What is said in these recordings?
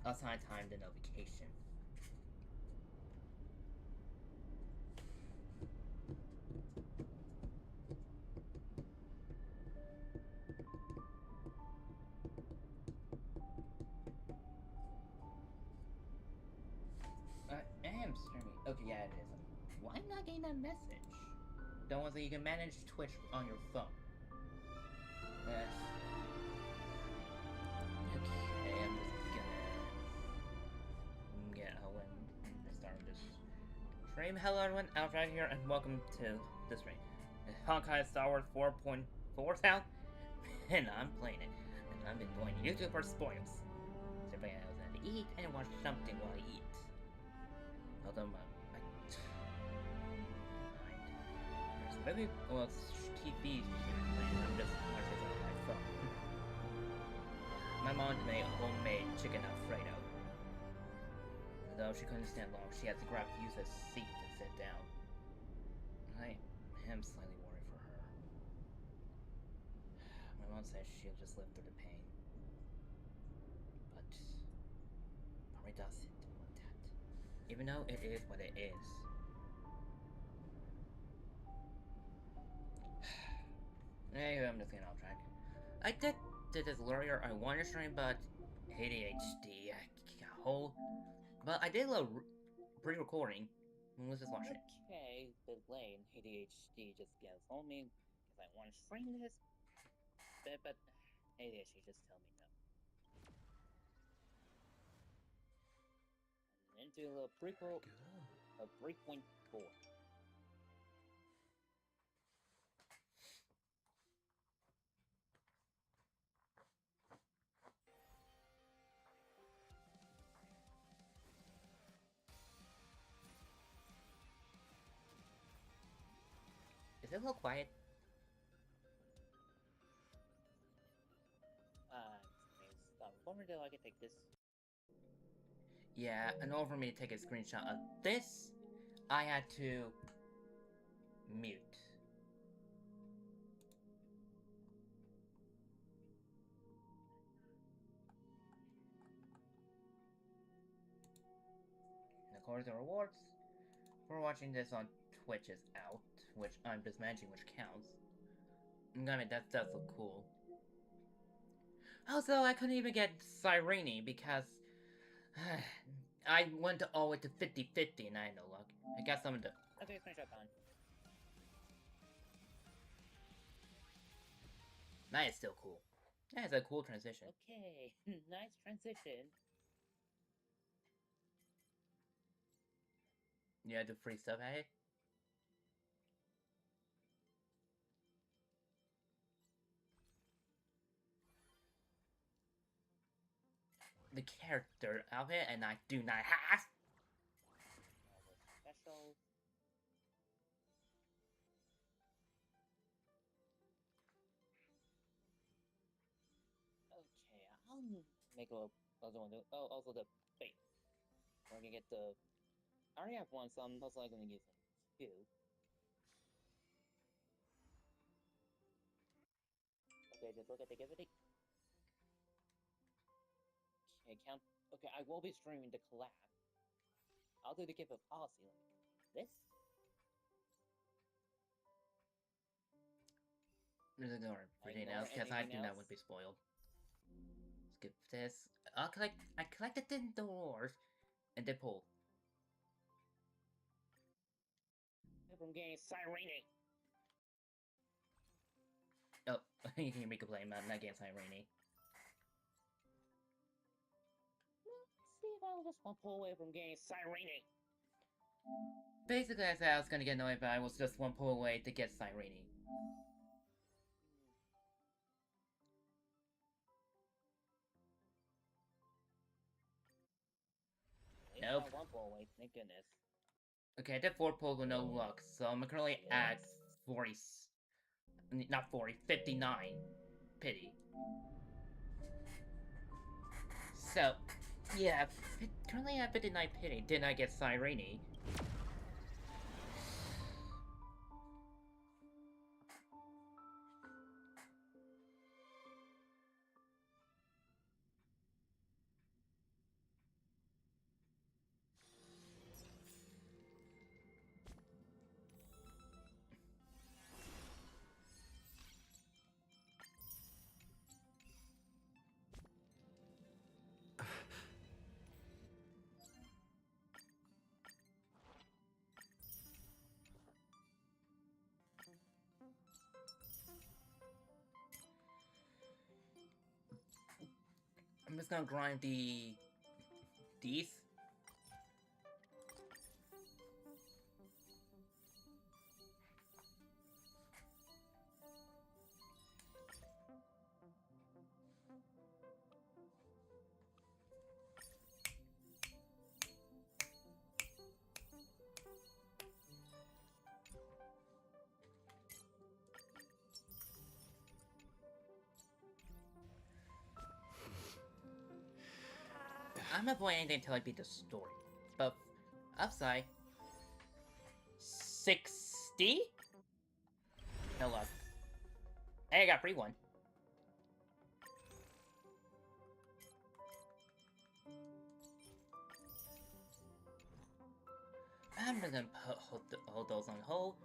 assign time the notification. I am streaming. Okay, yeah, it is. Why am I not getting that message? Don't want to say you can manage Twitch on your phone. Okay, I'm just gonna get Owen and start this stream. Hello everyone, Alfred here, and welcome to this stream. Honkai Star Wars 4.4 out, and I'm playing it. And I've been going to YouTube for spoils. So if I was going to eat and watch something while I eat. Although maybe, well, it's TV series playing. I'm just watching it on my phone. My mom made homemade chicken Alfredo. Though she couldn't stand long, she had to grab use a seat to sit down. I am slightly worried for her. My mom says she'll just live through the pain. But probably doesn't want that. Even though it is what it is. Anyway, I'm just getting off track. I did this earlier. I wanted to stream, but ADHD. But I did a little pre-recording. Let's just watch it. Okay, but Lane, ADHD just gets on me because I want to stream this, but ADHD just tell me no. And then do a little prequel of 3.4. Is it a little quiet? Stop recording until I can take this. Yeah, in order for me to take a screenshot of this, I had to mute. And of course, the rewards for watching this on Twitch is out, which I'm just managing which counts. I mean, that does look cool. Also, I couldn't even get Cyrene because I went to all the way to 50-50 and I had no luck. I got some of the... Okay, screenshot on. That is still cool. That is a cool transition. Okay, nice transition. You had to free stuff at it? The character outfit, and I do not have. Special. Okay, I'll make a little other one. Oh, also the bait. We're gonna get the. I already have one, so I'm most likely gonna use them two. Okay, just look at the activity. Okay, count. Okay, I will be streaming the collab. I'll do the give a policy like this. There's ignore everything else because I do not want to be spoiled. Skip this. I collected the doors and then pull. From getting Cyrene. Oh, you can make a blame. I'm not getting Cyrene. See if I was just one pull away from getting Cyrene. Basically, I said I was gonna get annoyed, but I was just one pull away to get Cyrene. Nope. One pull away, thank goodness. Okay, I did 4 pulls with no luck, so I'm currently at 40. Not 40, 59. Pity. So, yeah, currently at 59 pity. Did I get Cyrene? gonna grind these. I'm not playing anything until I beat the story. But upside 60? No luck. Hey, I got a free one. I'm just gonna hold those on hold.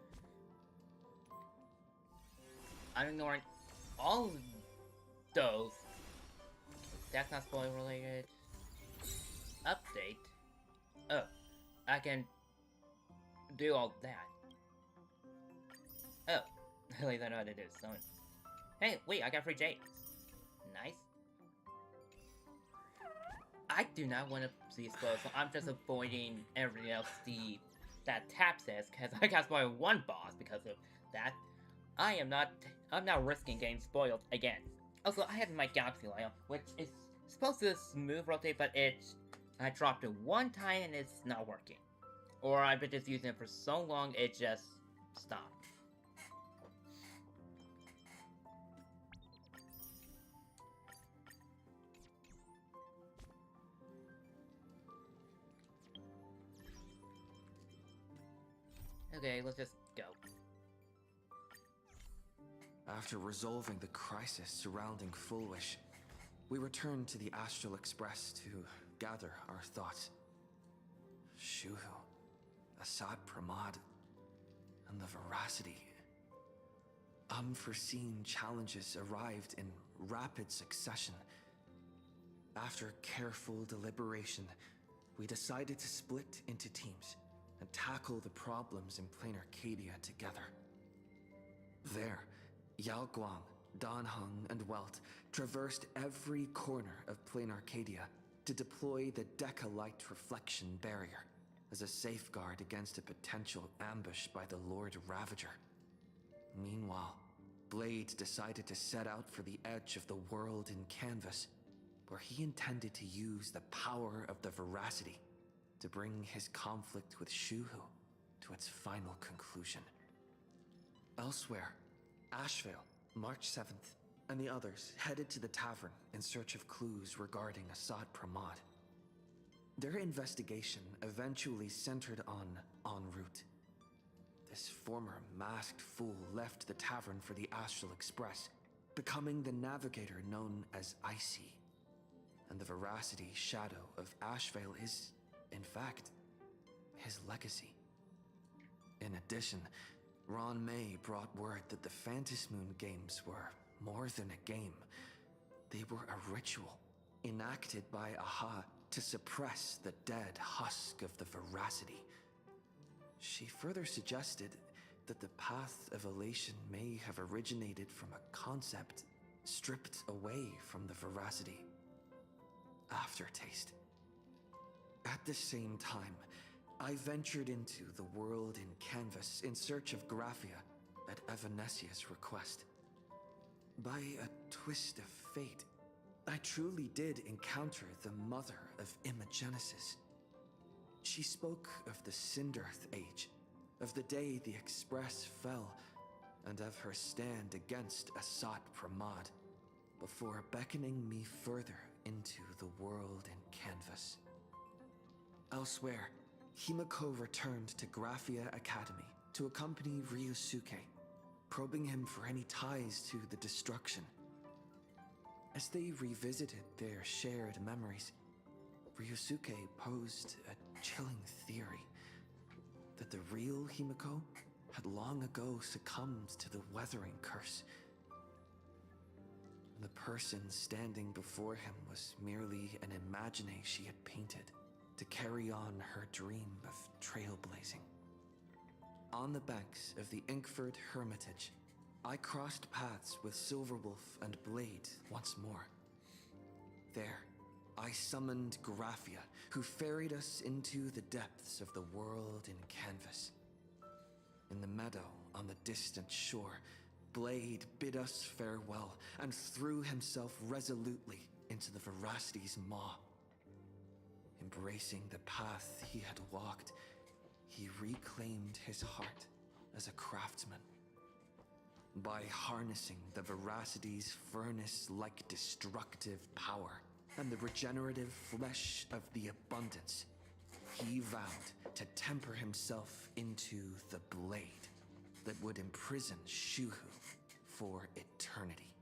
I'm ignoring all those. That's not spoiler related. Update. Oh, I can do all that. Oh, at least I know what it is. So, hey, wait, I got free Jades. Nice. I do not want to see spoilers, so I'm just avoiding everything else that Tap says, because I got spoiled one boss because of that. I'm not risking getting spoiled again. Also, I have my Galaxy Lion, which is supposed to smooth rotate, but I dropped it one time and it's not working. Or I've been just using it for so long, it just stopped. Okay, let's just go. After resolving the crisis surrounding Fullwish, we returned to the Astral Express to gather our thoughts. Shuhu, Assad Pramad, and the Veracity. Unforeseen challenges arrived in rapid succession. After careful deliberation, we decided to split into teams and tackle the problems in Plain Arcadia together. There, Yao Guang, Danheng, and Welt traversed every corner of Plain Arcadia to deploy the Deca-Light Reflection Barrier as a safeguard against a potential ambush by the Lord Ravager. Meanwhile, Blade decided to set out for the edge of the world in Canvas, where he intended to use the power of the Veracity to bring his conflict with Shuhu to its final conclusion. Elsewhere, Ashvale, March 7th, and the others headed to the tavern in search of clues regarding Assad Pramad. Their investigation eventually centered on En route. This former masked fool left the tavern for the Astral Express, becoming the navigator known as Icy. And the Veracity shadow of Ashvale is, in fact, his legacy. In addition, Ron May brought word that the Phantasmoon games were more than a game. They were a ritual, enacted by Aha to suppress the dead husk of the Veracity. She further suggested that the path of elation may have originated from a concept stripped away from the Veracity. Aftertaste. At the same time, I ventured into the world in Canvas in search of Graphia at Evanesia's request. By a twist of fate, I truly did encounter the mother of Imogenesis. She spoke of the Cinderth Age, of the day the Express fell, and of her stand against Assad Pramad, before beckoning me further into the world in Canvas. Elsewhere, Himeko returned to Graphia Academy to accompany Ryusuke, probing him for any ties to the destruction. As they revisited their shared memories, Ryusuke posed a chilling theory that the real Himeko had long ago succumbed to the weathering curse. The person standing before him was merely an imagination she had painted to carry on her dream of trailblazing. On the banks of the Inkford Hermitage, I crossed paths with Silverwolf and Blade once more. There, I summoned Graphia, who ferried us into the depths of the world in canvas. In the meadow on the distant shore, Blade bid us farewell and threw himself resolutely into the Veracity's maw. Embracing the path he had walked, he reclaimed his heart as a craftsman. By harnessing the Veracity's furnace-like destructive power and the regenerative flesh of the abundance, he vowed to temper himself into the blade that would imprison Shuhu for eternity.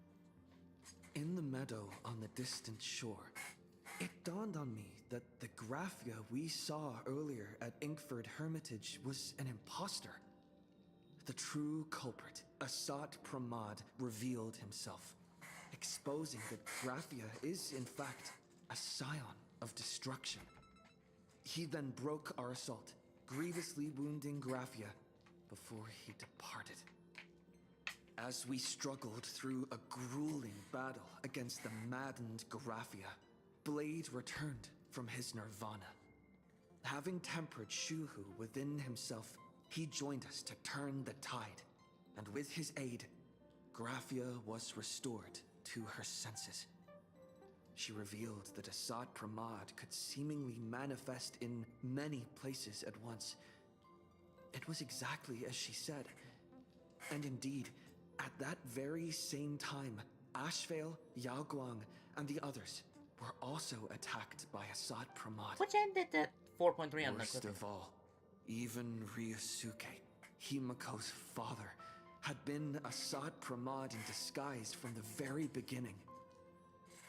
In the meadow on the distant shore, it dawned on me that the Graphia we saw earlier at Inkford Hermitage was an imposter. The true culprit, Asat Pramad, revealed himself, exposing that Graphia is, in fact, a scion of destruction. He then broke our assault, grievously wounding Graphia before he departed. As we struggled through a grueling battle against the maddened Graphia, Blade returned from his nirvana. Having tempered Shuhu within himself, he joined us to turn the tide, and with his aid, Graphia was restored to her senses. She revealed that Asat Pramad could seemingly manifest in many places at once. It was exactly as she said. And indeed, at that very same time, Ashvale, Yao Guang, and the others were also attacked by Asat Pramad. Which ended at 4.3 on the Worst of all, even Ryusuke, Himeko's father, had been Asat Pramad in disguise from the very beginning.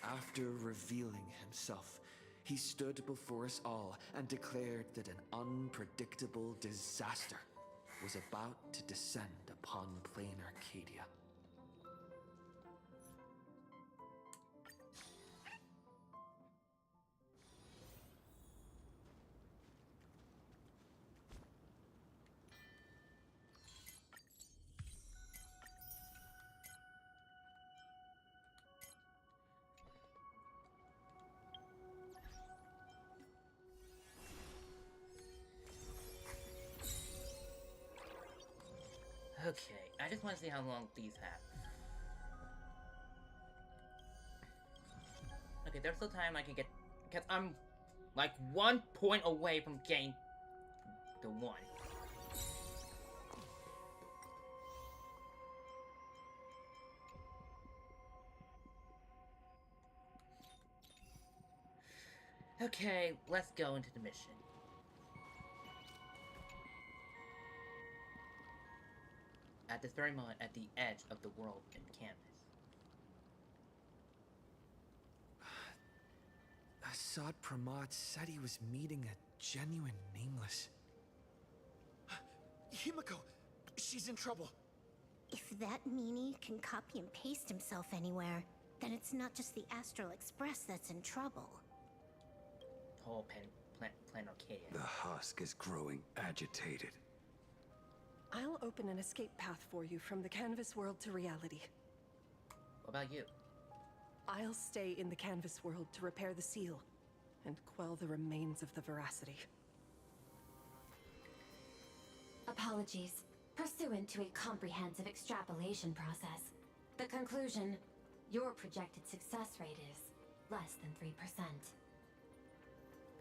After revealing himself, he stood before us all and declared that an unpredictable disaster was about to descend upon Plain Arcadia. Okay, I just want to see how long these have. Okay, there's still time I can get... Because I'm like 1 point away from getting the 1. Okay, let's go into the mission. At this very moment, at the edge of the world in canvas. Asad Pramad said he was meeting a genuine nameless. Himeko! She's in trouble! If that meanie can copy and paste himself anywhere, then it's not just the Astral Express that's in trouble. Whole plan Arcadia. The husk is growing agitated. I'll open an escape path for you from the canvas world to reality. What about you? I'll stay in the canvas world to repair the seal and quell the remains of the Veracity. Apologies. Pursuant to a comprehensive extrapolation process, the conclusion, your projected success rate is less than 3%.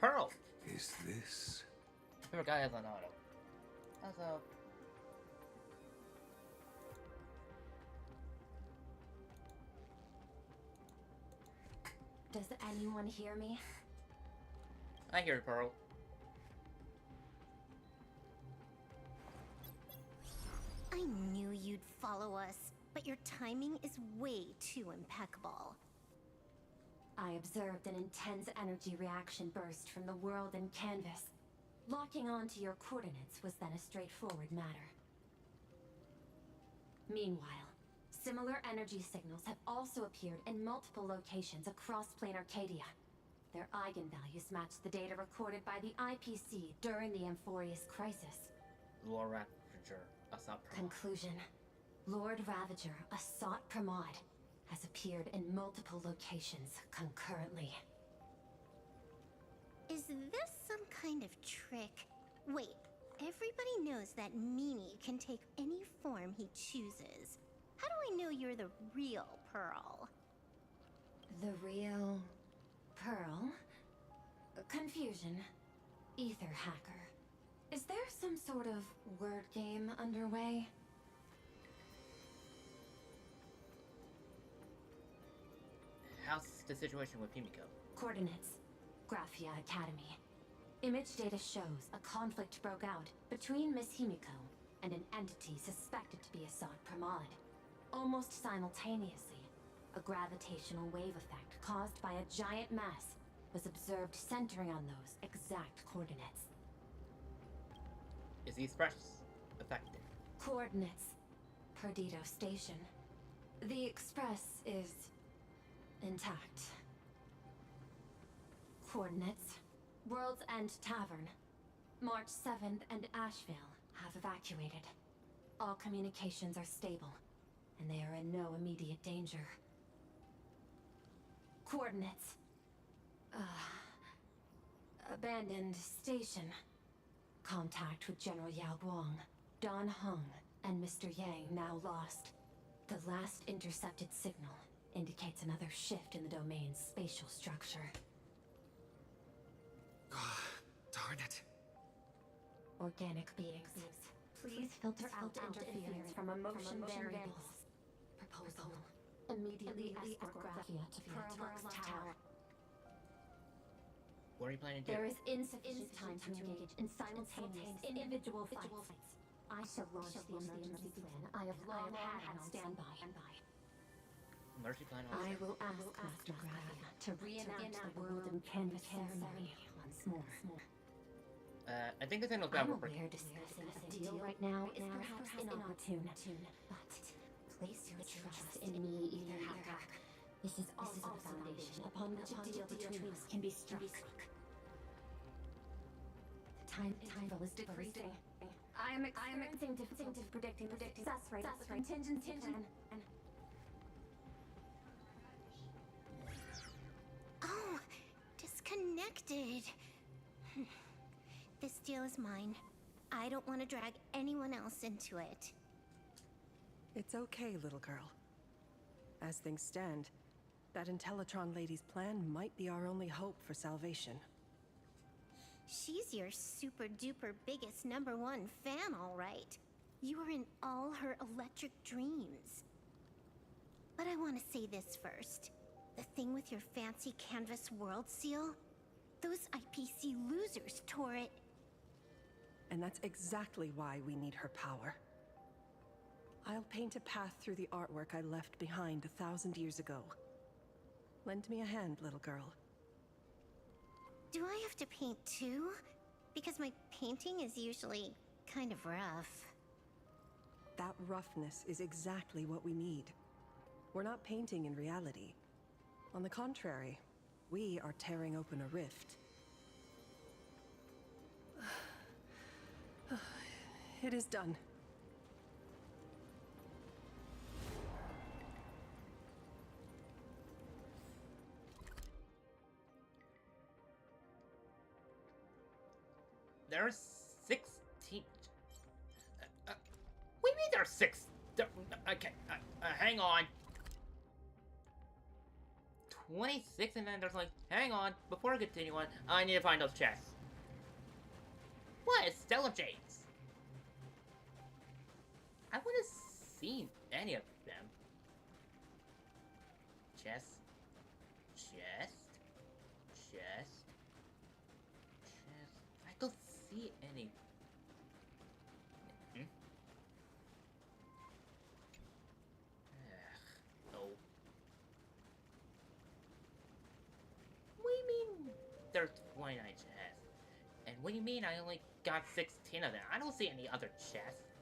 Pearl! Is this? I forgot I has an auto. Also... Does anyone hear me? I hear it, Pearl. I knew you'd follow us, but your timing is way too impeccable. I observed an intense energy reaction burst from the world in canvas. Locking onto your coordinates was then a straightforward matter. Meanwhile, similar energy signals have also appeared in multiple locations across Plain Arcadia. Their eigenvalues match the data recorded by the IPC during the Amphorius crisis. Lord Ravager, Asat Pramad. Conclusion. Lord Ravager, Asat Pramad, has appeared in multiple locations concurrently. Is this some kind of trick? Wait, everybody knows that Meanie can take any form he chooses. How do I know you're the real Pearl? The real... Pearl? Confusion. Ether hacker. Is there some sort of word game underway? How's the situation with Himeko? Coordinates. Graphia Academy. Image data shows a conflict broke out between Miss Himeko and an entity suspected to be Assad Pramod. Almost simultaneously, a gravitational wave effect caused by a giant mass was observed centering on those exact coordinates. Is the express affected? Coordinates. Perdido Station. The Express is... intact. Coordinates. World's End Tavern. March 7th and Asheville have evacuated. All communications are stable, and they are in no immediate danger. Coordinates. Abandoned station. Contact with General Yao Guang, Don Hung, and Mr. Yang now lost. The last intercepted signal indicates another shift in the domain's spatial structure. Darn it. Organic beings. Please filter out interference from emotion variables. Proposal. Immediately escort Graphia to Pearl's Tower. What are you planning to do? There is insufficient time to engage in simultaneous individual fights. I shall launch the emergency plan I have long had on standby. Emergency plan on I will ask Master Graphia to reenact the world and canvas ceremony once more. I think the signal's I'm about break. aware discussing a deal right now is perhaps inopportune, but place your trust in me, Ether Hacker. This is also the foundation upon which a deal between us can be struck. The time is decreasing. I am experiencing difficulty predicting the success rate of the contingency plan. Oh, disconnected. This deal is mine. I don't want to drag anyone else into it. It's okay, little girl. As things stand, that Intellitron lady's plan might be our only hope for salvation. She's your super duper biggest #1 fan, all right. You were in all her electric dreams. But I want to say this first. The thing with your fancy canvas world seal? Those IPC losers tore it. And that's exactly why we need her power. I'll paint a path through the artwork I left behind 1,000 years ago. Lend me a hand, little girl. Do I have to paint too? Because my painting is usually kind of rough. That roughness is exactly what we need. We're not painting in reality. On the contrary, we are tearing open a rift. It is done. There's 16. What do you mean there's 6? Okay, hang on. 26, and then there's like, hang on, before I continue on, I need to find those chests. What is Stellar Jades? I would have seen any of them. Chest. I don't see any. No. What do you mean there's 29 chests? And what do you mean I only got 16 of them? I don't see any other chests.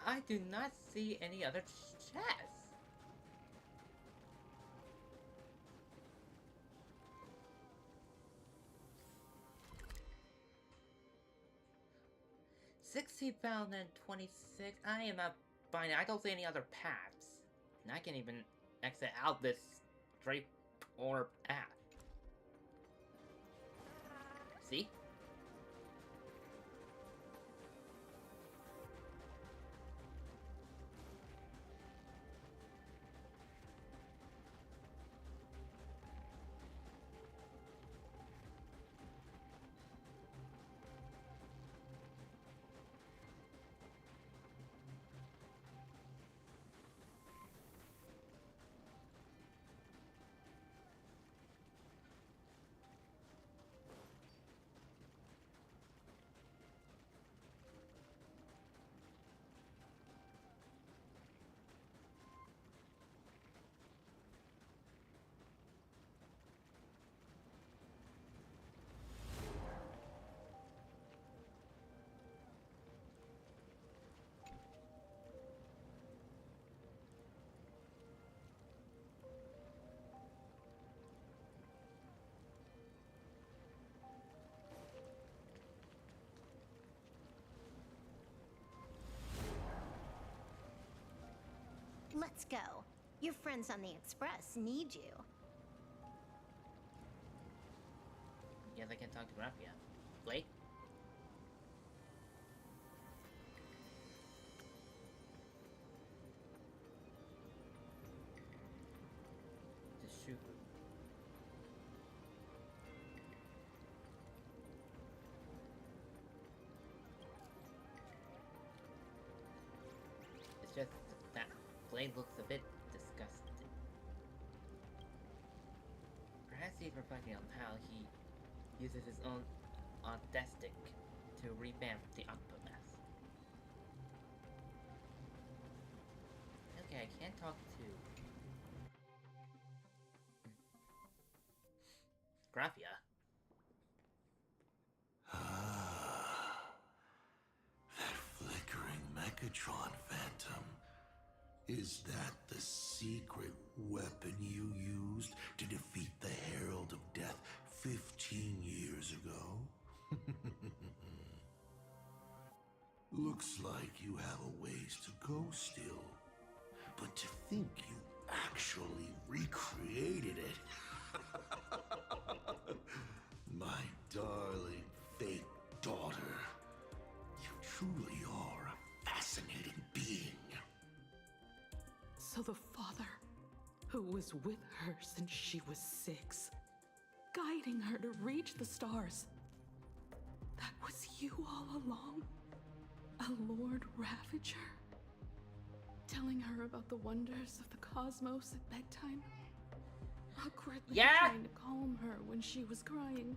I do not see any other chests. 60,026. I am not finding. I don't see any other paths. And I can't even exit out this straight or path. See? Let's go. Your friends on the Express need you. Guess I can talk to Graphia. Blake? The shoe. It's just that Blade looks a bit disgusted. Perhaps he's reflecting on how he uses his own audestic to revamp the Octomass. Okay, I can't talk to Graphia. That flickering Megatron phantom. Is that the secret weapon you used to defeat the Herald of Death 15 years ago? Looks like you have a ways to go still. But to think you actually recreated it. My darling fake daughter. You truly are a fascinating being. So the father, who was with her since she was 6, guiding her to reach the stars, that was you all along? A Lord Ravager? Telling her about the wonders of the cosmos at bedtime? Awkwardly trying to calm her when she was crying?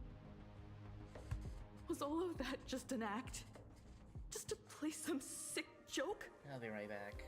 Was all of that just an act? Just to play some sick joke? I'll be right back.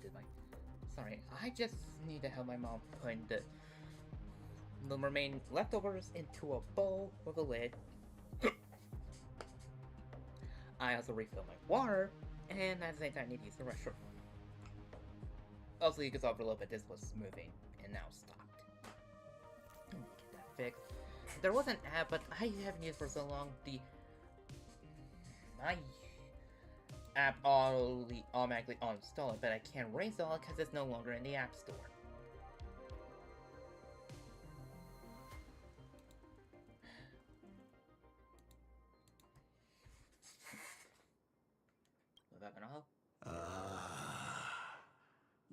did my... Sorry, I just need to help my mom put the remaining leftovers into a bowl with a lid. I also refill my water, and at the same time I need to use the restroom. Also, you can saw for a little bit this was moving, and now stopped. Get that fixed. There was an app, but I haven't used for so long. My app automatically uninstall it, but I can't reinstall it because it's no longer in the App Store.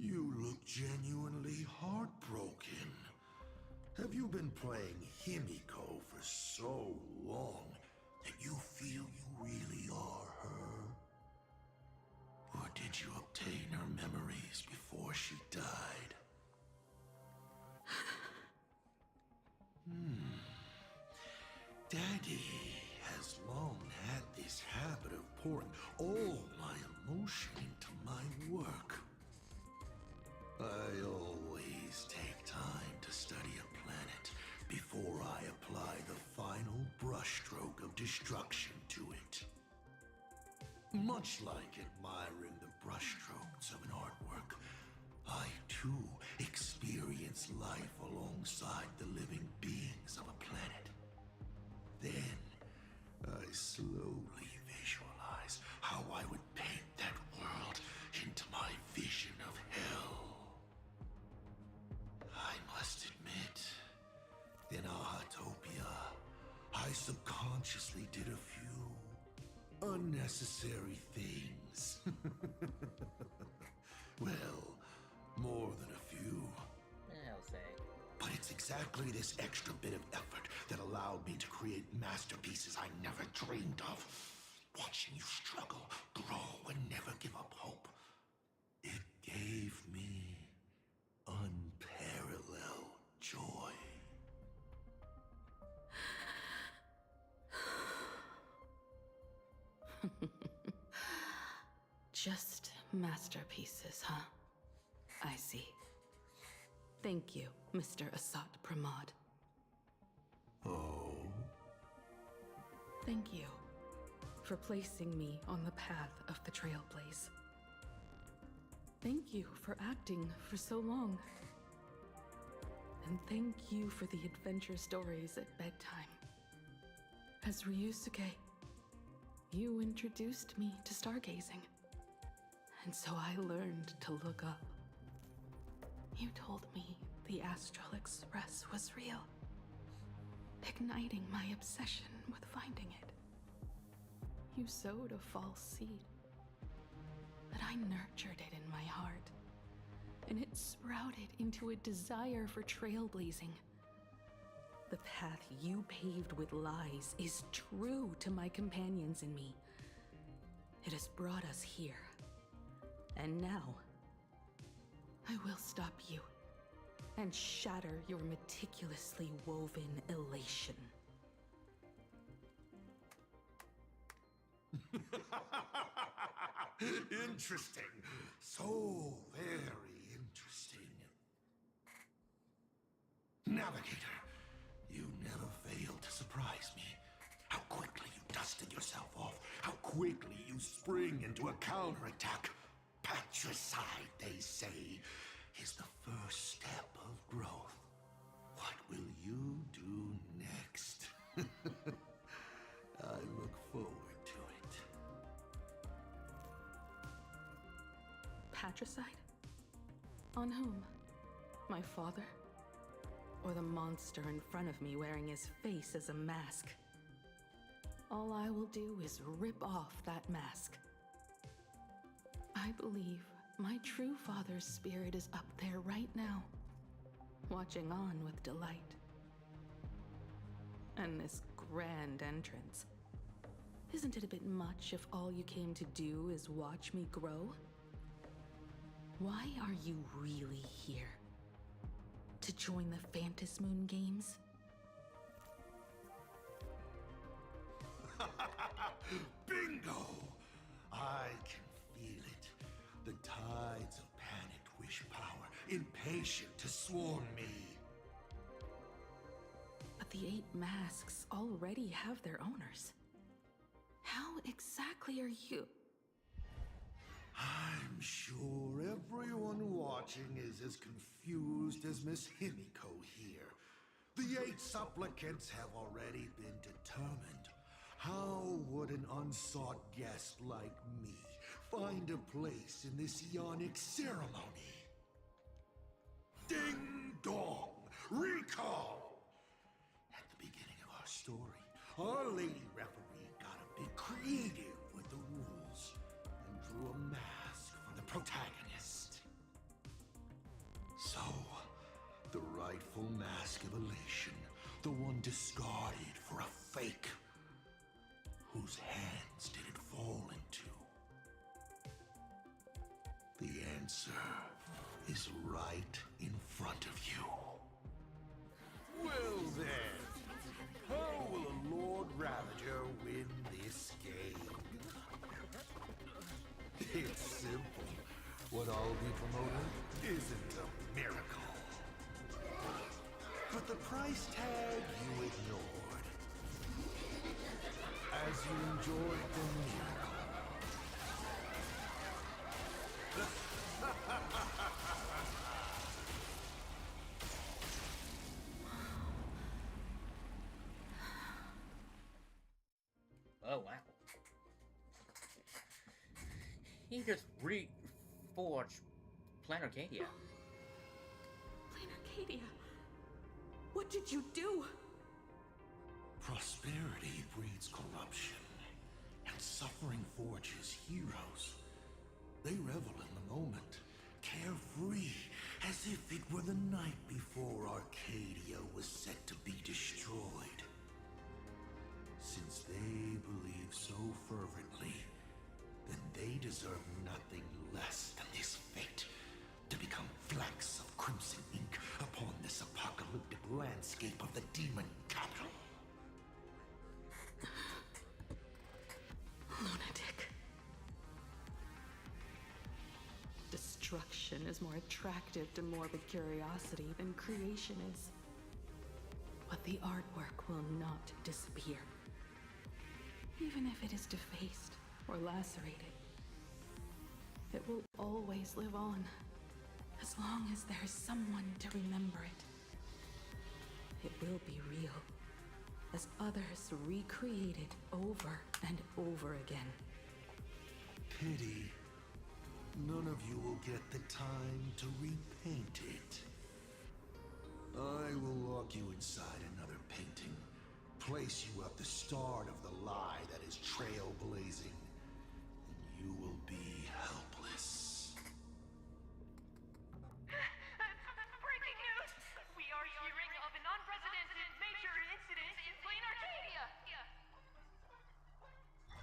You look genuinely heartbroken. Have you been playing Himeko for so long that you feel you really are her? Or did you obtain her memories before she died? Daddy has long had this habit of pouring all my emotion into my work. I always take time to study a planet before I apply the final brushstroke of destruction to it. Much like admiring the brushstrokes of an artwork, I too experience life alongside the living beings of a planet. Then, I slowly visualize how I would paint that world into my vision of hell. I must admit, in Ahatopia, I subconsciously did a few unnecessary things. Well, more than a few. I'll say. But it's exactly this extra bit of effort that allowed me to create masterpieces I never dreamed of. Watching you struggle, grow, and never give up hope. It gave me unparalleled joy. Just masterpieces, huh? I see. Thank you, Mr. Asat Pramod. Oh? Thank you for placing me on the path of the Trailblaze. Thank you for acting for so long. And thank you for the adventure stories at bedtime. As Ryusuke, you introduced me to stargazing. And so I learned to look up. You told me the Astral Express was real, igniting my obsession with finding it. You sowed a false seed, but I nurtured it in my heart, and it sprouted into a desire for trailblazing. The path you paved with lies is true to my companions and me. It has brought us here, and now I will stop you and shatter your meticulously woven elation. Interesting. So very interesting. Navigator, you never fail to surprise me. How quickly you dusted yourself off. How quickly you spring into a counterattack. Patricide, they say, is the first step of growth. What will you do next? I look forward to it. Patricide? On whom? My father? Or the monster in front of me wearing his face as a mask? All I will do is rip off that mask. I believe my true father's spirit is up there right now, watching on with delight. And this grand entrance. Isn't it a bit much if all you came to do is watch me grow? Why are you really here? To join the Phantasmoon Games? Bingo! I can feel it. The tides of panic wish power, impatient to swarm me. But the 8 masks already have their owners. How exactly are you? I'm sure everyone watching is as confused as Miss Himeko here. The 8 supplicants have already been determined. How would an unsought guest like me find a place in this Ionic ceremony? Ding dong! Recall! At the beginning of our story, our lady referee got a bit creative with the rules and drew a mask for the protagonist. So, the rightful mask of elation, the one discarded for a fake, whose hands did it fall into? The answer is right in front of you. Well then, how will a Lord Ravager win this game? It's simple. What I'll be promoting isn't a miracle. But the price tag you ignored. As you enjoyed the miracle. Oh, wow. He just reforged Plan Arcadia. Plan Arcadia, what did you do? Prosperity breeds corruption, and suffering forges heroes. They revel in the moment, carefree, as if it were the night before Arcadia was set to be destroyed. Since they believe so fervently, then they deserve nothing less than this fate, to become flecks of crimson ink upon this apocalyptic landscape of the demon capital. Lunatic. Destruction is more attractive to morbid curiosity than creation is. But the artwork will not disappear. Even if it is defaced or lacerated, it will always live on, as long as there is someone to remember it. It will be real, as others recreate it over and over again. Pity. None of you will get the time to repaint it. I will lock you inside another painting, place you at the start of the lie that is trailblazing, and you will be helpless. Breaking news! We are hearing of an unprecedented major incident in Plain Arcadia!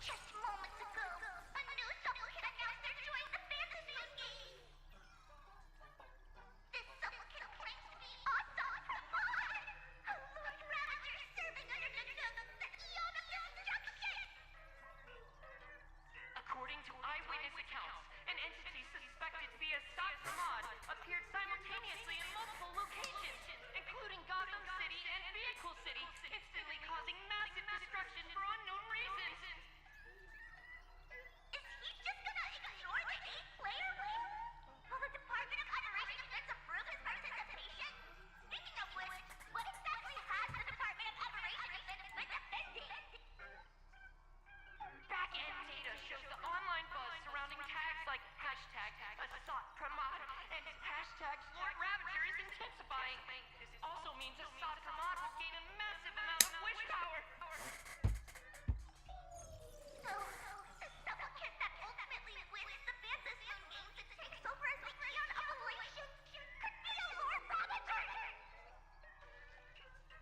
Just moments ago, a new supplicant announced they're joining the fantasy game. This supplicant claims to be Asaf Rahman, a Lord Ravager serving under the Ionic instruction. According to eyewitness accounts, an entity suspected to be Asaf Rahman appeared simultaneously in multiple locations, including Gotham City and Vehicle City, instantly causing massive destruction for unknown reasons. Is he just gonna ignore the 8-player list? Will the Department of Operation Defense approve his participation? Speaking of which, what exactly has the Department of Operation Defense been defending? Back-end data shows the online buzz surrounding tags like hashtag Asaf Rahman and hashtag Lord Ravager is intensifying. This also means Asaf Rahman will gain a massive amount of wish power. So, the supplicant that ultimately wins the fantasy games and takes over as the Ion Operation could be a Lord Ravager!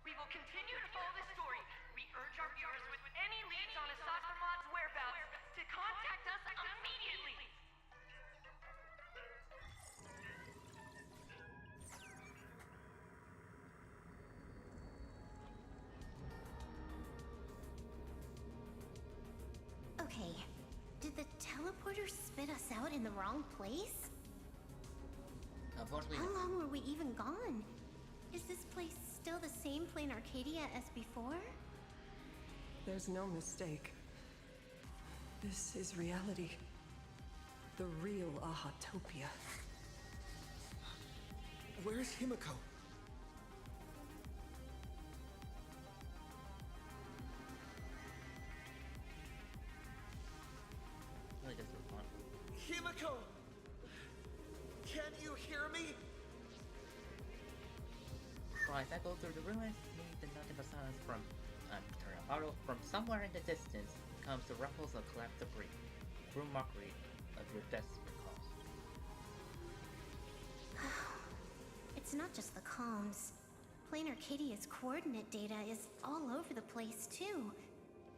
We will continue to follow this story. We urge our viewers with any leads on Asaf Rahman's whereabouts to contact us immediately. Okay, did the teleporter spit us out in the wrong place? Unfortunately, How long were we even gone? Is this place still the same Plain Arcadia as before? There's no mistake. This is reality. The real Ahatopia. Where's Himeko? really just was fun. Himeko! Can you hear me? Well, as I go through the ruins, need the nothing but silence from turn on auto. From somewhere in the distance comes the ruffles of collapsed debris, true mockery of your desperate cause. It's not just the comms. Plain Arcadia's coordinate data is all over the place, too.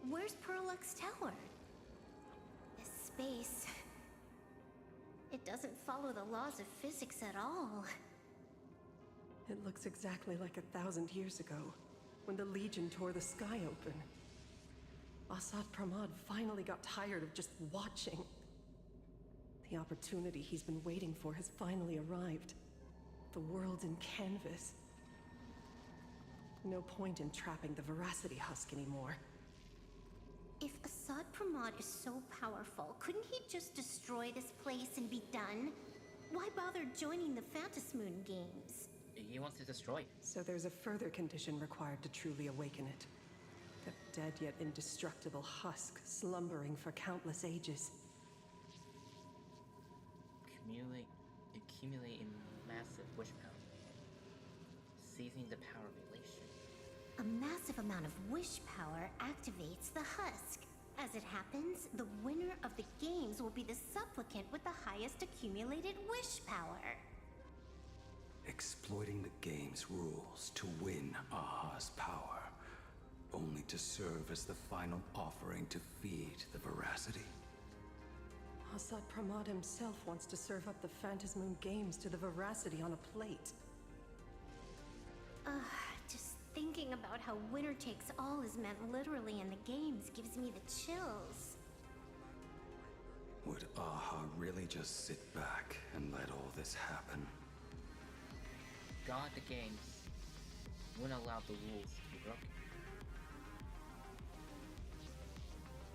Where's Perlux Tower? This space... It doesn't follow the laws of physics at all. It looks exactly like 1,000 years ago, when the Legion tore the sky open. Assad Pramad finally got tired of just watching. The opportunity he's been waiting for has finally arrived. The world in canvas. No point in trapping the Veracity Husk anymore. If Assad Pramad is so powerful, couldn't he just destroy this place and be done? Why bother joining the Phantasmoon games? He wants to destroy it. So there's a further condition required to truly awaken it. The dead yet indestructible husk slumbering for countless ages. Accumulate in massive wish power. Seizing the power of elation. A massive amount of wish power activates the husk. As it happens, the winner of the games will be the supplicant with the highest accumulated wish power. Exploiting the game's rules to win Aha's power, only to serve as the final offering to feed the Veracity. Assad Pramad himself wants to serve up the Phantasmoon games to the Veracity on a plate. Just thinking about how winner takes all is meant literally in the games gives me the chills. Would Aha really just sit back and let all this happen? God, the games wouldn't allow the rules to be broken.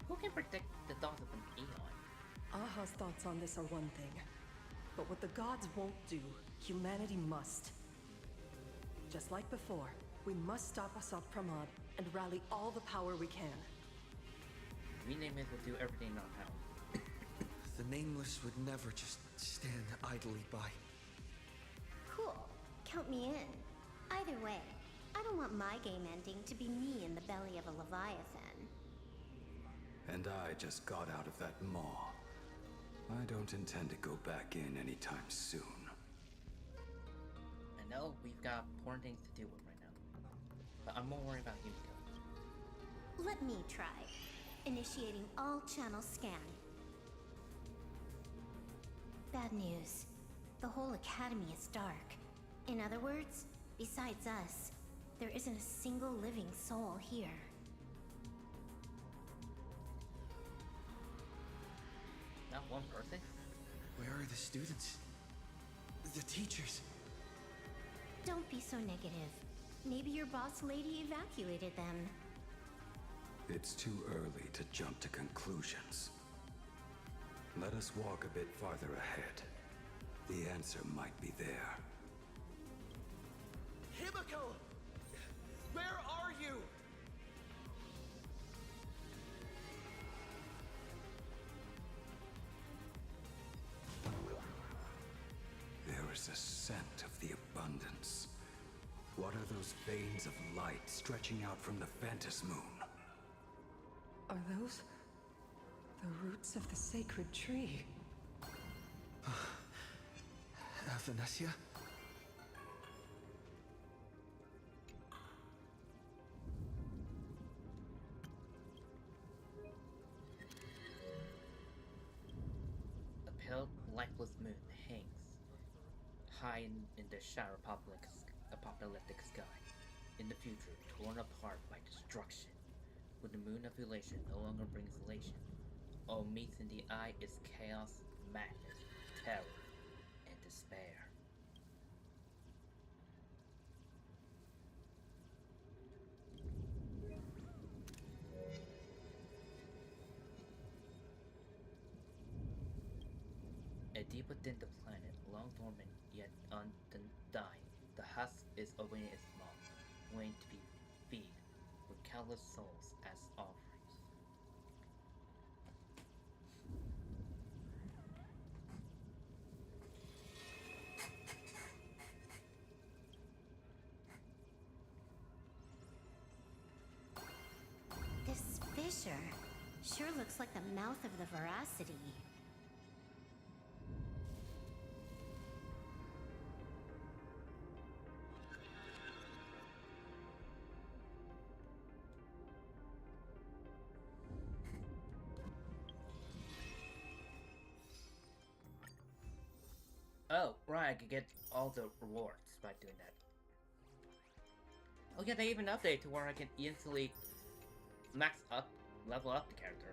Who can predict the thoughts of an eon? Aha's thoughts on this are one thing, but what the gods won't do, humanity must. Just like before, we must stop Assad Pramad and rally all the power we can. We Nameless will do everything in our power. The Nameless would never just stand idly by. Cool. Count me in. Either way, I don't want my game ending to be me in the belly of a Leviathan. And I just got out of that maw. I don't intend to go back in anytime soon. I know we've got important things to deal with right now, but I'm more worried about Himeko. Let me try. Initiating all channel scan. Bad news. The whole academy is dark. In other words, besides us, there isn't a single living soul here. Not one person? Where are the students? The teachers? Don't be so negative. Maybe your boss lady evacuated them. It's too early to jump to conclusions. Let us walk a bit farther ahead. The answer might be there. Himeko! Where are you? There is a scent of the abundance. What are those veins of light stretching out from the Phantasmoon? Are those the roots of the sacred tree? Venetia? A pale, lifeless moon hangs high in the shadow apocalyptic sky. In the future, torn apart by destruction, when the moon of elation no longer brings elation, all meets in the eye is chaos, madness, terror, and despair. Deep within the planet, long dormant yet undying, the husk is opening its mouth, waiting to be fed with countless souls as offerings. This fissure sure looks like the mouth of the Veracity. Oh, right, I could get all the rewards by doing that. Oh yeah, they even update to where I can instantly level up the character.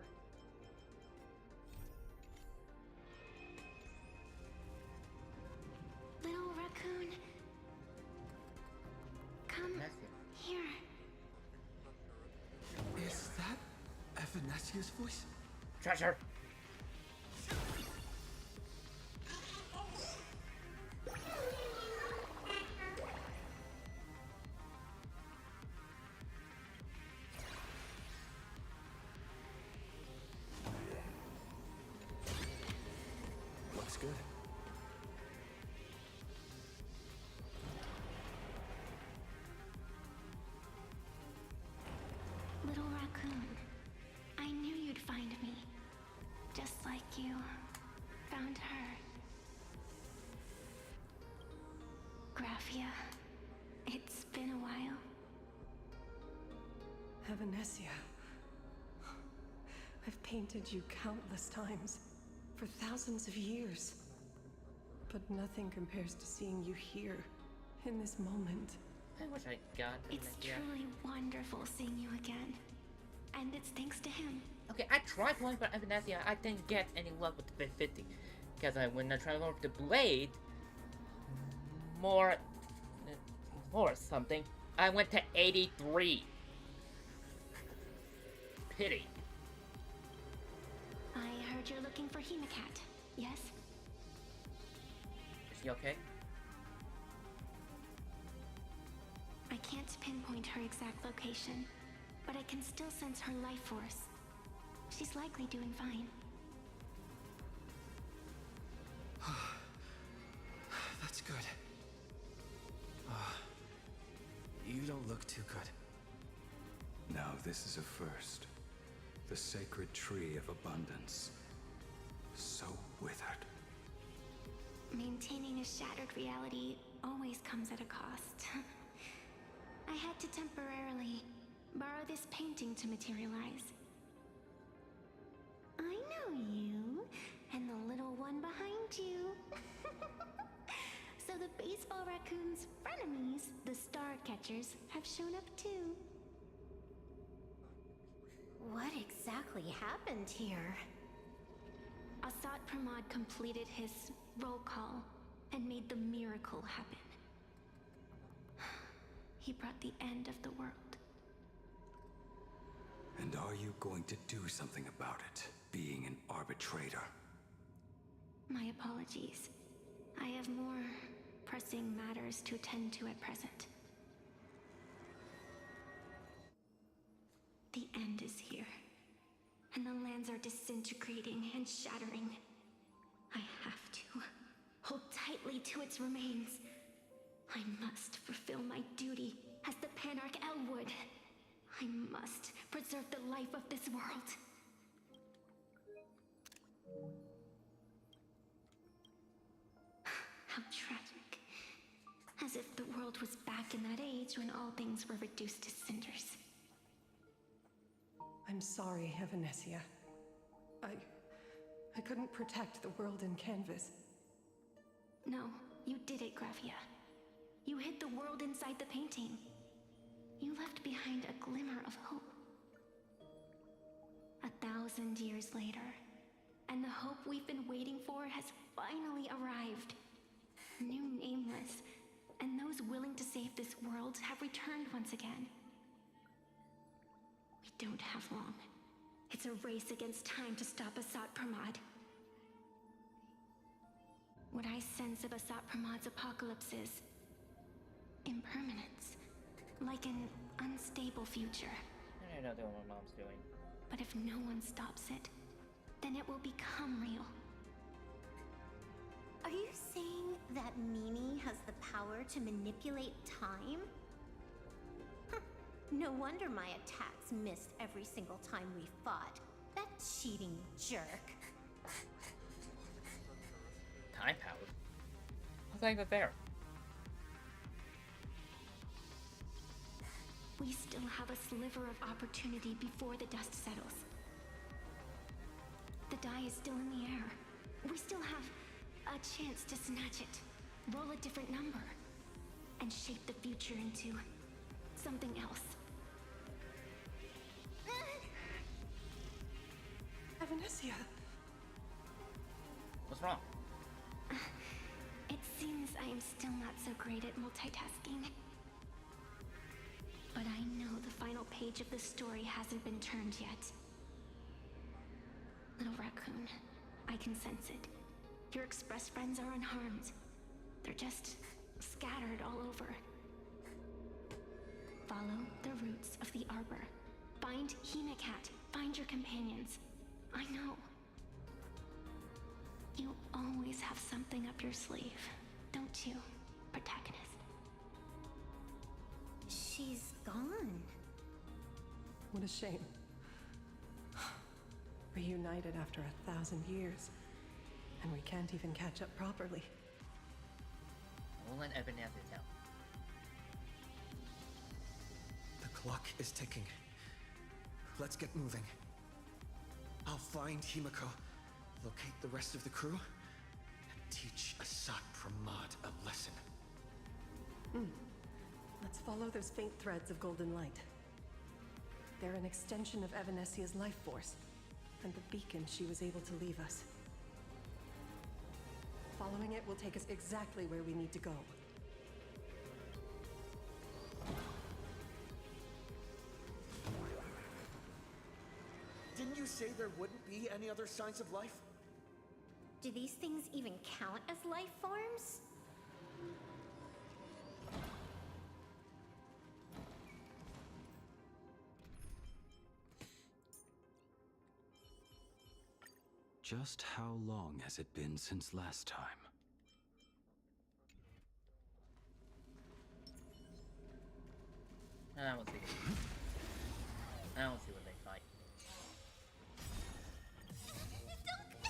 Little raccoon, come here. Is that Evanesia's voice? Treasure! Looks good. Little raccoon, I knew you'd find me. Just like you found her. Graphia, it's been a while. Evanesia. I've painted you countless times, for thousands of years. But nothing compares to seeing you here, in this moment. I wish I got It's truly wonderful seeing you again. And it's thanks to him. Okay, I tried playing for Evanesia. I didn't get any luck with the 50. Because when I tried with the blade, more something, I went to 83. Pity. I heard you're looking for Himeko, yes? Is she okay? I can't pinpoint her exact location, but I can still sense her life force. She's likely doing fine. That's good. You don't look too good. Now this is a first. The sacred tree of abundance. So withered. Maintaining a shattered reality always comes at a cost. I had to temporarily borrow this painting to materialize. I know you, and the little one behind you. So the baseball raccoon's frenemies, the star catchers, have shown up too. What exactly happened here? Asad Pramod completed his roll call and made the miracle happen. He brought the end of the world. And are you going to do something about it, being an arbitrator? My apologies. I have more pressing matters to attend to at present. The end is here, and the lands are disintegrating and shattering. I have to hold tightly to its remains. I must fulfill my duty as the Panarch Elwood. I must preserve the life of this world. How tragic. As if the world was back in that age when all things were reduced to cinders. I'm sorry, Evanesia. I couldn't protect the world in canvas. No, you did it, Graphia. You hid the world inside the painting. You left behind a glimmer of hope. 1,000 years later, and the hope we've been waiting for has finally arrived. New Nameless, and those willing to save this world have returned once again. We don't have long. It's a race against time to stop Asad Pramod. What I sense of Asat Pramad's apocalypse is impermanence, like an unstable future. I don't know what my mom's doing. But if no one stops it, then it will become real. Are you saying that Mimi has the power to manipulate time? Huh. No wonder my attacks missed every single time we fought. That cheating jerk. Time power? How's that even fair? We still have a sliver of opportunity before the dust settles. The die is still in the air. We still have a chance to snatch it, roll a different number, and shape the future into something else. Evanesia! What's wrong? It seems I am still not so great at multitasking. But I know the final page of the story hasn't been turned yet. Little raccoon, I can sense it. Your express friends are unharmed. They're just scattered all over. Follow the roots of the arbor. Find Himeko. Find your companions. I know. You always have something up your sleeve, don't you, protagonist? She's gone. What a shame. Reunited after 1,000 years, and we can't even catch up properly. We'll let Ebenezer down. The clock is ticking. Let's get moving. I'll find Himeko, locate the rest of the crew, and teach Asat Pramad a lesson. Let's follow those faint threads of golden light. They're an extension of Evanesia's life force, and the beacon she was able to leave us. Following it will take us exactly where we need to go. Didn't you say there wouldn't be any other signs of life? Do these things even count as life forms? Just how long has it been since last time? I won't see. I won't see what they fight.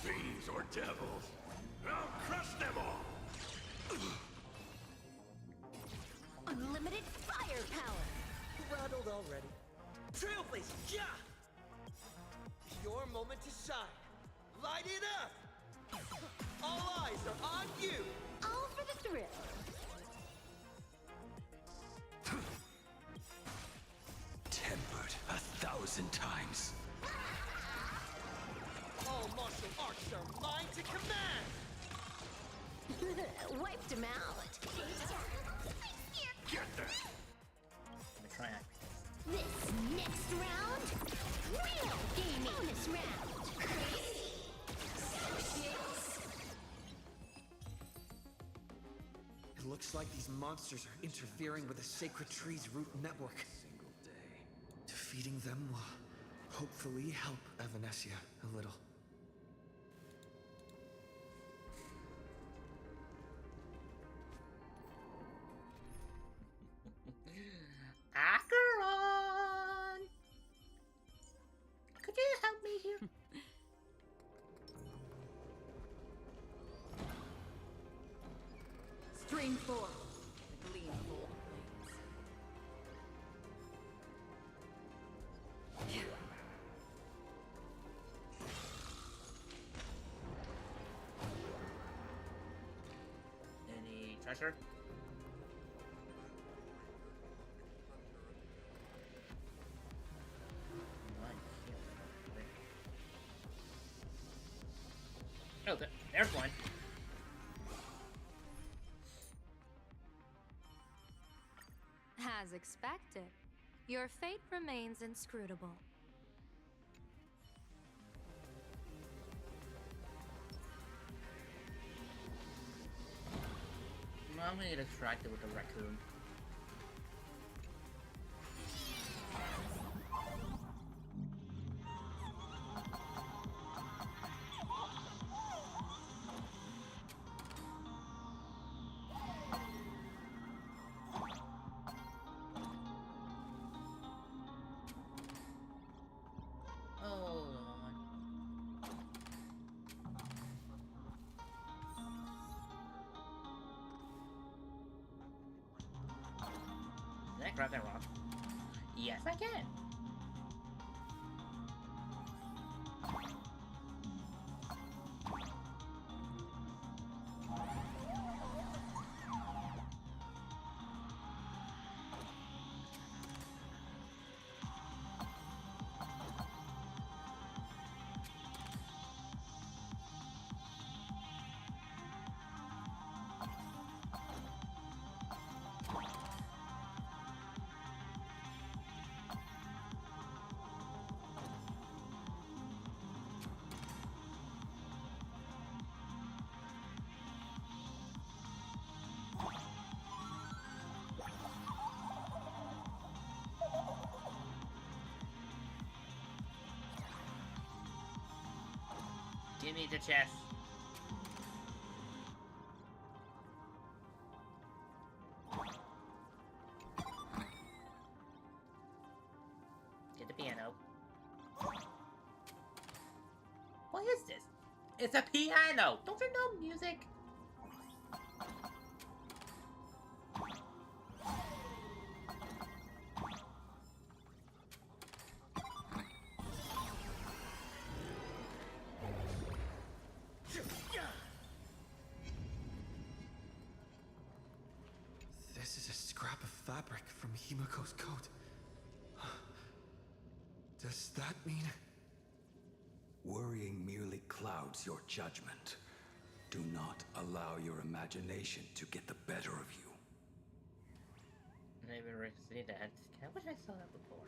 Fiends or devils, I'll crush them all! Unlimited firepower! Rattled already. Trailblazer, yeah! Your moment to shine. Light it up! All eyes are on you! All for the thrill. Tempered 1,000 times. All martial arts are mine to command! Wiped him out. Get them! Let me try and This next round, real gaming. Bonus round. It looks like these monsters are interfering with the sacred tree's root network. Defeating them will hopefully help Evanesia a little. Acheron! Could you help me here? Stream 4. Gleam full flames. Any treasure? Oh, there's one. As expected, your fate remains inscrutable. I'm gonna get distracted with the raccoon. Hold on. Can I grab that rock? Yes, I can. Give me the chest. Get the piano. What is this? It's a piano! Don't you know music? This is a scrap of fabric from Himeko's coat. Does that mean... Worrying merely clouds your judgment. Do not allow your imagination to get the better of you. Maybe we see that. I wish I saw that before.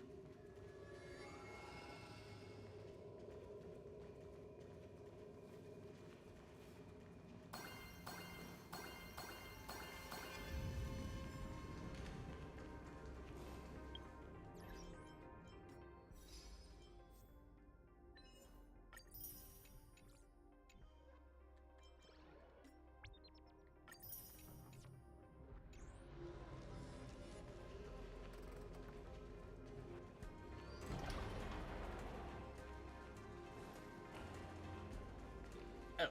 Oh.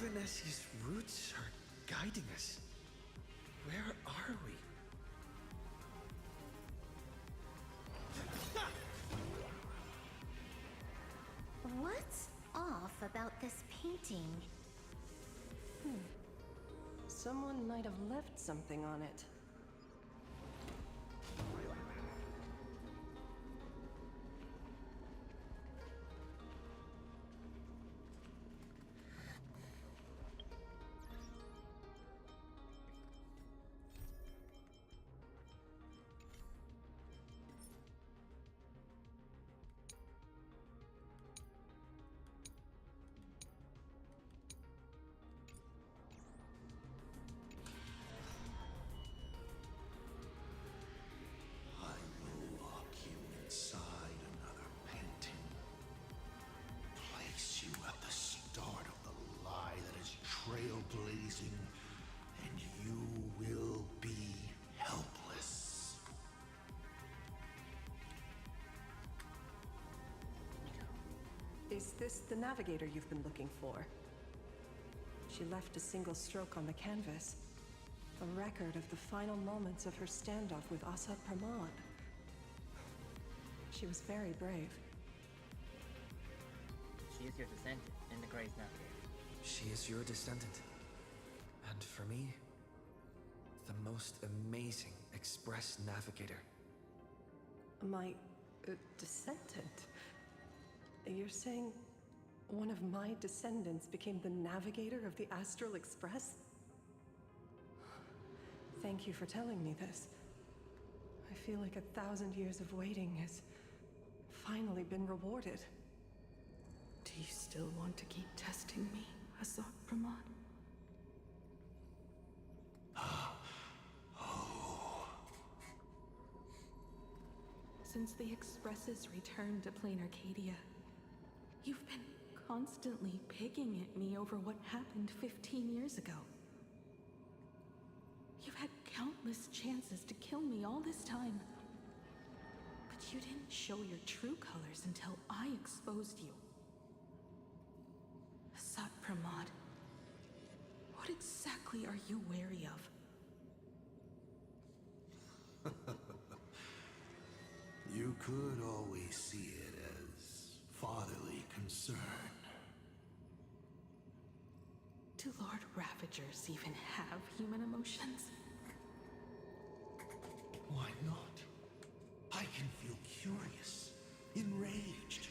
Evanesia's roots are guiding us. Where are we? What's off about this painting? Someone might have left something on it. I will lock you inside another painting. Place you at the start of the lie that is trailblazing, and you will be helpless. Is this the navigator you've been looking for? She left a single stroke on the canvas. A record of the final moments of her standoff with Asa Pramod. She was very brave. She is your descendant, and the Grey's not here. She is your descendant. And for me, the most amazing Express navigator. My descendant? You're saying one of my descendants became the navigator of the Astral Express? Thank you for telling me this. I feel like 1,000 years of waiting has finally been rewarded. Do you still want to keep testing me, Asat Pramod? Since the Expresses returned to Plain Arcadia, you've been constantly picking at me over what happened 15 years ago. You've had countless chances to kill me all this time, but you didn't show your true colors until I exposed you. Asat Pramod, what exactly are you wary of? You could always see it as fatherly concern. Do Lord Ravagers even have human emotions? Why not? I can feel curious, enraged.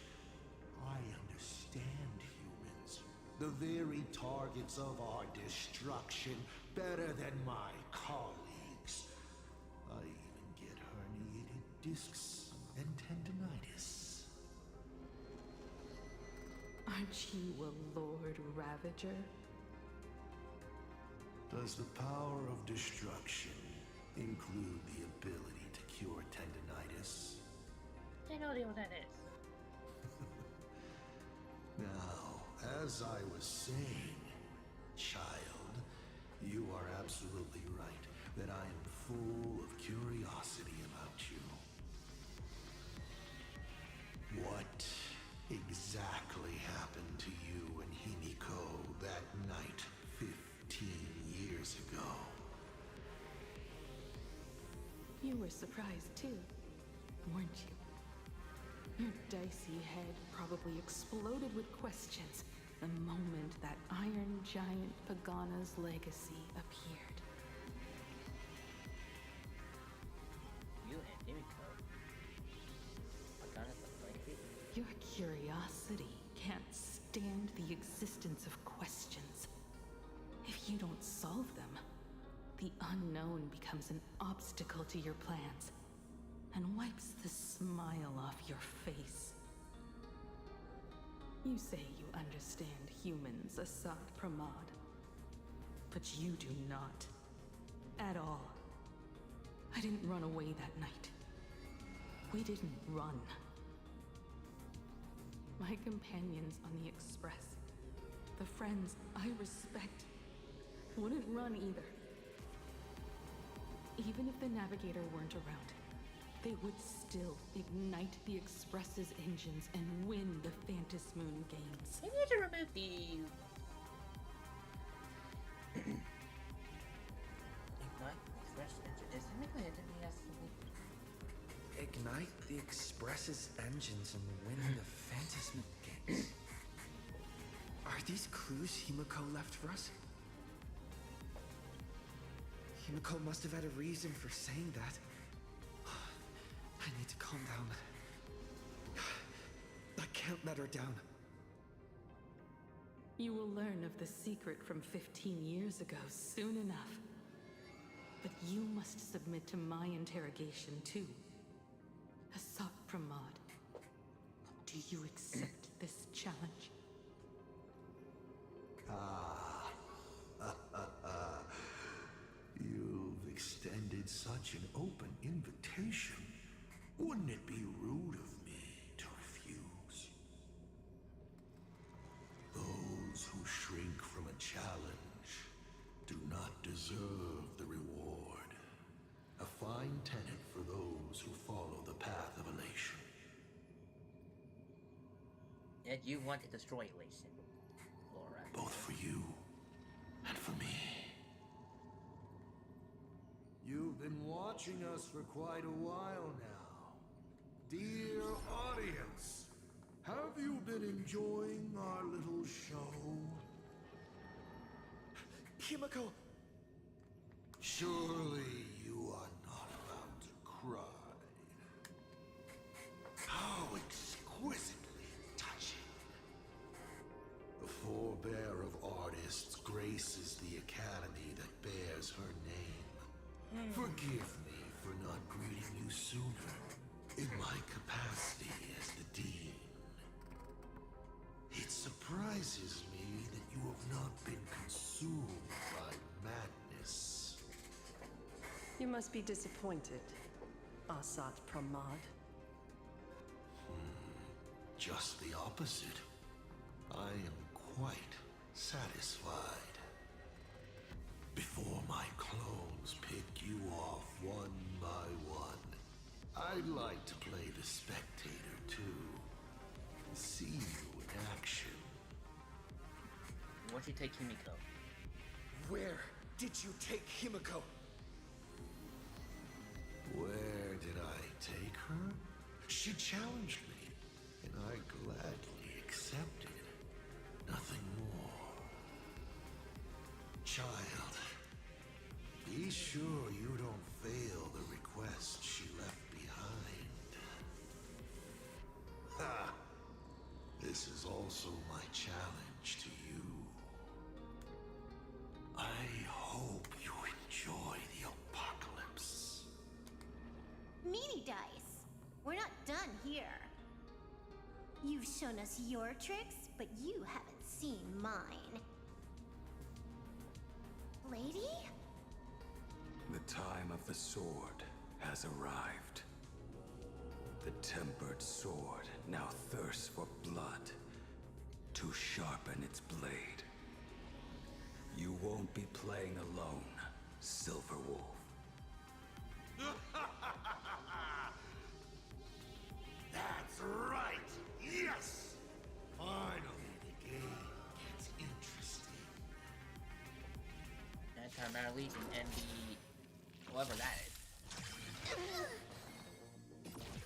I understand humans, the very targets of our destruction, better than my colleagues. I even get herniated discs and tendinitis. Aren't you a Lord Ravager? Does the power of destruction include the ability to cure tendinitis? I know what that is. Now, as I was saying, child, you are absolutely right that I am full of curiosity about you. What exactly happened to you and Himeko that night 15 years ago? You were surprised too, weren't you? Your dicey head probably exploded with questions the moment that Iron Giant Pagana's legacy appeared. You and Himeko. Pagana's legacy? Your curiosity can't stand the existence of questions. If you don't solve them, the unknown becomes an obstacle to your plans and wipes the smile off your face. You say you understand humans, Asat Pramod, but you do not. At all. I didn't run away that night. We didn't run. My companions on the Express, the friends I respect, wouldn't run either. Even if the Navigator weren't around, they would still ignite the Express's engines and win the Phantasmoon Moon games. Maybe I should remove the... Ignite the Express engine. Is Himeko entity has something? Ignite the Express's engines and win the Phantasmoon games. Are these clues Himeko left for us? Himeko must have had a reason for saying that. I need to calm down. I can't let her down. You will learn of the secret from 15 years ago soon enough. But you must submit to my interrogation too. Asat Pramod, do you accept this challenge? You've extended such an open invitation. Wouldn't it be rude of me to refuse? Those who shrink from a challenge do not deserve the reward. A fine tenet for those who follow the path of elation. And you want to destroy Elation, Laura. Both for you and for me. You've been watching us for quite a while now. Dear audience, have you been enjoying our little show? Himeko! Surely you are not about to cry. How exquisitely touching. The forebear of artists graces the academy that bears her name. Forgive me for not greeting you sooner, in my capacity as the Dean. It surprises me that you have not been consumed by madness. You must be disappointed, Asat Pramad. Just the opposite. I am quite satisfied. Before my clones pick you off one by one, I'd like to play the spectator too. See you in action. Where'd you take Himeko? Where did you take Himeko? Where did I take her? She challenged me, and I gladly accepted. Nothing more. Child, be sure you don't fail the request she left behind. Ha! This is also my challenge to you. I hope you enjoy the apocalypse. Meanie Dice! We're not done here. You've shown us your tricks, but you haven't seen mine. Lady? The time of the sword has arrived. The tempered sword now thirsts for blood to sharpen its blade. You won't be playing alone, Silverwolf. That's right! Yes! Finally, the game gets interesting. Anti-matter legion and the... whoever that is.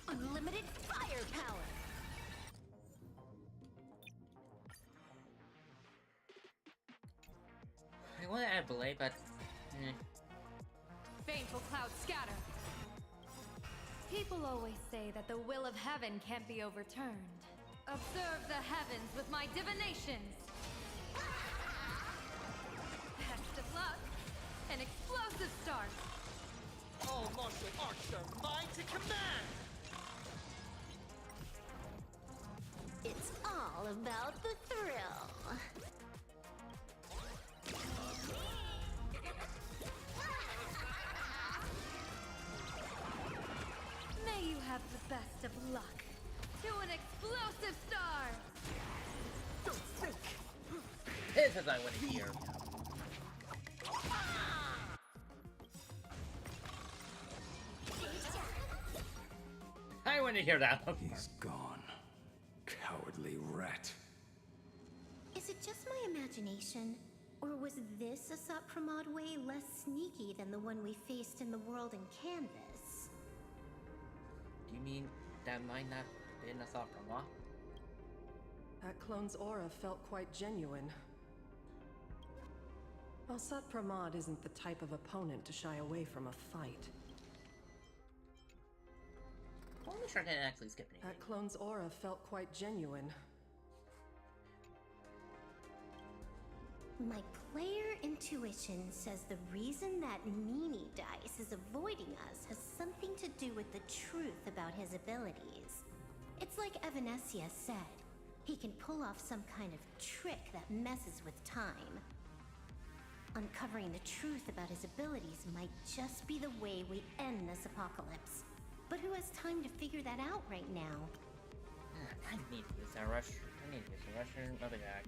Unlimited firepower! I want to add Blade, but... Baneful clouds scatter. People always say that the will of heaven can't be overturned. Observe the heavens with my divinations. Best of luck. An explosive start. All martial arts are mine to command! It's all about the thrill. May you have the best of luck. To an explosive start. Don't think! This is I want to hear. I want to hear that. He's gone. Cowardly rat. Is it just my imagination? Or was this Asat Pramad way less sneaky than the one we faced in the world in Canvas? Do you mean that might not have been Asat Pramad? That clone's aura felt quite genuine. Asat Pramad isn't the type of opponent to shy away from a fight. I want to make sure I didn't actually skip anything. That clone's aura felt quite genuine. My player intuition says the reason that Meanie Dice is avoiding us has something to do with the truth about his abilities. It's like Evanesia said. He can pull off some kind of trick that messes with time. Uncovering the truth about his abilities might just be the way we end this apocalypse. But who has time to figure that out right now? I need to use that rush. I need to use the Russian Mother Jack.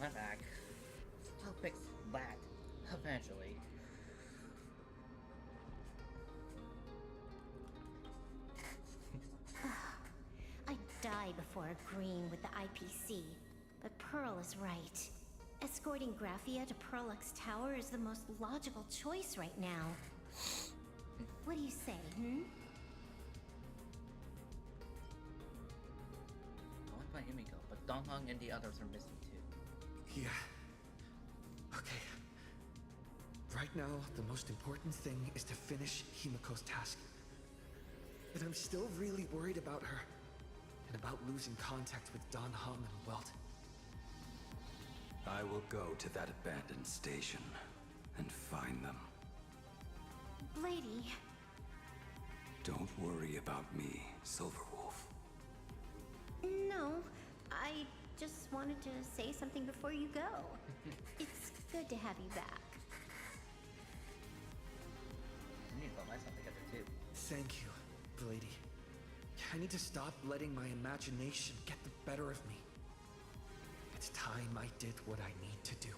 I'm back. I'll fix that eventually. I'd die before agreeing with the IPC, but Pearl is right. Escorting Graphia to Perlux Tower is the most logical choice right now. What do you say, hmm? I want to find Himeko, but Donghong and the others are missing too. Yeah. Okay. Right now, the most important thing is to finish Himeko's task. But I'm still really worried about her. And about losing contact with Donghong and Welt. I will go to that abandoned station and find them. Lady. Don't worry about me, Silverwolf. No, I just wanted to say something before you go. It's good to have you back. I need to put myself together too. Thank you, Lady. I need to stop letting my imagination get the better of me. It's time I did what I need to do.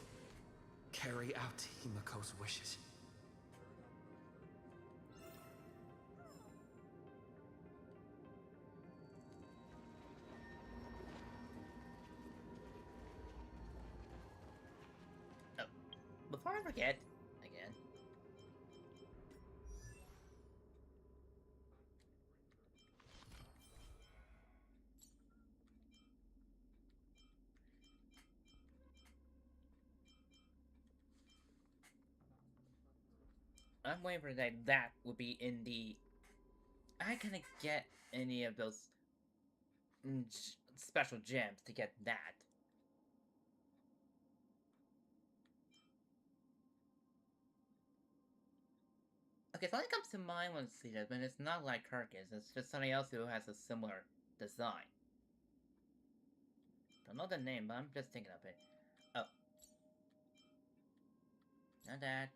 Carry out Himeko's wishes. Oh, before I forget, again. I'm waiting for that would be in the... I couldn't get any of those special gems to get that. Okay, something comes to mind when I see this, but it's not like Kirkus. It's just somebody else who has a similar design. Don't know the name, but I'm just thinking of it. Oh. Not that.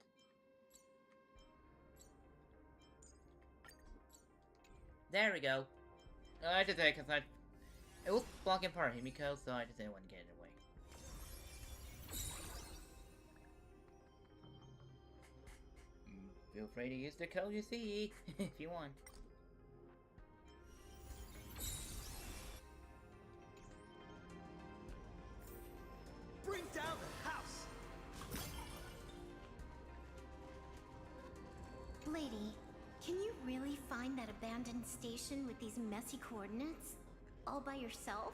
There we go. I just did it because it was blocking part of Himeko, so I just didn't want to get it away. Feel free to use the code you see if you want. Bring down the house! Lady, can you really find that abandoned station with these messy coordinates? All by yourself?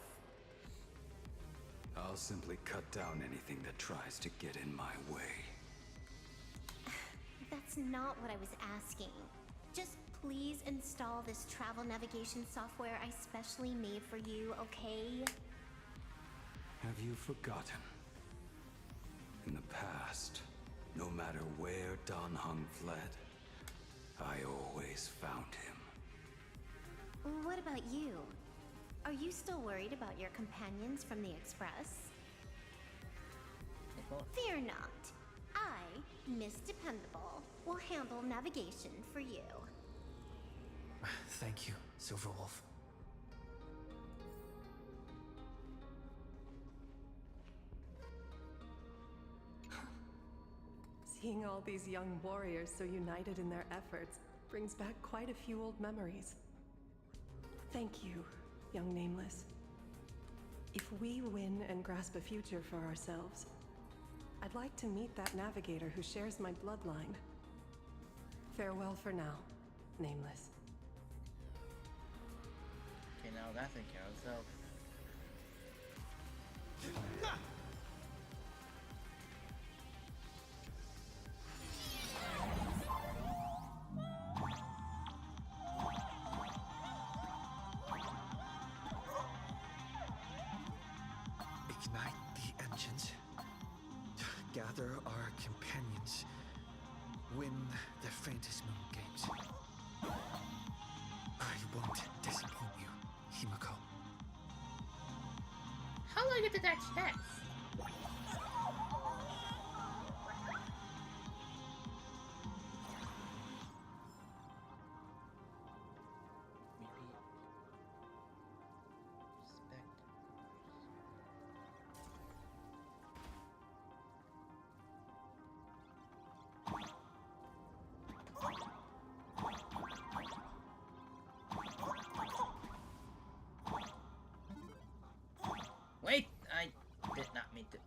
I'll simply cut down anything that tries to get in my way. That's not what I was asking. Just please install this travel navigation software I specially made for you, okay? Have you forgotten? In the past, no matter where Donghong fled, I always found him. What about you? Are you still worried about your companions from the Express? Fear not. I, Miss Dependable, will handle navigation for you. Thank you, Silverwolf. Seeing all these young warriors so united in their efforts brings back quite a few old memories. Thank you, young Nameless. If we win and grasp a future for ourselves, I'd like to meet that navigator who shares my bloodline. Farewell for now, Nameless. Okay, now that's in care of, so... Ignite the engines. Gather our companions. Win the Fantasy Moon Games. I won't disappoint you, Himeko. How do I get to that chest? Not me too.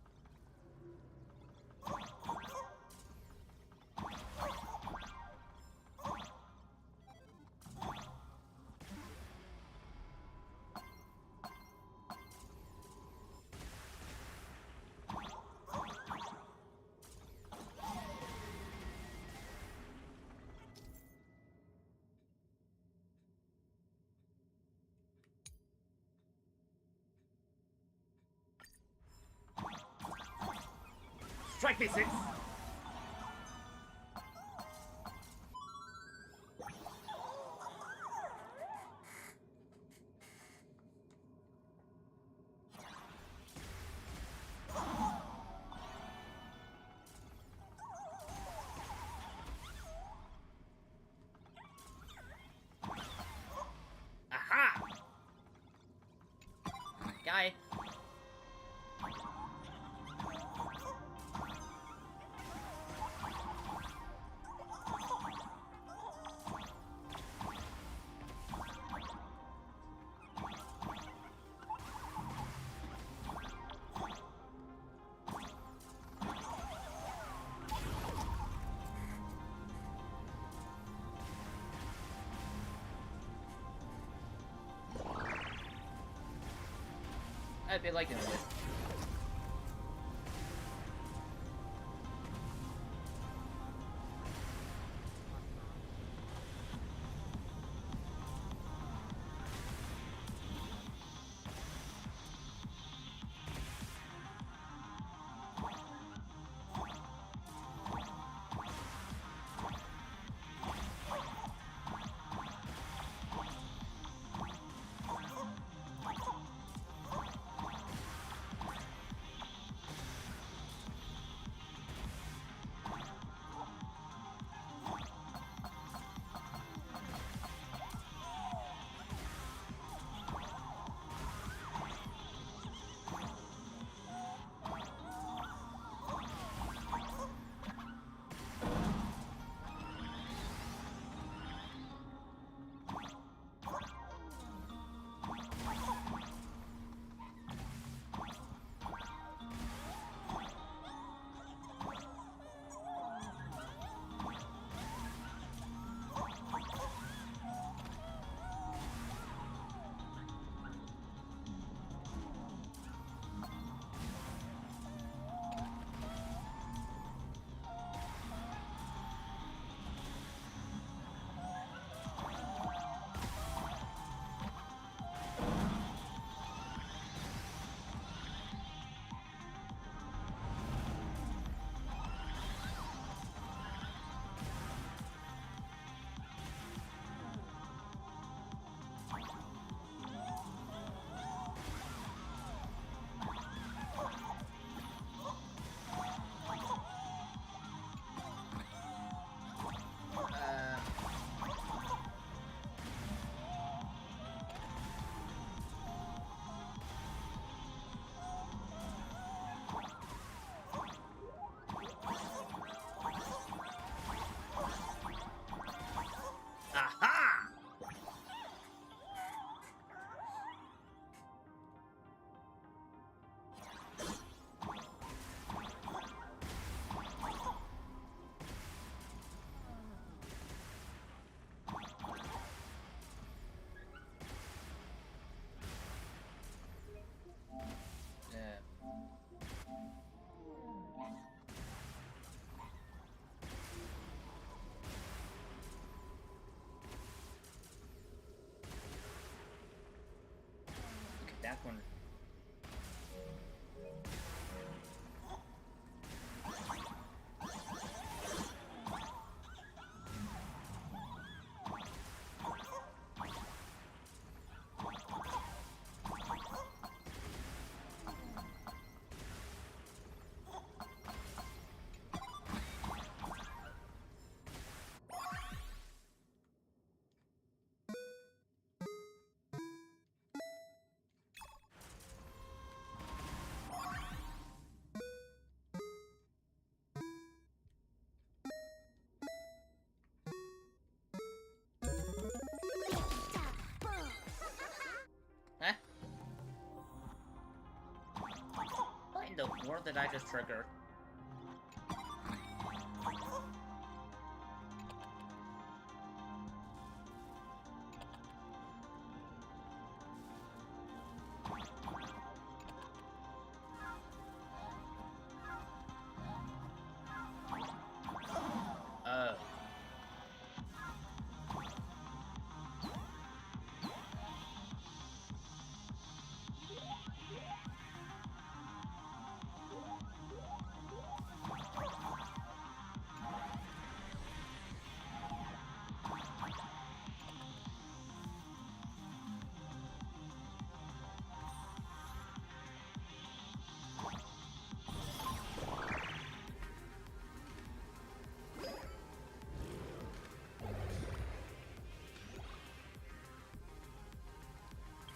Strike me, 6! Aha! Guy. I'd be liking it. Aha! Yeah. Look at that one. Or did I just trigger? Oh.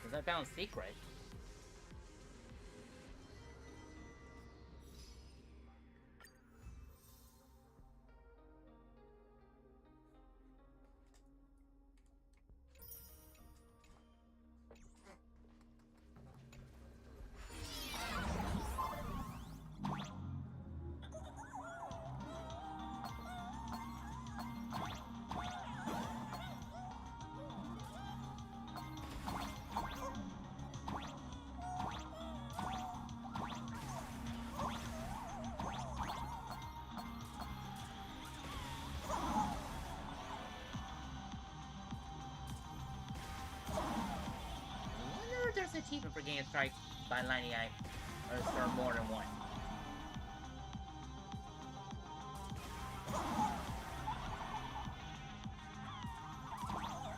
Because I found secret. There's an achievement for getting a strike by lining eye, or for more than one.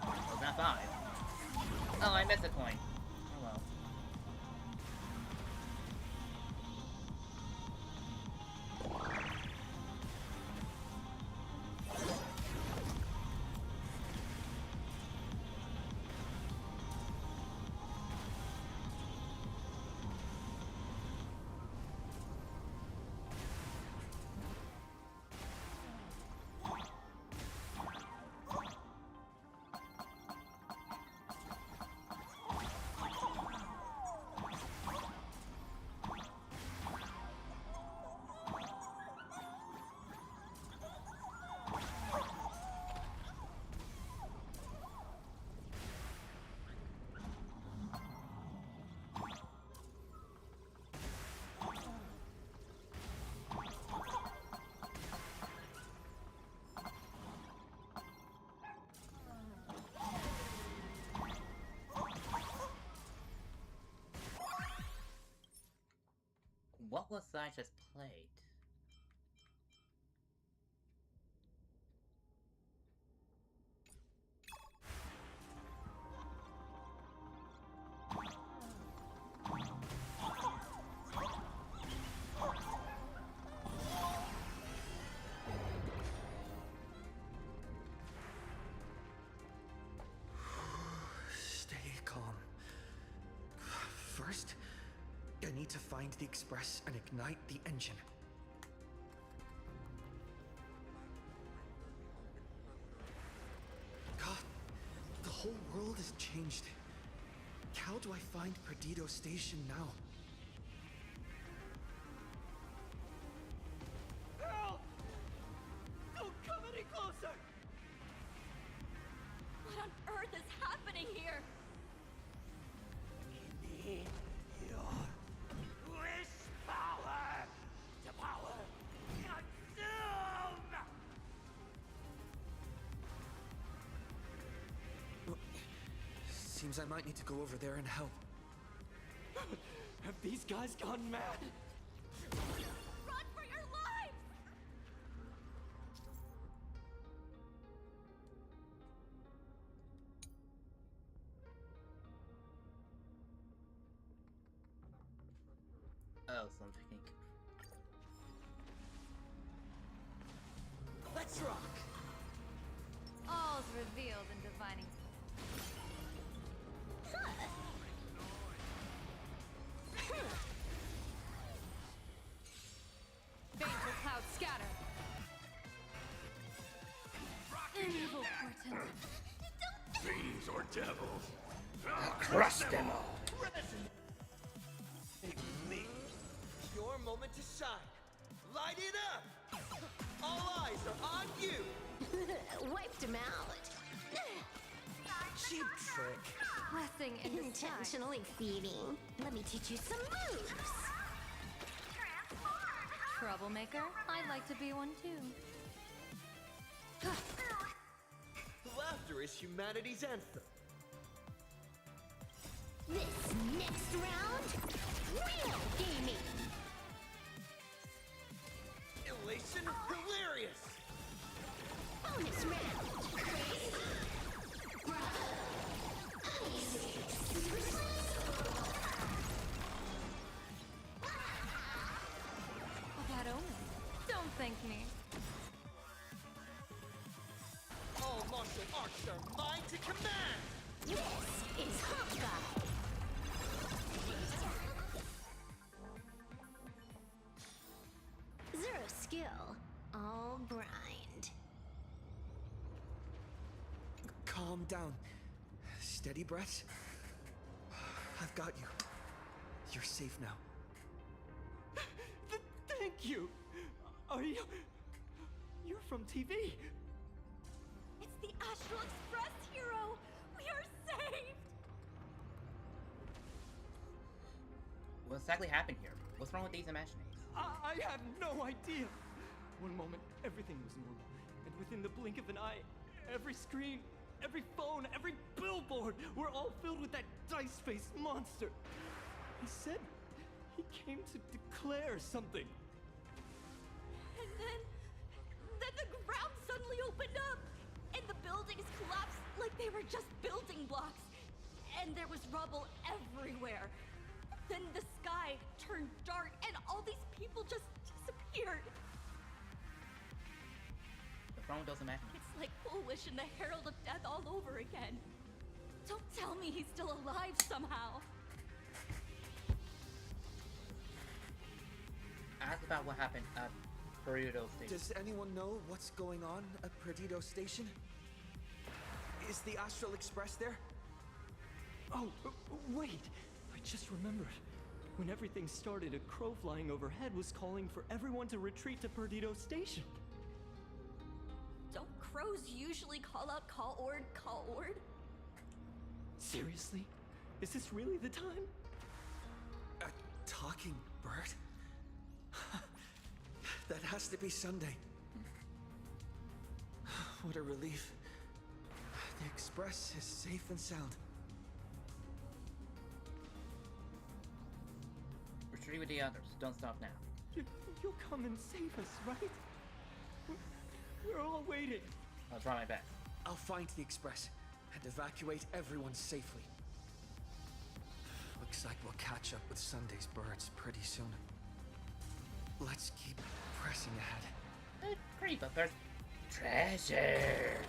Well, it's not 5. Oh, I missed a coin. Oh well. What was I just played? Stay calm. First, I need to find the express and ignite the engine. God, the whole world has changed. How do I find Perdido Station now? Help! Don't come any closer! What on earth is happening here? We need your wish power to power consume! Seems I might need to go over there and help. Have these guys gone mad? Run for your lives! Oh, something. Let's rock! All's revealed in divining. Baneful clouds scatter. Evil portent. Fiends or devils. Crush them all. Me. Your moment to shine. Light it up! All eyes are on you! Wiped him out. Cheap trick. Blessing in disguise. Intentionally feeding. Let me teach you some moves. Troublemaker? I'd like to be one too. Laughter is humanity's anthem. This next round, real gaming. Elation hilarious. Bonus round. A bad omen. Don't thank me. All martial arts are mine to command. This is Hawkeye. Zero skill, all grind. Calm down. Steady breaths. I've got you. You're safe now. Thank you. Are you? You're from TV. It's the Astral Express hero! We are saved! What exactly happened here? What's wrong with these imaginations? I have no idea. One moment, everything was normal. And within the blink of an eye, every screen, every phone, every billboard were all filled with that dice-faced monster. He said he came to declare something. And then the ground suddenly opened up, and the buildings collapsed like they were just building blocks. And there was rubble everywhere. Then the sky turned dark, and all these people just disappeared. What's wrong with those imaginations? It's like Foolish and the Herald of Death all over again. Don't tell me he's still alive somehow. Ask about what happened at Perdido Station. Does anyone know what's going on at Perdido Station? Is the Astral Express there? Oh, wait. I just remembered. When everything started, a crow flying overhead was calling for everyone to retreat to Perdido Station. Don't crows usually call out call ord? Seriously? Is this really the time? A talking bird? That has to be Sunday. What a relief. The Express is safe and sound. Retreat with the others. Don't stop now. You'll come and save us, right? We're all waiting. I'll try my best. I'll find the Express and evacuate everyone safely. Looks like we'll catch up with Sunday's birds pretty soon. Let's keep pressing ahead. Creep up there's treasure.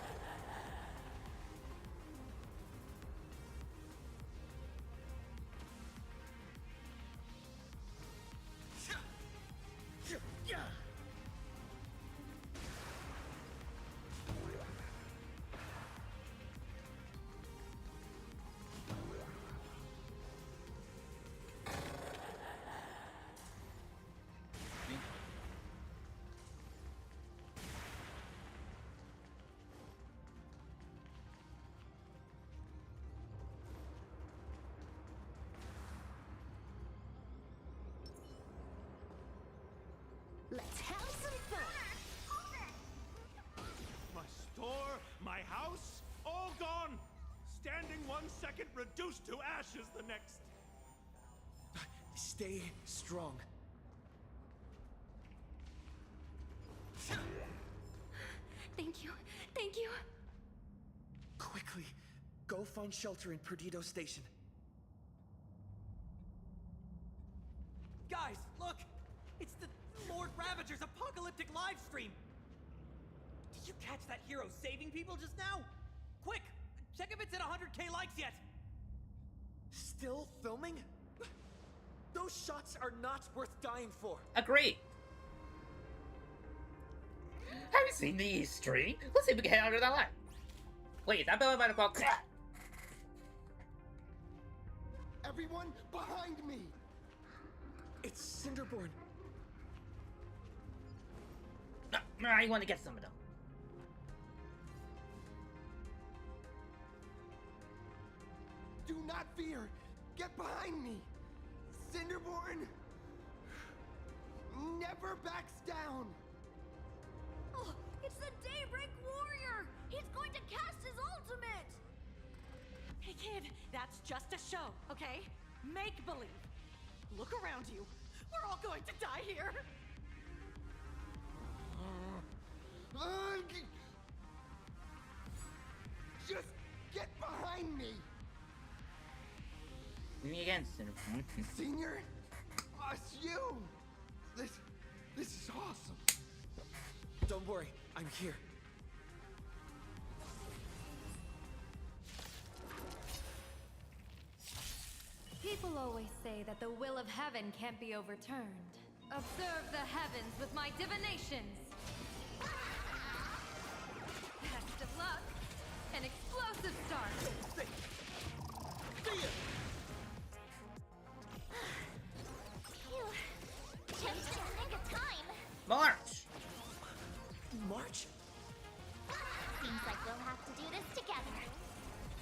Let's have some fun. My store, my house, all gone. Standing 1 second, reduced to ashes the next. Stay strong. Thank you. Thank you. Quickly, go find shelter in Perdido Station. Guys, look! It's the Lord Ravager's apocalyptic live stream! Did you catch that hero saving people just now? Quick! Check if it's at 100K likes yet! Still filming? Those shots are not worth dying for. Agree. Have you seen the stream? Let's see if we can get under that line. Wait, that bell might have called. Everyone behind me! It's Cinderborn. I want to get some of them. Do not fear! Get behind me! Cinderborn never backs down! Oh, it's the Daybreak Warrior! He's going to cast his ultimate! Hey kid, that's just a show, okay? Make believe. Look around you. We're all going to die here. Just get behind me! Me again, Cinnamon. Senior? It's you! This is awesome! Don't worry, I'm here. People always say that the will of heaven can't be overturned. Observe the heavens with my divinations! Best of luck! An explosive start! Phew. Just in the nick of time. March! March? Seems like we'll have to do this together.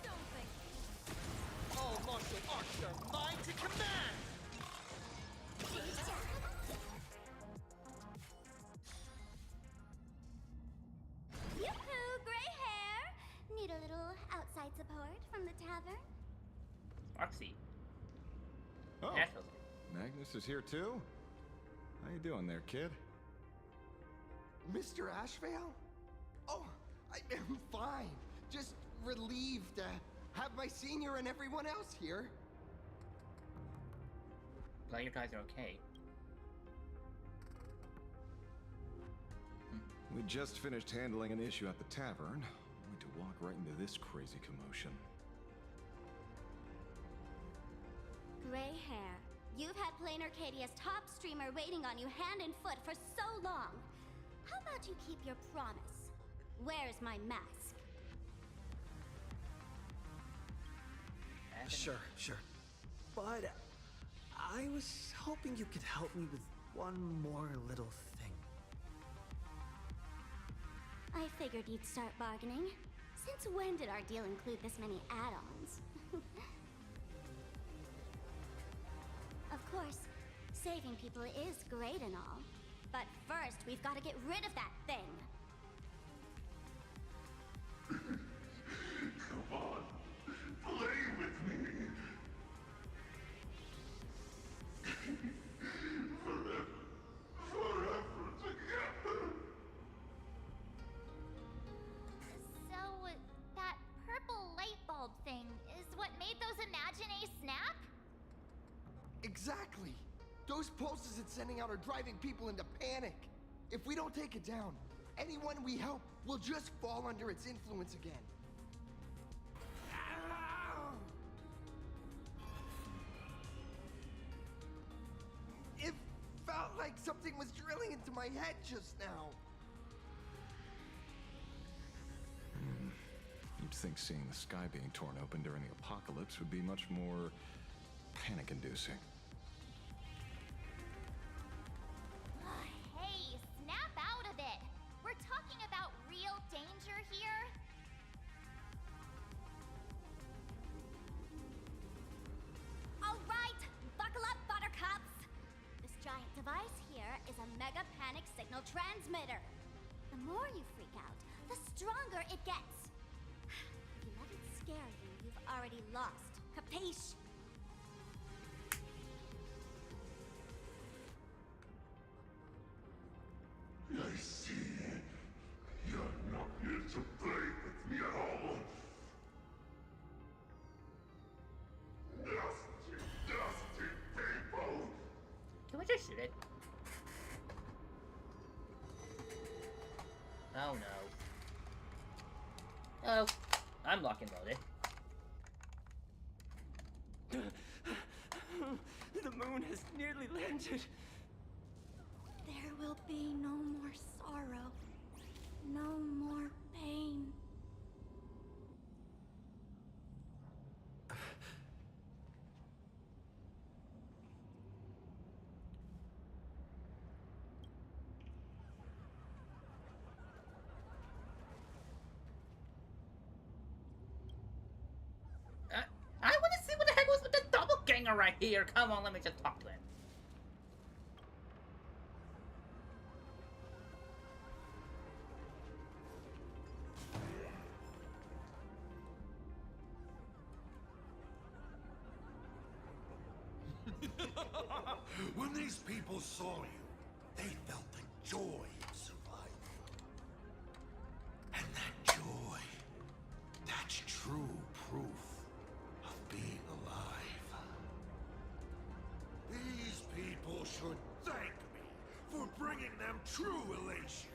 Don't think. All martial arts are mine to command! Yoo-hoo, gray hair! Need a little outside support from the tavern? Roxy. Oh, Naturally. Magnus is here too? How you doing there, kid? Mr. Ashvale? Oh, I'm fine. Just relieved to have my senior and everyone else here. Glad you guys are okay. We just finished handling an issue at the tavern, only to walk right into this crazy commotion. Gray hair. You've had Plain Arcadia's top streamer waiting on you hand and foot for so long. How about you keep your promise? Where's my mask? Sure. But I was hoping you could help me with one more little thing. I figured you'd start bargaining. Since when did our deal include this many add-ons? Of course, saving people is great and all. But first, we've got to get rid of that thing. Come on, play with me. Forever together. So, that purple light bulb thing is what made those Imaginae snap? Exactly. Those pulses it's sending out are driving people into panic. If we don't take it down, anyone we help will just fall under its influence again. It felt like something was drilling into my head just now. You'd think seeing the sky being torn open during the apocalypse would be much more panic-inducing. Hey, snap out of it! We're talking about real danger here. All right, buckle up, buttercups. This giant device here is a mega panic signal transmitter. The more you freak out, the stronger it gets. If you let it scare you, you've already lost. Capiche? I see. You're not here to play with me at all. Nasty people! Can we just shoot it? Oh no. Oh, I'm lock and loaded. The moon has nearly landed. There will be no more sorrow, no more pain. here. Come on, let me just talk to him. When these people saw you, they felt the joy of survival. And that joy, that's true proof of being alive. These people should thank me for bringing them true elation.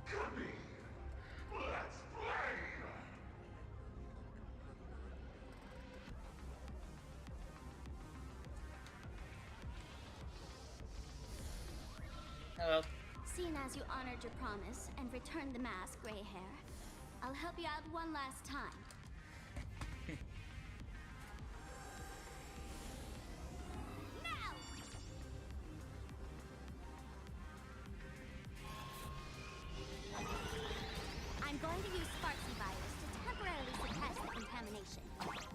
Come in, let's play! Hello. Seeing as you honored your promise and returned the mask, Gray Hair, I'll help you out one last time. Now! I'm going to use Sparksy virus to temporarily suppress the contamination.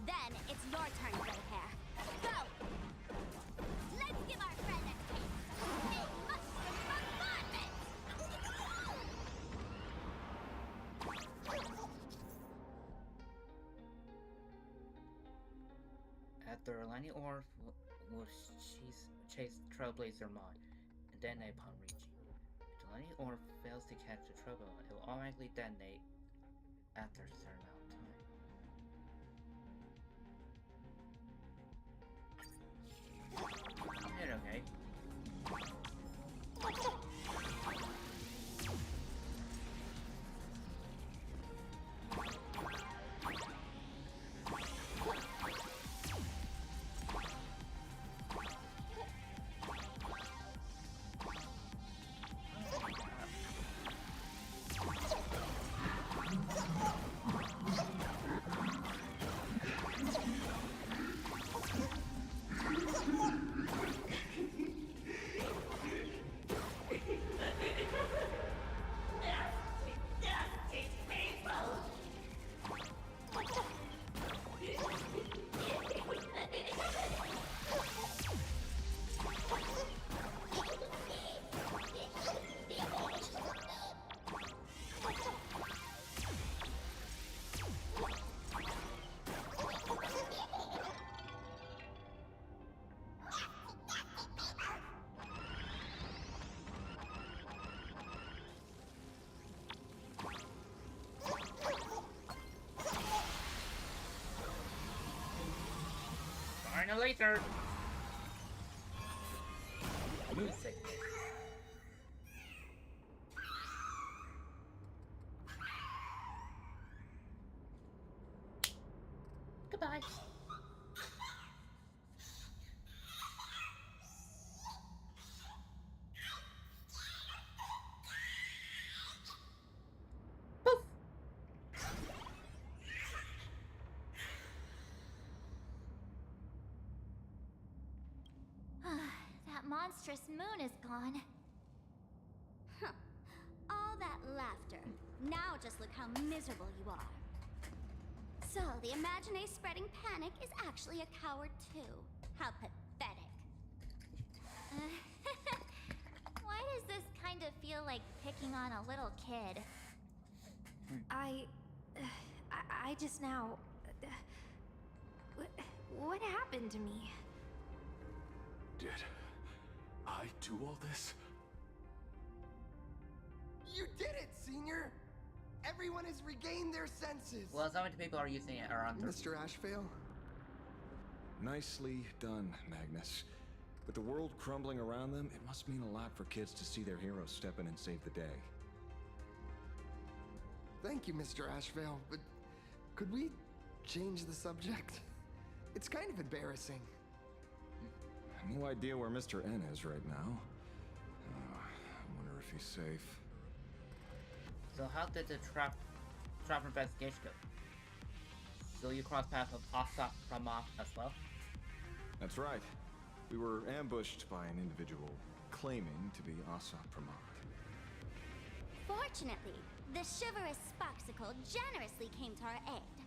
Then it's your turn, Gray Hair. Go! Let's give our friend a taste of big mushroom bombardment! After Lightning Orb will chase Trailblazer Mod and detonate upon reaching. If the Lightning Orb fails to catch the Trailblazer, it will automatically detonate after a certain amount of time. Hit okay. Later. Music. Goodbye. Monstrous moon is gone. Huh. All that laughter. Now just look how miserable you are. So, the Imaginé spreading panic is actually a coward too. How pathetic. Why does this kind of feel like picking on a little kid? I just now... What happened to me? Did I do all this? You did it, Senior! Everyone has regained their senses! Well, so many people are using it around Mr. Ashvale? Nicely done, Magnus. With the world crumbling around them, it must mean a lot for kids to see their heroes step in and save the day. Thank you, Mr. Ashvale, but could we change the subject? It's kind of embarrassing. No idea where Mr. N is right now. I wonder if he's safe. So how did the trap investigation go? So you crossed paths with Asap Pramod as well? That's right. We were ambushed by an individual claiming to be Asap Pramod. Fortunately, the chivalrous Sparksicle generously came to our aid.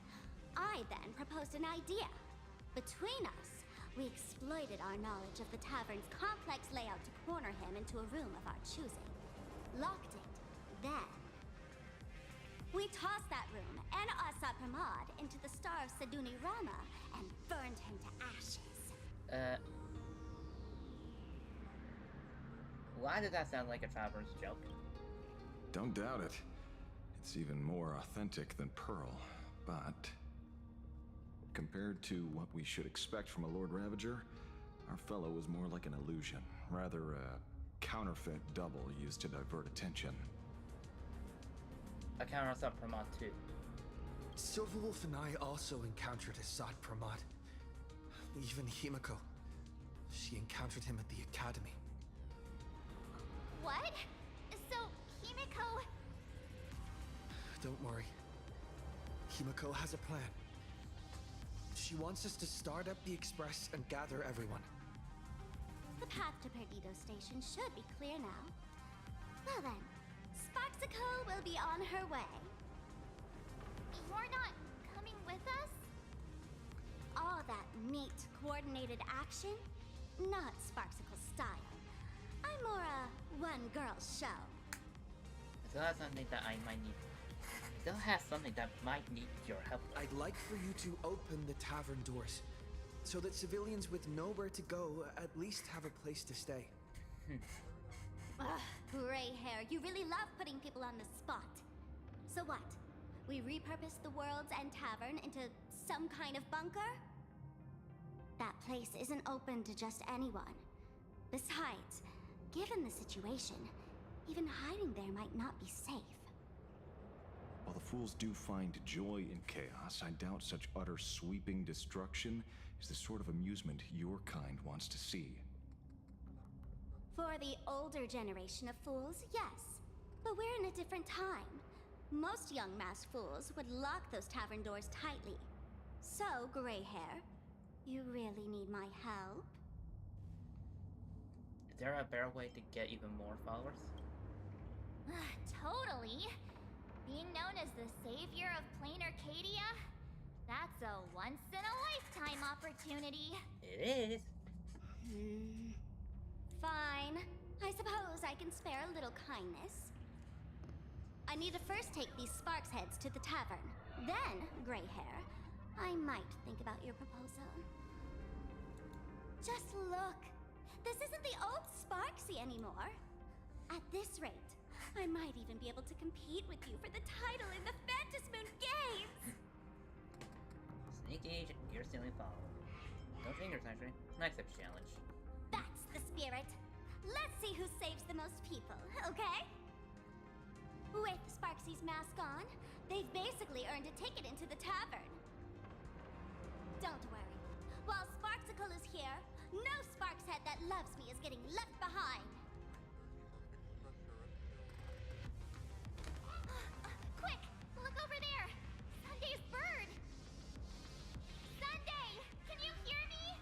I then proposed an idea. Between us, We exploited our knowledge of the tavern's complex layout to corner him into a room of our choosing. Locked it. Then we tossed that room and Asad Pramod into the star of Seduni Rama and burned him to ashes. Why did that sound like a Traveler's joke? Don't doubt it. It's even more authentic than Pearl, but compared to what we should expect from a Lord Ravager, our fellow was more like an illusion, rather a counterfeit double used to divert attention. I counter us up Pramod too. Silverwolf and I also encountered Asad Pramod. Even Himeko. She encountered him at the academy. What? So, Himeko... Don't worry. Himeko has a plan. She wants us to start up the Express and gather everyone. The path to Perdido Station should be clear now. Well then, Sparksicle will be on her way. You're not coming with us? All that neat, coordinated action? Not Sparksicle style. I'm more a one-girl show. Still has something that I might need. Still has something that might need your help. I'd like for you to open the tavern doors, so that civilians with nowhere to go at least have a place to stay. Ugh, gray hair, you really love putting people on the spot. So what? We repurpose the World's End Tavern into some kind of bunker? That place isn't open to just anyone. Besides, given the situation, even hiding there might not be safe. While the fools do find joy in chaos, I doubt such utter sweeping destruction is the sort of amusement your kind wants to see. For the older generation of fools, yes. But we're in a different time. Most young masked fools would lock those tavern doors tightly. So, gray hair, you really need my help? Is there a better way to get even more followers? Totally. Being known as the savior of plain Arcadia? That's a once-in-a-lifetime opportunity. It is. Fine. I suppose I can spare a little kindness. I need to first take these Sparks heads to the tavern. Then, gray hair, I might think about your proposal. Just look. This isn't the old Sparksy anymore. At this rate, I might even be able to compete with you for the title in the Phantasmoon Games! Sneaky ear stealing follow. No fingers, actually. Nice challenge. That's the spirit. Let's see who saves the most people, okay? With Sparksy's mask on, they've basically earned a ticket into the tavern. Don't worry. While Sparksicle is here, no Sparkshead that loves me is getting left behind. Quick! Look over there! Sunday's bird! Sunday! Can you hear me?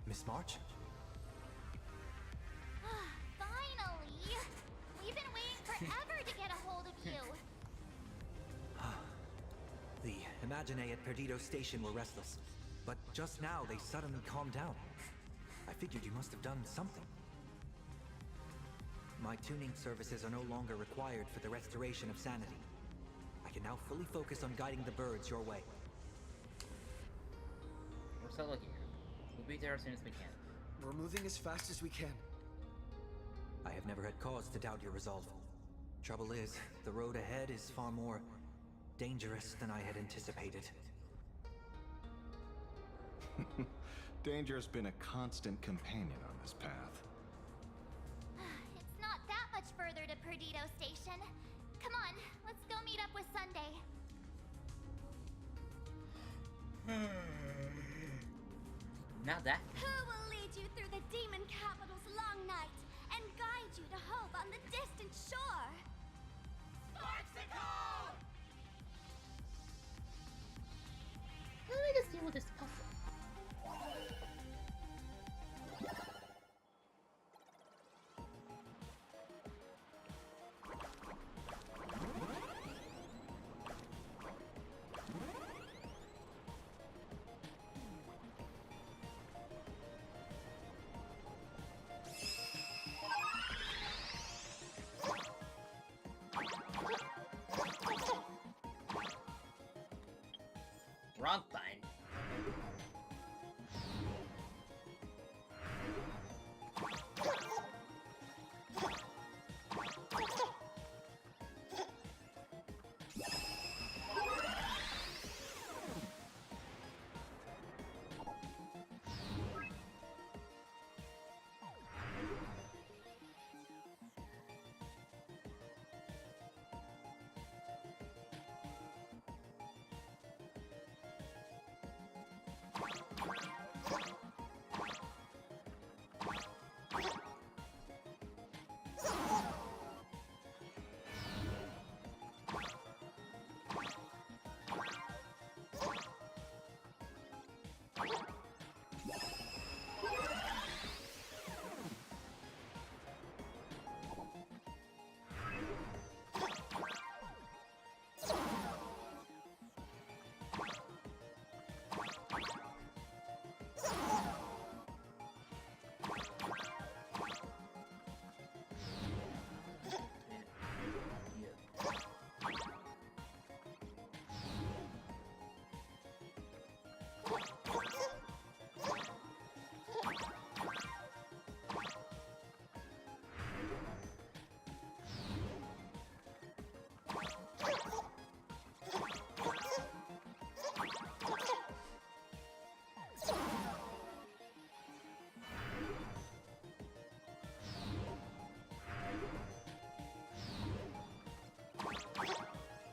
Miss March? Finally! We've been waiting forever to get a hold of you. The Imaginae at Perdido Station were restless, but just now they suddenly calmed down. I figured you must have done something. My tuning services are no longer required for the restoration of sanity. I can now fully focus on guiding the birds your way. We're so lucky. We'll be there as soon as we can. We're moving as fast as we can. I have never had cause to doubt your resolve. Trouble is, the road ahead is far more dangerous than I had anticipated. Danger's been a constant companion on this path. It's not that much further to Perdido Station. Come on, let's go meet up with Sunday. Now that. Who will lead you through the demon capital's long night and guide you to hope on the distant shore? Sparksicle! How do I just deal with this puzzle? wrong button.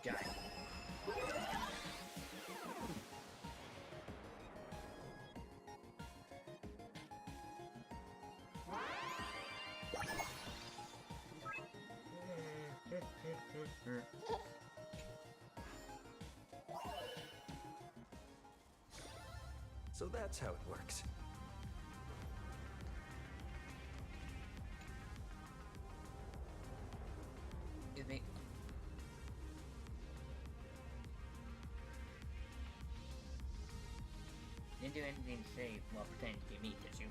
Got it. So that's how it works. Excuse me. Didn't do anything to say while pretending to be me, did you?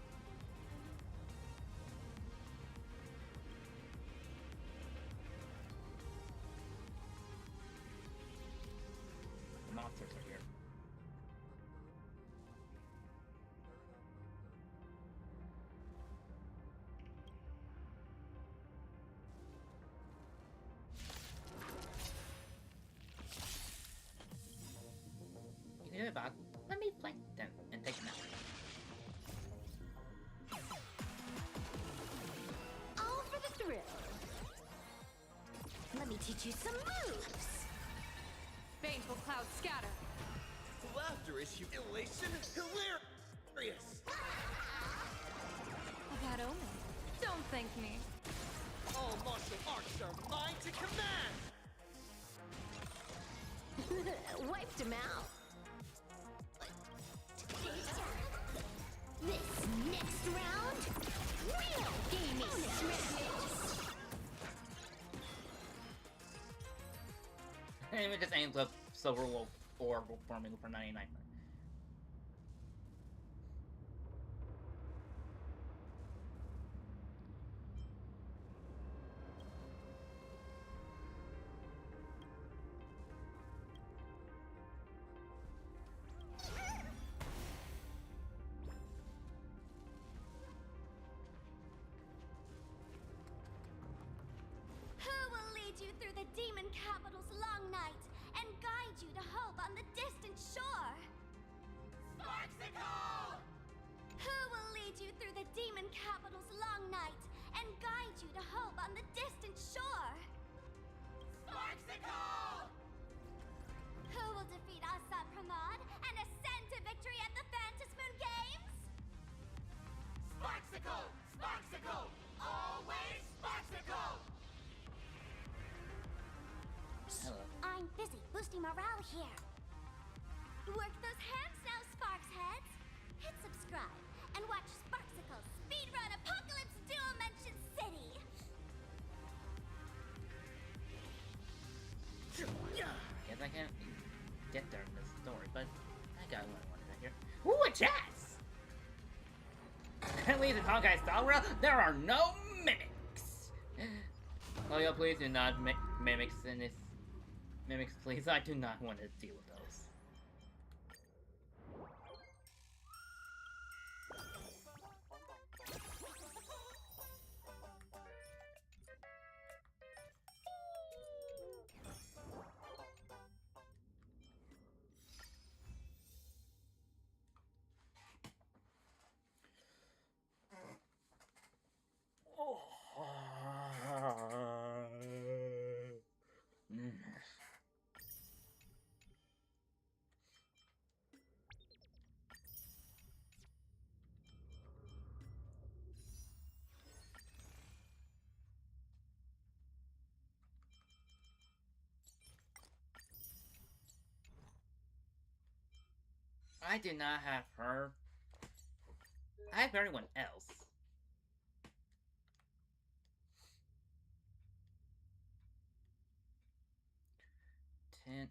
The monsters are here. You can do it, Bob. Let me flank them and take them out. All for the thrill. Let me teach you some moves. Baneful clouds scatter. Laughter issue elation hilarious. A bad omen. Don't thank me. All martial arts are mine to command! Wiped him out. This next round, real gaming smash. And it just aims up Silver Wolf or Formula for 99. Who will lead you through the demon capital's long night and guide you to hope on the distant shore? Sparksicle! Who will lead you through the demon capital's long night and guide you to hope on the distant shore? Sparksicle! Who will defeat Assad Pramod and ascend to victory at the Phantasmoon Games? Sparksicle! Sparksicle! Always Sparksicle! Hello. I'm busy boosting morale here. Work those hams now, Sparks heads. Hit subscribe and watch Sparksicle speedrun Apocalypse Duo Mention City. Guess I can't get there in this story, but I got what I wanted right here. Ooh, a chest! At least in Honkai Star Rail, there are no mimics! Oh yeah, please do not mimics in this. Mimics, please. I do not want to deal with those. I do not have her. I have everyone else.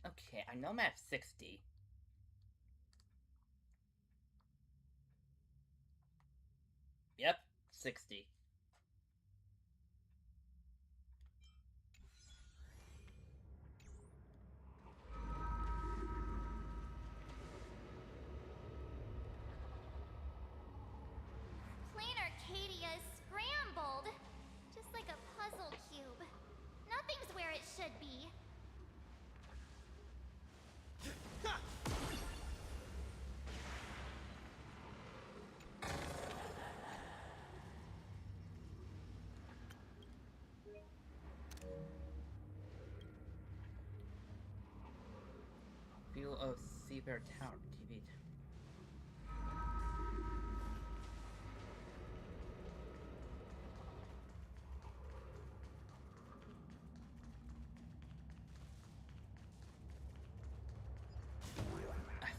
Okay, I know I'm at 60. Yep, 60. Plain Arcadia is scrambled. Just like a puzzle cube. Nothing's where it should be. View of Seabear Tower TV.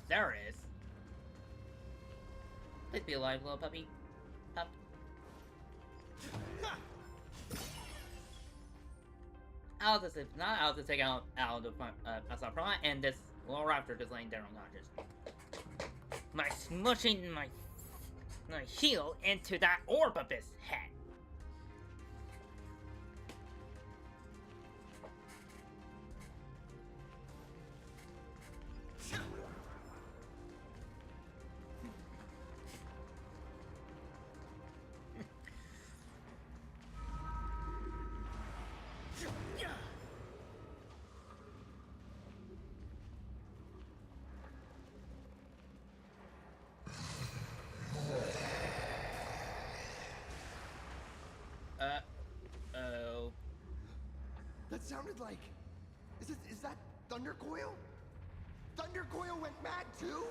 There it is. Please be alive, little puppy. Pup. I'll just take out the front, outside front, and this little raptor just laying there unconscious. My smushing my heel into that orb of his head. Oh. That sounded like... Is that Thundercoil? Thundercoil went mad too?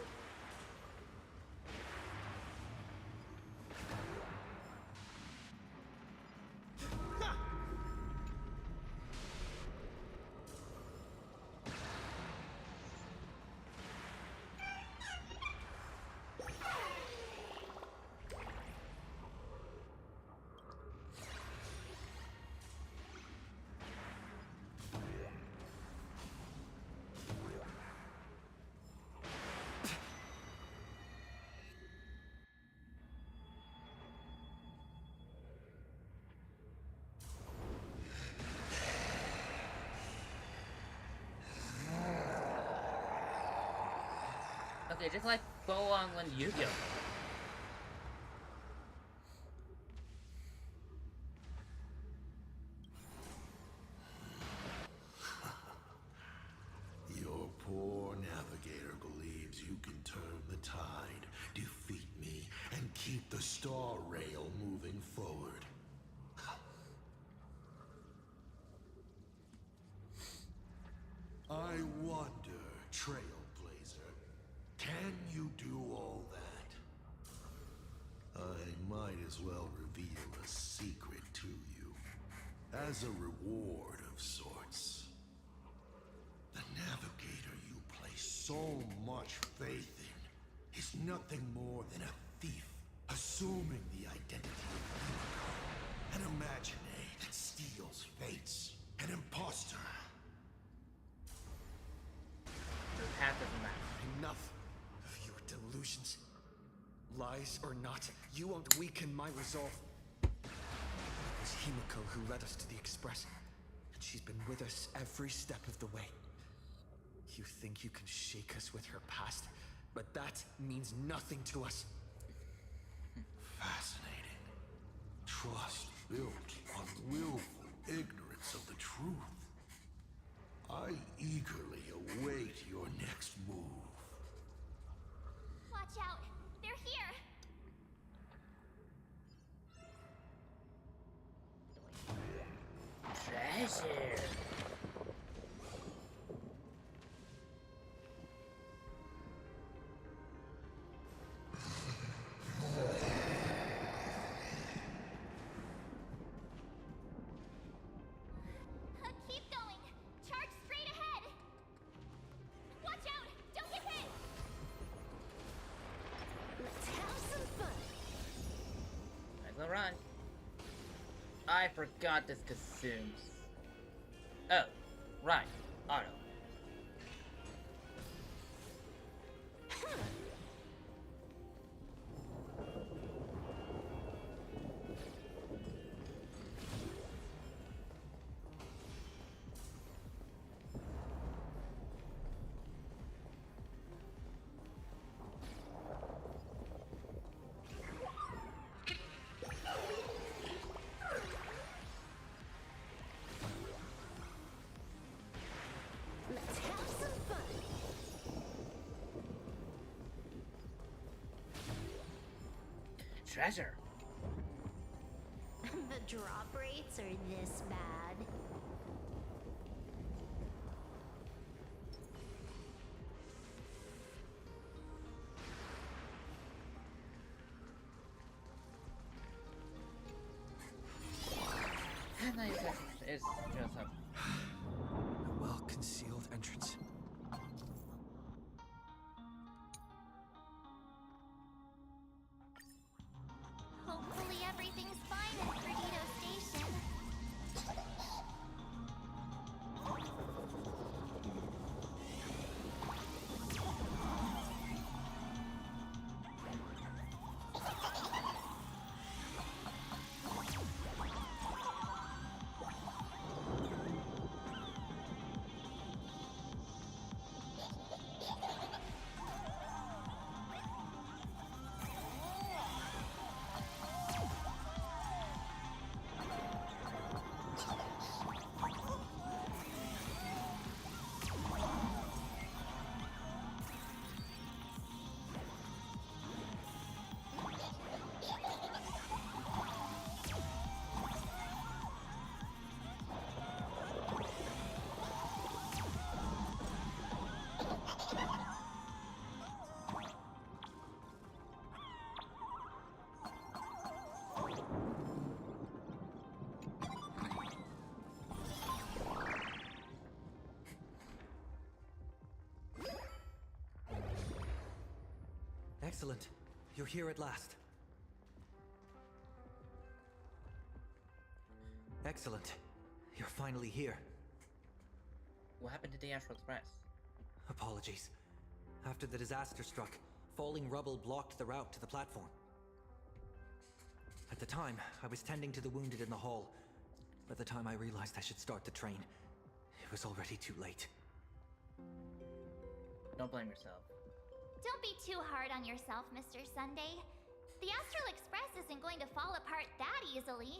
Okay, just like go on when Yu-Gi-Oh! Your poor navigator believes you can turn the tide, defeat me, and keep the star rail moving forward. I wonder, Trailblazer, can you do all that? I might as well reveal a secret to you, as a reward of sorts. The navigator you place so much faith in is nothing more than a thief, assuming the identity of Himeko, an imaginary that steals fates, an imposter. The path doesn't matter. Enough of your delusions. Lies or not, you won't weaken my resolve. It was Himeko who led us to the Express, and she's been with us every step of the way. You think you can shake us with her past, but that means nothing to us. Fascinating. Trust built on willful ignorance of the truth. I eagerly await your next move. Watch out! They're here! Treasure! Keep going! Charge straight ahead! Watch out! Don't get hit! Alright. I forgot this consumes. Oh, right. Auto. Let's have some fun. Treasure. The drop rates are this bad. And I guess it's just a A well-concealed entrance. Hopefully everything's fine at Perdido Station. Excellent. You're here at last. Excellent. You're finally here. What happened to the Astral Express? Apologies. After the disaster struck, falling rubble blocked the route to the platform. At the time, I was tending to the wounded in the hall. By the time I realized I should start the train, it was already too late. Don't blame yourself. Don't be too hard on yourself, Mr. Sunday. The Astral Express isn't going to fall apart that easily.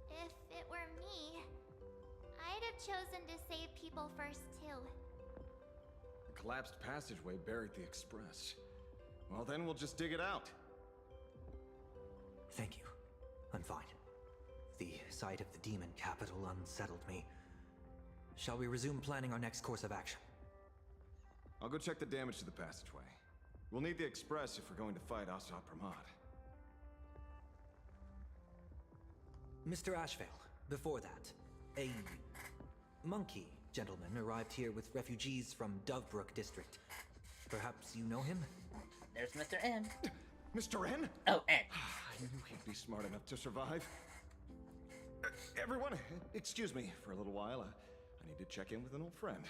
If it were me, I'd have chosen to save people first, too. The collapsed passageway buried the express. Well, then we'll just dig it out. Thank you. I'm fine. The sight of the demon capital unsettled me. Shall we resume planning our next course of action? I'll go check the damage to the passageway. We'll need the express if we're going to fight Asa Pramad. Mr. Ashvale, before that, a monkey gentleman arrived here with refugees from Dovebrook district. Perhaps you know him? There's Mr. N. Mr. N? Oh, N. I knew he'd be smart enough to survive. Everyone, excuse me for a little while. I need to check in with an old friend.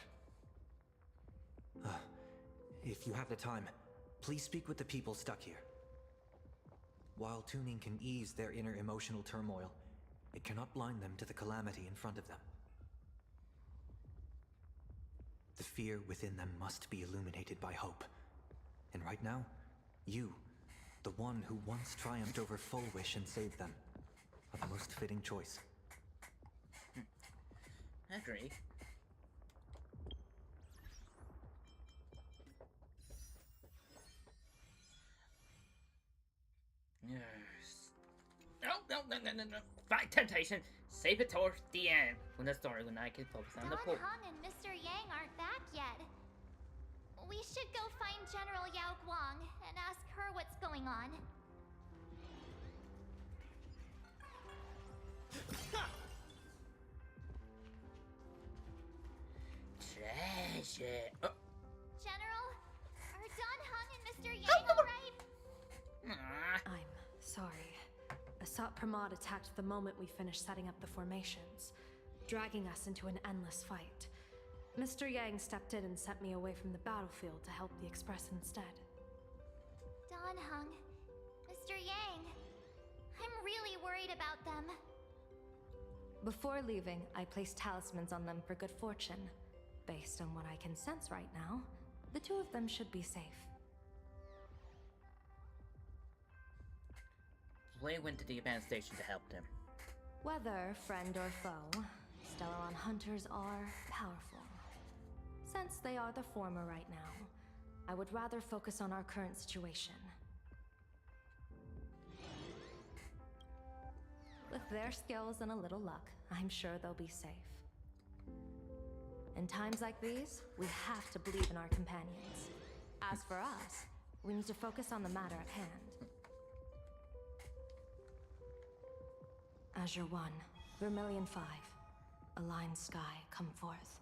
If you have the time, please speak with the people stuck here. While tuning can ease their inner emotional turmoil, it cannot blind them to the calamity in front of them. The fear within them must be illuminated by hope. And right now, you, the one who once triumphed over Full Wish and saved them, are the most fitting choice. Agree. Yes. No. Fight temptation. Save it towards the end. When the story, when I can focus on the Don pool. Hung and Mr. Yang aren't back yet. We should go find General Yao Guang and ask her what's going on. Treasure. Oh. General, are Don Hung and Mr. Yang alright? I'm sorry. A Asat Pramod attacked the moment we finished setting up the formations, dragging us into an endless fight. Mr. Yang stepped in and sent me away from the battlefield to help the Express instead. Don Hung, Mr. Yang, I'm really worried about them. Before leaving, I placed talismans on them for good fortune. Based on what I can sense right now, the two of them should be safe. Blade went to the abandoned station to help them. Whether friend or foe, Stellaron hunters are powerful. Since they are the former right now, I would rather focus on our current situation. With their skills and a little luck, I'm sure they'll be safe. In times like these, we have to believe in our companions. As for us, we need to focus on the matter at hand. Azure 1, Vermilion 5, Aligned Sky, come forth.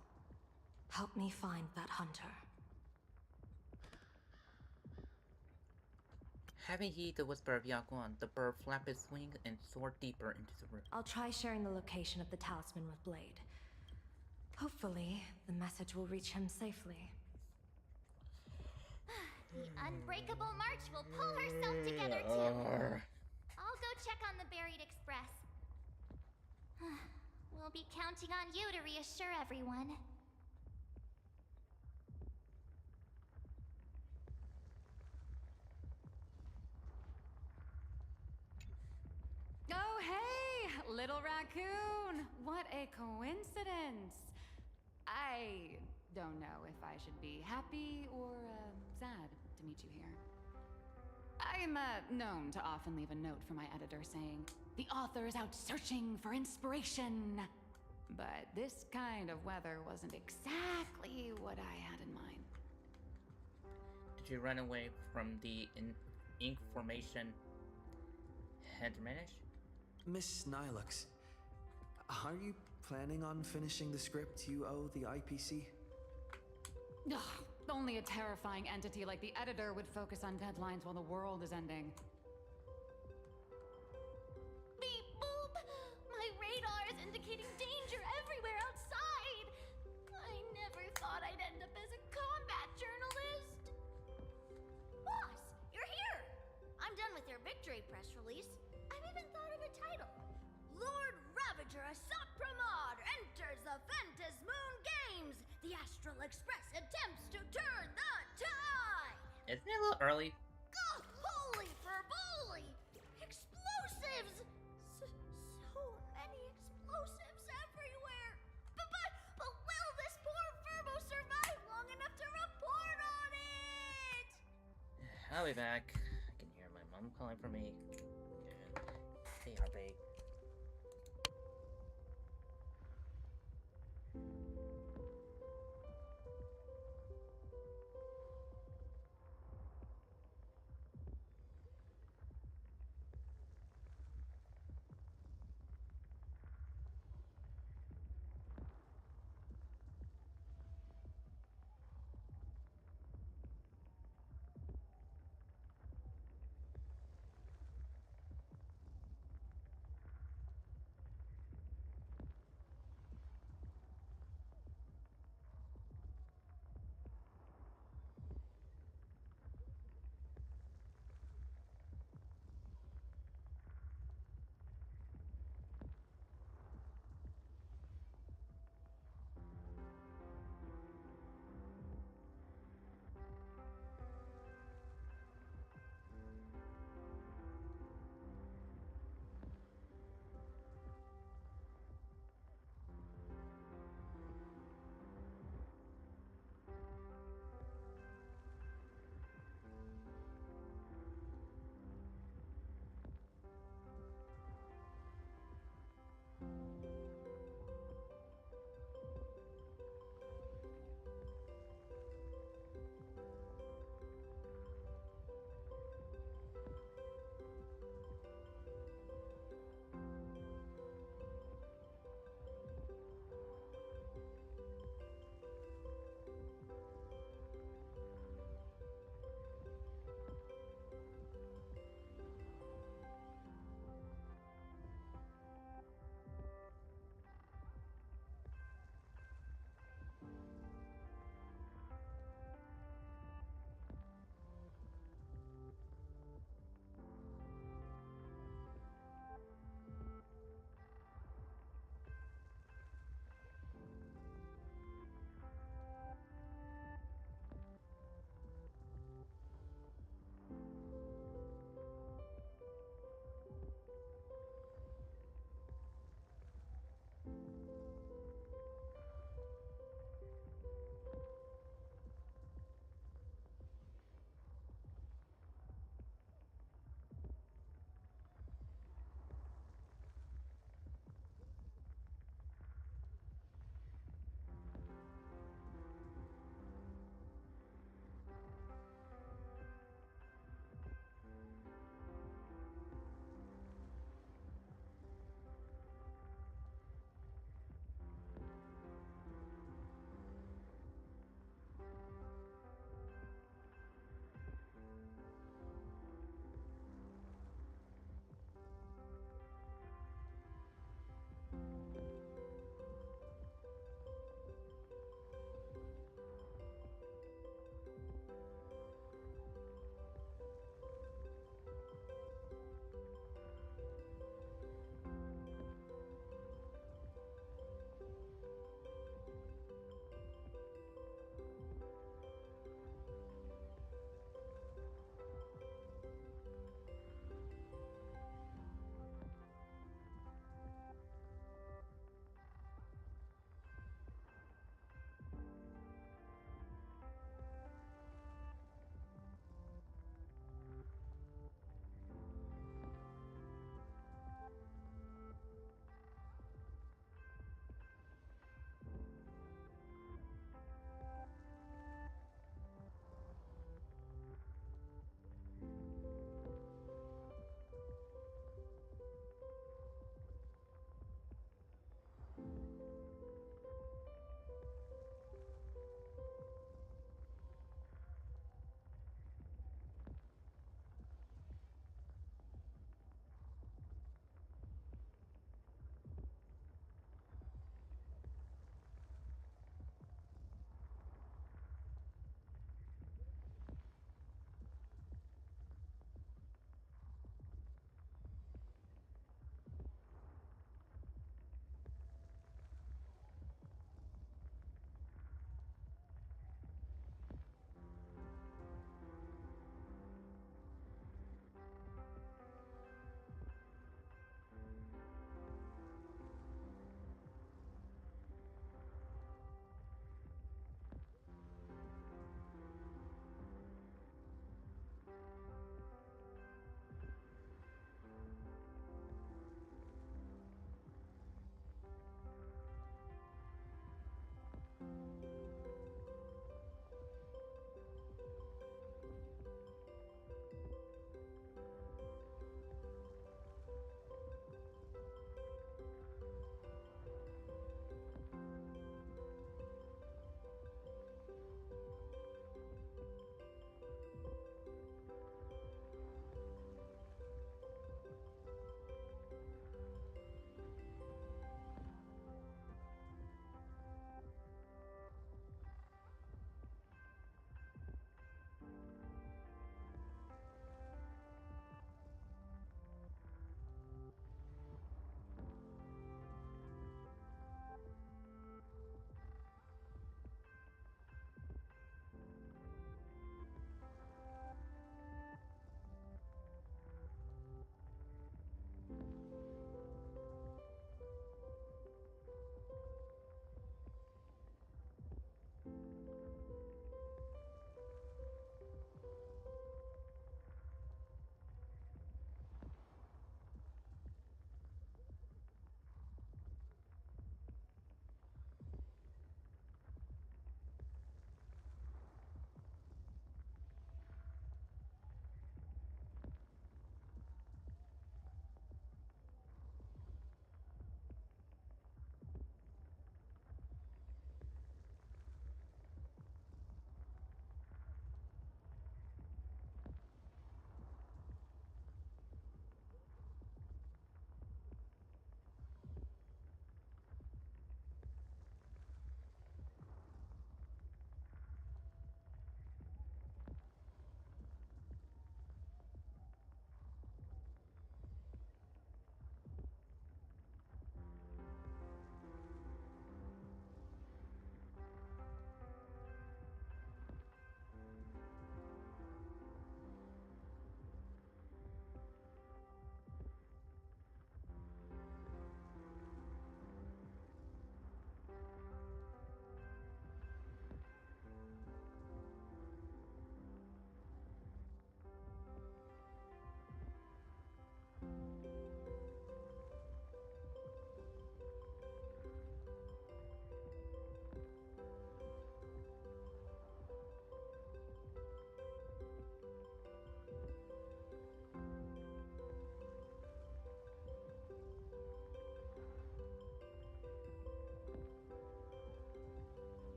Help me find that hunter. Having heed the whisper of Yaguan, the bird flapped its wings and soared deeper into the room. I'll try sharing the location of the talisman with Blade. Hopefully, the message will reach him safely. The Unbreakable March will pull herself together too. I'll go check on the buried express. We'll be counting on you to reassure everyone. Oh, hey! Little raccoon! What a coincidence! I don't know if I should be happy or sad to meet you here. I'm known to often leave a note for my editor saying, "The author is out searching for inspiration." But this kind of weather wasn't exactly what I had in mind. Did you run away from the ink formation had diminished? Miss Nilux, are you planning on finishing the script you owe the IPC? Ugh, only a terrifying entity like the editor would focus on deadlines while the world is ending. Beep boop! My radar is indicating danger everywhere outside! I never thought I'd end up as a combat journalist! Boss, you're here! I'm done with your victory press release. I've even thought of a title. Lord Ravager Asat Pramod enters the Ventus Moon Games! The Astral Express attempts to turn the tide! Isn't it a little early? Oh, holy ferboly! Explosives! So many explosives everywhere! But will this poor Furbo survive long enough to report on it? I'll be back. I can hear my mom calling for me. Hey, Harvey.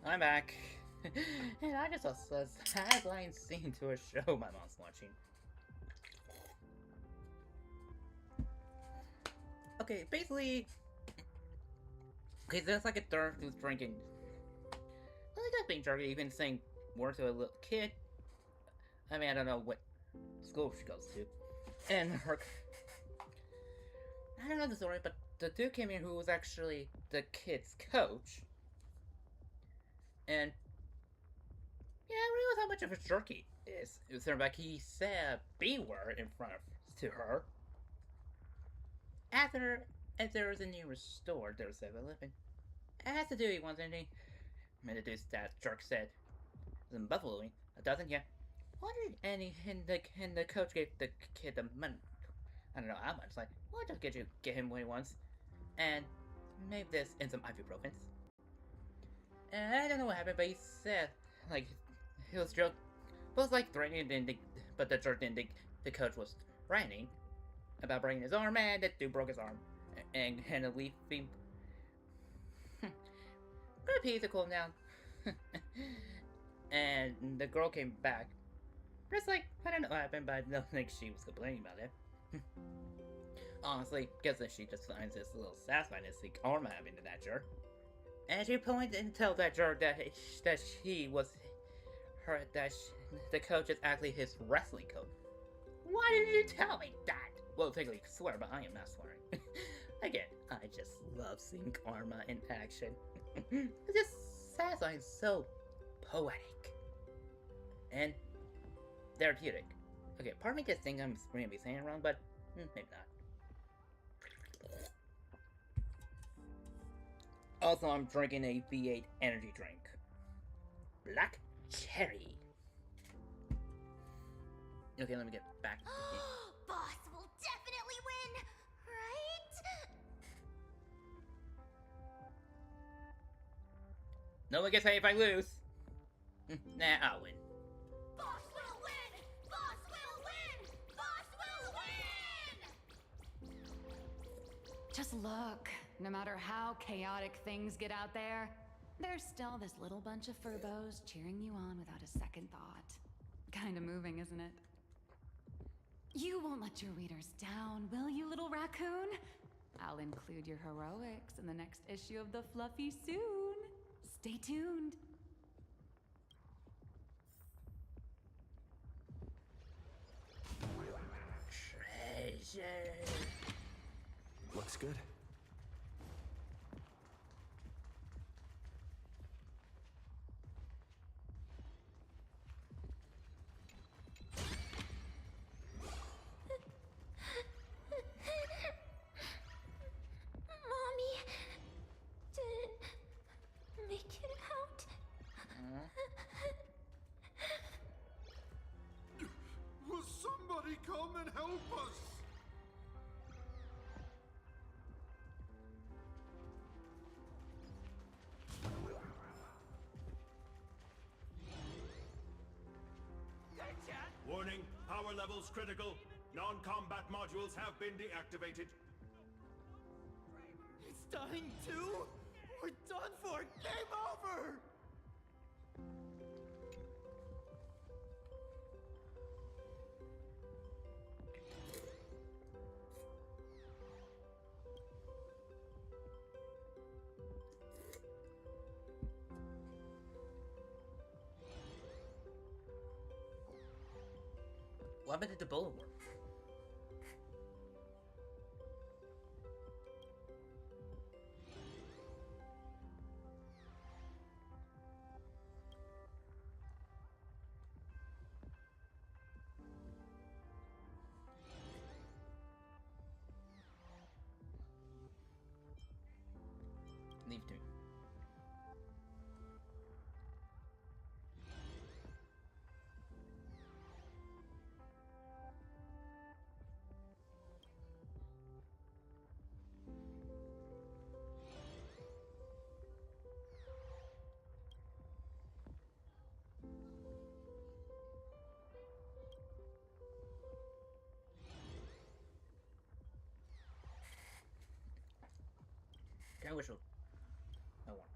I'm back. And I just saw a sideline scene to a show my mom's watching. Okay, basically... Okay, there's like a third who's drinking... Well, I guess being drunk, even saying more to a little kid. I mean, I don't know what school she goes to. And her... I don't know the story, but the dude came in who was actually the kid's coach. And... yeah, I realize how much of a jerk he is. It was like he said a B word in front of to her. After there was a new store, there was 7-Eleven. It has to do he wants anything. And the dude's that jerk said, "In Buffalo, a dozen here." What did and the coach gave the kid the money. I don't know how much. Like, why don't get him what he wants, and maybe this and some ibuprofen. And I don't know what happened, but he said like he was joking, both like threatening, but the jerk didn't think the coach was threatening about breaking his arm, and that dude broke his arm and had a leaf beam. Good piece of cool down. And the girl came back. Just like, I don't know what happened, but I don't think she was complaining about it. Honestly, guess that she just finds this little satisfying arm having to that jerk. And she pointed and told that jerk that the coach is actually his wrestling coach. Why did you tell me that? Well, technically swear, but I am not swearing. Again, I just love seeing Arma in action. It's just satisfying, so poetic and therapeutic. Okay, part of me just think I'm going to be saying it wrong, but maybe not. Also, I'm drinking a V8 energy drink. Black Cherry. Okay, let me get back to the game. Boss will definitely win, right? No one gets paid if I lose. Nah, I'll win. Boss will win! Boss will win! Boss will win! Just look. No matter how chaotic things get out there, there's still this little bunch of furbos cheering you on without a second thought. Kinda moving, isn't it? You won't let your readers down, will you, little raccoon? I'll include your heroics in the next issue of the Fluffy soon. Stay tuned. Treasure. Looks good. Mommy didn't make it out. Will somebody come and help us? Warning, power levels critical. Non-combat modules have been deactivated. It's dying too? We're done for! Game over! What happened to the bullet work? Leave to me. I wish it. Oh, well.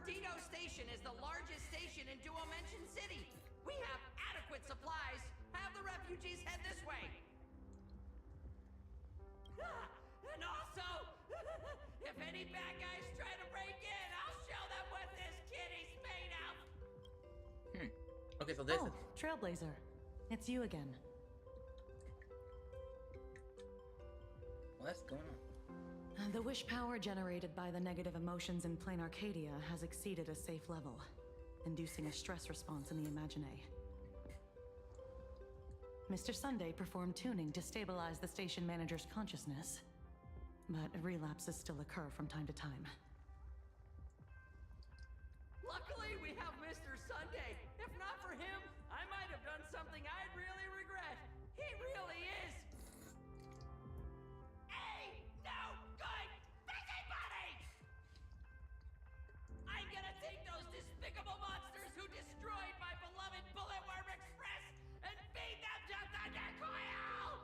Perdido Station is the largest station in Duomension City. We have adequate supplies. Have the refugees head this way. And also, if any bad guys try to break in, I'll show them what this kitty's made of. Okay, so this is... Trailblazer. It's you again. What's going on? The wish power generated by the negative emotions in Plane Arcadia has exceeded a safe level, inducing a stress response in the Imaginae. Mr. Sunday performed tuning to stabilize the station manager's consciousness, but relapses still occur from time to time. Luckily, we have Mr. Sunday. If not for him, I might have done something I'd really regret. He really is. Hey, no good busybody! I'm gonna take those despicable monsters who destroyed my beloved Bullet Worm Express and feed them to Thunder Coil!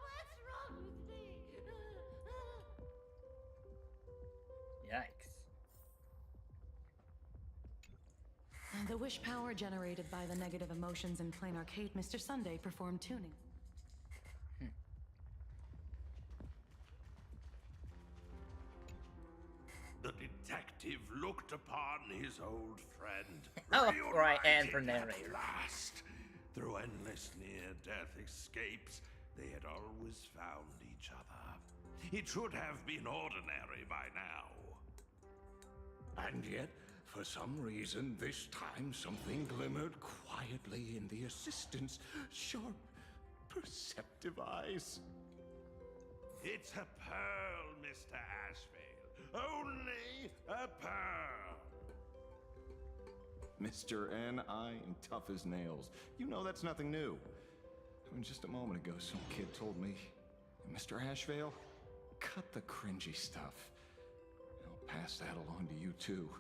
What's wrong with me? Yikes. The wish power generated by the negative emotions in Plane Arcade, Mr. Sunday performed tuning. The detective looked upon his old friend. Oh, right, and for reunited narrator. At last. Through endless near-death escapes, they had always found each other. It should have been ordinary by now. And yet, for some reason, this time something glimmered quietly in the assistant's sharp, perceptive eyes. It's a pearl, Mr. Ashvale. Only a pearl. Mr. N, I am tough as nails. You know that's nothing new. I mean, just a moment ago, some kid told me, Mr. Ashvale, cut the cringy stuff. I'll pass that along to you, too.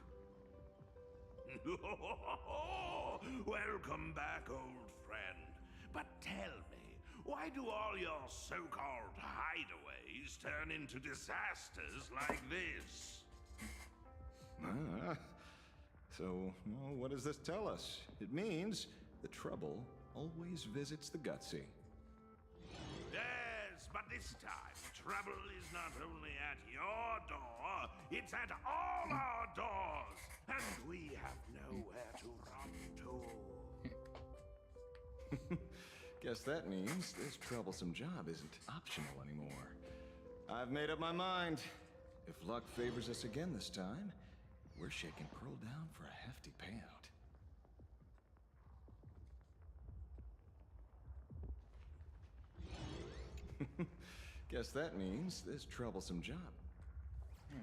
Welcome back, old friend. But tell me, why do all your so-called hideaways turn into disasters like this? So, well, what does this tell us? It means the trouble always visits the gutsy. Yes, but this time, trouble is not only at your door, it's at all our doors, and we have nowhere to run to. Guess that means this troublesome job isn't optional anymore. I've made up my mind. If luck favors us again this time, we're shaking Pearl down for a hefty payout. Guess that means this troublesome job. Hey,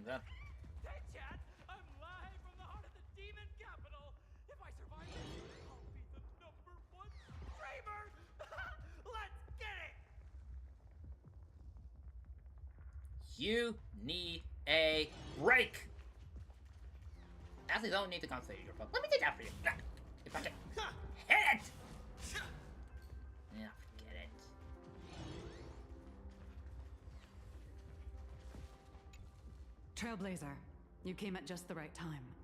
Chad! I'm live from the heart of the demon capital! If I survive this, I'll be the #1 streamer! Let's get it! You need a break! Actually, don't need to concentrate your phone. Let me take that for you. If I can hit it! Yeah, forget it. Trailblazer, you came at just the right time.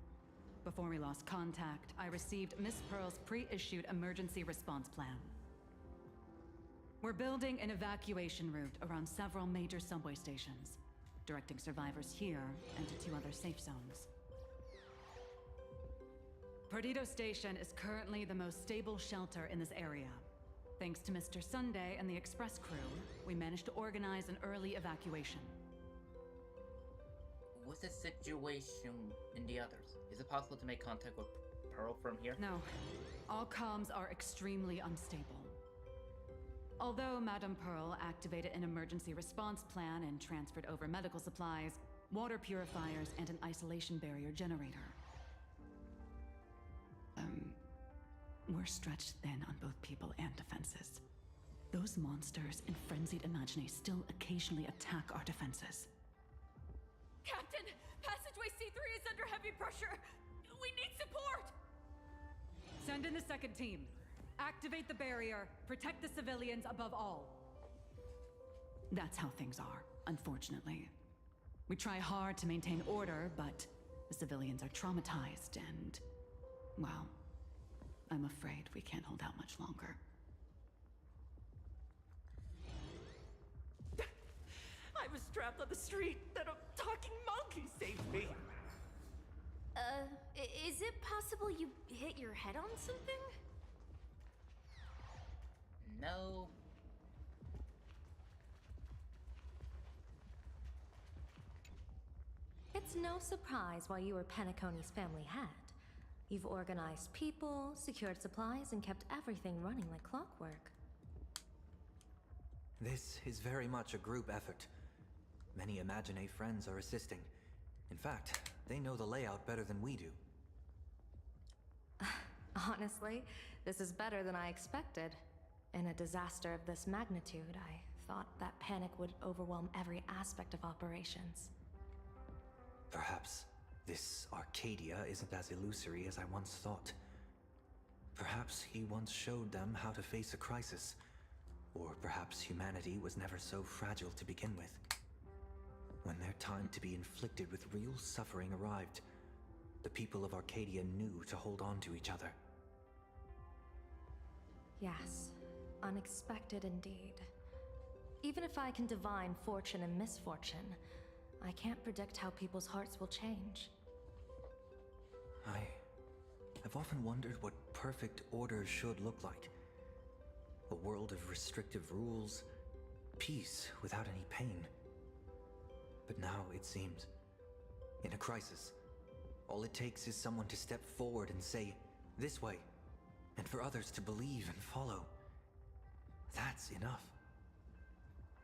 Before we lost contact, I received Miss Pearl's pre-issued emergency response plan. We're building an evacuation route around several major subway stations, directing survivors here and to 2 other safe zones. Perdido Station is currently the most stable shelter in this area. Thanks to Mr. Sunday and the express crew, we managed to organize an early evacuation. What's the situation in the others? Is it possible to make contact with Pearl from here? No. All comms are extremely unstable. Although Madame Pearl activated an emergency response plan and transferred over medical supplies, water purifiers, and an isolation barrier generator. We're stretched thin on both people and defenses. Those monsters and frenzied Imaginae still occasionally attack our defenses. Captain, passageway C3 is under heavy pressure. We need support. Send in the second team. Activate the barrier. Protect the civilians above all. That's how things are, unfortunately. We try hard to maintain order, but the civilians are traumatized and, well, I'm afraid we can't hold out much longer. I was trapped on the street, then a talking monkey saved me. Is it possible you hit your head on something? No. It's no surprise why you were Penacony's family hat. You've organized people, secured supplies, and kept everything running like clockwork. This is very much a group effort. Many Imagine friends are assisting. In fact, they know the layout better than we do. Honestly, this is better than I expected. In a disaster of this magnitude, I thought that panic would overwhelm every aspect of operations. Perhaps this Arcadia isn't as illusory as I once thought. Perhaps he once showed them how to face a crisis. Or perhaps humanity was never so fragile to begin with. When their time to be inflicted with real suffering arrived, the people of Arcadia knew to hold on to each other. Yes, unexpected indeed. Even if I can divine fortune and misfortune, I can't predict how people's hearts will change. I've often wondered what perfect order should look like. A world of restrictive rules, peace without any pain. But now it seems, in a crisis, all it takes is someone to step forward and say, "This way," and for others to believe and follow. That's enough.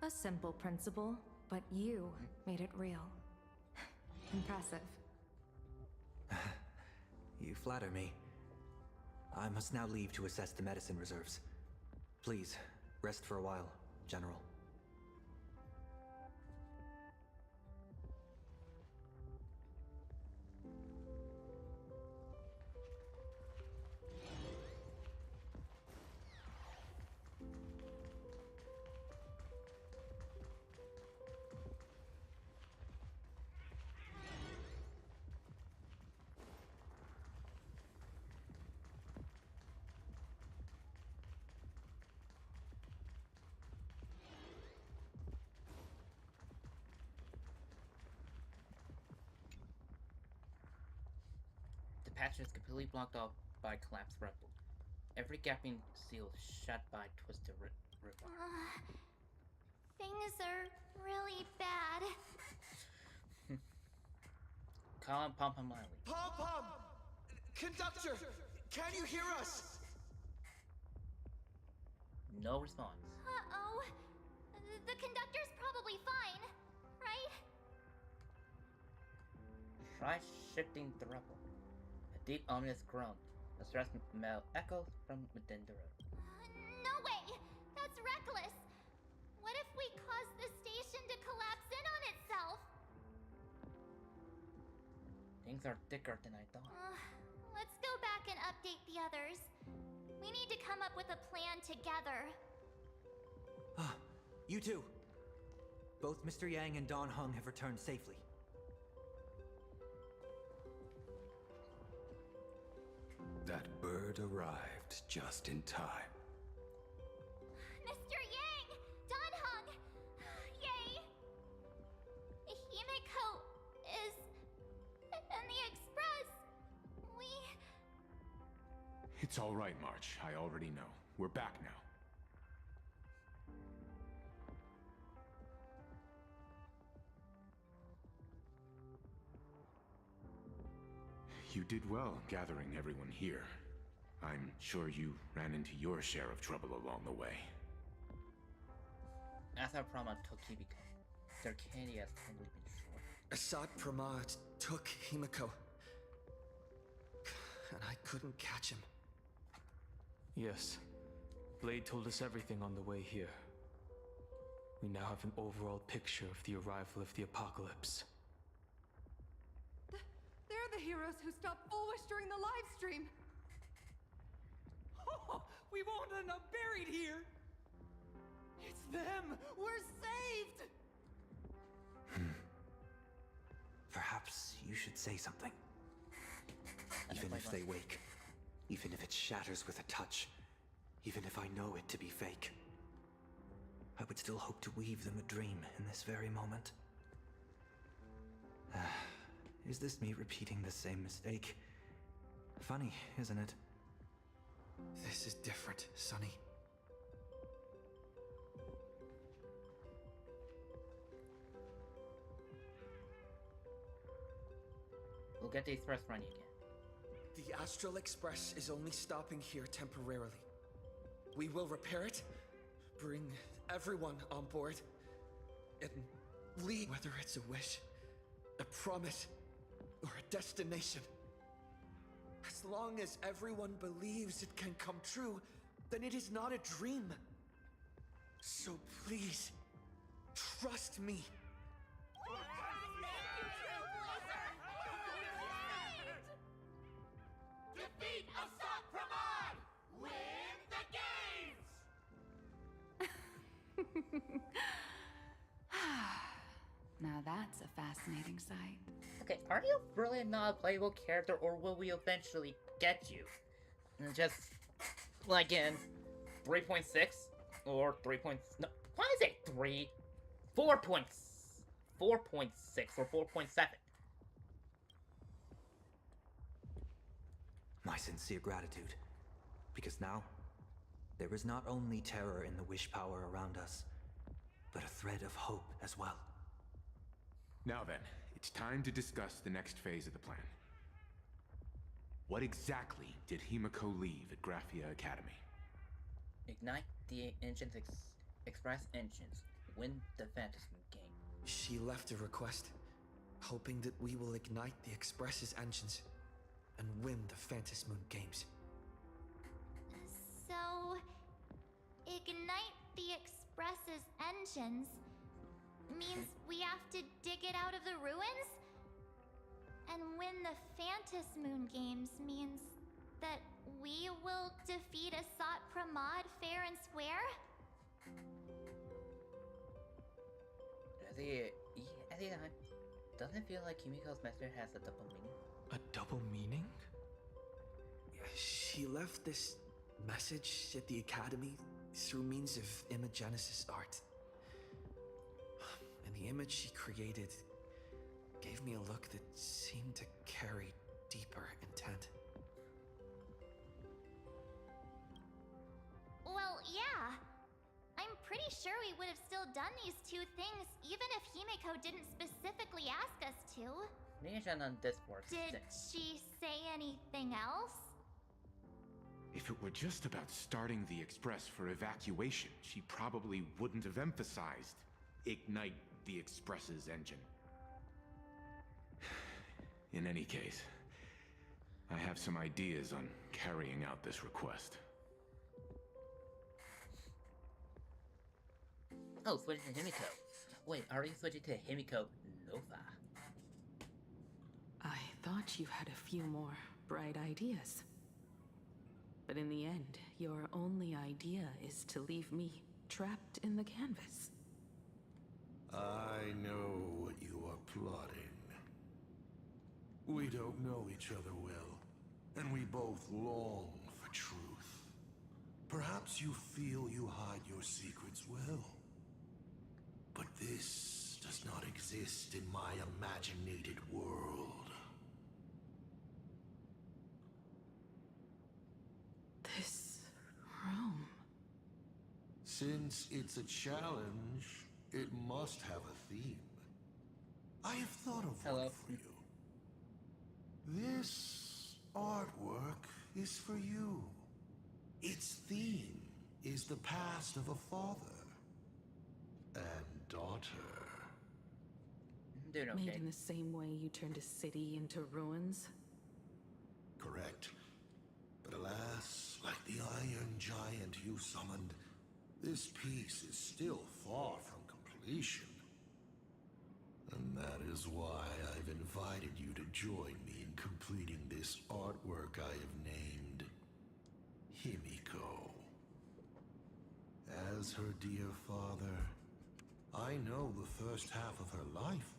A simple principle, but you made it real. Impressive. You flatter me. I must now leave to assess the medicine reserves. Please, rest for a while, General. The passage is completely blocked off by collapsed rubble. Every gaping seal shut by twisted roof. Things are really bad. Call Pom Pom Miley. Pom Pom! Conductor! Can you hear us? No response. Uh-oh. The conductor's probably fine, right? Try shifting the rubble. A deep, ominous groan. A stressed smell echoes from within the room. No way! That's reckless! What if we cause the station to collapse in on itself? Things are thicker than I thought. Let's go back and update the others. We need to come up with a plan together. Ah, you two. Both Mr. Yang and Don Hung have returned safely. That bird arrived just in time. Mr. Yang! Don Hung! Yay! Himeko is in the express. It's all right, March. I already know. We're back now. You did well gathering everyone here. I'm sure you ran into your share of trouble along the way. After Prama took Himeko, Arcadia has probably been short. Assad Pramad took Himeko. And I couldn't catch him. Yes. Blade told us everything on the way here. We now have an overall picture of the arrival of the apocalypse. They're the heroes who stopped Fulwish during the live stream. Oh, we won't end up buried here. It's them. We're saved. could say something. Even if they wake. Even if it shatters with a touch. Even if I know it to be fake. I would still hope to weave them a dream in this very moment. Is this me repeating the same mistake? Funny, isn't it? This is different, Sonny. We'll get the express running again. The Astral Express is only stopping here temporarily. We will repair it, bring everyone on board, and leave, whether it's a wish, a promise, or a destination. As long as everyone believes it can come true, then it is not a dream. So please, trust me. Defeat Assault Pramod! Win the games! Now that's a fascinating sight. Okay, are you really not a playable character, or will we eventually get you? And just like in 3.6 or 3. No, why is it 3? 4.6 or 4.7? My sincere gratitude. Because now, there is not only terror in the wish power around us, but a thread of hope as well. Now then, it's time to discuss the next phase of the plan. What exactly did Himeko leave at Graphia Academy? Ignite the engines, express engines. Win the fantasy game. She left a request, hoping that we will ignite the Express's engines and win the Phantasmoon games. So, ignite the Express's engines means we have to dig it out of the ruins? And win the Phantasmoon games means that we will defeat Asat Pramod fair and square? Doesn't it feel like Himiko's message has a double meaning? A double meaning? She left this message at the Academy through means of Imogenesis art. And the image she created gave me a look that seemed to carry deeper intent. Well, yeah. I'm pretty sure we would have still done these two things even if Himeko didn't specifically ask us to. Nation on Discord. Did she say anything else? If it were just about starting the Express for evacuation, she probably wouldn't have emphasized ignite the Express's engine. In any case, I have some ideas on carrying out this request. Oh, switching to Himeko. Wait, are you switching to Himeko Nova? I thought you had a few more bright ideas. But in the end, your only idea is to leave me trapped in the canvas. I know what you are plotting. We don't know each other well, and we both long for truth. Perhaps you feel you hide your secrets well. But this does not exist in my imaginated world. This room... Since it's a challenge, it must have a theme. I have thought of one for you. This artwork is for you. Its theme is the past of a father and daughter. Doing okay. Made in the same way you turned a city into ruins? Correct. But alas, like the iron giant you summoned, this piece is still far from completion. And that is why I've invited you to join me in completing this artwork I have named Himeko. As her dear father, I know the first half of her life,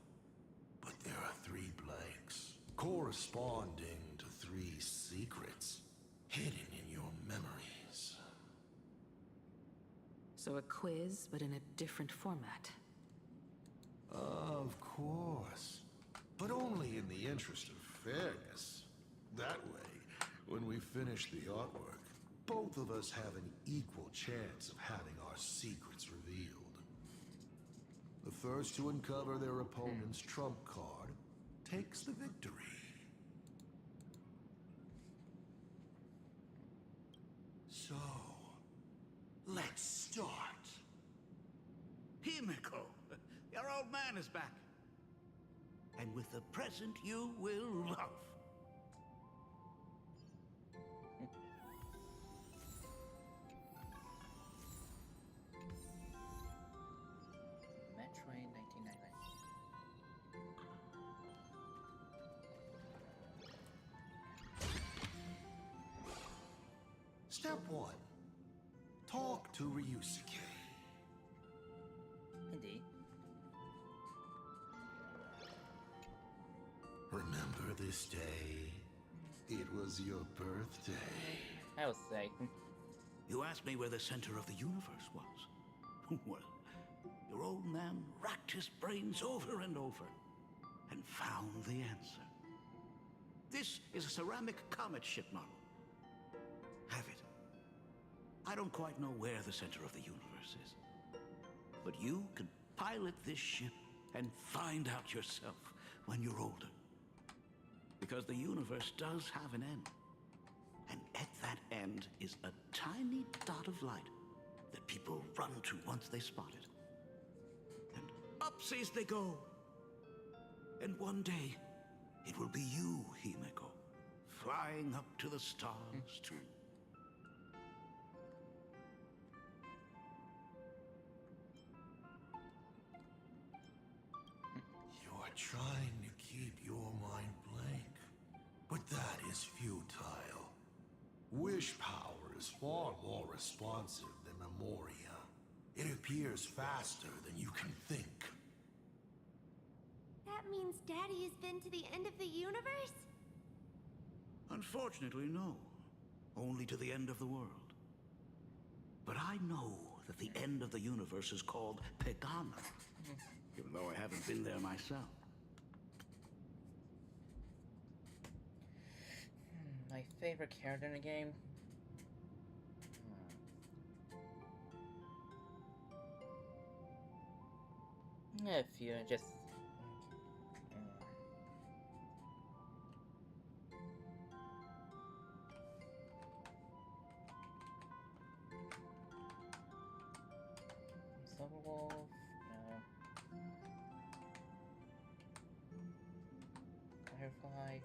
but there are 3 blanks. corresponding to 3 secrets hidden in your memories. So a quiz, but in a different format. Of course. But only in the interest of fairness. That way, when we finish the artwork, both of us have an equal chance of having our secrets revealed. The first to uncover their opponent's trump card takes the victory. So, let's start. Himeko, your old man is back. And with the present you will love. Metroid 1999. Step 1. Talk to Ryusuke. Indeed. Remember this day? It was your birthday. I will say. You asked me where the center of the universe was. Well, your old man racked his brains over and over and found the answer. This is a ceramic comet ship model. Have it. I don't quite know where the center of the universe is, but you can pilot this ship and find out yourself when you're older. Because the universe does have an end. And at that end is a tiny dot of light that people run to once they spot it. And upsies they go. And one day, it will be you, Himeko, flying up to the stars too. You're trying to keep your mind blank, but that is futile. Wish power is far more responsive than memoria. It appears faster than you can think. That means Daddy has been to the end of the universe? Unfortunately, no. Only to the end of the world. But I know that the end of the universe is called Pagana, even though I haven't been there myself. My favorite character in the game? If you just... Silverwolf? No. Firefly?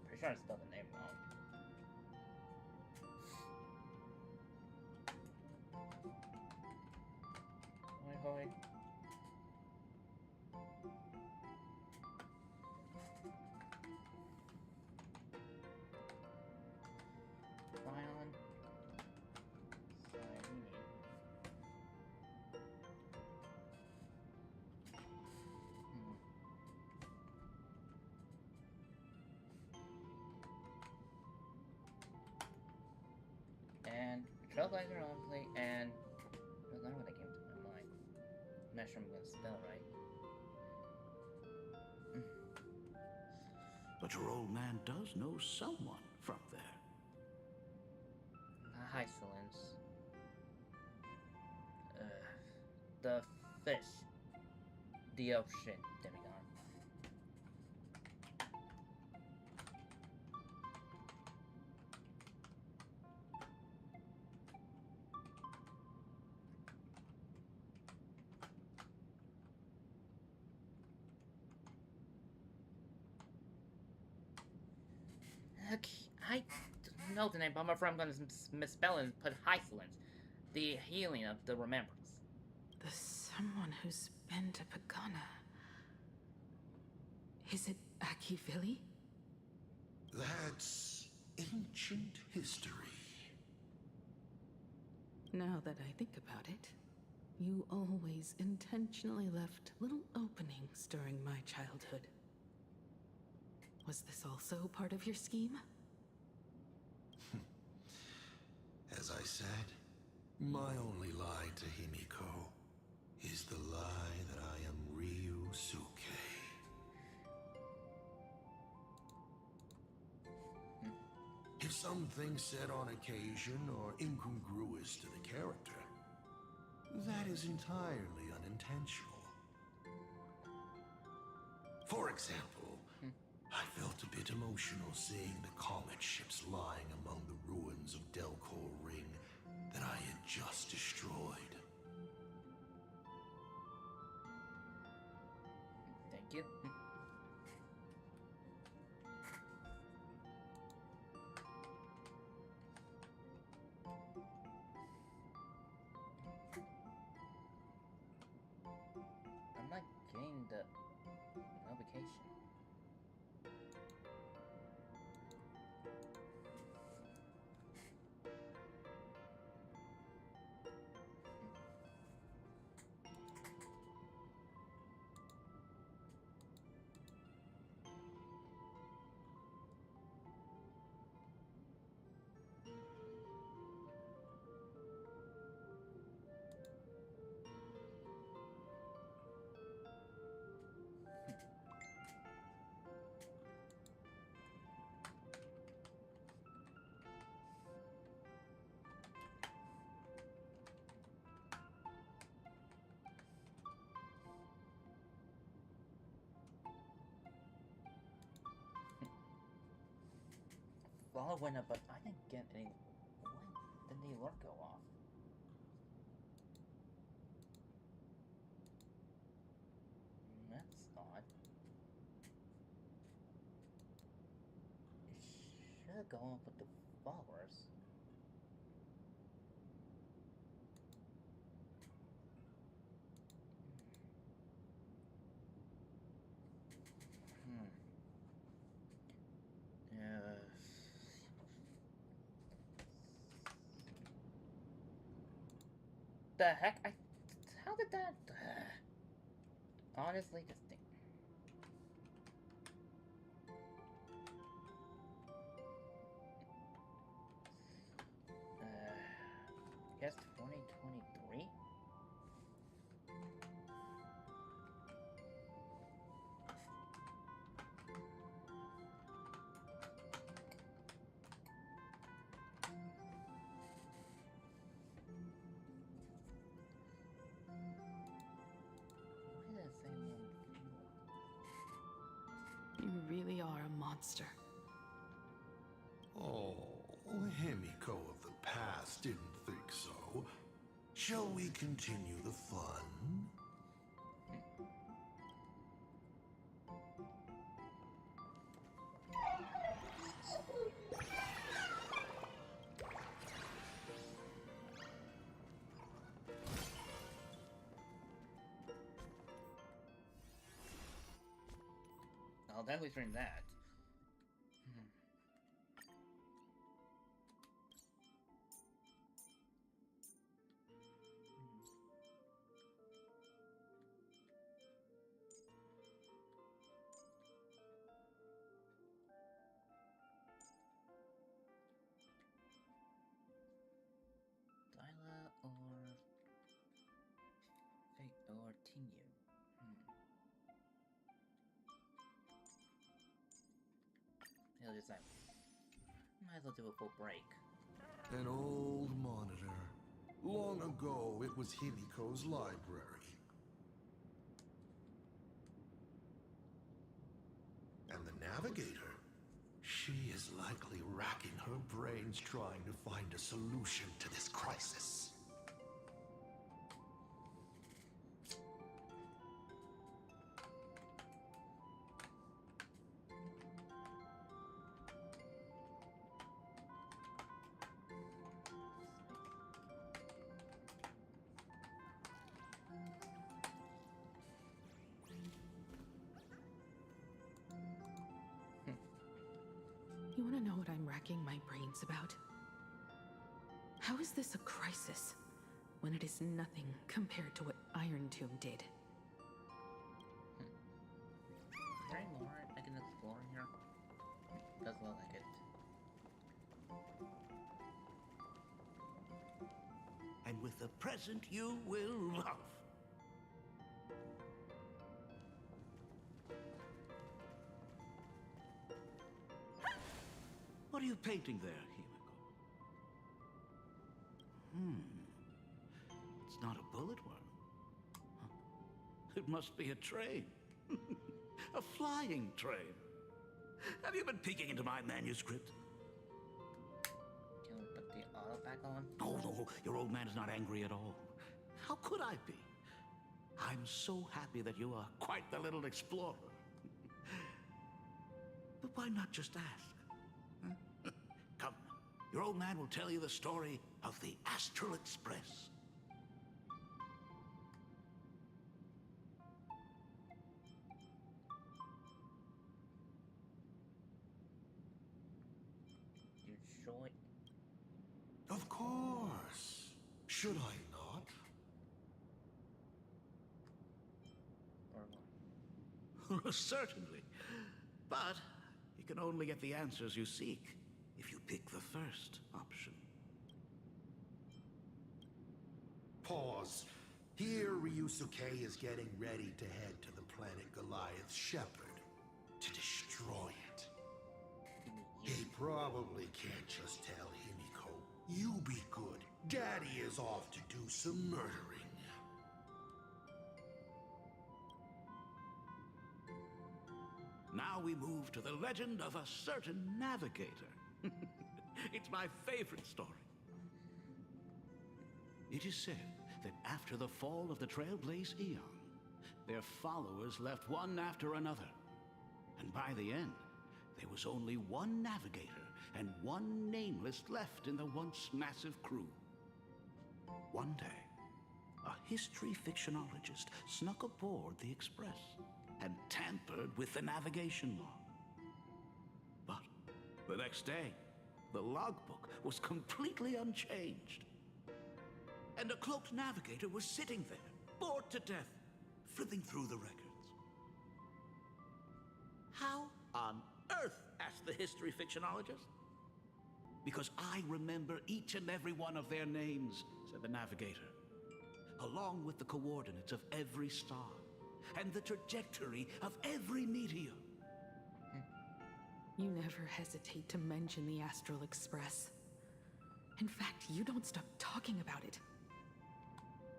Pretty sure I spelled the name wrong. Hoi. Lion. And Trailblazer Only, and there's another one that came to my mind. I'm not sure I'm gonna spell it right. But your old man does know someone from there. Hi, Silence. The fish. The ocean demigod. Okay, I don't know the name, but I'm afraid I'm going to misspell it and put Hysolence. The healing of the remembrance. The someone who's been to Pagana. Is it Akivili? That's ancient history. Now that I think about it, you always intentionally left little openings during my childhood. Was this also part of your scheme? As I said, my only lie to Himeko is the lie that I am Ryusuke. If something said on occasion are incongruous to the character, that is entirely unintentional. For example, I felt a bit emotional seeing the comet ships lying among the ruins of Delcor Ring that I had just destroyed. Thank you. I'm not getting the notification. Follow went up, but I didn't get any. Why didn't the alert go off? That's odd. It should go off with the followers. The heck? How did that? Honestly, this thing. Guess 2023. You really are a monster. Oh, Himeko of the past didn't think so. Shall we continue the fun? I'll definitely stream that. Dyla or Fake or Tinyu. He'll just like, might as well do a full break. An old monitor. Long ago, it was Himeko's library. And the navigator? She is likely racking her brains trying to find a solution to this crisis. You wanna know what I'm racking my brains about? How is this a crisis when it is nothing compared to what Iron Tomb did? Is there any more I can explore here? Does look like it. And with the present you will love. What are you painting there, Himeko? It's not a bullet worm. Huh. It must be a train. A flying train. Have you been peeking into my manuscript? Can we put the auto back on? No, your old man is not angry at all. How could I be? I'm so happy that you are quite the little explorer. But why not just ask? Huh? Come, your old man will tell you the story of the Astral Express. You sure? Of course. Should I not? Or what? Certainly. But you can only get the answers you seek if you pick the first option. Pause. Here, Ryusuke is getting ready to head to the planet Goliath's Shepherd to destroy it. He probably can't just tell Himeko, "You be good. Daddy is off to do some murdering." Now we move to the legend of a certain navigator. It's my favorite story. It is said that after the fall of the Trailblaze Eon, their followers left one after another. And by the end, there was only one navigator and one nameless left in the once massive crew. One day, a history fictionologist snuck aboard the Express and tampered with the navigation log. But the next day, the logbook was completely unchanged. And a cloaked navigator was sitting there, bored to death, flipping through the records. How on earth? Asked the history fictionologist. Because I remember each and every one of their names, said the navigator, along with the coordinates of every star and the trajectory of every meteor. You never hesitate to mention the Astral Express. In fact, you don't stop talking about it.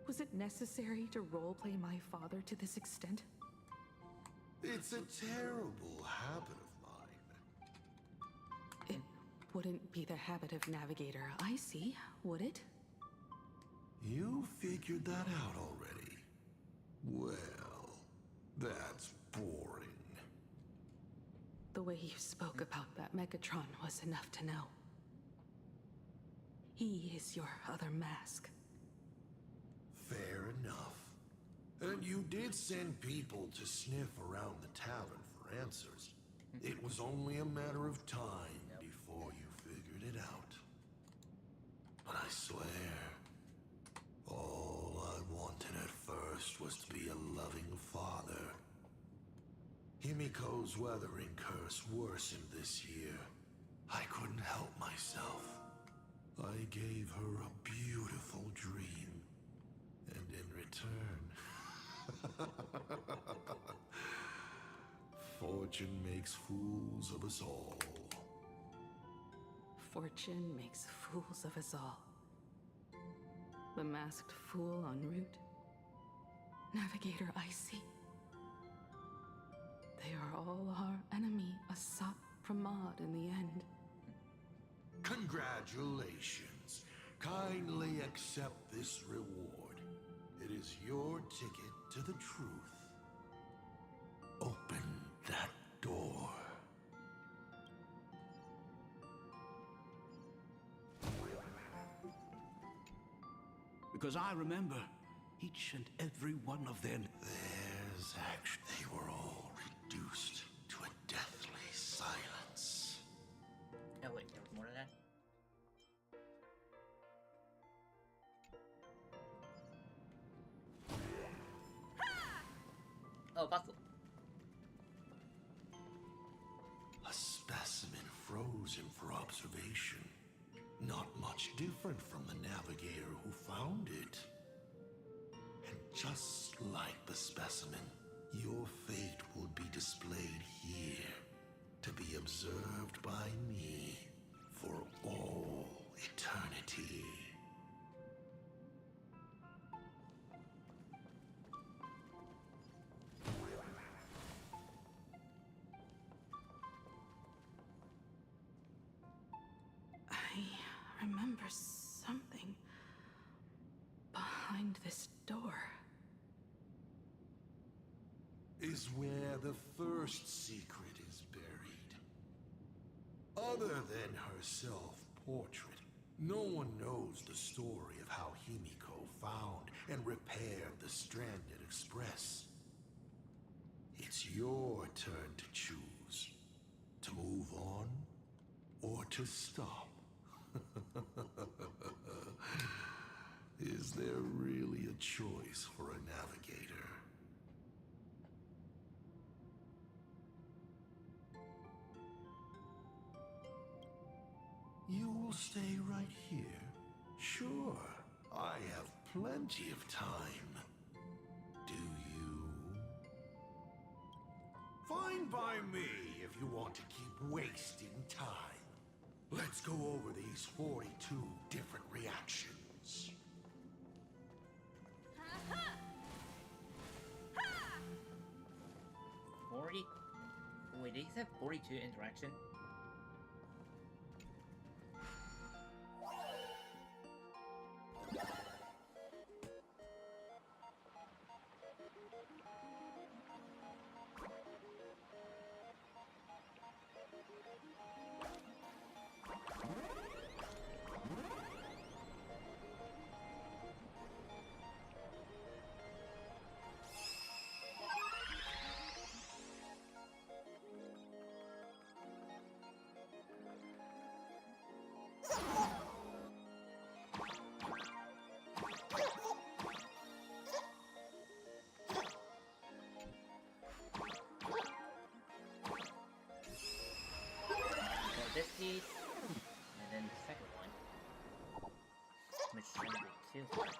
Was it necessary to roleplay my father to this extent? It's a terrible habit of mine. It wouldn't be the habit of Navigator Icy, would it? You figured that out already. Well, that's boring. The way you spoke about that Megatron was enough to know. He is your other mask. Fair enough. And you did send people to sniff around the tavern for answers. It was only a matter of time before you figured it out. But I swear, all I wanted at first was to be a loving father. Himiko's weathering curse worsened this year. I couldn't help myself. I gave her a beautiful dream. And in return, fortune makes fools of us all. Fortune makes fools of us all. The masked fool en route. Navigator Icy. They are all our enemy, Asap Pramod in the end. Congratulations. Kindly accept this reward. It is your ticket to the truth. Open that door. Because I remember each and every one of them. There's actually, they were all reduced to a deathly silence. Oh wait, there was more to that? Oh, fossil. A specimen frozen for observation. Not much different from the navigator who found it. And just like the specimen, your fate will be displayed here to be observed by me for all eternity. I remember something behind this door. Is where the first secret is buried. Other than her self-portrait, no one knows the story of how Himeko found and repaired the stranded express. It's your turn to choose. To move on, or to stop. Is there really a choice for a navigator? You will stay right here? Sure, I have plenty of time. Do you? Fine by me if you want to keep wasting time. Let's go over these 42 different reactions. 40? Wait, did he say 42 interaction? This piece, and then the second one, which is going to be 2.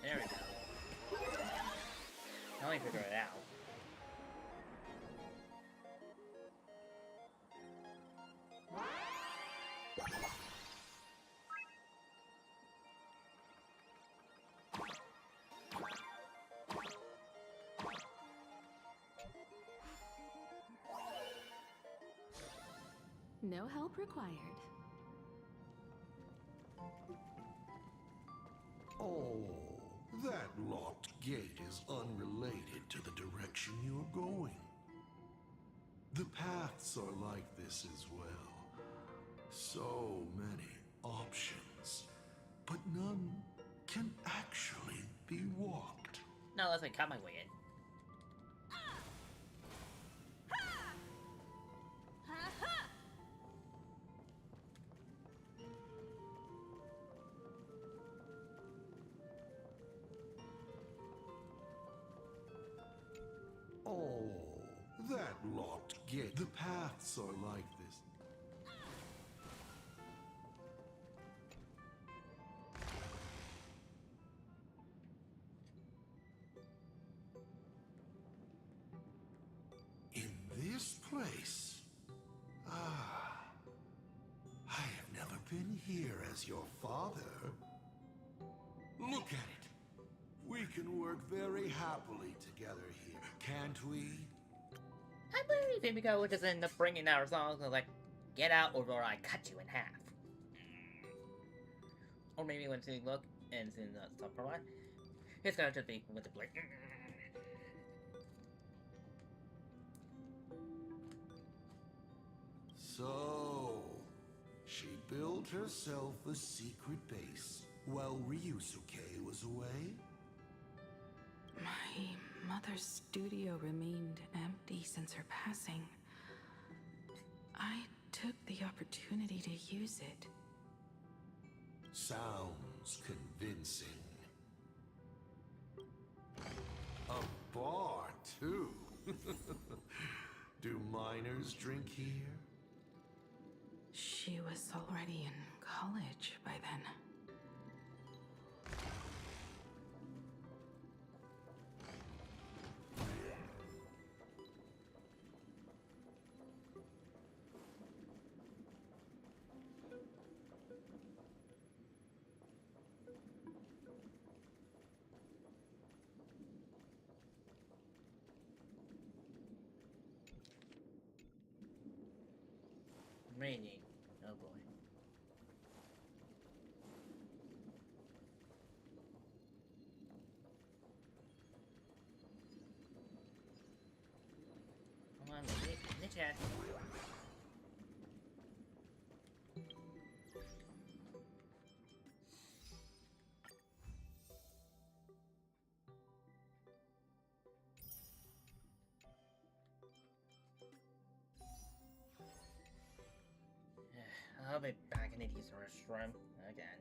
There we go. Now I figure it out. No help required. Oh, that locked gate is unrelated to the direction you're going. The paths are like this as well. So many options, but none can actually be walked. Now unless I cut my way in. Oh, that locked gate. The paths are like this. In this place? Ah, I have never been here as your father. Look at it. We can work very happily together here, can't we? I believe Himeko would just end up bringing our songs and like, get out or I cut you in half. Or maybe when she look and see the stuff for a while, it's gonna just be with the blade. So, she built herself a secret base while Ryusuke was away? My mother's studio remained empty since her passing. I took the opportunity to use it. Sounds convincing. A bar, too. Do minors drink here? She was already in college by then. Raining. Oh boy. Come on, in the chat. I'll be back in the restroom again.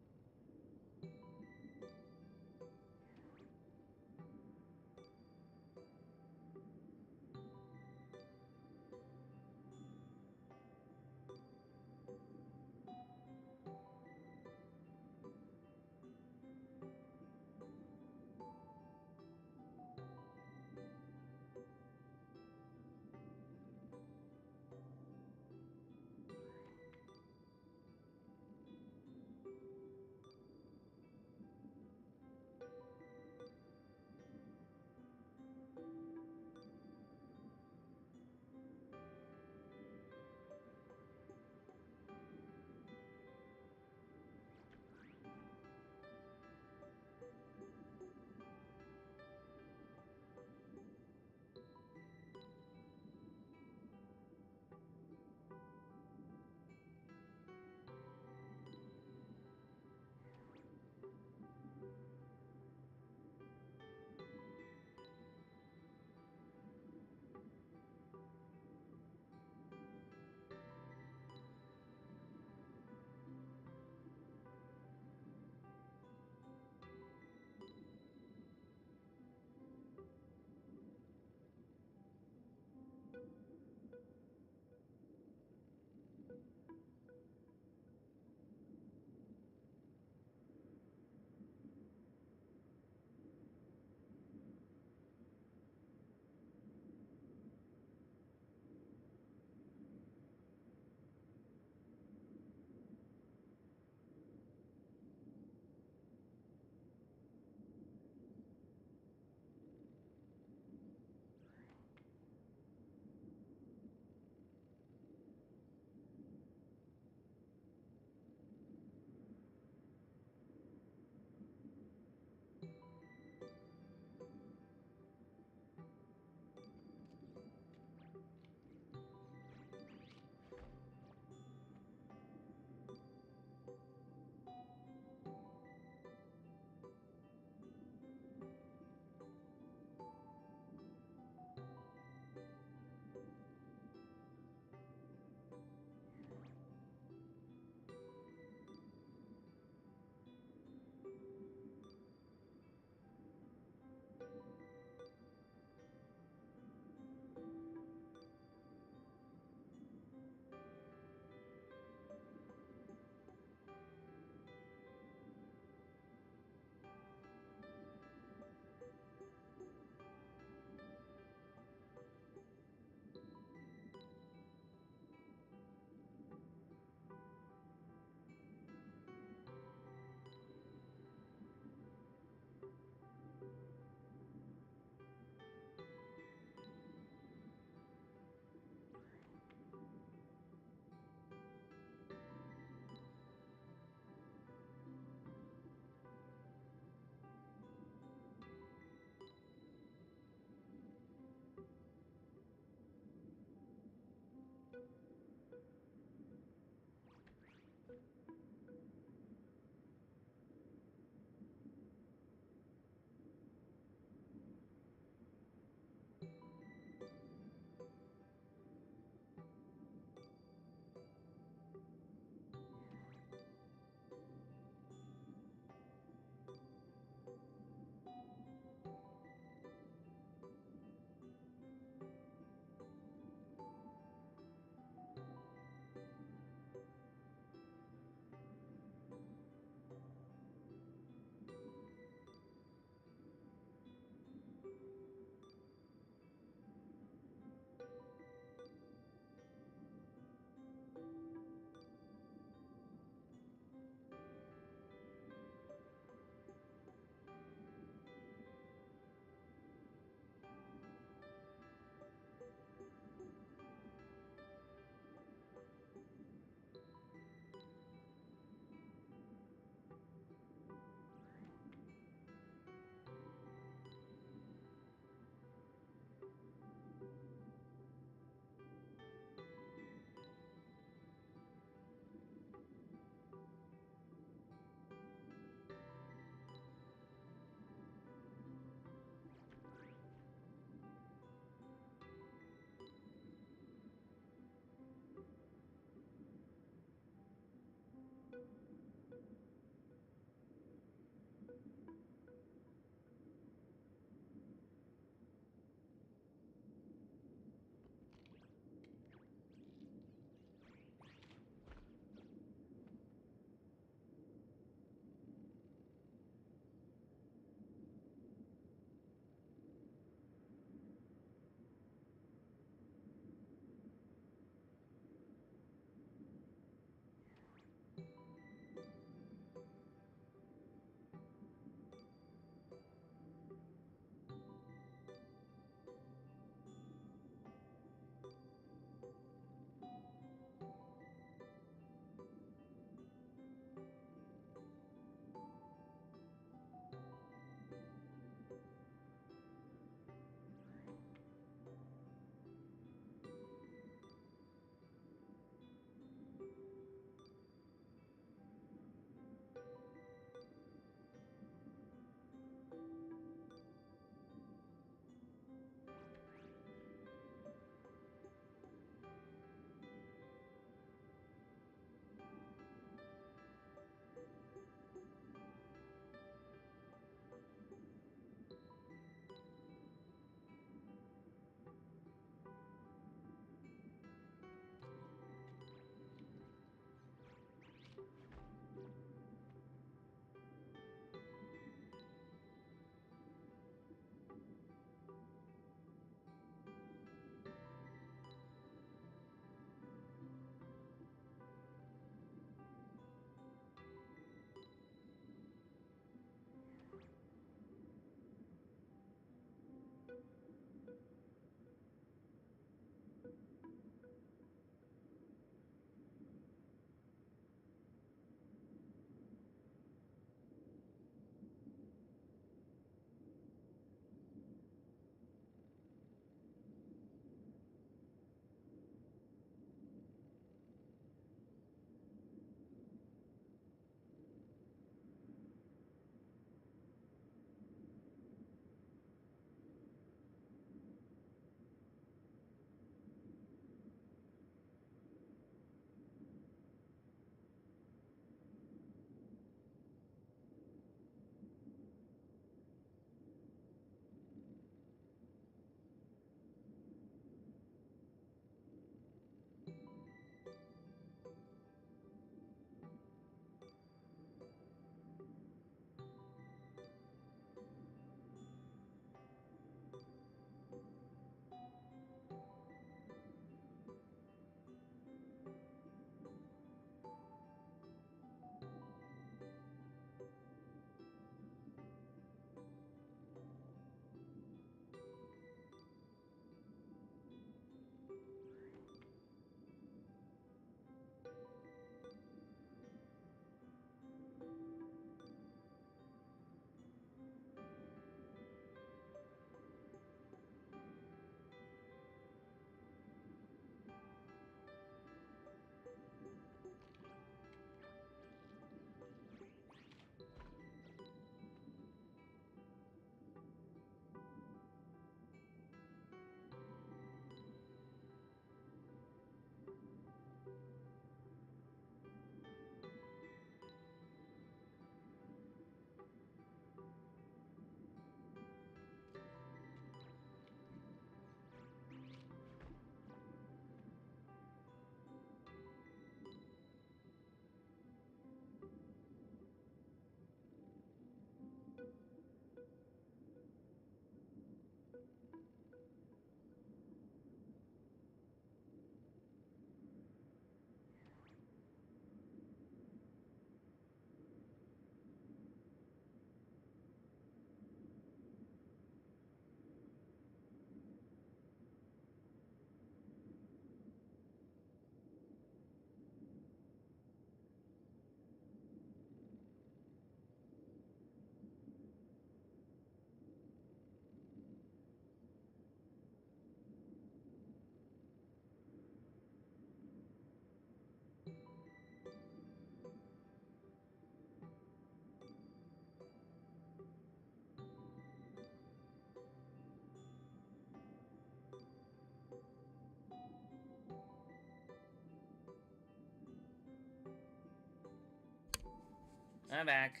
I'm back.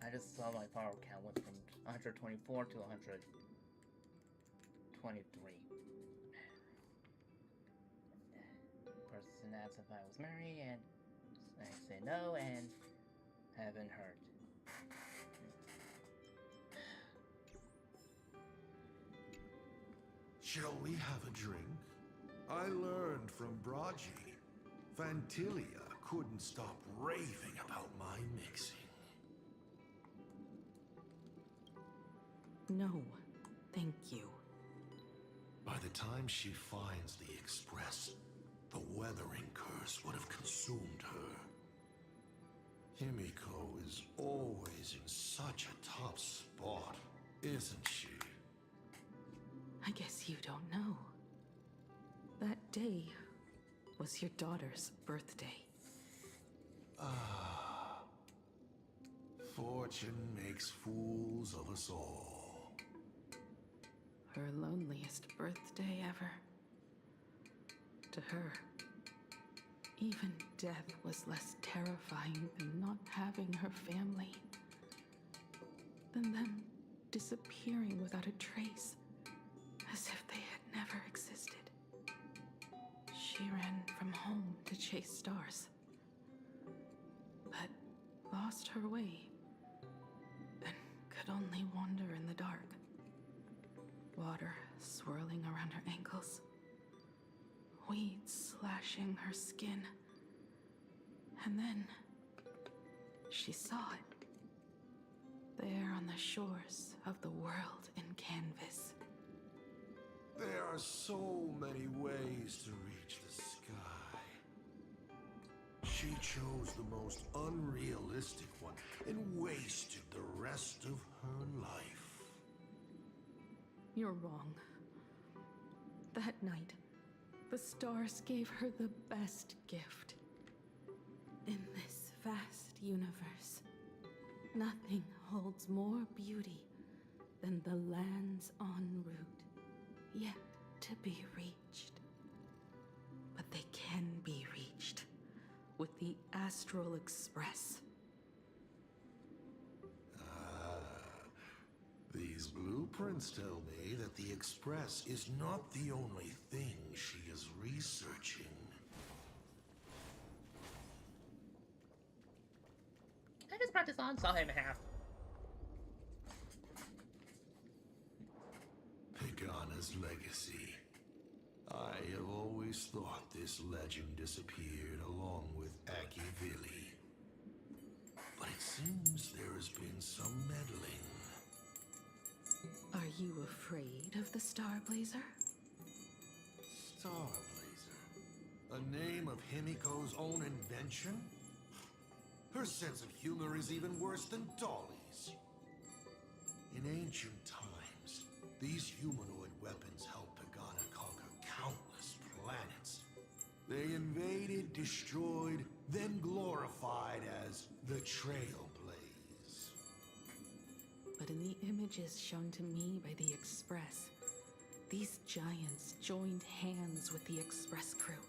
I just saw my power count went from 124 to 123. Person asked if I was married, and I say no, and haven't heard. Shall we have a drink? I learned from Braji. Fantilia couldn't stop raving about my mixing. No, thank you. By the time she finds the Express, the weathering curse would have consumed her. Himeko is always in such a top spot, isn't she? I guess you don't know. That day was your daughter's birthday. Ah. Fortune makes fools of us all. Her loneliest birthday ever. To her, even death was less terrifying than not having her family. Than them disappearing without a trace, as if they had never existed. She ran from home to chase stars, but lost her way and could only wander in the dark. Water swirling around her ankles, weeds slashing her skin, and then she saw it, there on the shores of the world in canvas. There are so many ways to reach the sky. She chose the most unrealistic one and wasted the rest of her life. You're wrong. That night, the stars gave her the best gift. In this vast universe, nothing holds more beauty than the lands en route, yet to be reached. But they can be reached with the Astral Express. These blueprints tell me that the Express is not the only thing she is researching. I just brought this on, saw him in half. Pagana's legacy. I have always thought this legend disappeared along with Akivili. But it seems there has been some meddling. Are you afraid of the Starblazer? Starblazer? A name of Himeko's own invention? Her sense of humor is even worse than Dolly's. In ancient times, these humanoid weapons helped Pagana conquer countless planets. They invaded, destroyed, then glorified as the Trailblaze. But in the images shown to me by the Express, these giants joined hands with the Express crew.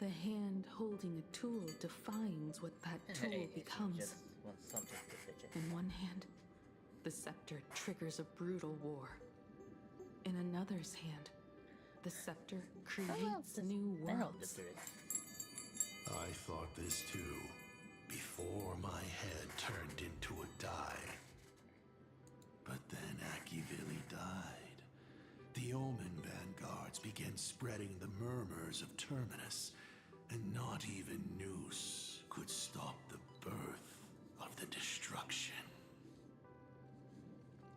The hand holding a tool defines what that tool becomes. Just want something to fidget. In one hand, the scepter triggers a brutal war. In another's hand, the scepter creates new worlds. I thought this too, before my head turned into a die. But then Akivili died. The Omen vanguards began spreading the murmurs of Terminus, and not even Noose could stop the birth of the destruction.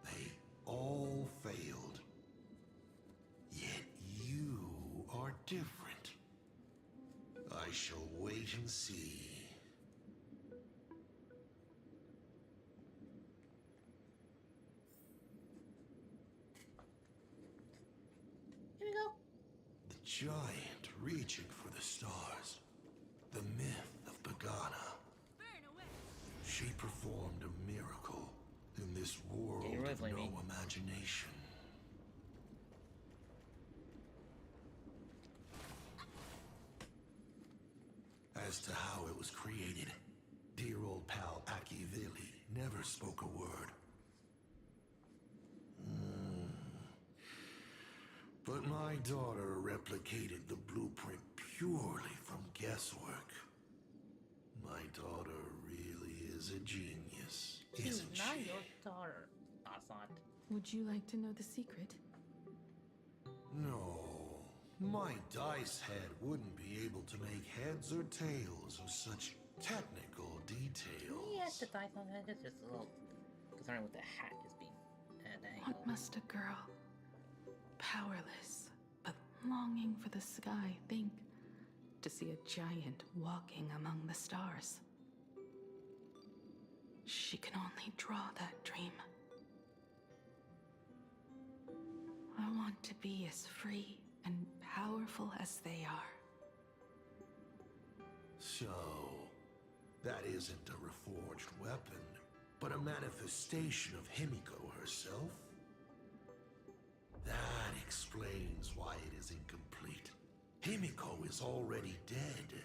They all failed. Yet you are different. I shall wait and see. Here we go. The giant reaching for the stars. The myth of Pagana. She performed a miracle in this world of no imagination. as to how it was created. Dear old pal Akivili never spoke a word. But my daughter replicated the blueprint purely from guesswork. My daughter really is a genius, She's isn't not she? your daughter, Assad. Would you like to know the secret? No. My dice head wouldn't be able to make heads or tails of such technical details. Yes, the dice on that is just a little concerned with the hat just being at an angle. What must a girl, powerless but longing for the sky, think to see a giant walking among the stars? She can only draw that dream. I want to be as free and powerful as they are. So, that isn't a reforged weapon, but a manifestation of Himeko herself? That explains why it is incomplete. Himeko is already dead.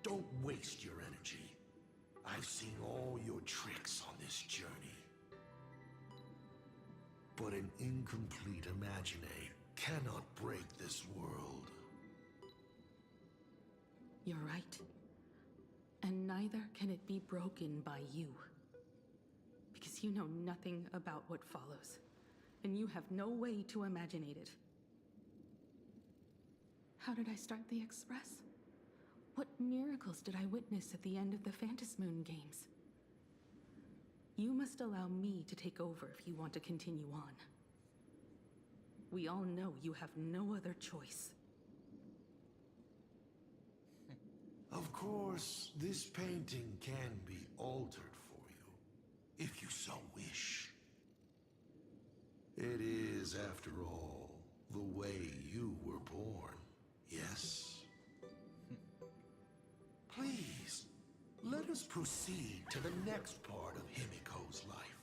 Don't waste your energy. I've seen all your tricks on this journey. But an incomplete Imagine cannot break this world. You're right. And neither can it be broken by you. Because you know nothing about what follows. And you have no way to imagine it. How did I start the Express? What miracles did I witness at the end of the Phantasmoon games? You must allow me to take over if you want to continue on. We all know you have no other choice. Of course, this painting can be altered for you, if you so wish. It is, after all, the way you were born, yes? Please, let us proceed to the next part of Himeko's life.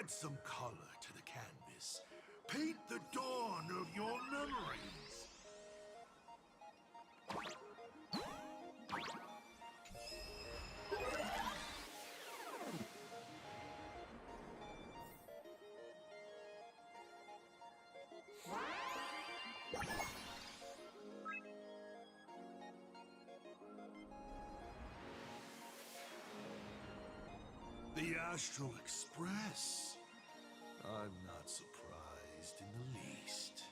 Add some color to the canvas. Paint the dawn of your memories. The Astral Express. I'm not surprised in the least.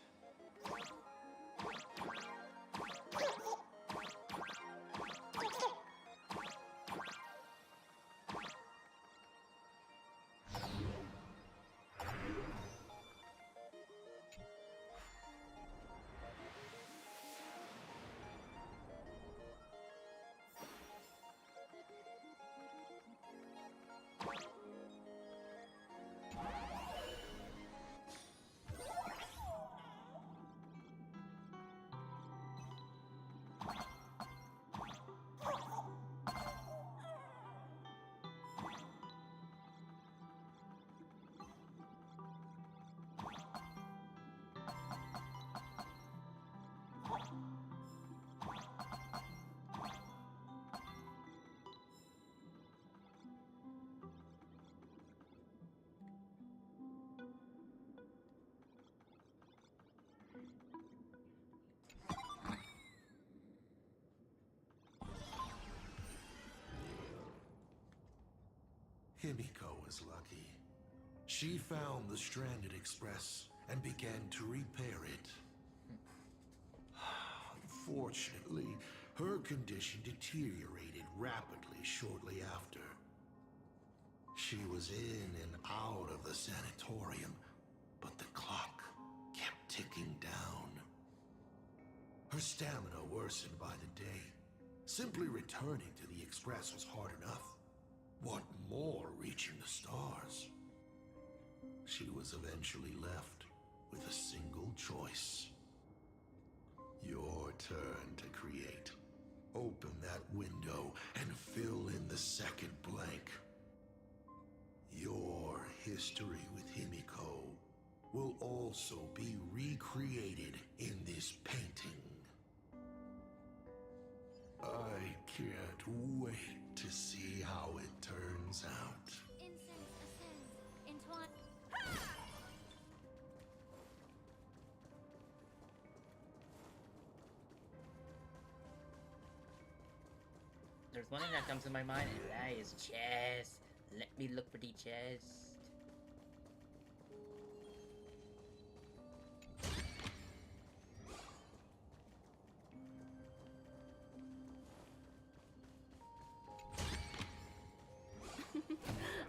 Himeko was lucky. She found the stranded express and began to repair it. Unfortunately, her condition deteriorated rapidly shortly after. She was in and out of the sanatorium, but the clock kept ticking down. Her stamina worsened by the day. Simply returning to the express was hard enough. What more reaching the stars? She was eventually left with a single choice. Your turn to create. Open that window and fill in the second blank. Your history with Himeko will also be recreated in this painting. I can't wait to see how it turns out. Incense ascends into one. There's one thing that comes to my mind, and that is chest. Let me look for the chest.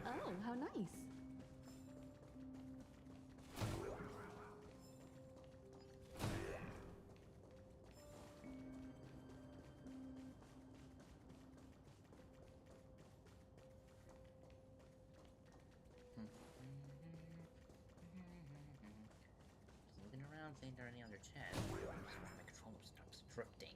Oh, how nice. Just looking around, seeing if there are any other chests. My controller stops drifting.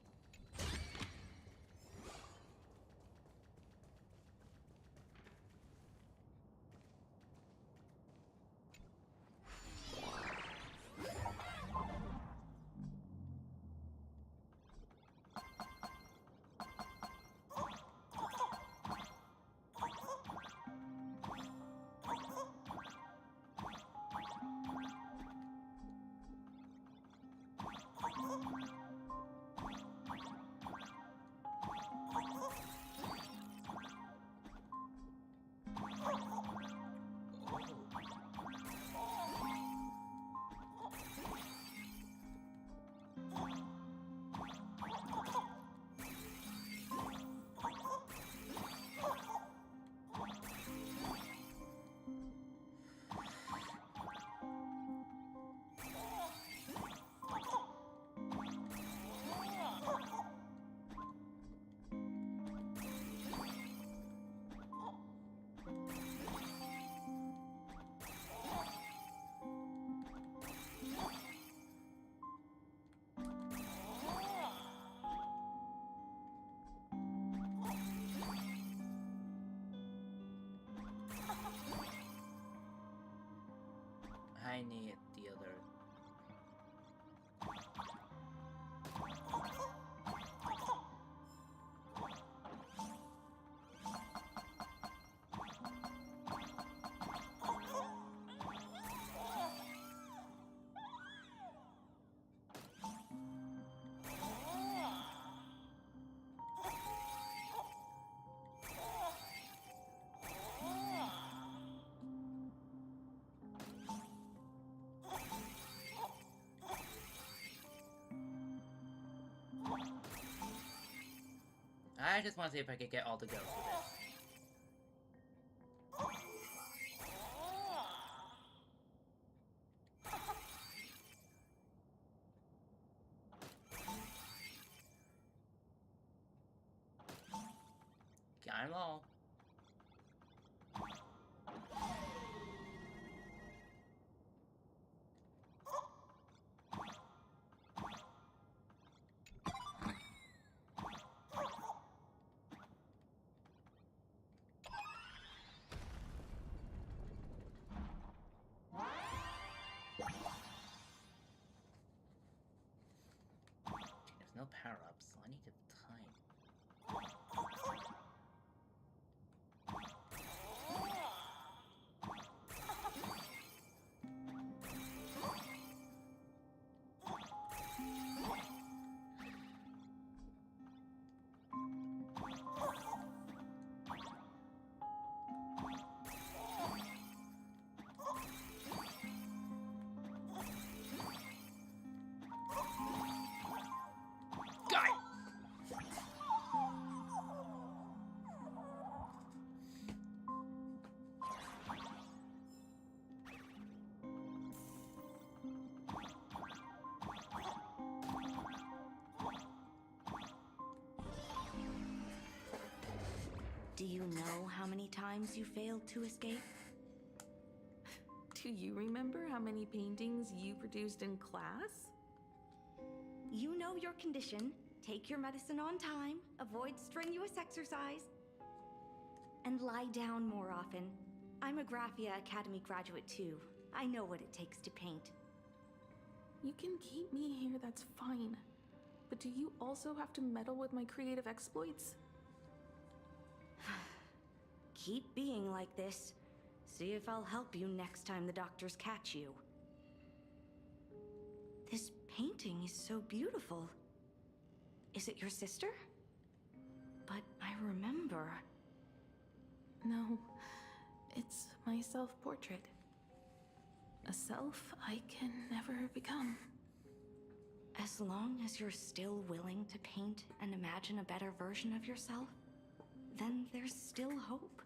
I need the other. I just want to see if I can get all the ghosts with this. Got them all. There's no power-ups, so I need to time. Do you know how many times you failed to escape? Do you remember how many paintings you produced in class? You know your condition. Take your medicine on time, avoid strenuous exercise, and lie down more often. I'm a Graphia Academy graduate too. I know what it takes to paint. You can keep me here, that's fine. But do you also have to meddle with my creative exploits? Keep being like this. See if I'll help you next time the doctors catch you. This painting is so beautiful. Is it your sister? But I remember... No, it's my self-portrait. A self I can never become. As long as you're still willing to paint and imagine a better version of yourself, then there's still hope.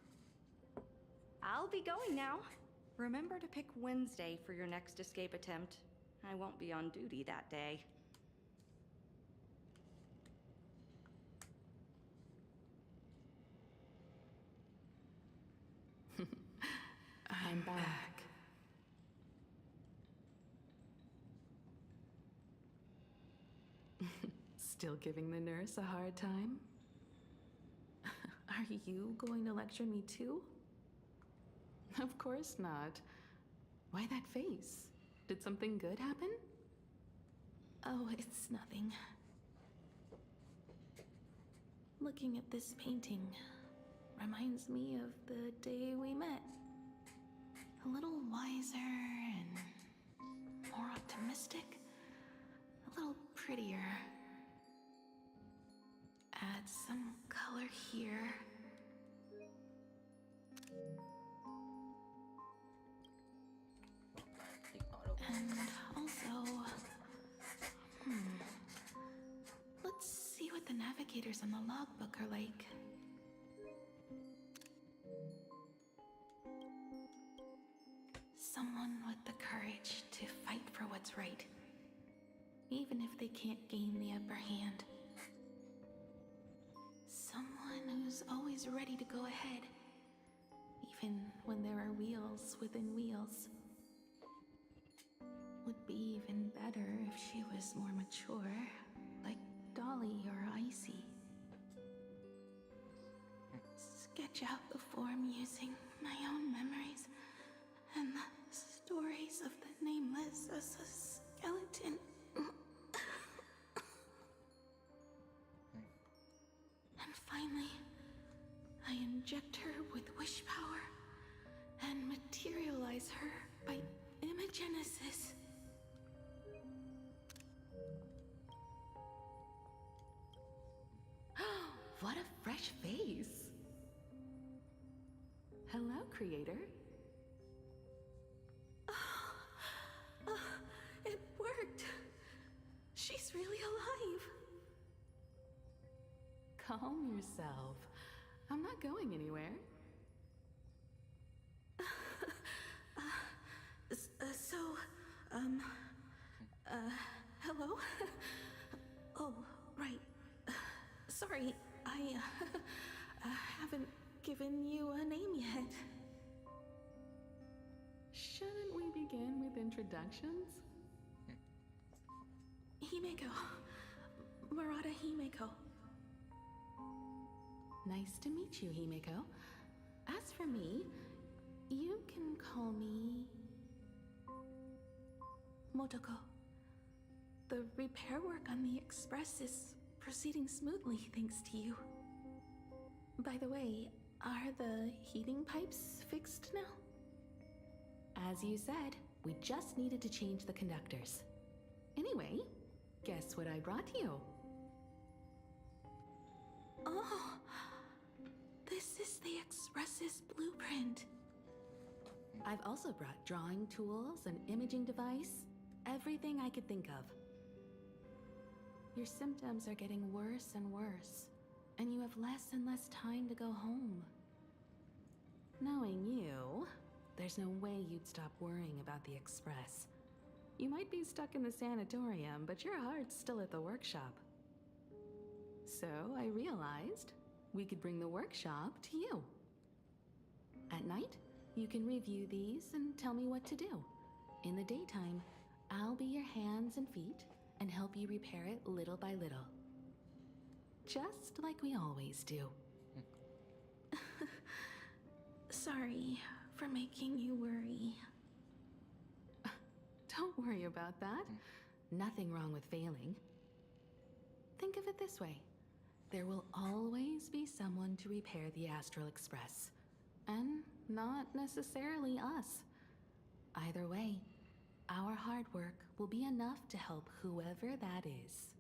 I'll be going now. Remember to pick Wednesday for your next escape attempt. I won't be on duty that day. I'm back. Still giving the nurse a hard time? Are you going to lecture me too? Of course not. Why that face? Did something good happen? Oh, it's nothing. Looking at this painting reminds me of the day we met. A little wiser and more optimistic. A little prettier. Add some color here. And also... let's see what the navigators on the logbook are like. Someone with the courage to fight for what's right, even if they can't gain the upper hand. Someone who's always ready to go ahead, even when there are wheels within wheels. Would be even better if she was more mature, like Dolly or Icy. Sketch out the form using my own memories and the stories of the nameless as a skeleton. And finally, I inject her with wish power and materialize her by imagenesis. What a fresh face! Hello, creator. It worked! She's really alive! Calm yourself. I'm not going anywhere. Hello? Oh, right. Sorry, I haven't given you a name yet. Shouldn't we begin with introductions? Himeko. Murata Himeko. Nice to meet you, Himeko. As for me, you can call me... Motoko. The repair work on the Express is proceeding smoothly thanks to you. By the way, are the heating pipes fixed now? As you said, we just needed to change the conductors. Anyway, guess what I brought you? Oh, this is the Express's blueprint. I've also brought drawing tools, an imaging device, everything I could think of. Your symptoms are getting worse and worse, and you have less and less time to go home. Knowing you, there's no way you'd stop worrying about the Express. You might be stuck in the sanatorium, but your heart's still at the workshop. So I realized we could bring the workshop to you. At night, you can review these and tell me what to do. In the daytime, I'll be your hands and feet and help you repair it little by little. Just like we always do. Sorry for making you worry. Don't worry about that. Nothing wrong with failing. Think of it this way. There will always be someone to repair the Astral Express. And not necessarily us. Either way, our hard work will be enough to help whoever that is.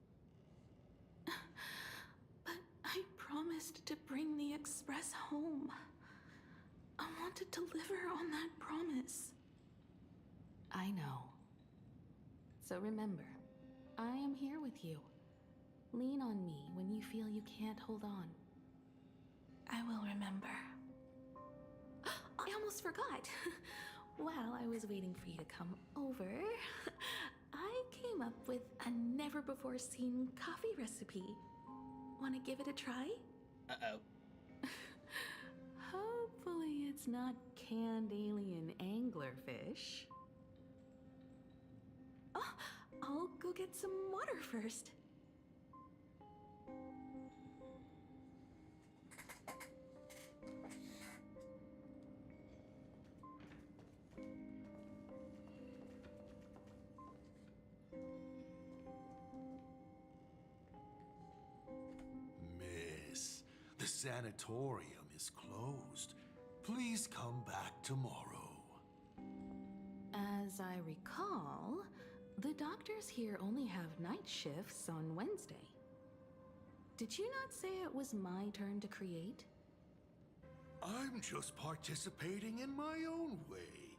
But I promised to bring the Express home. I want to deliver on that promise. I know. So remember, I am here with you. Lean on me when you feel you can't hold on. I will remember. I almost forgot. While I was waiting for you to come over, I came up with a never-before-seen coffee recipe. Want to give it a try? Uh-oh. Hopefully it's not canned alien anglerfish. Oh, I'll go get some water first. Miss, the sanatorium is closed. Please come back tomorrow. As I recall, the doctors here only have night shifts on Wednesday. Did you not say it was my turn to create? I'm just participating in my own way.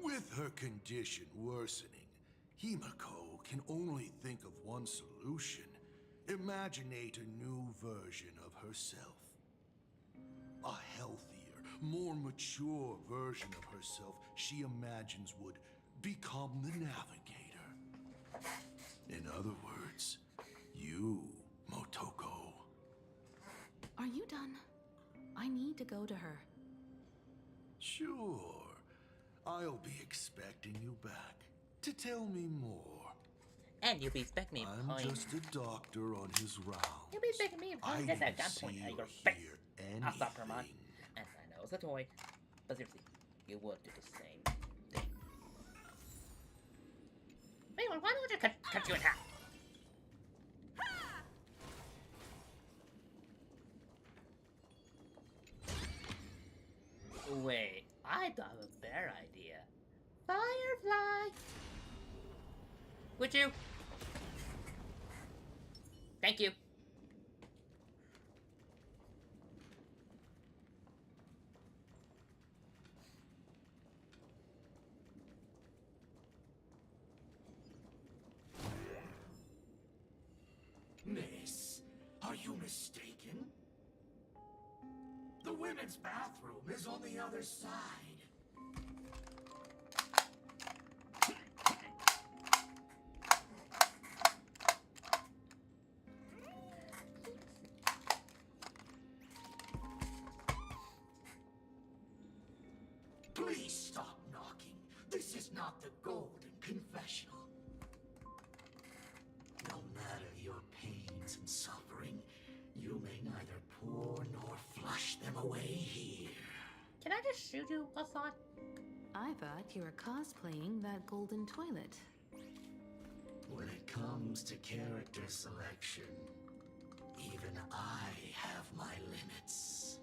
With her condition worsening, Himeko can only think of one solution. Imaginate a new version of herself. A healthier, more mature version of herself she imagines would become the Navigator. In other words, you, Motoko. Are you done? I need to go to her. Sure. I'll be expecting you back to tell me more. And you'll be expecting me I'm pulling. just a doctor on his rounds. You'll be expecting me I pulling that didn't gunpoint see at your or face. hear I'll stop her, Mon. anything. And I know it's a toy, but seriously, you would do the same thing. Wait, why don't I just cut you in half? Wait, I thought of a better idea. Firefly! Would you? Thank you. Miss, are you mistaken? The women's bathroom is on the other side. Please stop knocking. This is not the Golden Confessional. No matter your pains and suffering, you may neither pour nor flush them away here. Can I just shoot you, Assad? I thought you were cosplaying that golden toilet. When it comes to character selection, even I have my limits.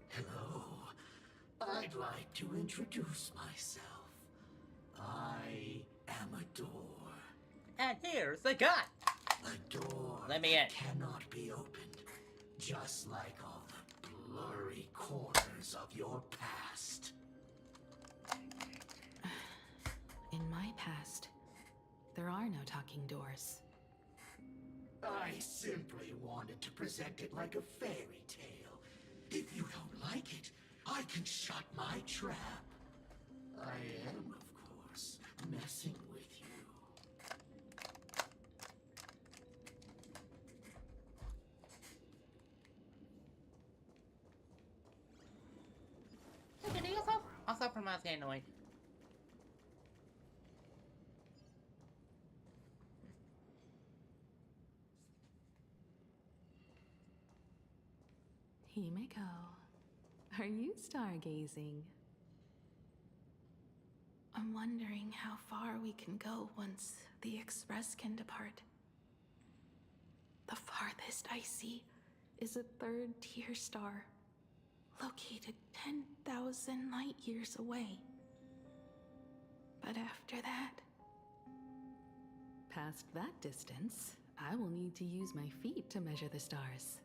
Hello. I'd like to introduce myself. I am a door. And here's the gun. A door Let me in. cannot be opened, just like all the blurry corners of your past. In my past, there are no talking doors. I I simply wanted to present it like a fairy tale. If you don't like it, I can shut my trap. I am, of course, messing with you. Take it easy. I'll stop from getting annoyed. Himeko, are you stargazing? I'm wondering how far we can go once the Express can depart. The farthest I see is a third-tier star, located 10,000 light years away. But after that... Past that distance, I will need to use my feet to measure the stars.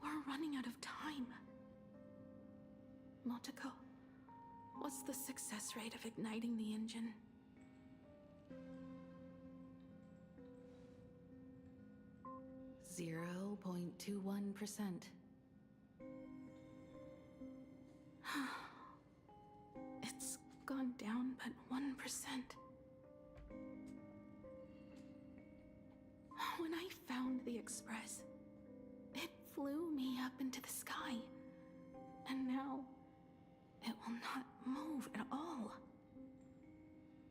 We're running out of time. Motoko, what's the success rate of igniting the engine? .21%. It's gone down but 1%. When I found the Express, it flew me up into the sky. And now, it will not move at all.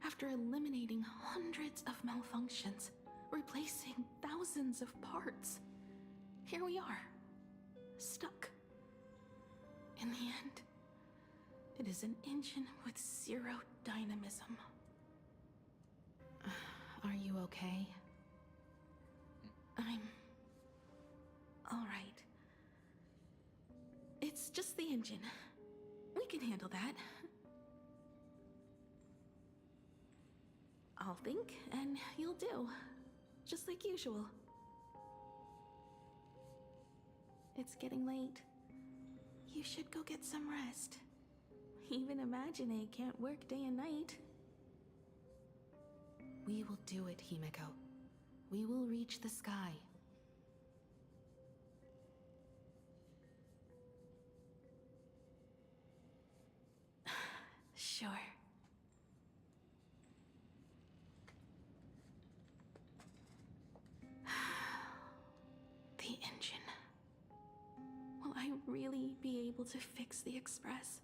After eliminating hundreds of malfunctions, replacing thousands of parts, here we are, stuck. In the end, it is an engine with zero dynamism. Are you okay? I'm... all right. It's just the engine. We can handle that. I'll think, and you'll do. Just like usual. It's getting late. You should go get some rest. Even Imagine can't work day and night. We will do it, Himeko. We will reach the sky. Sure. The engine. Will I really be able to fix the Express?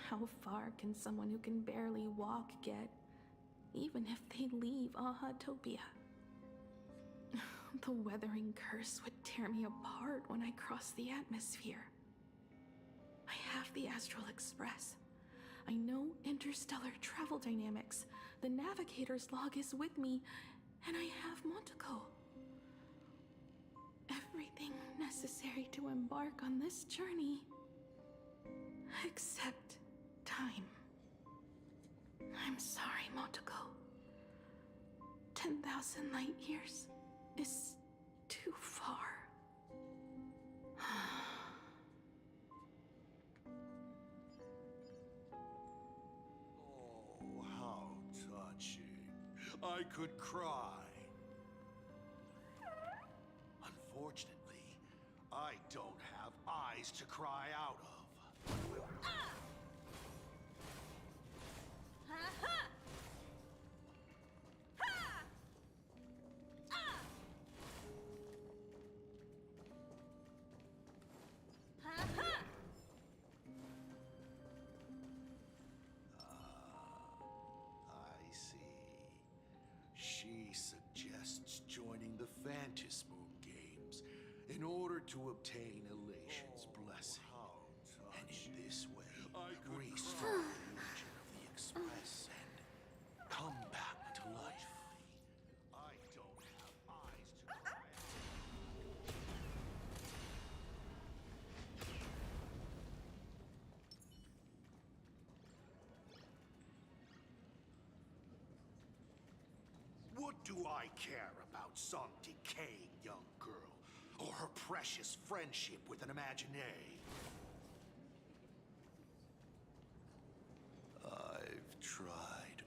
How far can someone who can barely walk get, even if they leave Ahatopia? The weathering curse would tear me apart when I cross the atmosphere. I have the Astral Express. I know interstellar travel dynamics. The navigator's log is with me, and I have Motoko. Everything necessary to embark on this journey, except time. I'm sorry, Motoko. 10,000 light years is too far. Oh, how touching. I could cry. Unfortunately, I don't have eyes to cry out of. I see. She suggests joining the Fantasy Moon Games in order to obtain Elation's blessing. And in this way, restore the engine of the Express and come back to life. I don't have eyes to cry out. What do I care about some decaying young girl or her precious friendship with an Imaginary? I've tried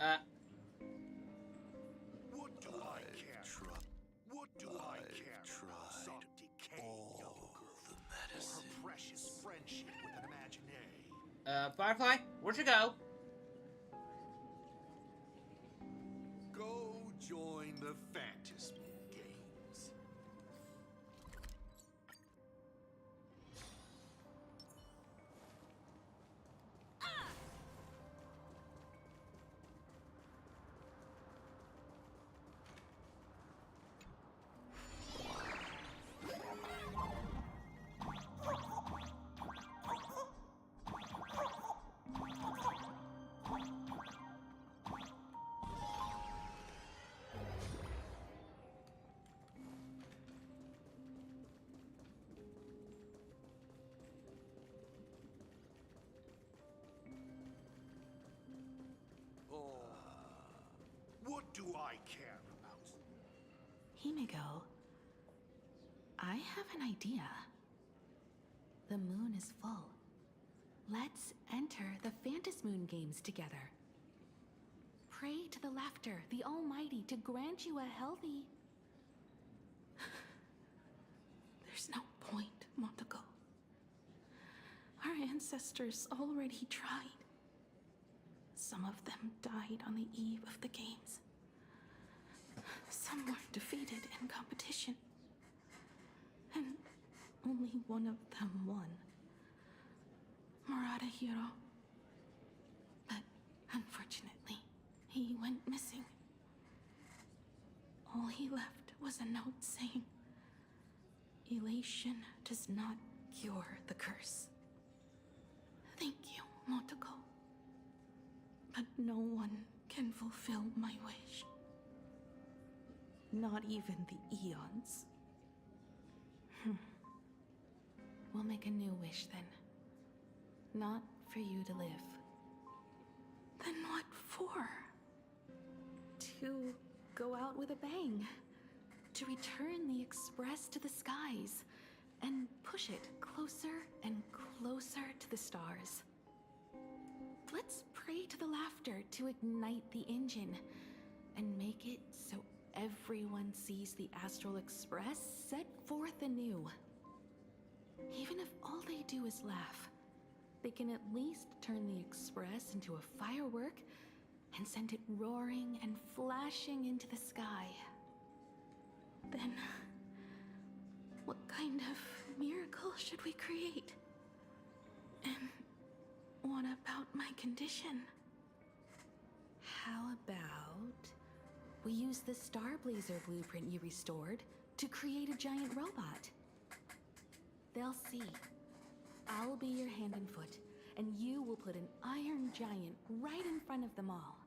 What do I care? What do I care about some decaying young girl or her precious friendship with an imaginary? Firefly, where'd you go? Go join the Fantasy Games. What do I care about? Himeko, I have an idea. The moon is full. Let's enter the Phantasmoon Games together. Pray to the Laughter, the Almighty, to grant you a healthy... There's no point, Montego. Our ancestors already tried. Some of them died on the eve of the games. Some were defeated in competition. And only one of them won. Murata Hiro. But unfortunately, he went missing. All he left was a note saying, "Elation does not cure the curse." Thank you, Motoko. But no one can fulfill my wish. Not even the eons. We'll make a new wish then. Not for you to live. Then what for? To go out with a bang. To return the Express to the skies. And push it closer and closer to the stars. Let's pray to the Laughter to ignite the engine. And make it so everyone sees the Astral Express set forth anew. Even if all they do is laugh, they can at least turn the Express into a firework and send it roaring and flashing into the sky. Then, what kind of miracle should we create? And what about my condition? How about we use the Starblazer blueprint you restored to create a giant robot? They'll see. I'll be your hand and foot, and you will put an iron giant right in front of them all.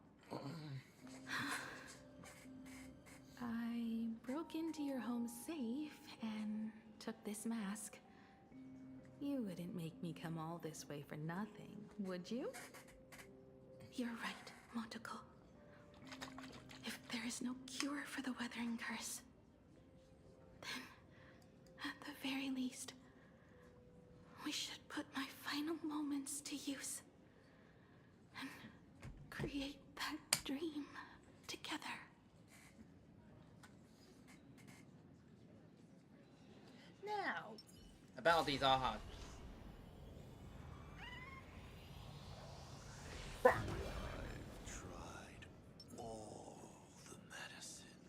I broke into your home safe and took this mask. You wouldn't make me come all this way for nothing, would you? You're right, Montego. If there is no cure for the Weathering Curse, then, at the very least, we should put my final moments to use and create that dream together. Now, about these ahas. I've tried all the medicine.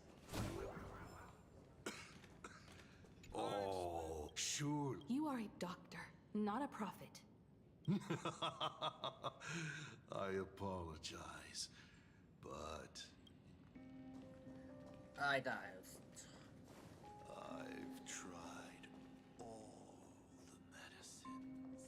Oh, sure. You are a doctor, not a prophet. I apologize, but I dive. I've tried all the medicines.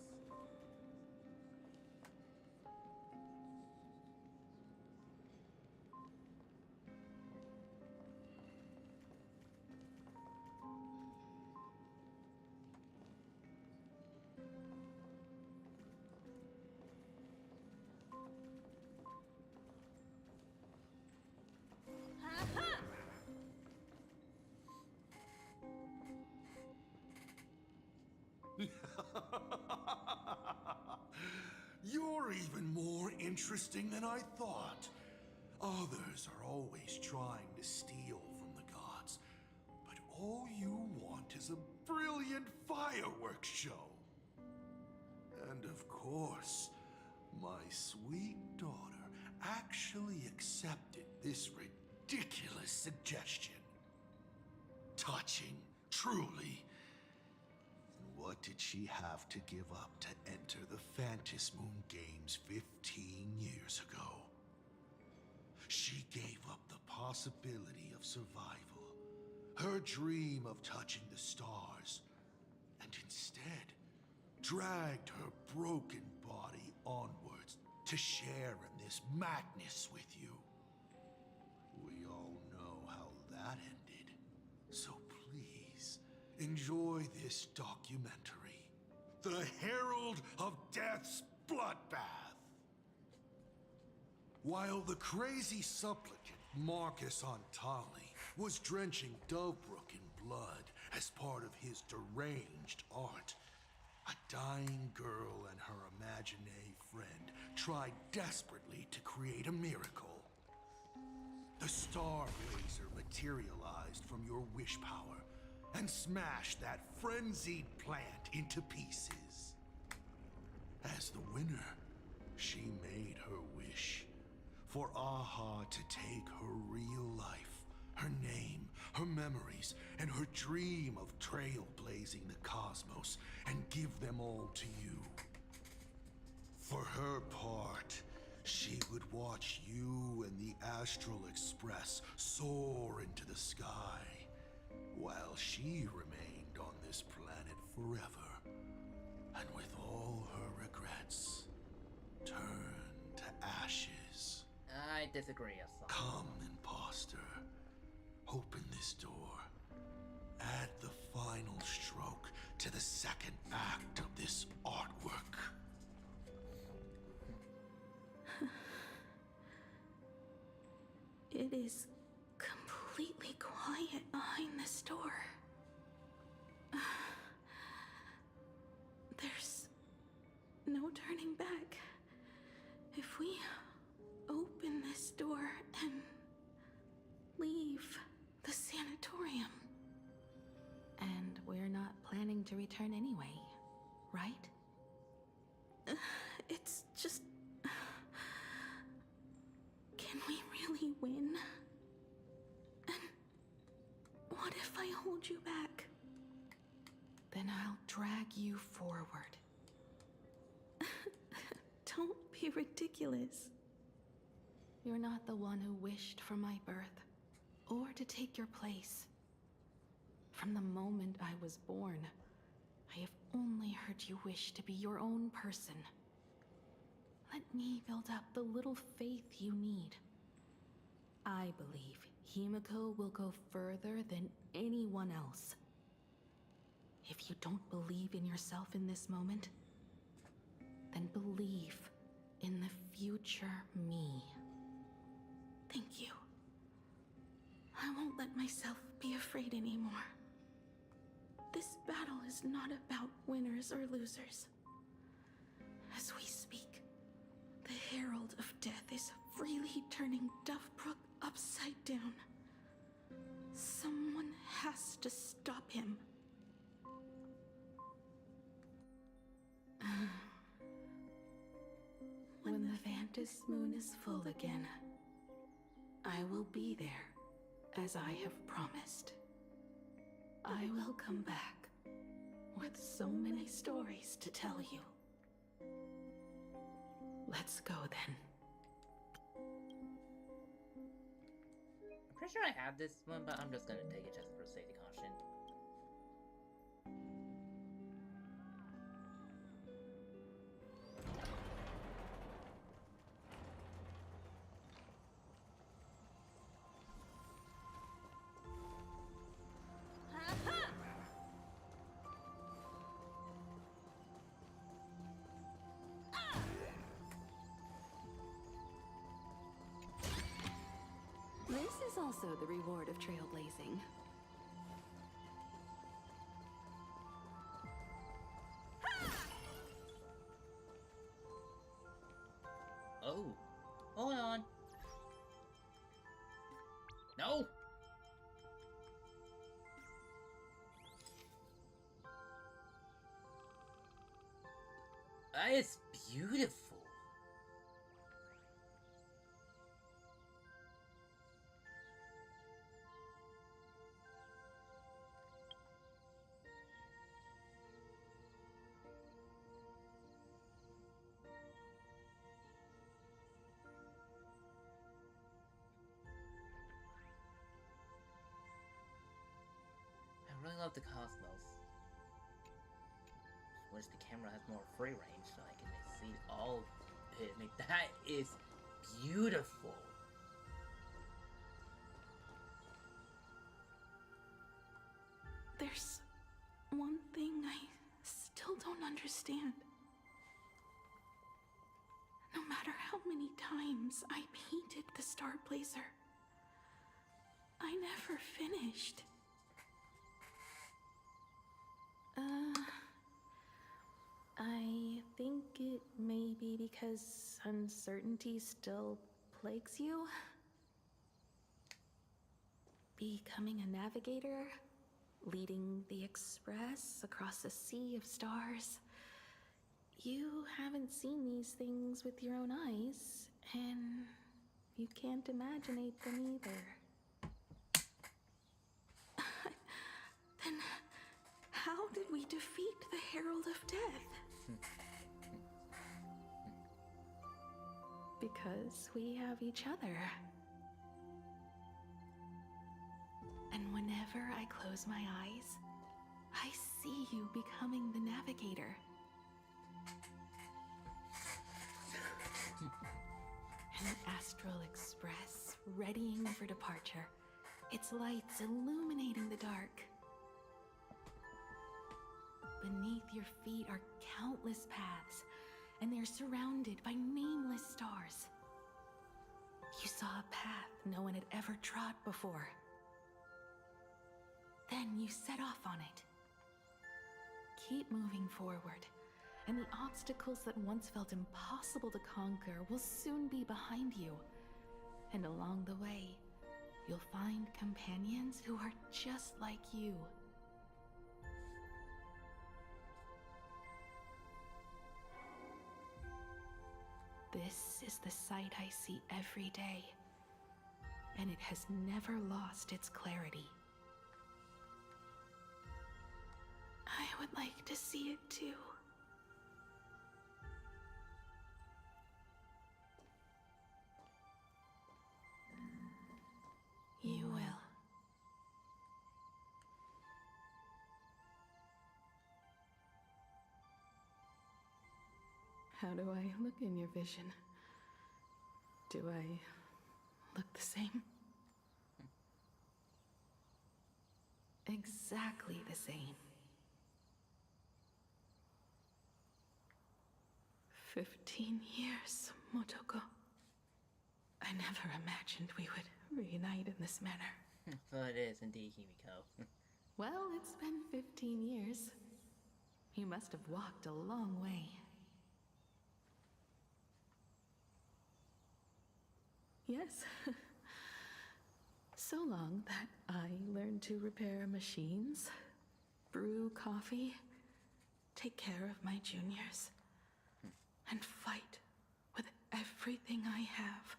You're even more interesting than I thought. Others are always trying to steal from the gods, but all you want is a brilliant fireworks show. And of course, my sweet daughter actually accepted this ridiculous suggestion. Touching, truly. What did she have to give up to enter the Phantasmoon Games 15 years ago? She gave up the possibility of survival, her dream of touching the stars, and instead dragged her broken body onwards to share in this madness with you. We all know how that ended, so please enjoy this documentary, The Herald of Death's Bloodbath. While the crazy supplicant Marcus Antali was drenching Dovebrook in blood as part of his deranged art, a dying girl and her imaginary friend tried desperately to create a miracle. The star laser materialized from your wish power and smashed that frenzied plant into pieces. As the winner, she made her wish for Aha to take her real life, her name, her memories, and her dream of trailblazing the cosmos and give them all to you. For her part, she would watch you and the Astral Express soar into the sky, while she remained on this planet forever, and with all her regrets, turned to ashes. I disagree, Aslan. Come, imposter. Open this door. Add the final stroke to the second act of this artwork. It is completely quiet behind this door. There's no turning back. If we open this door and leave the sanatorium. And we're not planning to return anyway, right? It's just... Can we really win? And what if I hold you back? Then I'll drag you forward. Don't be ridiculous. You're not the one who wished for my birth, or to take your place. From the moment I was born, I have only heard you wish to be your own person. Let me build up the little faith you need. I believe Himeko will go further than anyone else. If you don't believe in yourself in this moment, then believe in the future me. Thank you. I won't let myself be afraid anymore. This battle is not about winners or losers. As we speak, the Herald of Death is freely turning Dovebrook upside down. Someone has to stop him. When the Phantasmoon is full again, I will be there, as I have promised. I will come back with so many stories to tell you. Let's go then. I'm pretty sure I have this one, but I'm just gonna take it just for safety caution. This is also the reward of trailblazing. Oh, hold on. No! That is beautiful. I really love the cosmos. Wish the camera has more free range so I can see all of it. Like, that is beautiful. There's one thing I still don't understand. No matter how many times I painted the Star Blazer, I never finished. I think it may be because uncertainty still plagues you. Becoming a navigator, leading the Express across a sea of stars. You haven't seen these things with your own eyes, and you can't imaginate them either. Then how did we defeat the Herald of Death? Because we have each other. And whenever I close my eyes, I see you becoming the navigator. An astral express readying for departure, its lights illuminating the dark. Beneath your feet are countless paths, and they're surrounded by nameless stars. You saw a path no one had ever trod before. Then you set off on it. Keep moving forward, and the obstacles that once felt impossible to conquer will soon be behind you. And along the way, you'll find companions who are just like you. This is the sight I see every day, and it has never lost its clarity. I would like to see it too. You will. How do I look in your vision? Do I look the same? Exactly the same. 15 years, Motoko. I never imagined we would reunite in this manner. So it is indeed, Himeko. Well, it's been 15 years. You must have walked a long way. Yes. So long that I learned to repair machines, brew coffee, take care of my juniors, and fight with everything I have.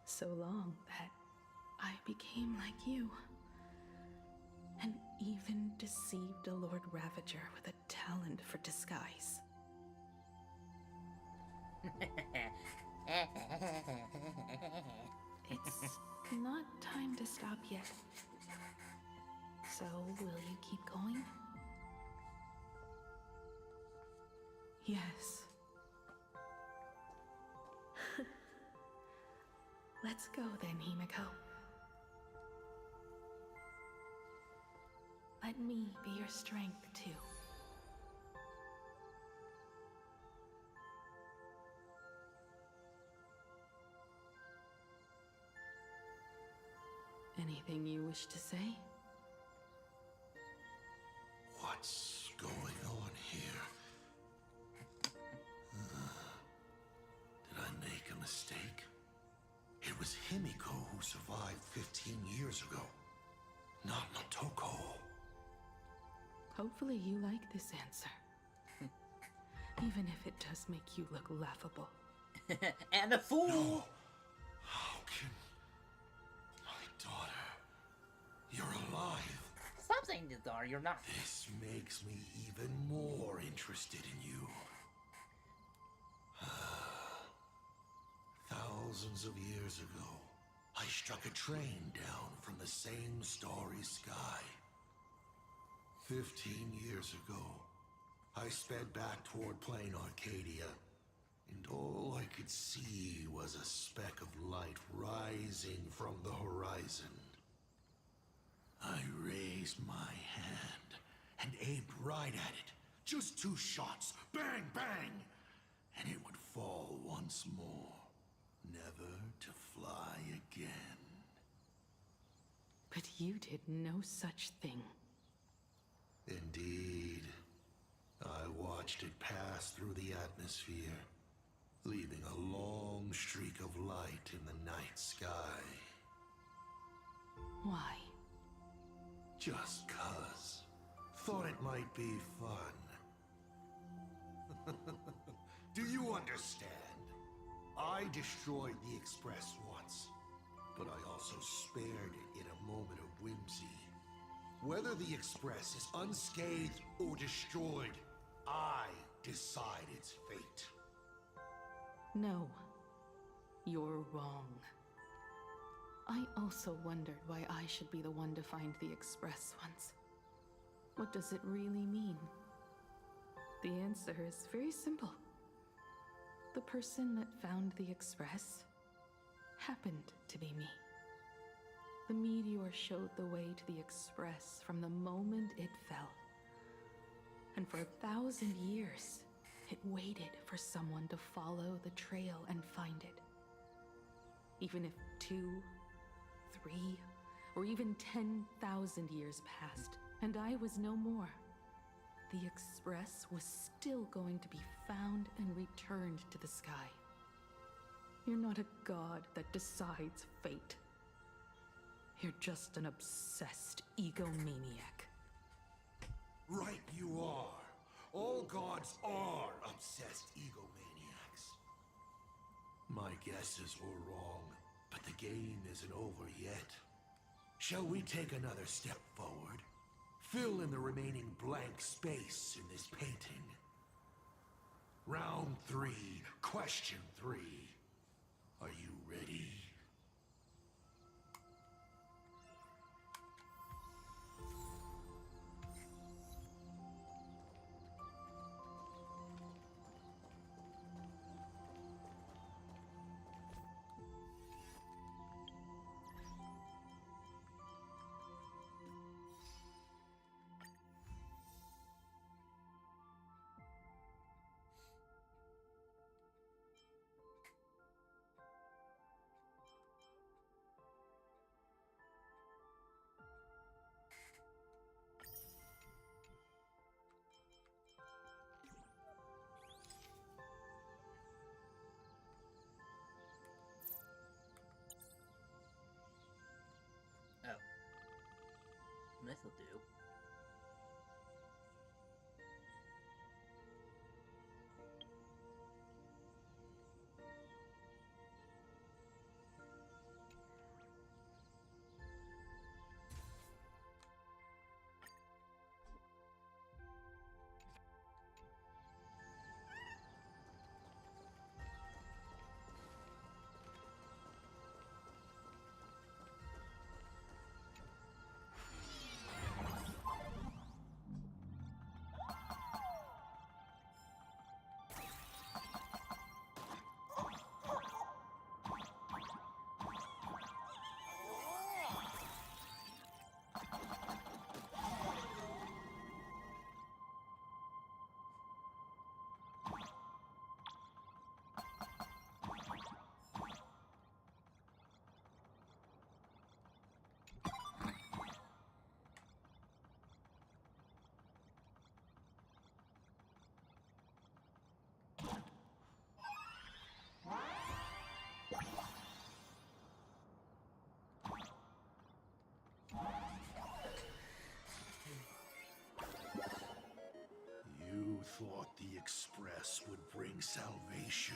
So long that I became like you, and even deceived a Lord Ravager with a talent for disguise. It's not time to stop yet. So, will you keep going? Yes. Let's go then, Himeko. Let me be your strength, too. Anything you wish to say? What's going on here? Did I make a mistake? It was Himeko who survived 15 years ago, not Motoko. Hopefully you like this answer. Even if it does make you look laughable. And a fool! No. How can... My daughter... You're alive. Stop saying this, daughter, you're not. This makes me even more interested in you. Thousands of years ago, I struck a train down from the same starry sky. 15 years ago, I sped back toward plain Arcadia, and all I could see was a speck of light rising from the horizon. I raised my hand and aimed right at it. Just 2 shots, bang, bang, and it would fall once more, never to fly again. But you did no such thing. Indeed. I watched it pass through the atmosphere, leaving a long streak of light in the night sky. Why? Just 'cause. Thought it might be fun. Do you understand? I destroyed the Express once, but I also spared it in a moment of whimsy. Whether the Express is unscathed or destroyed, I decide its fate. No. You're wrong. I also wondered why I should be the one to find the Express once. What does it really mean? The answer is very simple. The person that found the Express happened to be me. The meteor showed the way to the Express from the moment it fell. And for 1,000 years, it waited for someone to follow the trail and find it. Even if 2, 3, or even 10,000 years passed, and I was no more, the Express was still going to be found and returned to the sky. You're not a god that decides fate. You're just an obsessed egomaniac. Right you are. All gods are obsessed egomaniacs. My guesses were wrong, but the game isn't over yet. Shall we take another step forward? Fill in the remaining blank space in this painting. Round 3, question 3. Are you ready? Oh. This'll do. salvation.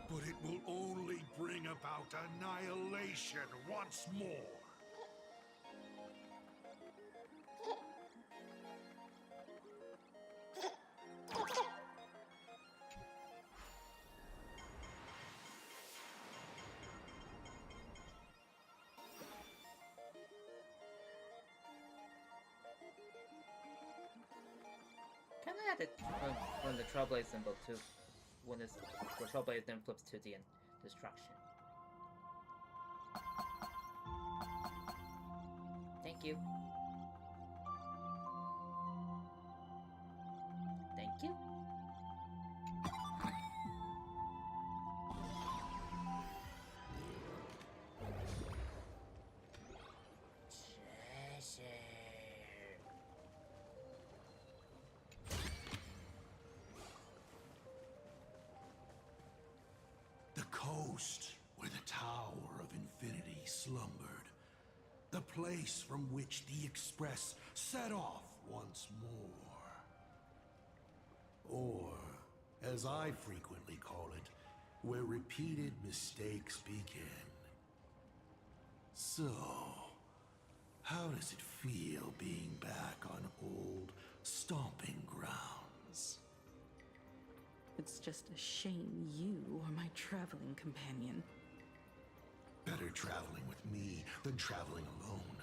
But it will only bring about annihilation once more. Kind of had it when the Trailblaze symbol too, when the Trailblaze then flips to the destruction. Thank you. Thank you. The coast where the Tower of Infinity slumbered. The place from which the Express set off once more. Or, as I frequently call it, where repeated mistakes begin. So, how does it feel being back on old stomping grounds? It's just a shame you are my traveling companion. Better traveling with me than traveling alone.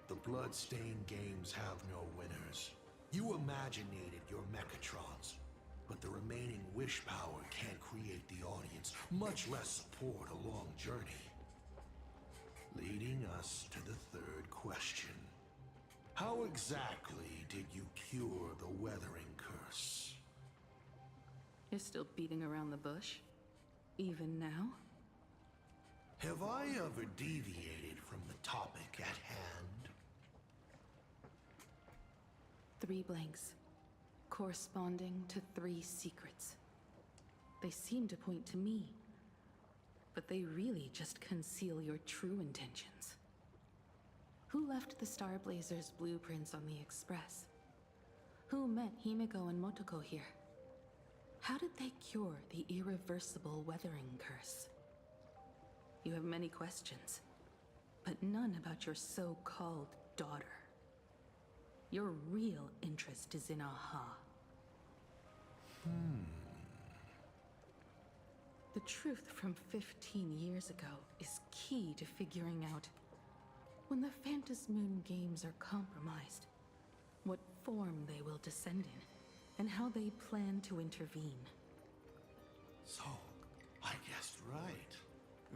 The blood-stained games have no winners. You imaginated your Mechatrons, but the remaining wish power can't create the audience, much less support a long journey. Leading us to the third question. How exactly did you cure the weathering curse? You're still beating around the bush? Even now? Have I ever deviated from the topic at hand? 3 blanks, corresponding to 3 secrets. They seem to point to me, but they really just conceal your true intentions. Who left the Starblazer's blueprints on the Express? Who met Himeko and Motoko here? How did they cure the irreversible weathering curse? You have many questions, but none about your so-called daughter. Your real interest is in Aha. The truth from 15 years ago is key to figuring out when the Phantas Moon games are compromised, what form they will descend in, and how they plan to intervene. So, I guessed right.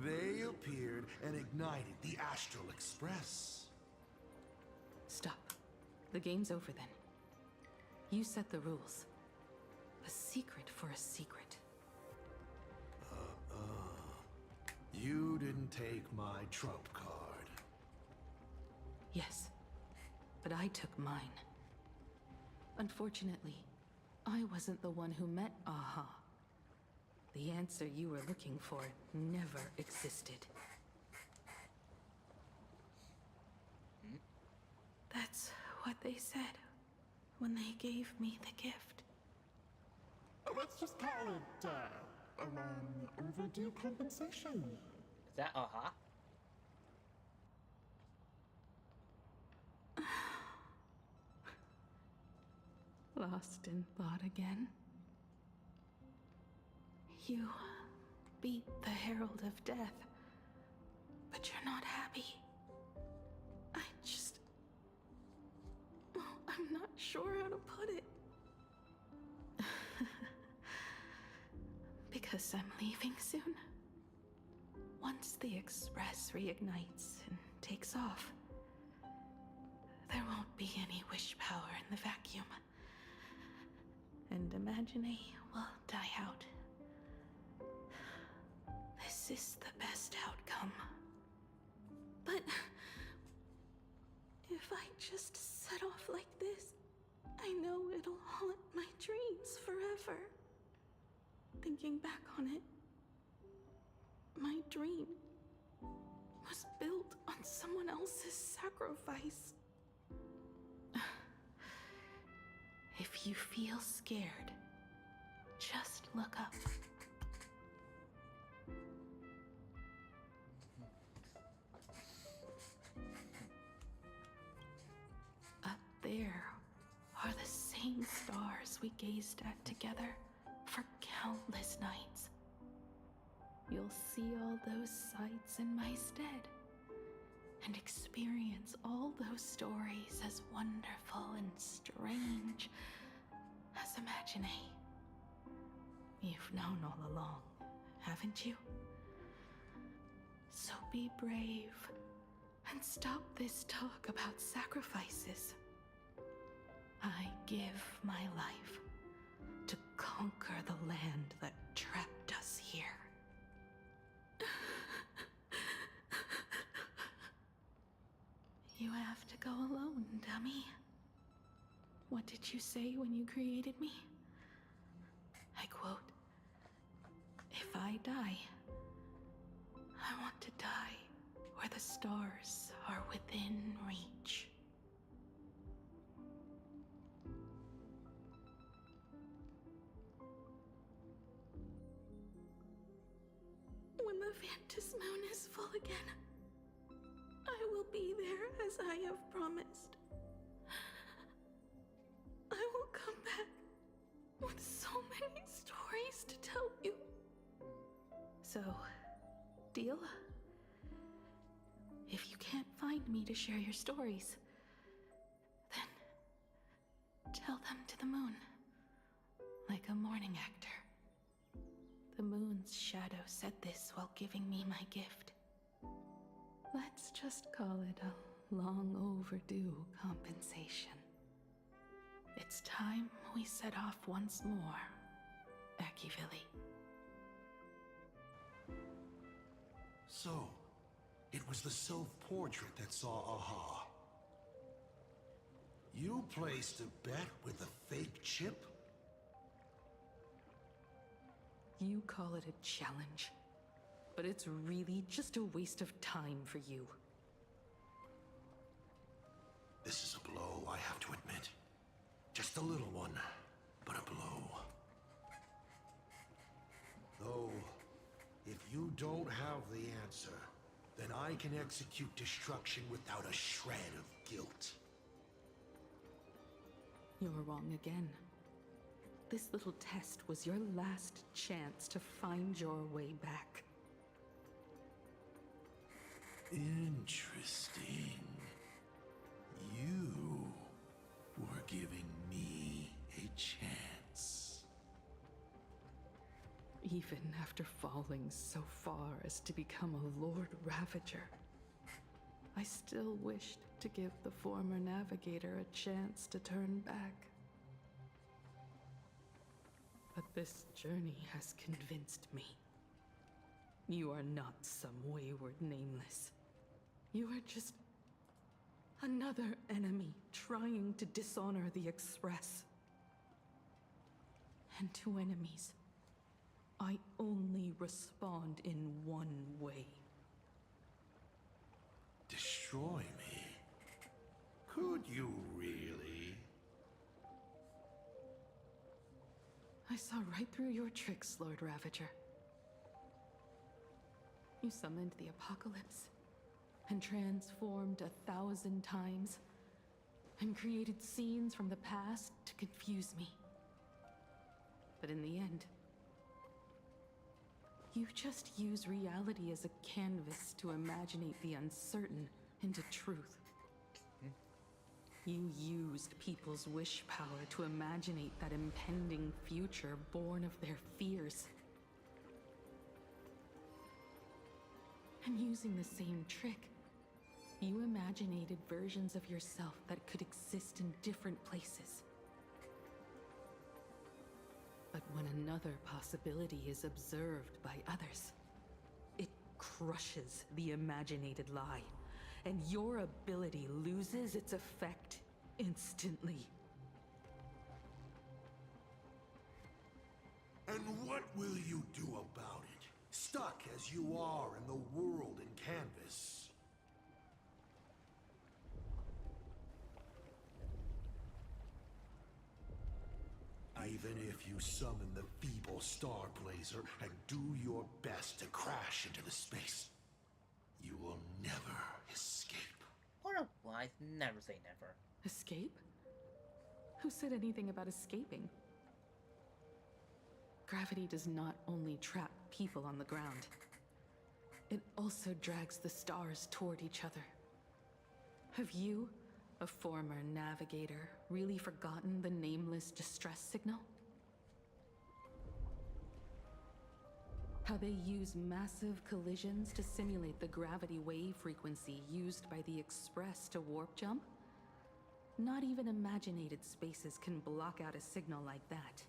They appeared and ignited the Astral Express. Stop. The game's over then. You set the rules. A secret for a secret. You didn't take my trump card. Yes, but I took mine. Unfortunately, I wasn't the one who met Aha. The answer you were looking for never existed. That's what they said when they gave me the gift. Let's just call it, a long overdue compensation. Is that Aha? Lost in thought again? You beat the Herald of Death, but you're not happy. I'm not sure how to put it. Because I'm leaving soon. Once the Express reignites and takes off, there won't be any wish power in the vacuum. And Imagine will die out. This is the best outcome. But just set off like this, I know it'll haunt my dreams forever. Thinking back on it, my dream was built on someone else's sacrifice. If you feel scared, just look up. Up there are the same stars we gazed at together for countless nights. You'll see all those sights in my stead and experience all those stories as wonderful and strange as Imagine. You've known all along, haven't you? So be brave and stop this talk about sacrifices. I give my life to conquer the land that trapped us here. You have to go alone, dummy. What did you say when you created me? I quote, "If I die, I want to die where the stars are within reach." When the Vantis moon is full again, I will be there as I have promised. I will come back with so many stories to tell you. So, deal? If you can't find me to share your stories, then tell them to the moon, like a morning actor. The moon's shadow said this while giving me my gift. Let's just call it a long overdue compensation. It's time we set off once more, Akivili. So, it was the self-portrait that saw Aha. You placed a bet with a fake chip? You call it a challenge, but it's really just a waste of time for you. This is a blow, I have to admit. Just a little one, but a blow. Though, if you don't have the answer, then I can execute destruction without a shred of guilt. You're wrong again. This little test was your last chance to find your way back. Interesting. You were giving me a chance. Even after falling so far as to become a Lord Ravager, I still wished to give the former navigator a chance to turn back. But this journey has convinced me. You are not some wayward nameless. You are just another enemy trying to dishonor the Express. And to enemies, I only respond in one way. Destroy me? Could you really? I saw right through your tricks, Lord Ravager. You summoned the apocalypse, and transformed 1,000 times, and created scenes from the past to confuse me. But in the end, you just use reality as a canvas to imaginate the uncertain into truth. You used people's wish power to imaginate that impending future born of their fears. And using the same trick, you imaginated versions of yourself that could exist in different places. But when another possibility is observed by others, it crushes the imaginated lie and your ability loses its effect instantly. And what will you do about it? Stuck as you are in the world in canvas. Even if you summon the feeble Star Blazer and do your best to crash into the space, you will never escape. What a wise, never say never. Escape? Who said anything about escaping? Gravity does not only trap people on the ground, it also drags the stars toward each other. Have you, a former navigator, really forgotten the nameless distress signal? How they use massive collisions to simulate the gravity wave frequency used by the Express to warp jump? Not even imaginated spaces can block out a signal like that.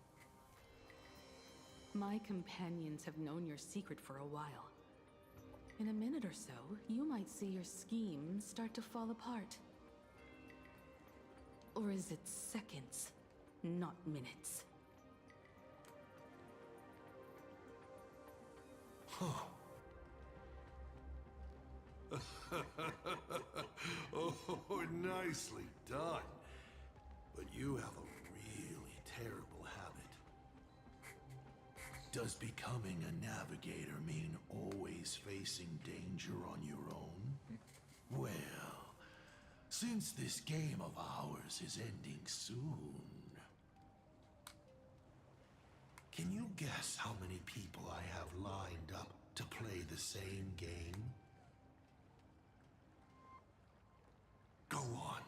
My companions have known your secret for a while. In a minute or so, you might see your scheme start to fall apart. Or is it seconds, not minutes? Huh. Oh, nicely done. But you have a really terrible habit. Does becoming a navigator mean always facing danger on your own? Well, since this game of ours is ending soon, can you guess how many people I have lined up to play the same game? Go on.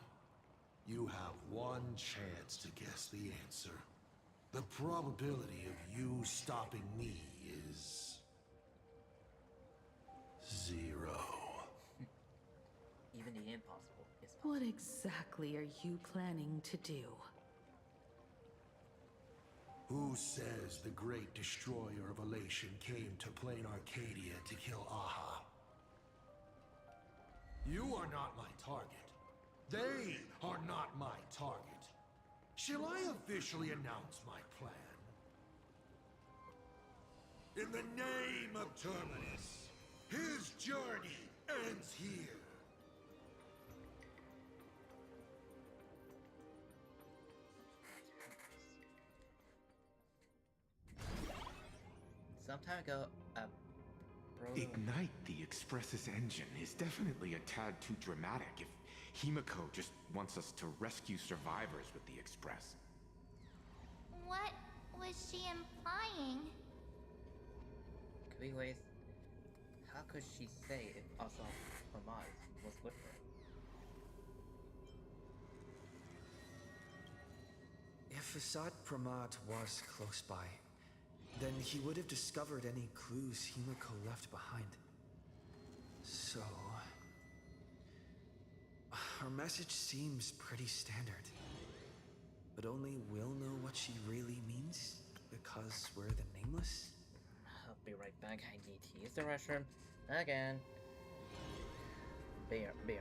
You have one chance to guess the answer. The probability of you stopping me is 0. Even the impossible is possible. What exactly are you planning to do? Who says the great destroyer of Elation came to Plain Arcadia to kill Aha? You are not my target. They are not my target. Shall I officially announce my plan? In the name of Terminus, his journey ends here. Some time ago, Ignite the Express's engine is definitely a tad too dramatic if Himeko just wants us to rescue survivors with the Express. What was she implying? Could be ways. How could she say if also Ravages was with her? If Assad Pramad was close by, then he would have discovered any clues Himeko left behind. So... her message seems pretty standard. But only we'll know what she really means, because we're the Nameless? I'll be right back. I need to use the restroom again. BRB.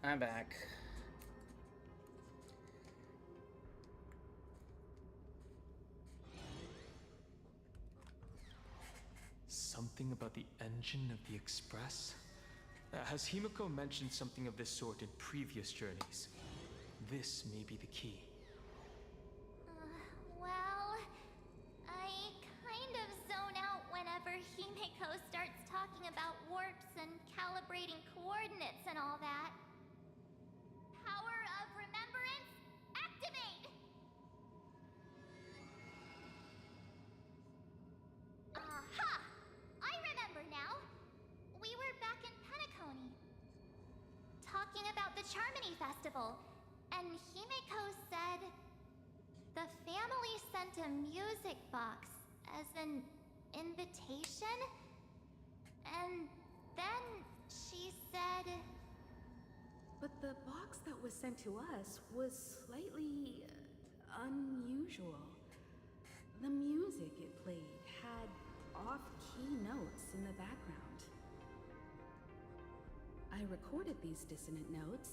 I'm back. Something about the engine of the Express? Has Himeko mentioned something of this sort in previous journeys? This may be the key. Well, I kind of zone out whenever Himeko starts talking about warps and calibrating coordinates and all that. Power of remembrance, activate! Aha! I remember now. We were back in Penacony, talking about the Charmony Festival, and Himeko said the family sent a music box as an invitation, and then she said... But the box that was sent to us was slightly unusual. The music it played had off-key notes in the background. I recorded these dissonant notes,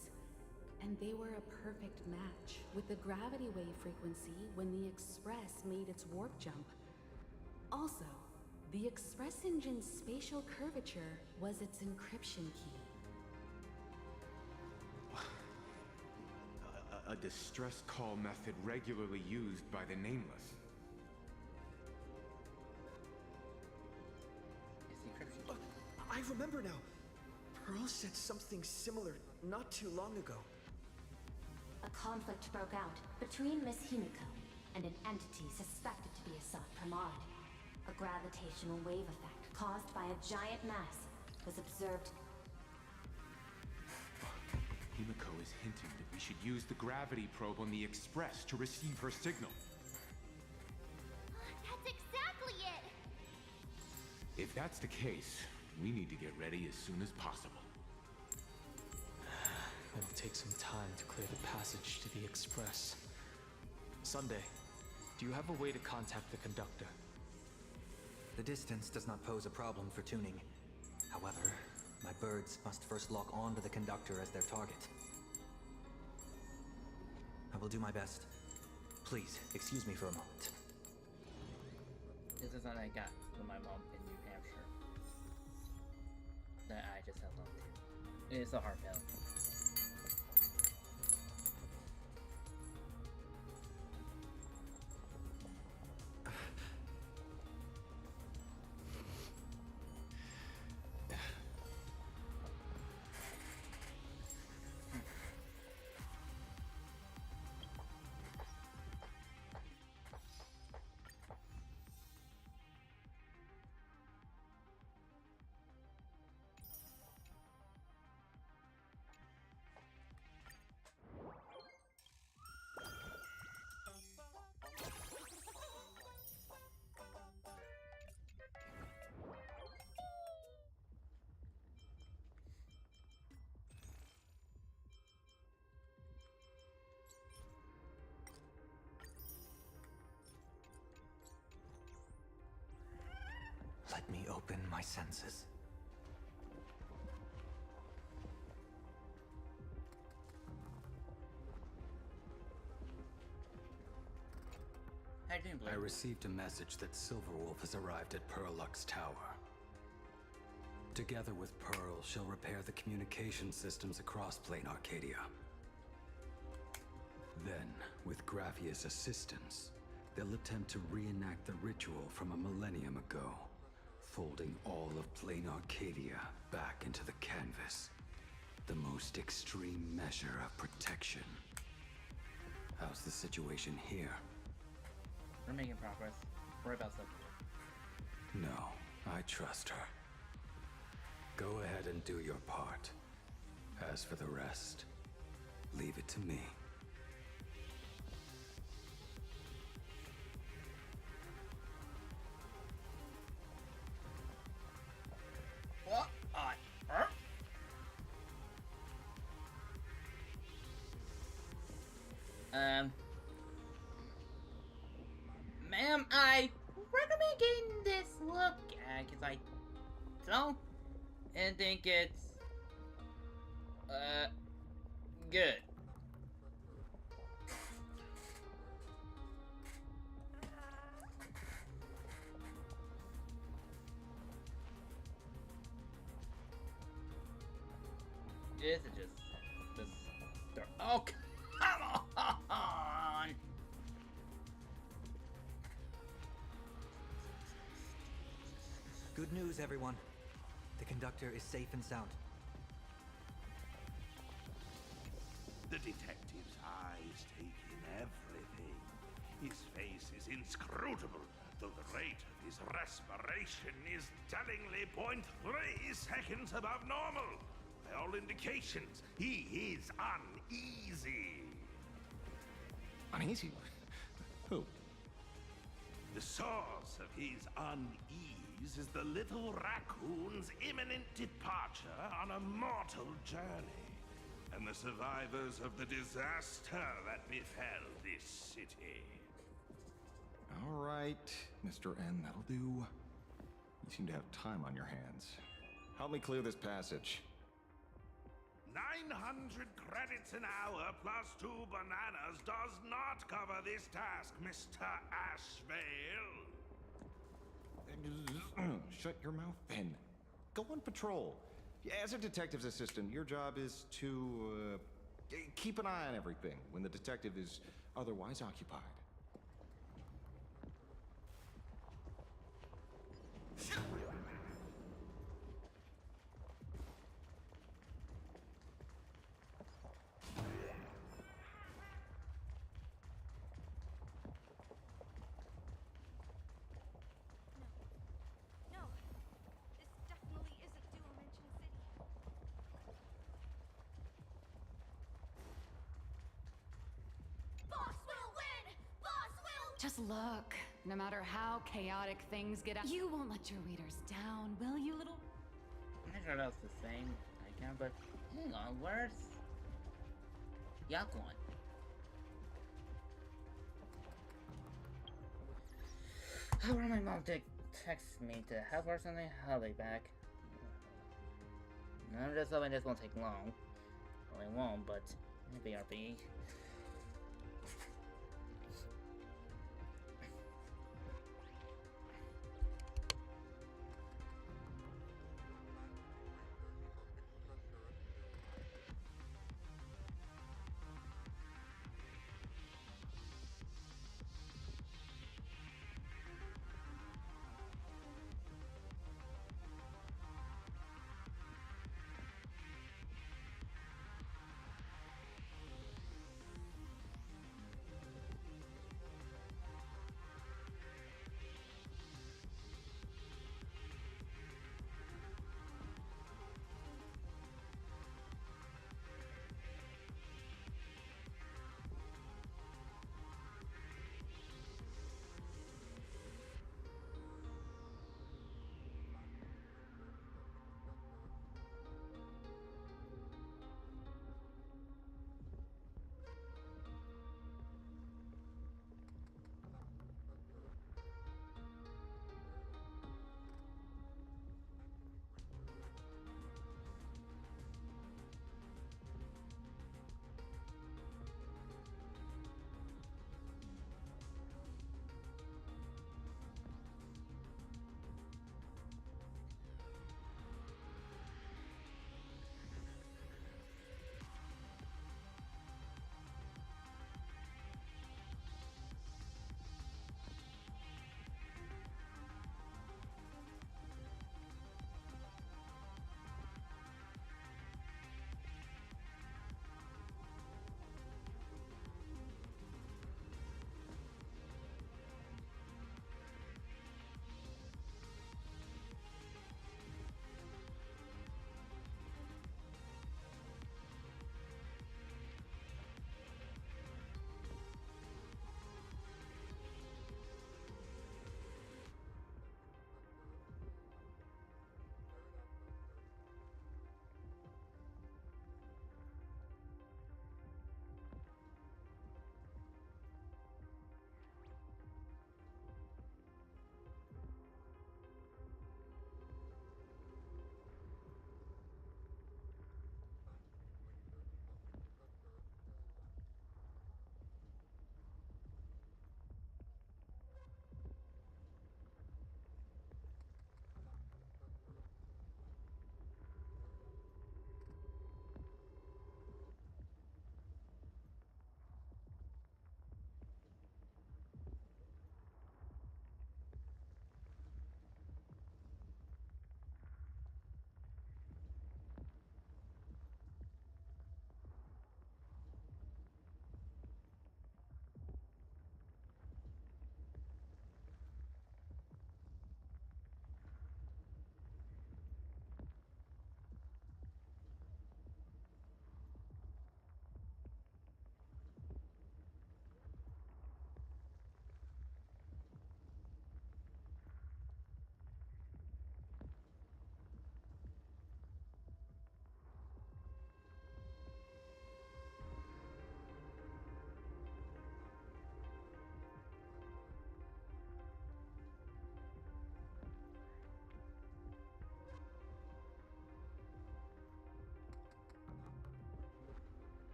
and they were a perfect match with the gravity wave frequency when the Express made its warp jump. Also, the Express engine's spatial curvature was its encryption key. A distress call method regularly used by the Nameless. I remember now. Pearl said something similar not too long ago. A conflict broke out between Miss Himeko and an entity suspected to be a Sot-Pramod. A gravitational wave effect caused by a giant mass was observed. Himeko is hinting that we should use the gravity probe on the Express to receive her signal. That's exactly it! If that's the case, we need to get ready as soon as possible. It'll take some time to clear the passage to the Express. Sunday, do you have a way to contact the conductor? The distance does not pose a problem for tuning. However, my birds must first lock on to the conductor as their target. I will do my best. Please, excuse me for a moment. This is what I got from my mom in New Hampshire. That I just held on to. It's a hard pill. Let me open my senses. How you doing, Blue? I received a message that Silverwolf has arrived at Pearlux Tower. Together with Pearl, she'll repair the communication systems across Plain Arcadia. Then, with Graffia's assistance, they'll attempt to reenact the ritual from a millennium ago, folding all of Plain Arcadia back into the canvas. The most extreme measure of protection. How's the situation here? We're making progress. We're about to... No, I trust her. Go ahead and do your part. As for the rest, leave it to me. What? Ma'am, I recommend getting this look at, cause I don't think it's, Good. Is it just start? Oh, come on! Good news, everyone. The conductor is safe and sound. The detective's eyes take in everything. His face is inscrutable, though the rate of his respiration is tellingly 0.3 seconds above normal. By all indications, he is uneasy. Uneasy? Who? The source of his unease is the little raccoon's imminent departure on a mortal journey, and the survivors of the disaster that befell this city. All right, Mr. N, that'll do. You seem to have time on your hands. Help me clear this passage. 900 credits an hour plus 2 bananas does not cover this task, Mr. Ashvale. Shut your mouth, then. Go on patrol. As a detective's assistant, your job is to keep an eye on everything when the detective is otherwise occupied. Just look. No matter how chaotic things get out, you won't let your readers down, will you, little? I thought that was the same icon, but hang on, where's y'all going? How about my mom text me to help or something? I'll be back. I'm just hoping this won't take long. Well, it won't, but maybe RP.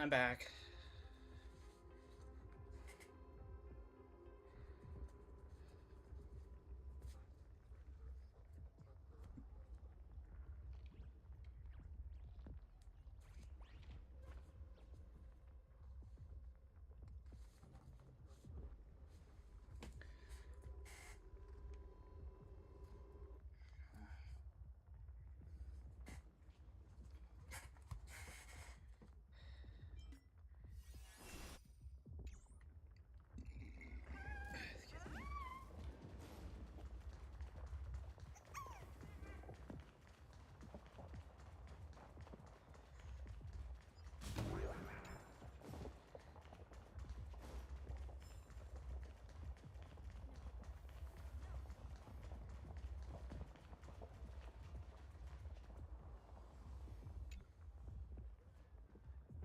I'm back.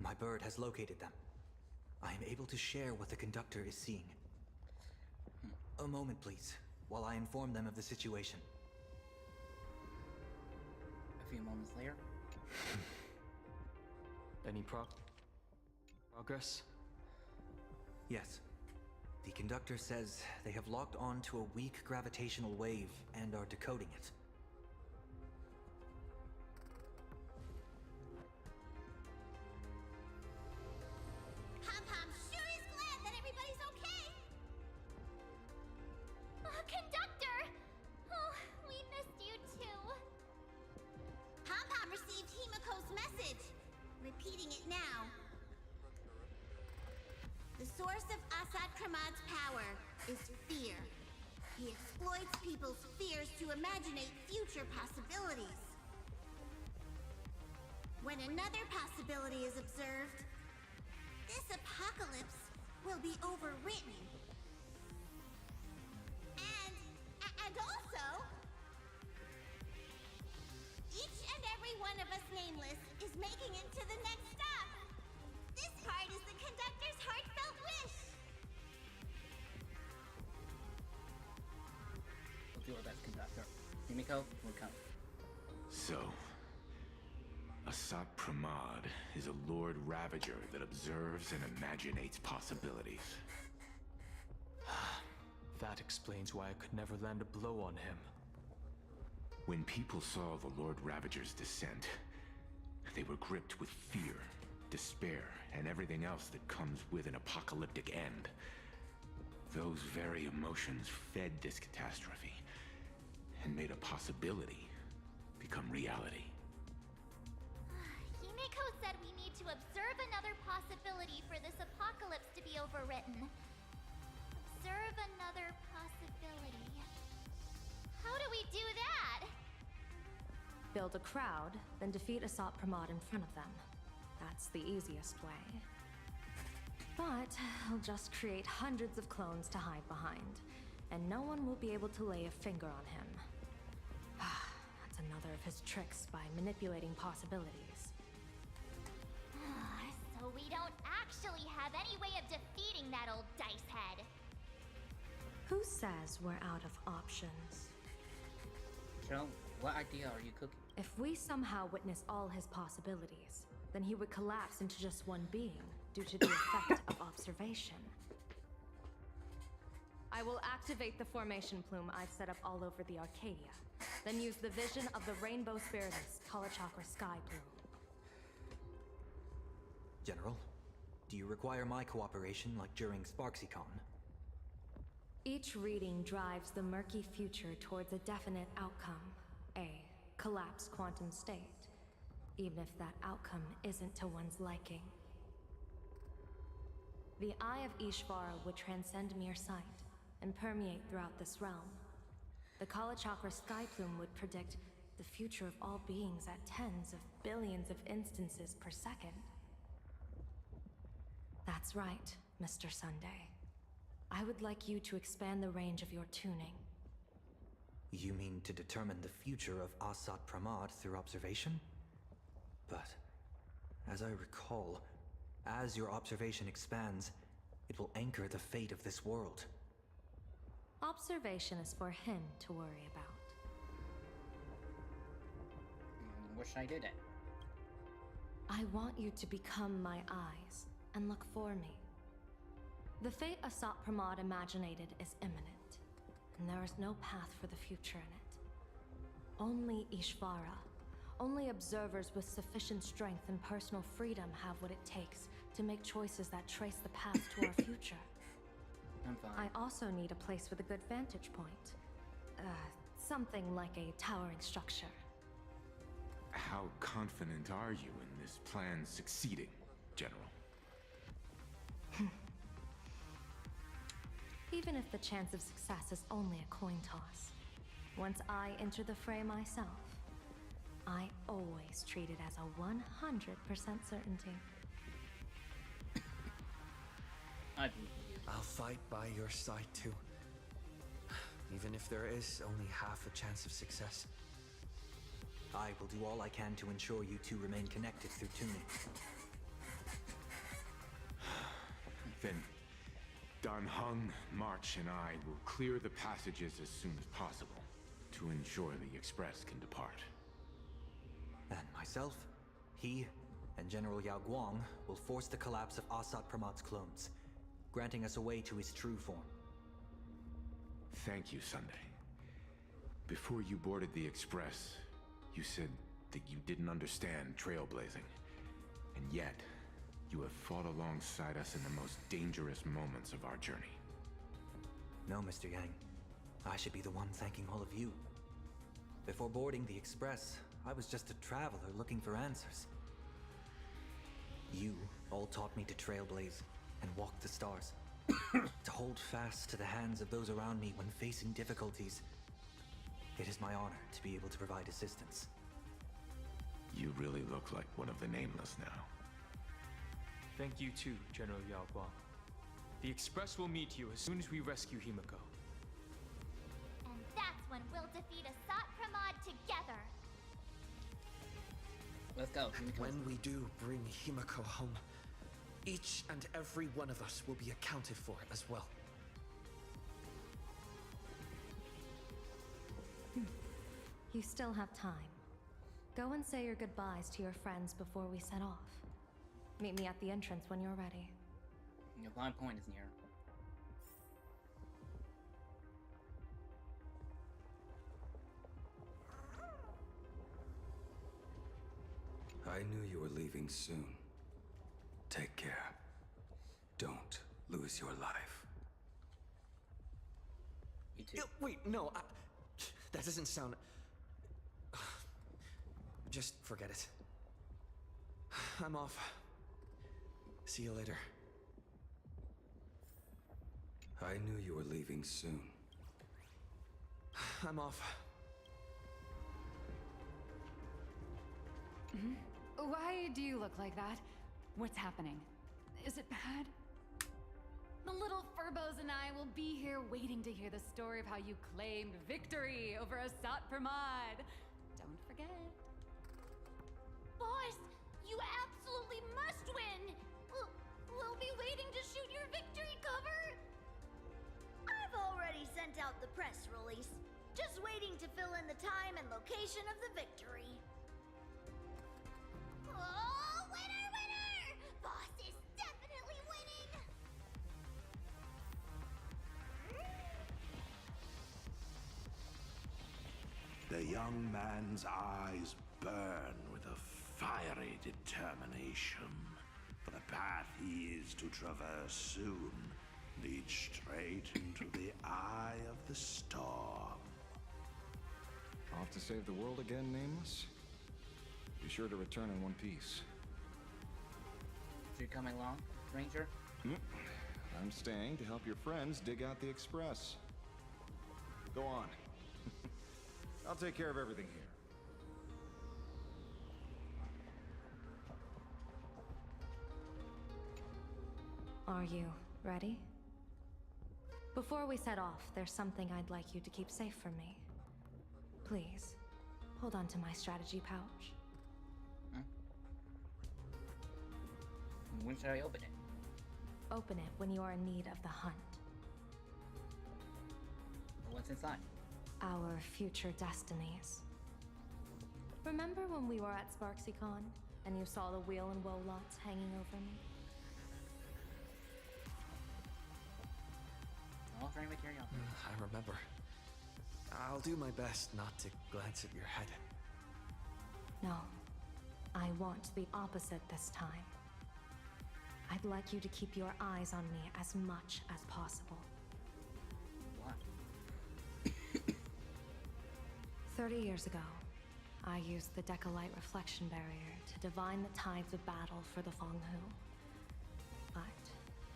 My bird has located them. I am able to share what the conductor is seeing. A moment, please, while I inform them of the situation. A few moments later. Any progress? Yes. The conductor says they have locked on to a weak gravitational wave and are decoding it. Pom-Pom sure is glad that everybody's okay! Conductor! Oh, we missed you too. Pom-Pom received Himeko's message. Repeating it now. The source of Assad Kramad's power is fear. He exploits people's fears to imaginate future possibilities. When another possibility is observed, this apocalypse will be overwritten. And also, each and every one of us nameless is making it to the next stop. This part is the conductor's heartfelt wish. We'll do our best, conductor. Himeko, we'll come. So, Assad Pramad is a Lord Ravager that observes and imaginates possibilities. That explains why I could never land a blow on him. When people saw the Lord Ravager's descent, they were gripped with fear, despair, and everything else that comes with an apocalyptic end. Those very emotions fed this catastrophe and made a possibility become reality. Himeko said we need to observe another possibility for this apocalypse to be overwritten. Observe another possibility. How do we do that? Build a crowd, then defeat Assad Pramad in front of them. That's the easiest way. But I'll just create hundreds of clones to hide behind, and no one will be able to lay a finger on him. That's another of his tricks by manipulating possibilities. So we don't actually have any way of defeating that old dice head. Who says we're out of options? Joe, what idea are you cooking? If we somehow witness all his possibilities, then he would collapse into just one being due to the effect of observation. I will activate the formation plume I've set up all over the Arcadia, then use the vision of the Rainbow Spiritus Kalachakra Sky Plume. General, do you require my cooperation like during SparksyCon? Each reading drives the murky future towards a definite outcome, a collapsed quantum state, even if that outcome isn't to one's liking. The Eye of Ishvara would transcend mere sight and permeate throughout this realm. The Kalachakra Sky Plume would predict the future of all beings at tens of billions of instances per second. That's right, Mr. Sunday. I would like you to expand the range of your tuning. You mean to determine the future of Assad Pramad through observation? But, as I recall, as your observation expands, it will anchor the fate of this world. Observation is for him to worry about. What should I do then? I want you to become my eyes and look for me. The fate Asat Pramod imaginated is imminent, and there is no path for the future in it. Only Ishvara, only observers with sufficient strength and personal freedom have what it takes to make choices that trace the path to our future. I'm fine. I also need a place with a good vantage point. Something like a towering structure. How confident are you in this plan succeeding, General? Even if the chance of success is only a coin toss, once I enter the fray myself, I always treat it as a 100% certainty. I'll fight by your side too. Even if there is only half a chance of success. I will do all I can to ensure you two remain connected through tuning. Then Dan Heng, March, and I will clear the passages as soon as possible to ensure the Express can depart. And myself, he, and General Yao Guang will force the collapse of Asat Pramod's clones, granting us a way to his true form. Thank you, Sunday. Before you boarded the Express, you said that you didn't understand trailblazing. And yet, you have fought alongside us in the most dangerous moments of our journey. No, Mr. Yang. I should be the one thanking all of you. Before boarding the Express, I was just a traveler looking for answers. You all taught me to trailblaze and walk the stars. To hold fast to the hands of those around me when facing difficulties. It is my honor to be able to provide assistance. You really look like one of the Nameless now. Thank you too, General Yao Guang. The Express will meet you as soon as we rescue Himeko. And that's when we'll defeat Asat Pramod together. Let's go. When we do bring Himeko home, each and every one of us will be accounted for as well. You still have time. Go and say your goodbyes to your friends before we set off. Meet me at the entrance when you're ready. Your blind point is near. I knew you were leaving soon. Take care. Don't lose your life. You too. Wait, no, that doesn't sound... Just forget it. I'm off. See you later. I knew you were leaving soon. I'm off. Why do you look like that? What's happening? Is it bad? The little Furbos and I will be here waiting to hear the story of how you claimed victory over Asat Pramod. Don't forget. Boss, you absolutely must win! We'll be waiting to shoot your victory cover! I've already sent out the press release. Just waiting to fill in the time and location of the victory. Oh, winner, winner! Boss is definitely winning! The young man's eyes burn with a fiery determination. For the path he is to traverse soon leads straight into the eye of the storm. Off to save the world again, Nameless? Be sure to return in one piece. You coming along, Ranger? I'm staying to help your friends dig out the Express. Go on. I'll take care of everything here. Are you ready? Before we set off, there's something I'd like you to keep safe from me. Please, hold on to my strategy pouch. When should I open it? Open it when you are in need of the hunt. What's inside? Our future destinies. Remember when we were at SparksyCon? and you saw the wheel and woe lots hanging over me? All frame material. I remember. I'll do my best not to glance at your head. No. I want the opposite this time. I'd like you to keep your eyes on me as much as possible. What? 30 years ago, I used the Decalite reflection barrier to divine the tides of battle for the Fonghu. But,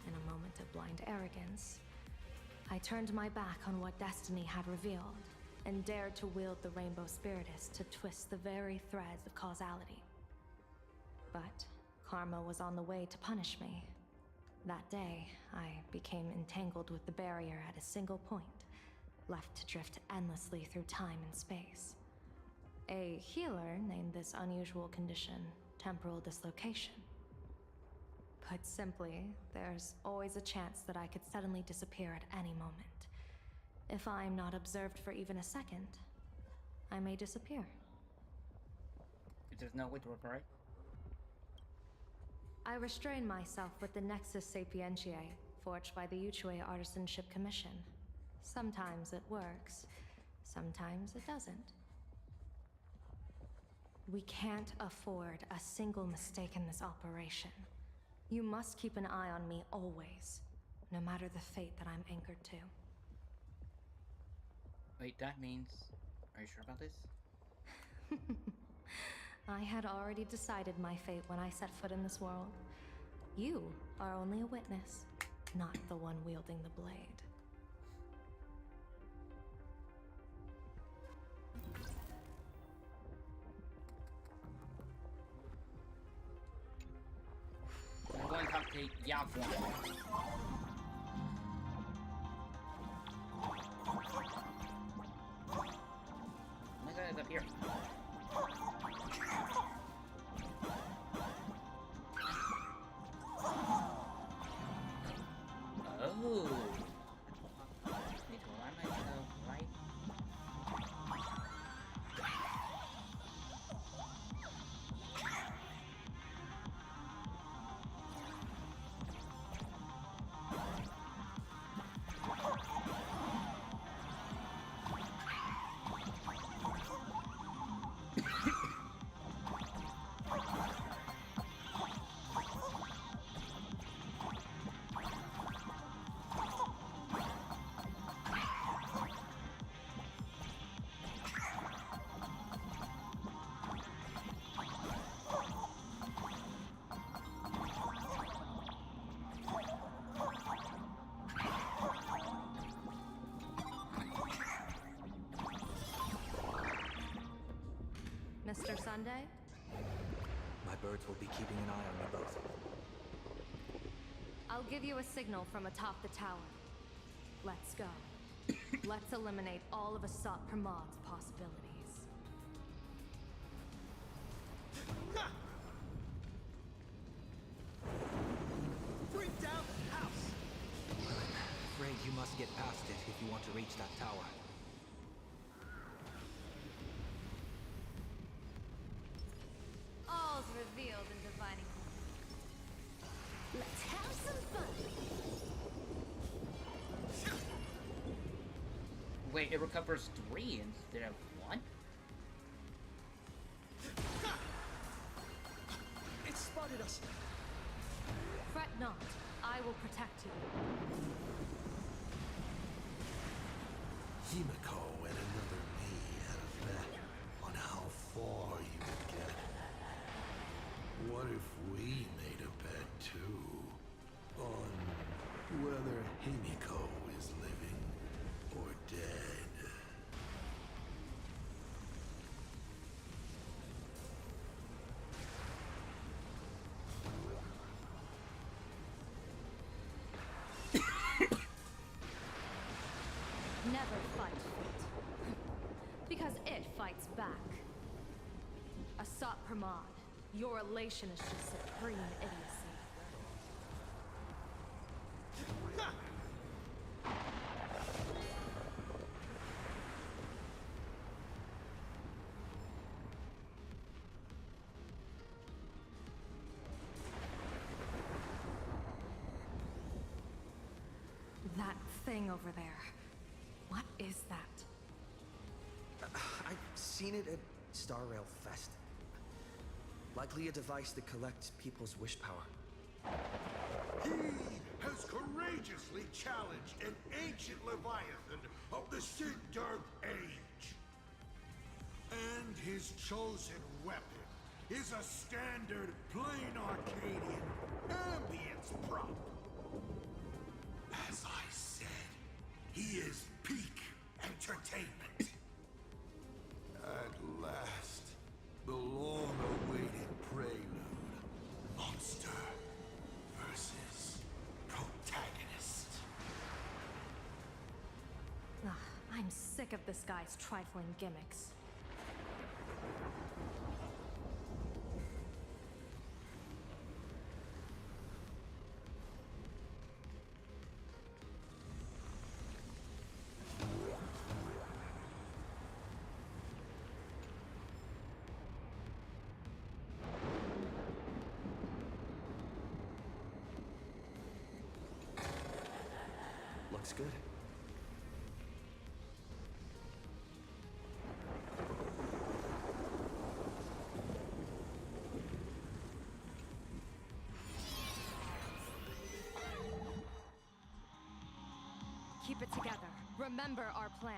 in a moment of blind arrogance, I turned my back on what destiny had revealed and dared to wield the Rainbow Spiritus to twist the very threads of causality. But karma was on the way to punish me. That day, I became entangled with the barrier at a single point, left to drift endlessly through time and space. A healer named this unusual condition temporal dislocation. Put simply, there's always a chance that I could suddenly disappear at any moment. If I'm not observed for even a second, I may disappear. If there's no way to repair it? I restrain myself with the Nexus Sapientiae, forged by the Yuchue Artisanship Commission. Sometimes it works, sometimes it doesn't. We can't afford a single mistake in this operation. You must keep an eye on me always, no matter the fate that I'm anchored to. Wait, that means... Are you sure about this? I had already decided my fate when I set foot in this world. You are only a witness, not the one wielding the blade. I'm going to talk to Yafuan. My guy is up here. Oh. Wait, well, I might go right. Mr. Sunday? My birds will be keeping an eye on you both. I'll give you a signal from atop the tower. Let's go. Let's eliminate all of Asat Pramad's possibilities. Bring down the house! I'm afraid you must get past it if you want to reach that tower. All's revealed in divining. Let's have some fun. Wait, it recovers 3 instead of 1? It spotted us! Fret not. I will protect you. Himeko and another me had a bet on how far you would get. What if we made a bet too? On whether Himeko is living or dead? Never fight fate. Because it fights back. Asat Pramad, your elation is just supreme idiocy. thing over there. What is that? I've seen it at Star Rail Fest. Likely a device that collects people's wish power. He has courageously challenged an ancient Leviathan of the Sindark Age. And his chosen weapon is a standard plain Arcadian ambience prop. As I said, he is peak entertainment. At last, the long-awaited prelude. Monster versus protagonist. Ugh, I'm sick of this guy's trifling gimmicks. Looks good. Keep it together. Remember our plan.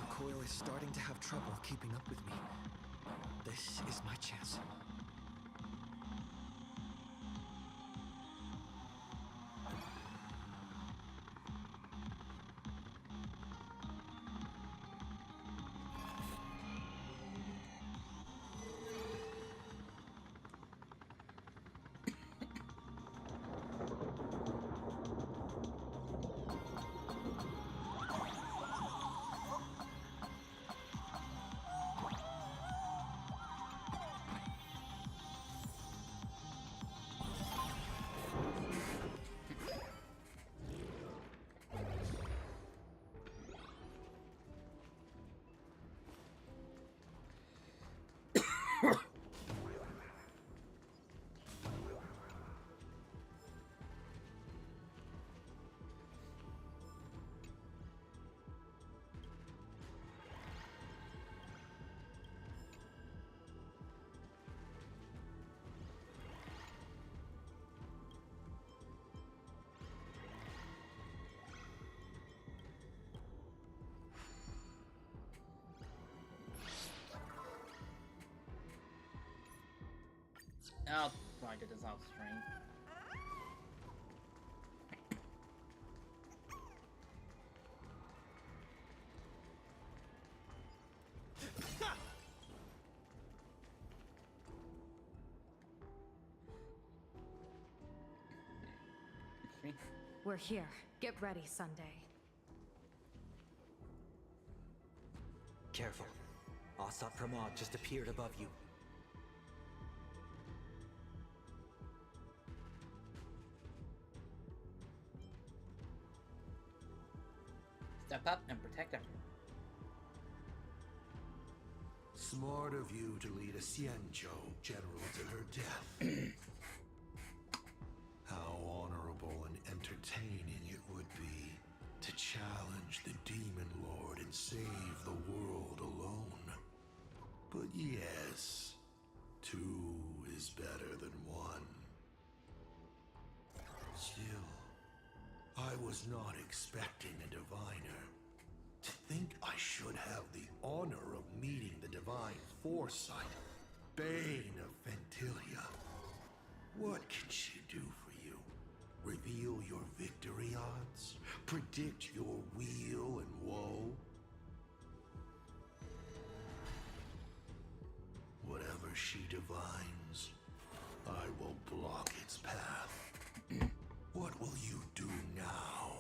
Coil is starting to have trouble keeping up with me. This is my chance. I'll try to this off stream. We're here. Get ready, Sunday. Careful. Asat Pramod just appeared above you. Step up and protect her. Smart of you to lead a Xianzhou general to her death. How honorable and entertaining it would be to challenge the Demon Lord and save the world alone. But yes, two is better than one. Still, I was not expecting a diviner. To think I should have the honor of meeting the divine foresight, Bane of Ventilia. What can she do for you? Reveal your victory odds? Predict your weal and woe? Whatever she divines, I will block its path. What will you do now?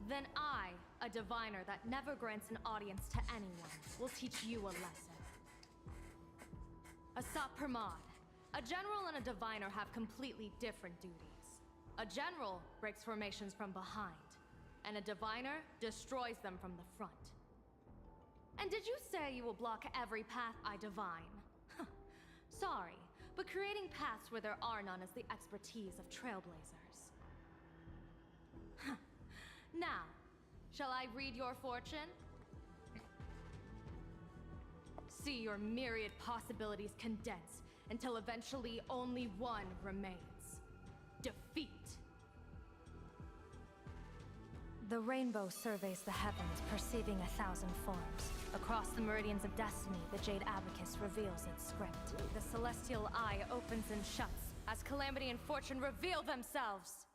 Then I, a diviner that never grants an audience to anyone, will teach you a lesson. Asat Pramod. A general and a diviner have completely different duties. A general breaks formations from behind, and a diviner destroys them from the front. And did you say you will block every path I divine? Sorry, but creating paths where there are none is the expertise of trailblazers. Now, shall I read your fortune? See your myriad possibilities condense until eventually only one remains. Defeat. The rainbow surveys the heavens, perceiving 1,000 forms. Across the meridians of destiny, the Jade Abacus reveals its script. The celestial eye opens and shuts as calamity and fortune reveal themselves.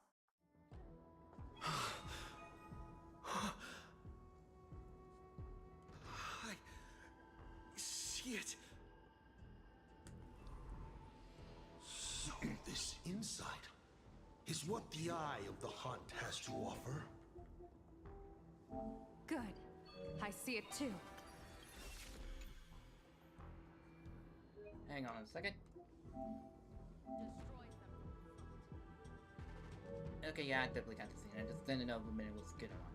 I see it. So this insight is what the Eye of the Hunt has to offer. Good. I see it too. Hang on a second. Okay, yeah, I definitely got to see it. I just didn't know if the minute was good or not.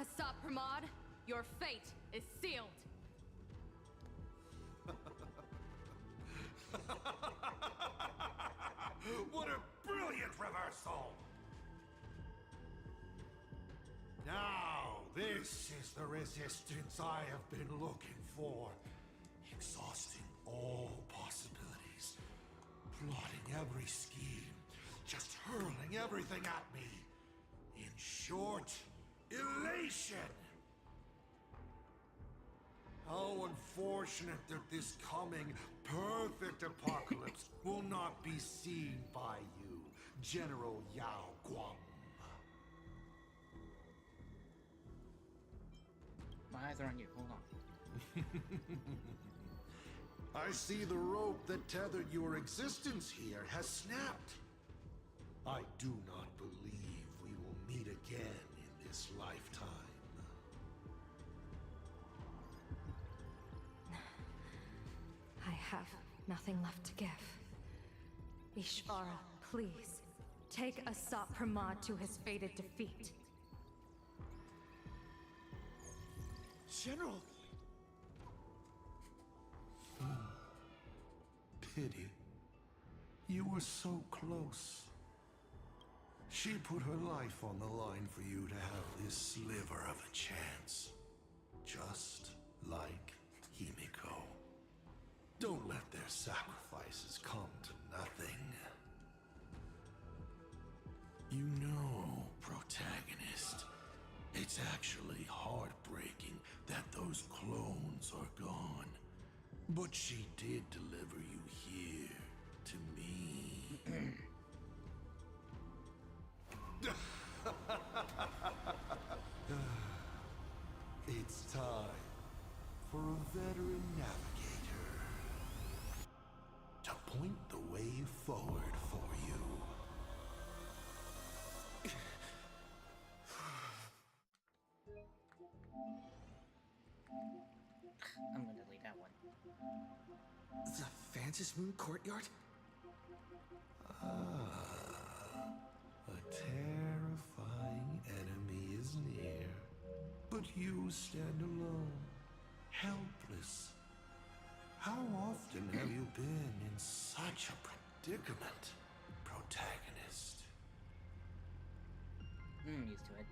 Asat Pramod, your fate is sealed. What a brilliant reversal! Now, this is the resistance I have been looking for. Exhausting all possibilities. Plotting every scheme. Just hurling everything at me. In short, elation! How unfortunate that this coming perfect apocalypse will not be seen by you, General Yao Guang. My eyes are on you. Hold on. I see the rope that tethered your existence here has snapped. I do not believe we will meet again in this lifetime. I have nothing left to give. Ishvara, please, take Asat Pramod to his fated defeat. General! Pity. You were so close. She put her life on the line for you to have this sliver of a chance. Just like Himeko. Don't let their sacrifices come to nothing. You know, protagonist, it's actually heartbreaking that those clones are gone. But she did deliver you here to me. It's time for a veteran navigator to point the way forward for you. I'm gonna delete that one. The Phantom Moon Courtyard? A terrifying enemy is near, but you stand alone, helpless. How often have you been in such a predicament, protagonist? I'm used to it.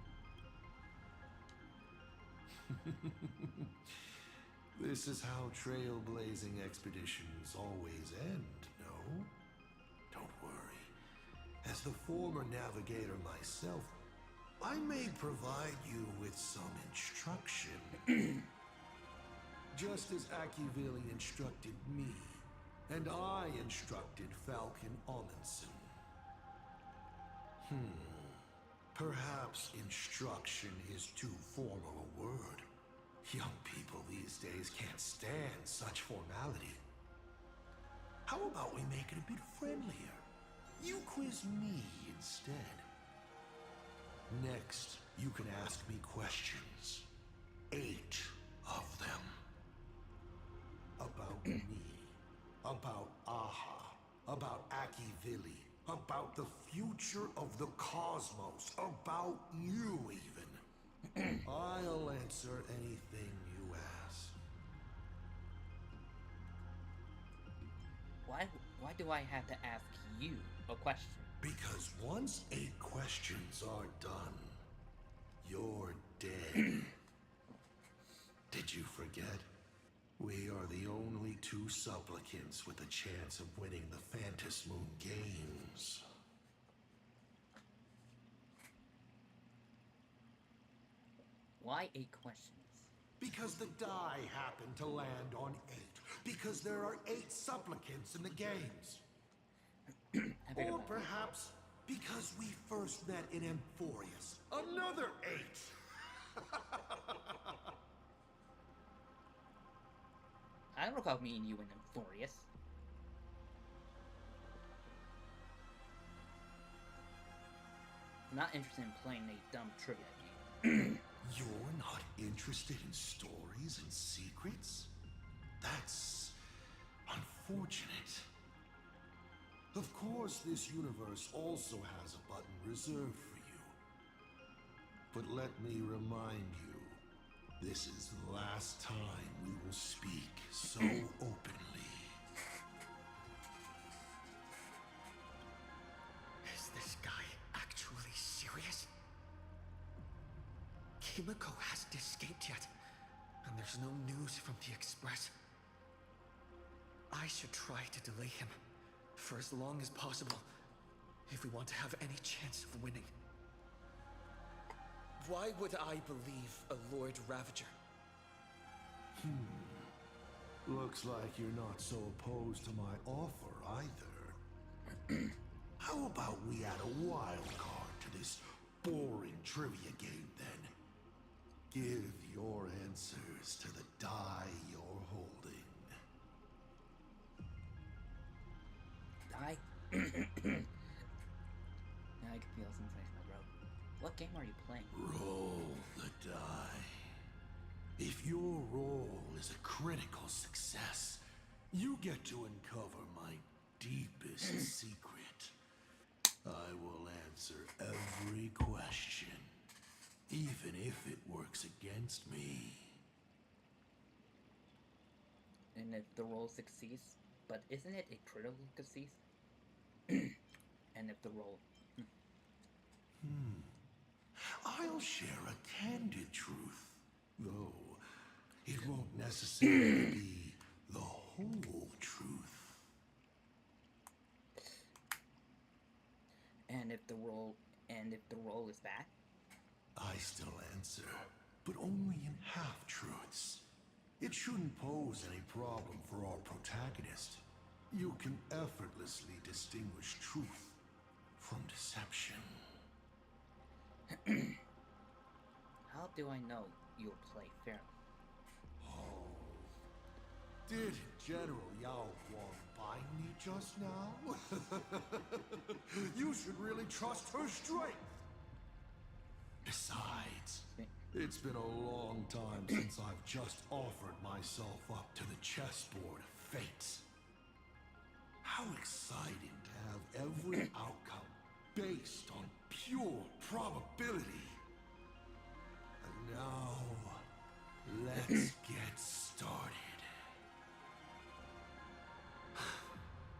This is how trailblazing expeditions always end, no? Don't worry. As the former navigator myself, I may provide you with some instruction. Just as Akivili instructed me, and I instructed Falcon Amundsen. Perhaps instruction is too formal a word. Young people these days can't stand such formality. How about we make it a bit friendlier? You quiz me instead. Next, you can ask me questions. 8 of them. About me. About Aha. About Akivili. About the future of the cosmos. About you, even. I'll answer anything you ask. Why do I have to ask you a question? Because once 8 questions are done, you're dead. Did you forget? We are the only 2 supplicants with a chance of winning the Phantom Moon Games. Why 8 questions? Because the die happened to land on 8. Because there are 8 supplicants in the games. Or perhaps because we first met in Amphorius. Another 8! I don't recall meeting you in Amphorius. I'm not interested in playing a dumb trivia game. You're not interested in stories and secrets? That's unfortunate. Of course, this universe also has a button reserved for you. But let me remind you, this is the last time we will speak so openly. Is this guy actually serious? Himeko hasn't escaped yet, and there's no news from the Express. I should try to delay him for as long as possible if we want to have any chance of winning. Why would I believe a Lord Ravager? Looks like you're not so opposed to my offer either. How about we add a wild card to this boring trivia game then? Give your answers to the die you're holding. Die? Now I can feel some place in my throat. What game are you playing? Roll the die. If your roll is a critical success, you get to uncover my deepest secret. I will answer every question, even if it works against me. And if the roll succeeds, but isn't it a critical success? And if the roll... I'll share a candid truth, though it won't necessarily be the whole truth. And if the roll is bad? I still answer. but only in half-truths. It shouldn't pose any problem for our protagonist. You can effortlessly distinguish truth from deception. How do I know you'll play fairly? Oh. Did General Yao Guang bind me just now? You should really trust her strength. Besides, it's been a long time since I've just offered myself up to the chessboard of fate. How exciting to have every outcome based on pure probability. And now, let's get started.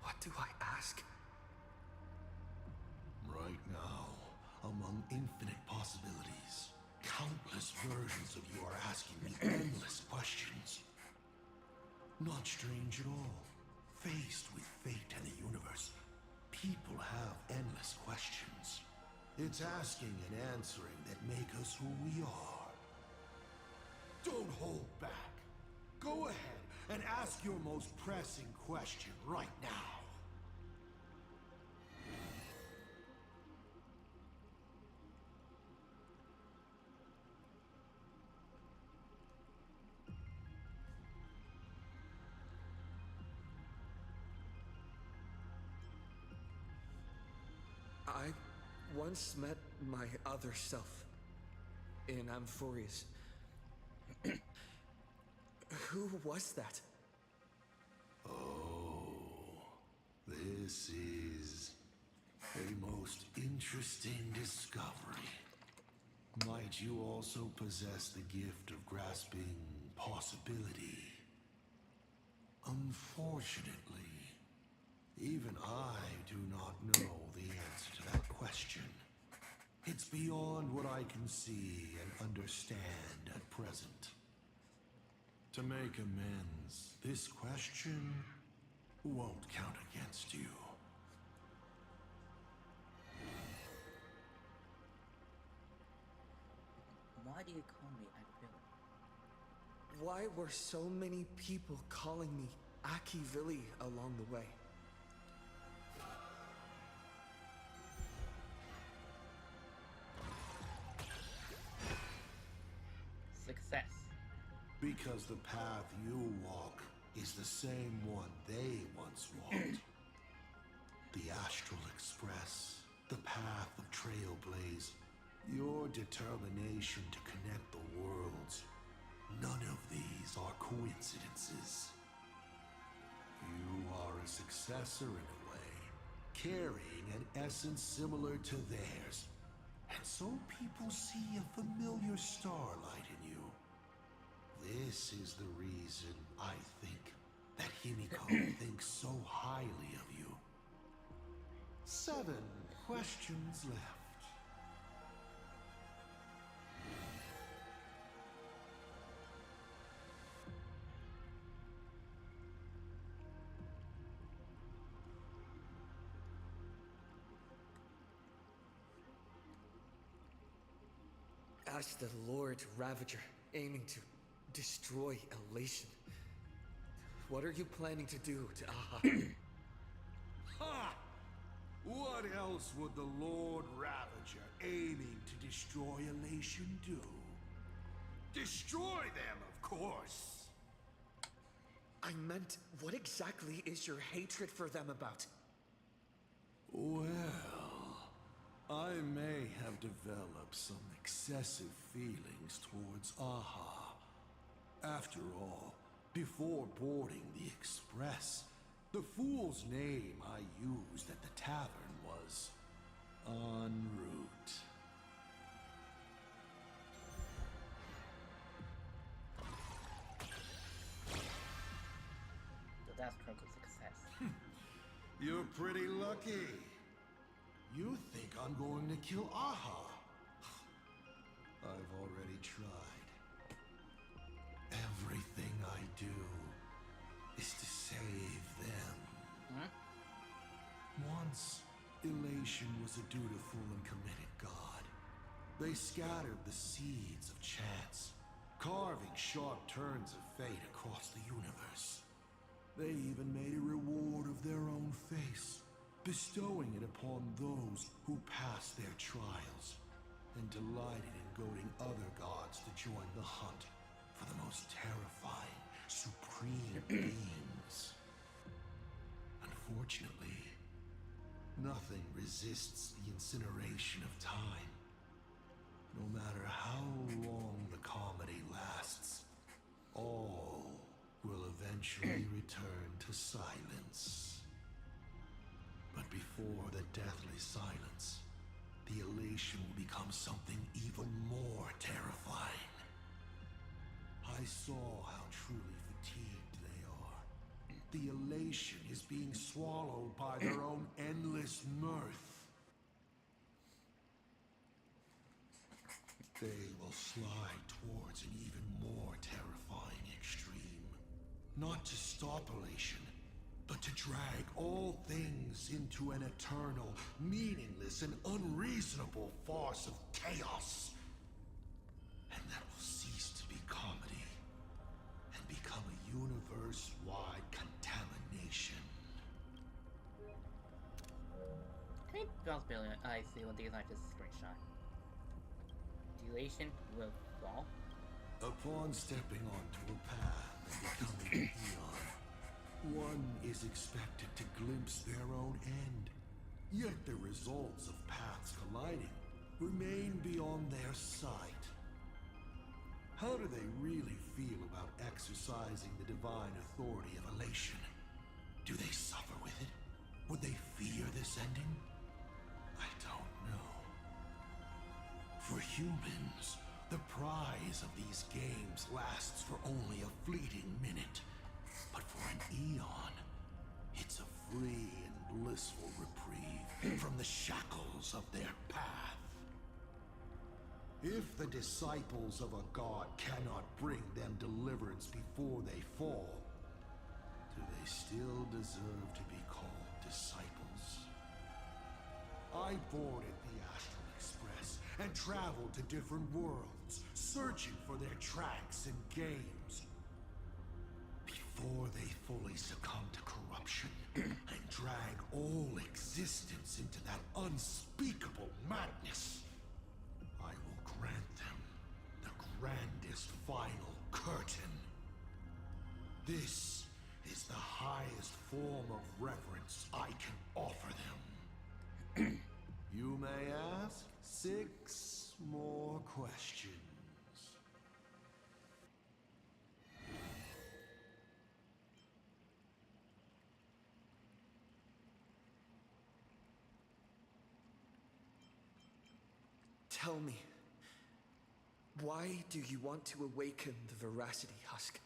What do I ask? Right now, among infinite possibilities, countless versions of you are asking me endless questions. Not strange at all. Faced with fate and the universe, people have endless questions. It's asking and answering that make us who we are. Don't hold back. Go ahead and ask your most pressing question right now. I once met my other self in Amphorius. Who was that? Oh, this is a most interesting discovery. Might you also possess the gift of grasping possibility? Unfortunately, even I do not know the answer to that question. It's beyond what I can see and understand at present. To make amends, this question won't count against you. Why do you call me Akivilli? Why were so many people calling me Akivilli along the way? Success. Because the path you walk is the same one they once walked. The Astral Express, the path of Trailblaze, your determination to connect the worlds. None of these are coincidences. You are a successor in a way, carrying an essence similar to theirs. And so people see a familiar starlight in you. This is the reason I think that Himeko thinks so highly of you. 7 questions left. As the Lord Ravager, aiming to destroy Elation, what are you planning to do to Aha? Ha! What else would the Lord Ravager aiming to destroy Elation do? Destroy them, of course! I meant, what exactly is your hatred for them about? Well, I may have developed some excessive feelings towards Aha. After all, before boarding the express, the fool's name I used at the tavern was En route. So that's critical success. You're pretty lucky. You think I'm going to kill Aha? I've already tried. Everything I do is to save them. Once, Elation was a dutiful and committed god. They scattered the seeds of chance, sharp turns of fate across the universe. They even made a reward of their own face, bestowing it upon those who pass their trials, and delighted in goading other gods to join the hunt for the most terrifying, supreme beings. Unfortunately, nothing resists the incineration of time. No matter how long the comedy lasts, all will eventually return to silence. But before the deathly silence, the elation will become something even more terrifying. I saw how truly fatigued they are. The elation is being swallowed by their own endless mirth. They will slide towards an even more terrifying extreme. Not to stop elation, but to drag all things into an eternal, meaningless, and unreasonable farce of chaos. And that will cease to be comedy and become a universe-wide contamination. Can I possibly I see what these are just screenshot? Elation will fall. Upon stepping onto a path and becoming an eon, one is expected to glimpse their own end. Yet the results of paths colliding remain beyond their sight. How do they really feel about exercising the divine authority of elation? Do they suffer with it? Would they fear this ending? I don't know. For humans, the prize of these games lasts for only a fleeting minute. But for an eon, it's a free and blissful reprieve from the shackles of their path. If the disciples of a god cannot bring them deliverance before they fall, do they still deserve to be called disciples? I boarded the Astral Express and traveled to different worlds, searching for their tracks and games. Before they fully succumb to corruption and drag all existence into that unspeakable madness, I will grant them the grandest final curtain. This is the highest form of reverence I can offer them. You may ask 6 more questions. Tell me, why do you want to awaken the Veracity Husk?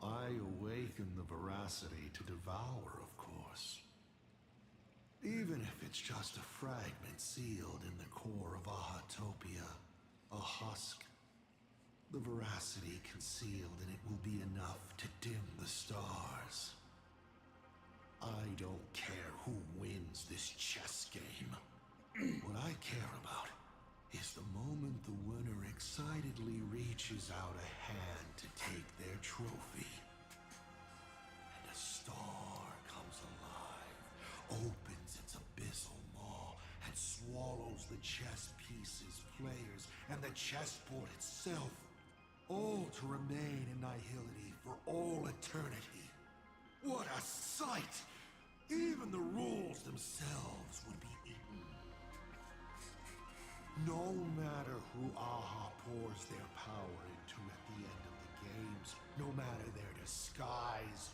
I awaken the Veracity to devour, of course. Even if it's just a fragment sealed in the core of Ahatopia, a husk. The Veracity concealed in it will be enough to dim the stars. I don't care who wins this chess game. What I care about is the moment the winner excitedly reaches out a hand to take their trophy. And a star comes alive, opens its abyssal maw, and swallows the chess pieces, players, and the chessboard itself. All to remain in nihility for all eternity. What a sight! Even the rules themselves would be eaten. No matter who Aha pours their power into at the end of the games, no matter their disguise,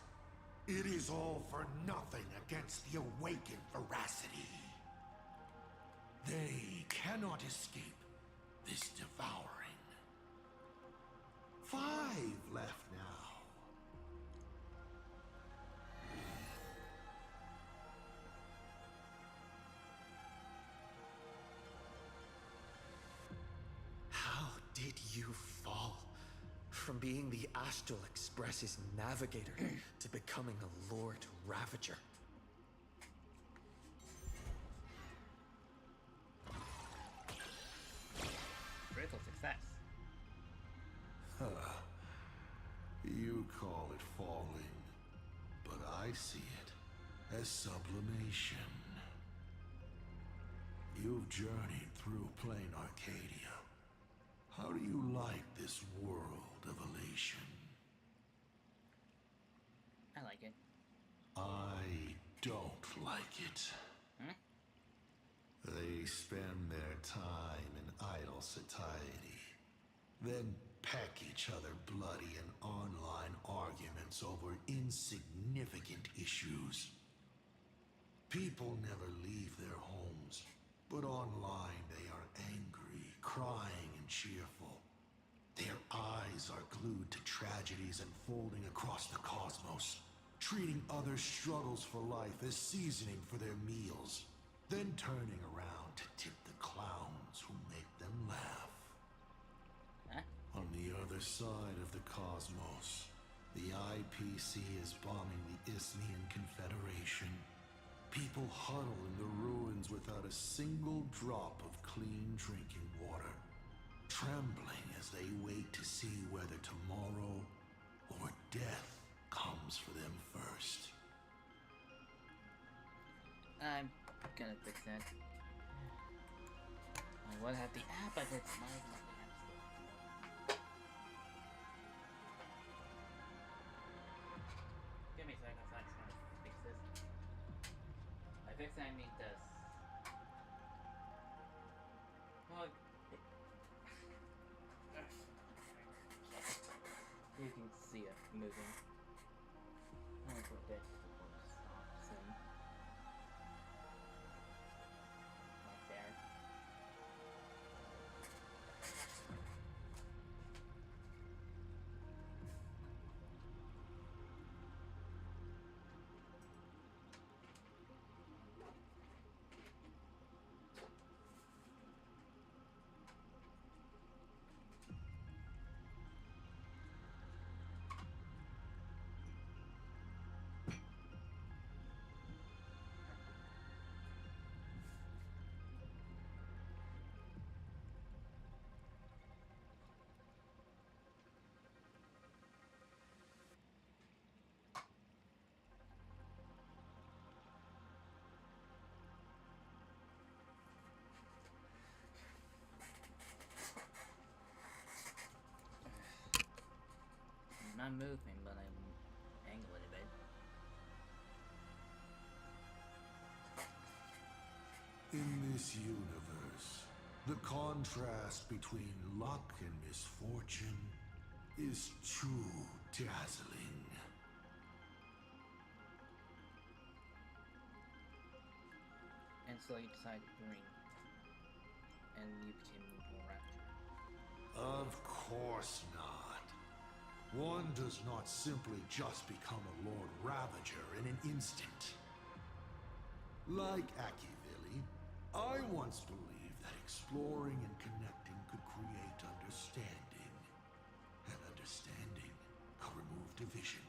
it is all for nothing against the awakened Veracity. They cannot escape this devouring. 5 left now. How did you fall From being the Astral Express's navigator to becoming a Lord Ravager. Critical success. Huh. You call it falling, but I see it as sublimation. You've journeyed through plain Arcadia. How do you like this world of elation? I like it. I don't like it. They spend their time in idle satiety, then peck each other bloody in online arguments over insignificant issues. People never leave their homes, but online they are angry, crying, and cheerful. Their eyes are glued to tragedies unfolding across the cosmos, treating other struggles for life as seasoning for their meals, then turning around to tip the clowns who make them laugh. On the other side of the cosmos, the IPC is bombing the Isthmian Confederation. People huddle in the ruins without a single drop of clean drinking water, trembling as they wait to see whether tomorrow or death comes for them first. I'm gonna fix that. I would have the app, but it's not even like the app store. Give me a second, I'm just gonna fix this. By fix I mean this. Well, you can see it moving. I'm gonna put this before it stops and right there. I'm not moving, but I'm angling a bit. In this universe, the contrast between luck and misfortune is too dazzling. And so you decided green. And you became more rapture. Of course not. One does not simply just become a Lord Ravager in an instant. Like Akivili, I once believed that exploring and connecting could create understanding. And understanding could remove division.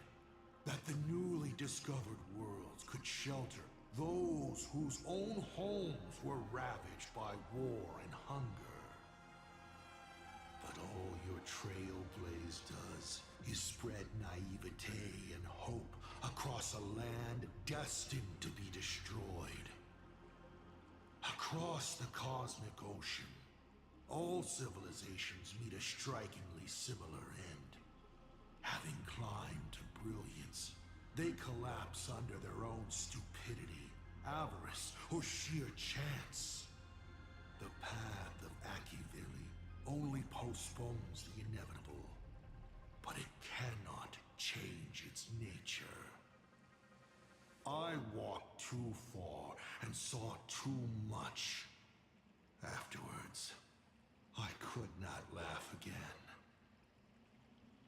That the newly discovered worlds could shelter those whose own homes were ravaged by war and hunger. But all your trailblaze does is spread naivete and hope across a land destined to be destroyed. Across the cosmic ocean, all civilizations meet a strikingly similar end. Having climbed to brilliance, they collapse under their own stupidity, avarice, or sheer chance. The path of Akivili only postpones the inevitable, but it cannot change its nature. I walked too far and saw too much. Afterwards, I could not laugh again.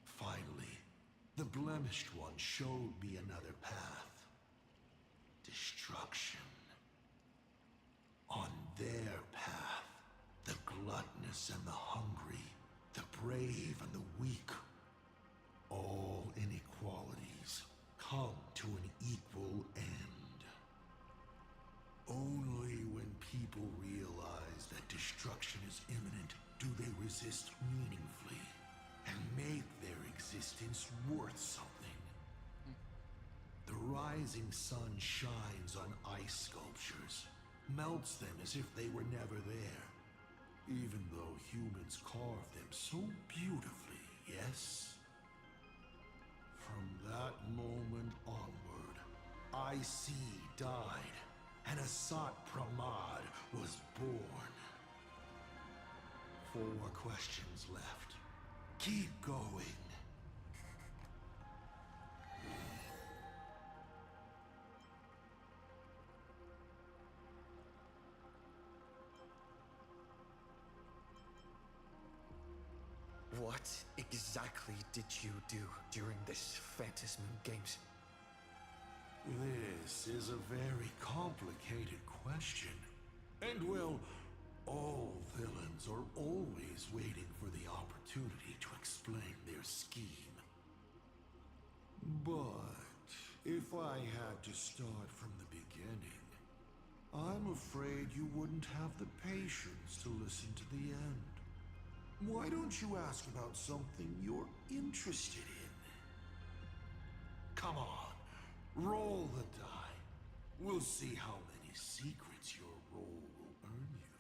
Finally, the blemished one showed me another path. Destruction. On their path, the gluttonous and the hungry, the brave and the weak, come to an equal end. Only when people realize that destruction is imminent do they resist meaningfully and make their existence worth something. The rising sun shines on ice sculptures, melts them as if they were never there, even though humans carve them so beautifully, yes? From that moment onward, IC died, and Asat Pramad was born. 4 questions left. Keep going. What exactly did you do during this Phantasm Games? This is a very complicated question. And well, all villains are always waiting for the opportunity to explain their scheme. But if I had to start from the beginning, I'm afraid you wouldn't have the patience to listen to the end. Why don't you ask about something you're interested in? Come on, roll the die. We'll see how many secrets your roll will earn you.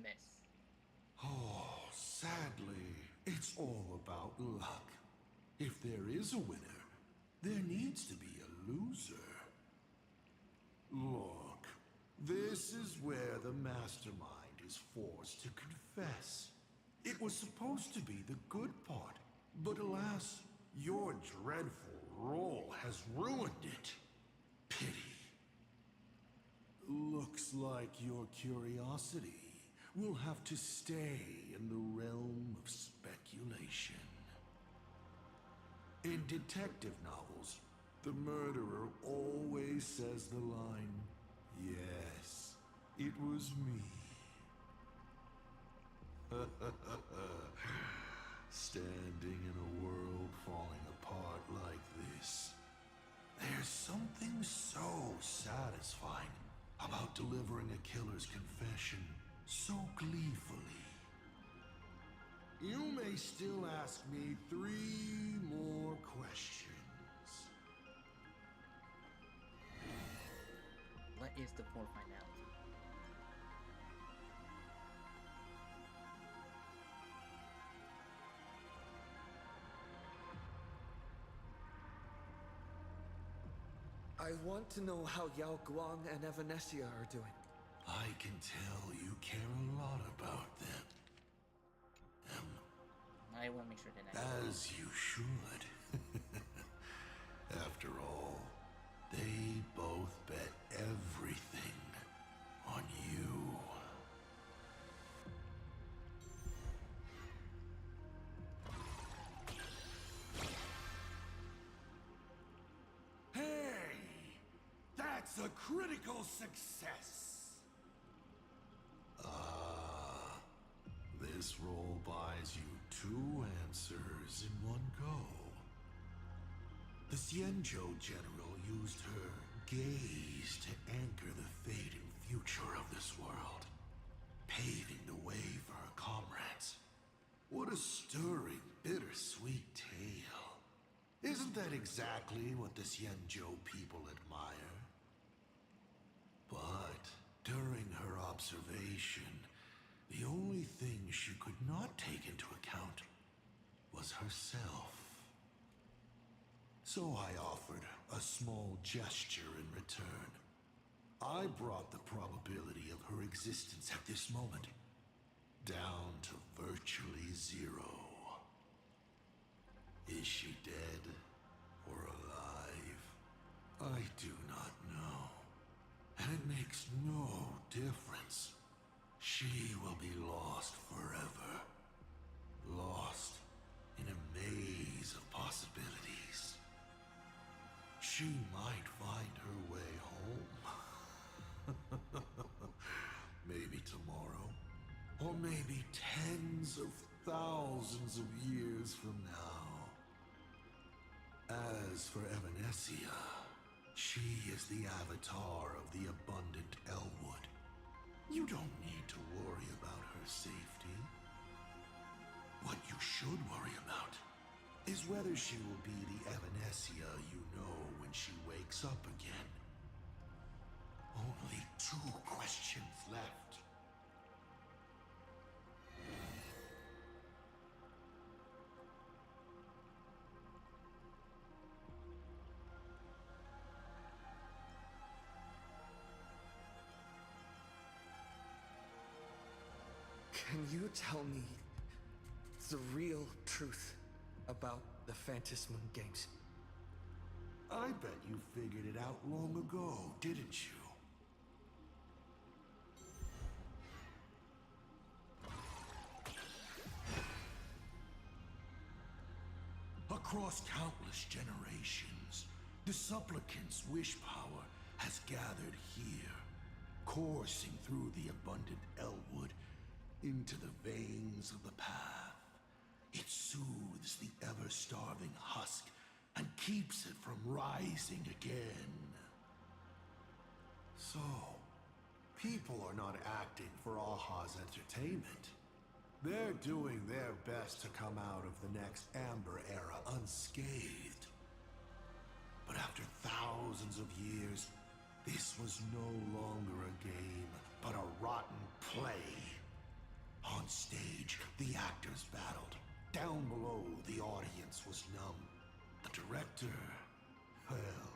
Miss. Oh, sadly, it's all about luck. If there is a winner, there needs to be a loser. Look, this is where the mastermind is forced to confess. It was supposed to be the good part, but alas, your dreadful roll has ruined it. Pity. Looks like your curiosity will have to stay in the realm of speculation. In detective novels, the murderer always says the line, "Yes, it was me." Standing in a world falling apart like this, there's something so satisfying about delivering a killer's confession so gleefully. You may still ask me 3 more questions. What is the fourth finality? I want to know how Yao Guang and Evanesia are doing. I can tell you care a lot about them. I want to make sure that As you should. After all, they both bet everything on you. Hey! That's a critical success! This roll buys you 2 answers in one go. The Xianzhou general used her gaze to anchor the fate and future of this world, paving the way for her comrades. What a stirring, bittersweet tale. Isn't that exactly what the Xianzhou people admire? But during her observation, the only thing she could not take into account was herself. So I offered a small gesture in return. I brought the probability of her existence at this moment down to virtually 0. Is she dead or alive? I do not know. And it makes no difference. She will be lost forever. Lost in a maze of possibilities. She might find her way home. Maybe tomorrow. Or Or maybe tens of thousands of years from now. As for Evanesia, she is the avatar of the abundant Elwood. You don't need to worry about her safety. What you should worry about is whether she will be the Evanesia you know when she wakes up again. Only 2 questions left. Can you tell me the real truth about the Phantasmoon Games? I bet you figured it out long ago, didn't you? Across countless generations, the supplicant's wish power has gathered here, coursing through the abundant Elwood into the veins of the path. It soothes the ever-starving husk and keeps it from rising again. So, people are not acting for Aha's entertainment. They're doing their best to come out of the next Amber Era unscathed. But after thousands of years, this was no longer a game, but a rotten play. On stage, the actors battled. Down below, the audience was numb. The director, well,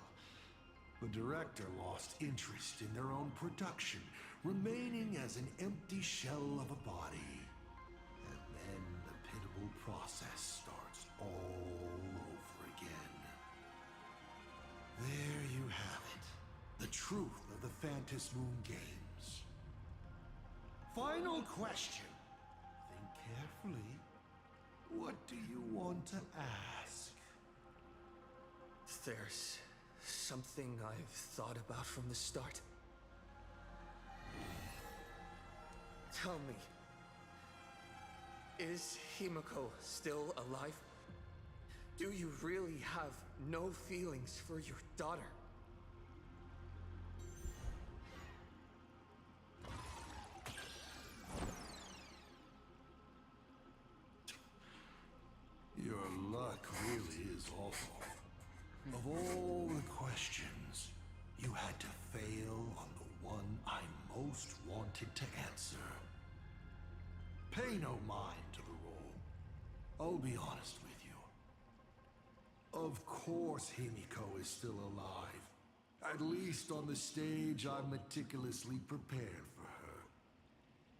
the director lost interest in their own production, remaining as an empty shell of a body. And then the pitiable process starts all over again. There you have it. The truth of the Phantasmoon Games. Final question. Think carefully. What do you want to ask? There's something I've thought about from the start. Tell me, is Himeko still alive? Do you really have no feelings for your daughter? Your luck really is awful. Of all the questions, you had to fail on the one I most wanted to answer. Pay no mind to the role. I'll be honest with you. Of course Himeko is still alive. At least on the stage I've meticulously prepared for her.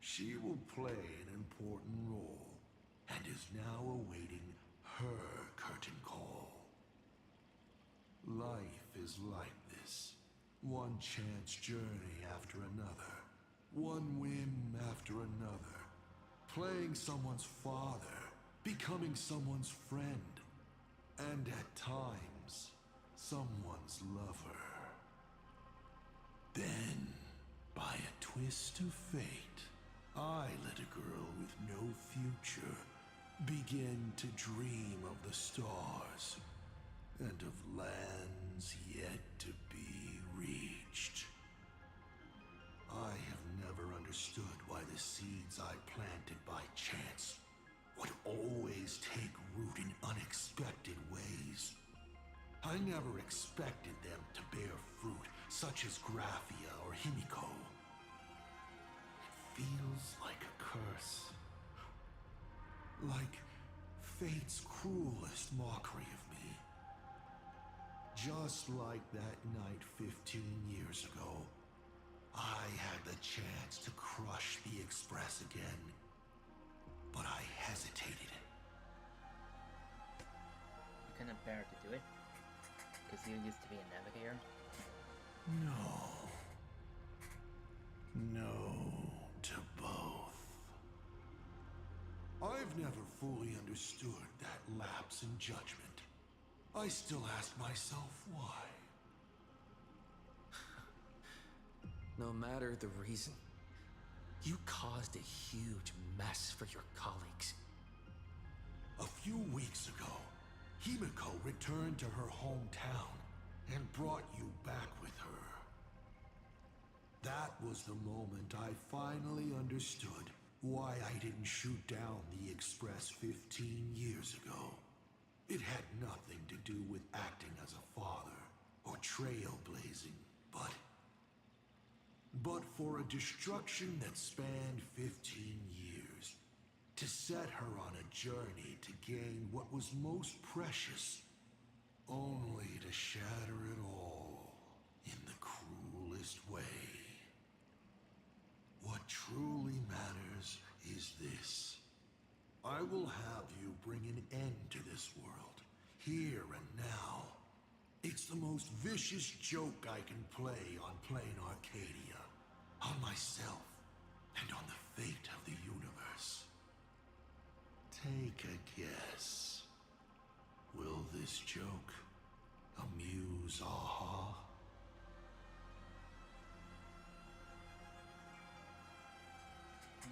She will play an important role, and is now awaiting her curtain call. Life is like this. One chance journey after another. One whim after another. Playing someone's father. Becoming someone's friend. And at times, someone's lover. Then, by a twist of fate, I let a girl with no future begin to dream of the stars and of lands yet to be reached. I have never understood why the seeds I planted by chance would always take root in unexpected ways. I never expected them to bear fruit such as Graphia or Himeko. It feels like a curse. Like fate's cruelest mockery of me. Just like that night 15 years ago, I had the chance to crush the Express again, but I hesitated. You couldn't bear to do it? Because you used to be a navigator? No. No to both. I've never fully understood that lapse in judgment. I still ask myself why. No matter the reason, You caused a huge mess for your colleagues. A few weeks ago, Himeko returned to her hometown and brought you back with her. That was the moment I finally understood why I didn't shoot down the Express 15 years ago. It had nothing to do with acting as a father or trailblazing, but for a destruction that spanned 15 years, to set her on a journey to gain what was most precious, only to shatter it all in the cruelest way. What truly matters is this. I will have you bring an end to this world, here and now. It's the most vicious joke I can play on plain Arcadia, on myself, and on the fate of the universe. Take a guess. Will this joke amuse Aha?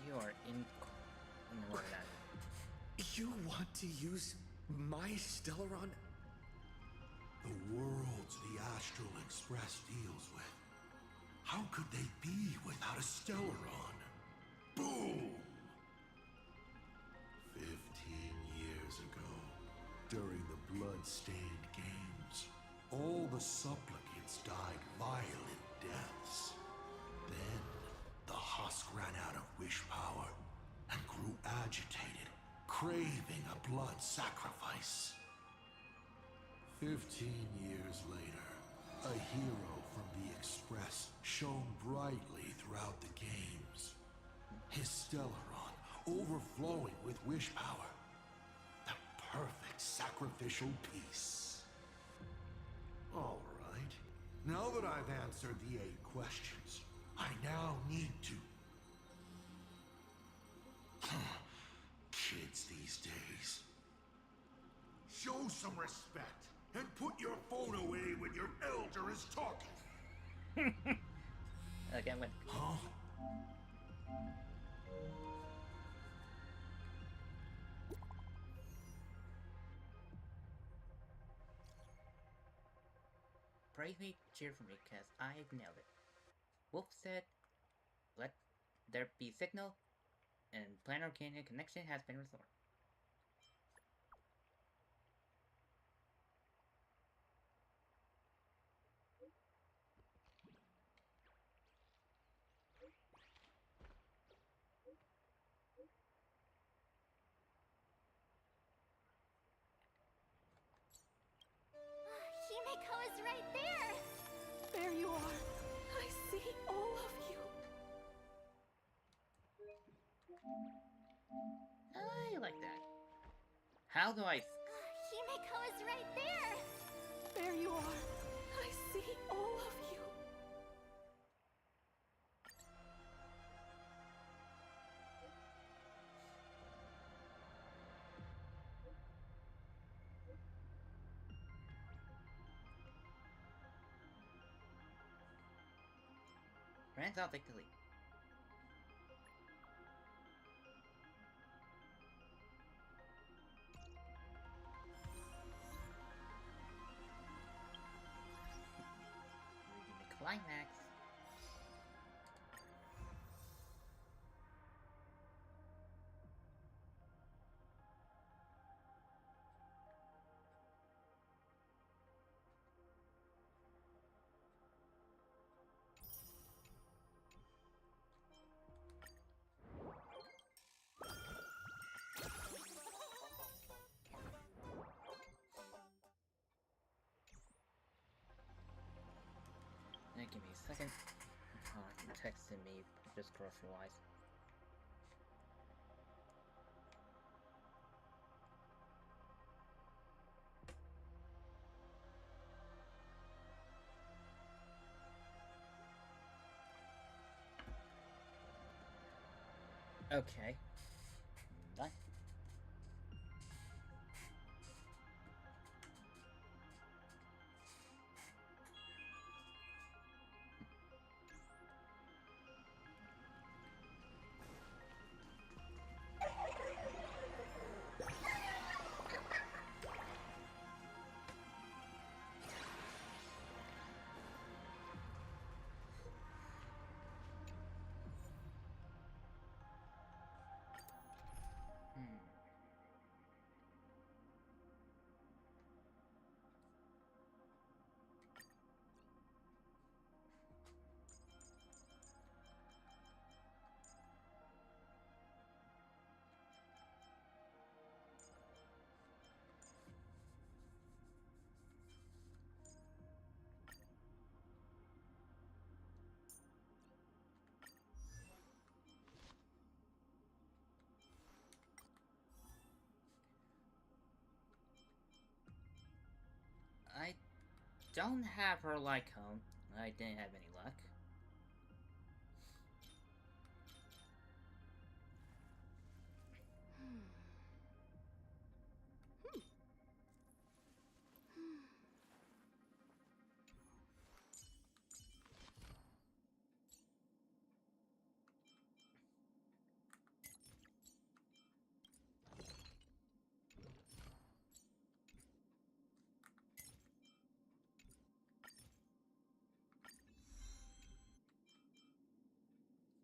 You are in the middle of that. You want to use my Stellaron? The worlds the Astral Express deals with. How could they be without a Stellaron? Boom! 15 years ago, during the blood-stained games, all the supplicants died violent deaths. Then, the husk ran out of wish power and grew agitated, craving a blood sacrifice. 15 years later, a hero from the Express shone brightly throughout the games. His Stellaron overflowing with wish power. The perfect sacrificial piece. All right. Now that I've answered the 8 questions, I now need to... Kids these days. Show some respect and put your phone away when your elder is talking. Again, when... Huh? Bravely cheer for me, cause I've nailed it. Wolf said, "Let there be signal," and Planar Canyon connection has been restored. Himeko is right there! There you are. I see all of you. I like that. How do I... Himeko is right there! There you are. I see all of you. Brands out, take the lead. Reading the climax. Give me a second. Texting me just grocery-wise. Okay. Done. don't have her like home. I didn't have any luck.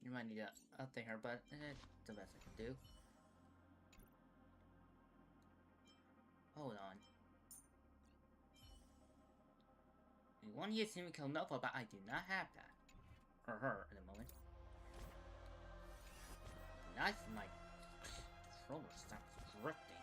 You might need to update her, but it's the best I can do. Hold on. We want to use Himeko Nova, but I do not have that. Or her at the moment. Nice, my controller stops drifting.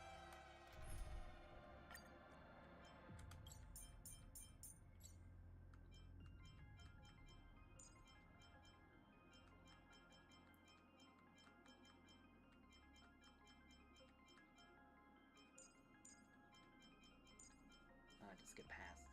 Just get past.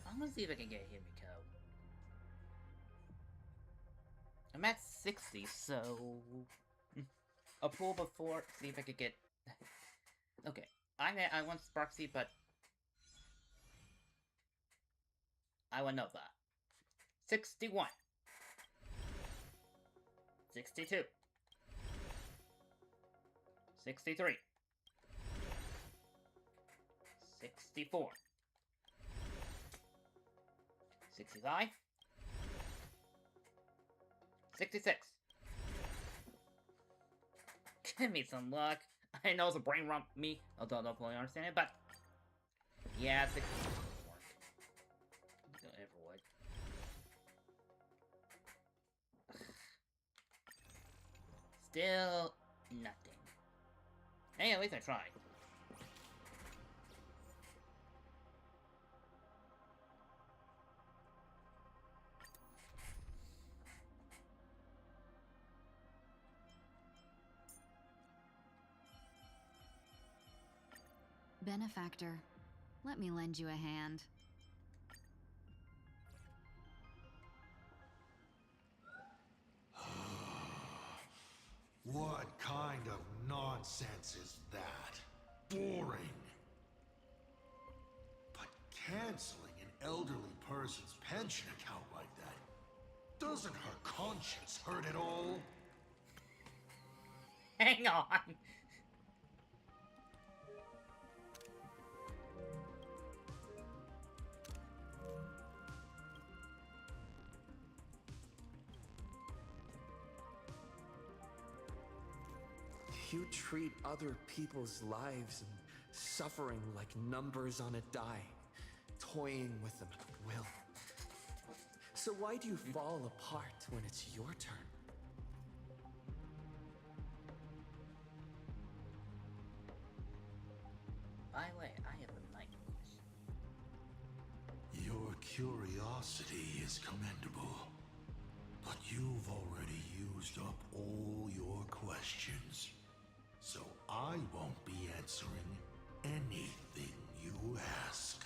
I'm gonna see if I can get Himeko. I'm at 60, so a pull before. See if I could get. Okay, I want Sparksy, but I want Nova. 61, 62, 63, 64. 65, 66. Give me some luck. I know it's a brain rump me, although I don't fully understand it, but yeah, 64 doesn't work. Don't ever would. Still nothing. Hey, at least I tried. Benefactor, let me lend you a hand. What kind of nonsense is that? Boring. But canceling an elderly person's pension account like that, doesn't her conscience hurt at all? Hang on. You treat other people's lives and suffering like numbers on a die, toying with them at will. So why do you fall apart when it's your turn? By the way, I have a night wish. Your curiosity is commendable, but you've already used up all your questions. So I won't be answering anything you ask.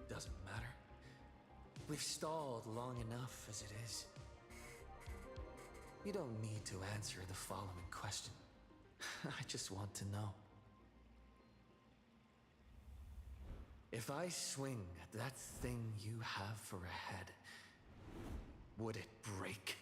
Doesn't matter. We've stalled long enough as it is. You don't need to answer the following question. I just want to know. If I swing at that thing you have for a head, would it break?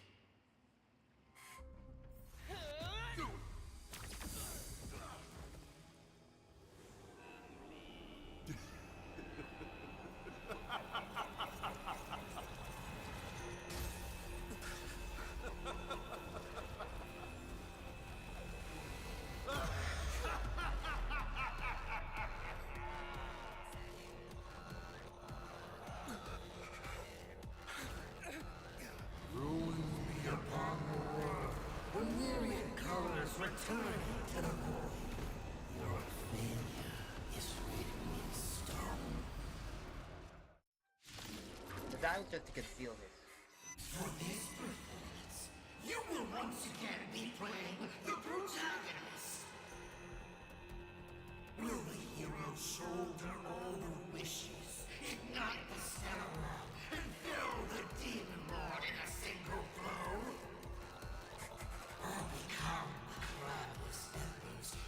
Returning to the void. Your failure is written in stone. But that was just to conceal this. For this performance, you will once again be playing the protagonist. Will the hero shoulder all the wishes, ignite the stellar, and fill the demon lord in a single blow? Or become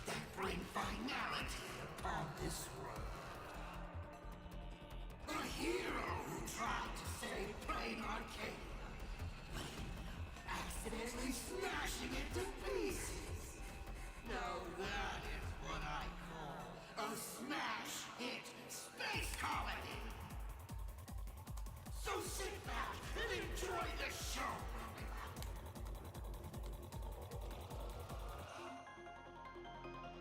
that bring finality upon this world? A hero who tried to save Plain Arcadia, but ended up accidentally smashing it to pieces. Now that is what I call a smash hit space comedy. So sit back and enjoy the show.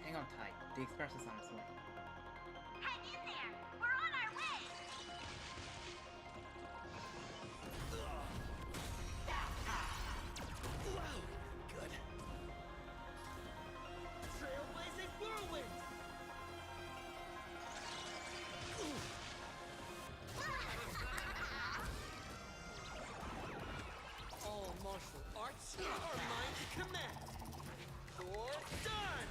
Hang on tight. The express is on its way. Hang in there! We're on our way! Good. Trailblazing whirlwind! All martial arts are mine to command. You're done!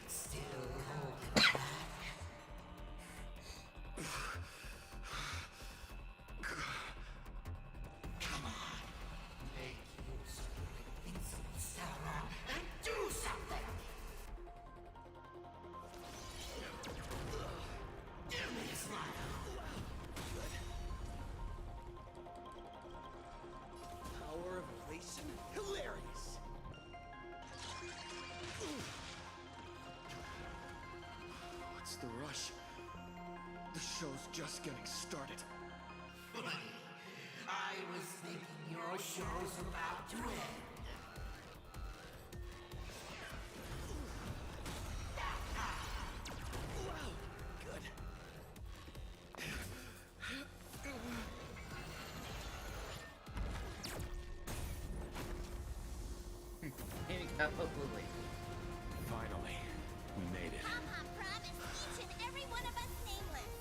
Still holding back. Come on, make use of your invincible Sauron and do something! Give me a smile! Power of elation? Hilarious! What's the rush? The show's just getting started. I was thinking your show's about to end. Good. Absolutely. Finally, we made it. Pom-Pom promised each and every one of us nameless.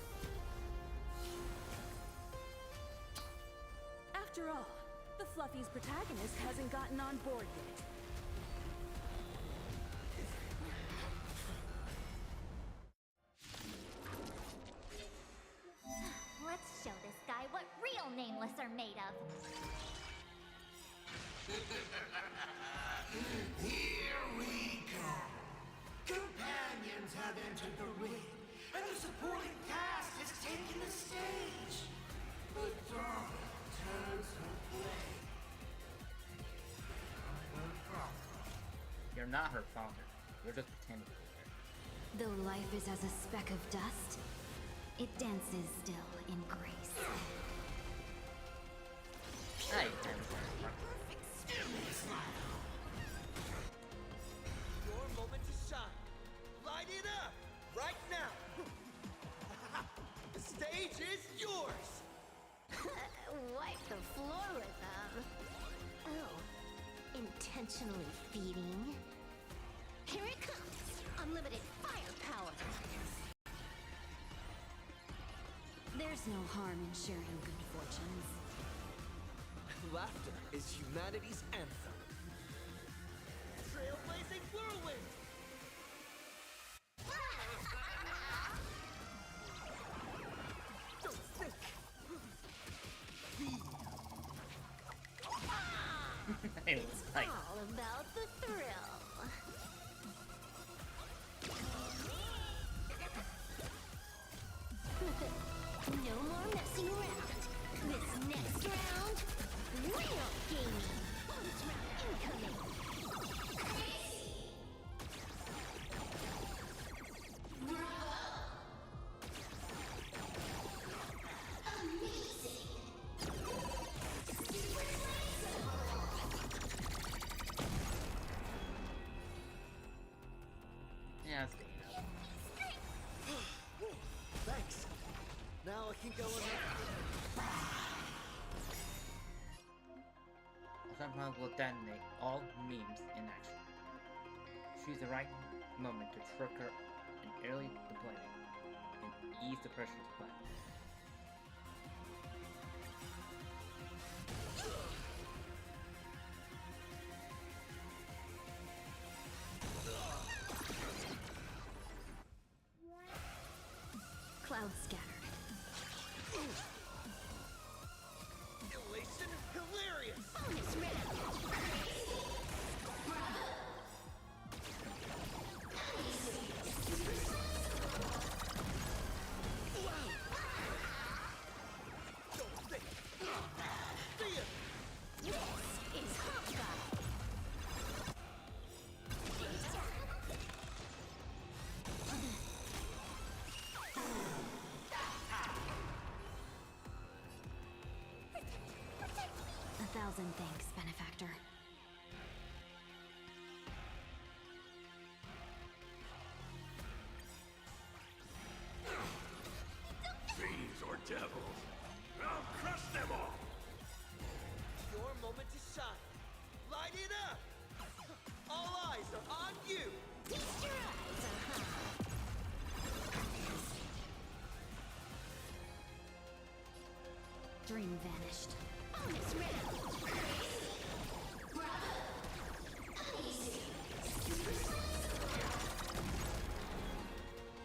After all, the Fluffy's protagonist hasn't gotten on board yet. Let's show this guy what real nameless are made of. Here we go. Companions have entered the ring, and the supporting cast has taken the stage. But Darwin turns her blade. You're not her father. You're just pretending to be her. Though life is as a speck of dust, it dances still in grace. Hey, Your moment to shine. Light it up! Right now! The stage is yours! Wipe the floor with them. Oh, intentionally feeding. Here it comes! Unlimited firepower! There's no harm in sharing good fortunes. Laughter is humanity's anthem. Trailblazing whirlwind! Don't think! It was like, All about the thrill. No more messing around. This next round, real gaming. Bonus round incoming. Yeah, Thanks. Now I can go in Somehow will detonate all memes in action. Choose the right moment to trigger an early deployment and ease the pressure to play. Cloud scattered. Elation hilarious! Bonus round. Thousand thanks, benefactor. Fiends or devils, I'll crush them all! Your moment to shine. Light it up! All eyes are on you! Feast your eyes, Dream vanished. Bonus round.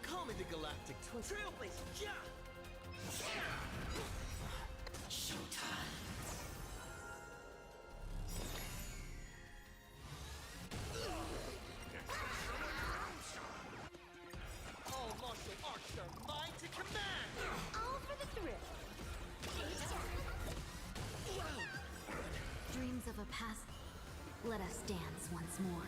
Call me the Galactic Twin Trailblazer! Yeah! Showtime! All martial arts are mine to command! All for the thrill. Dreams of a past. Let us dance once more.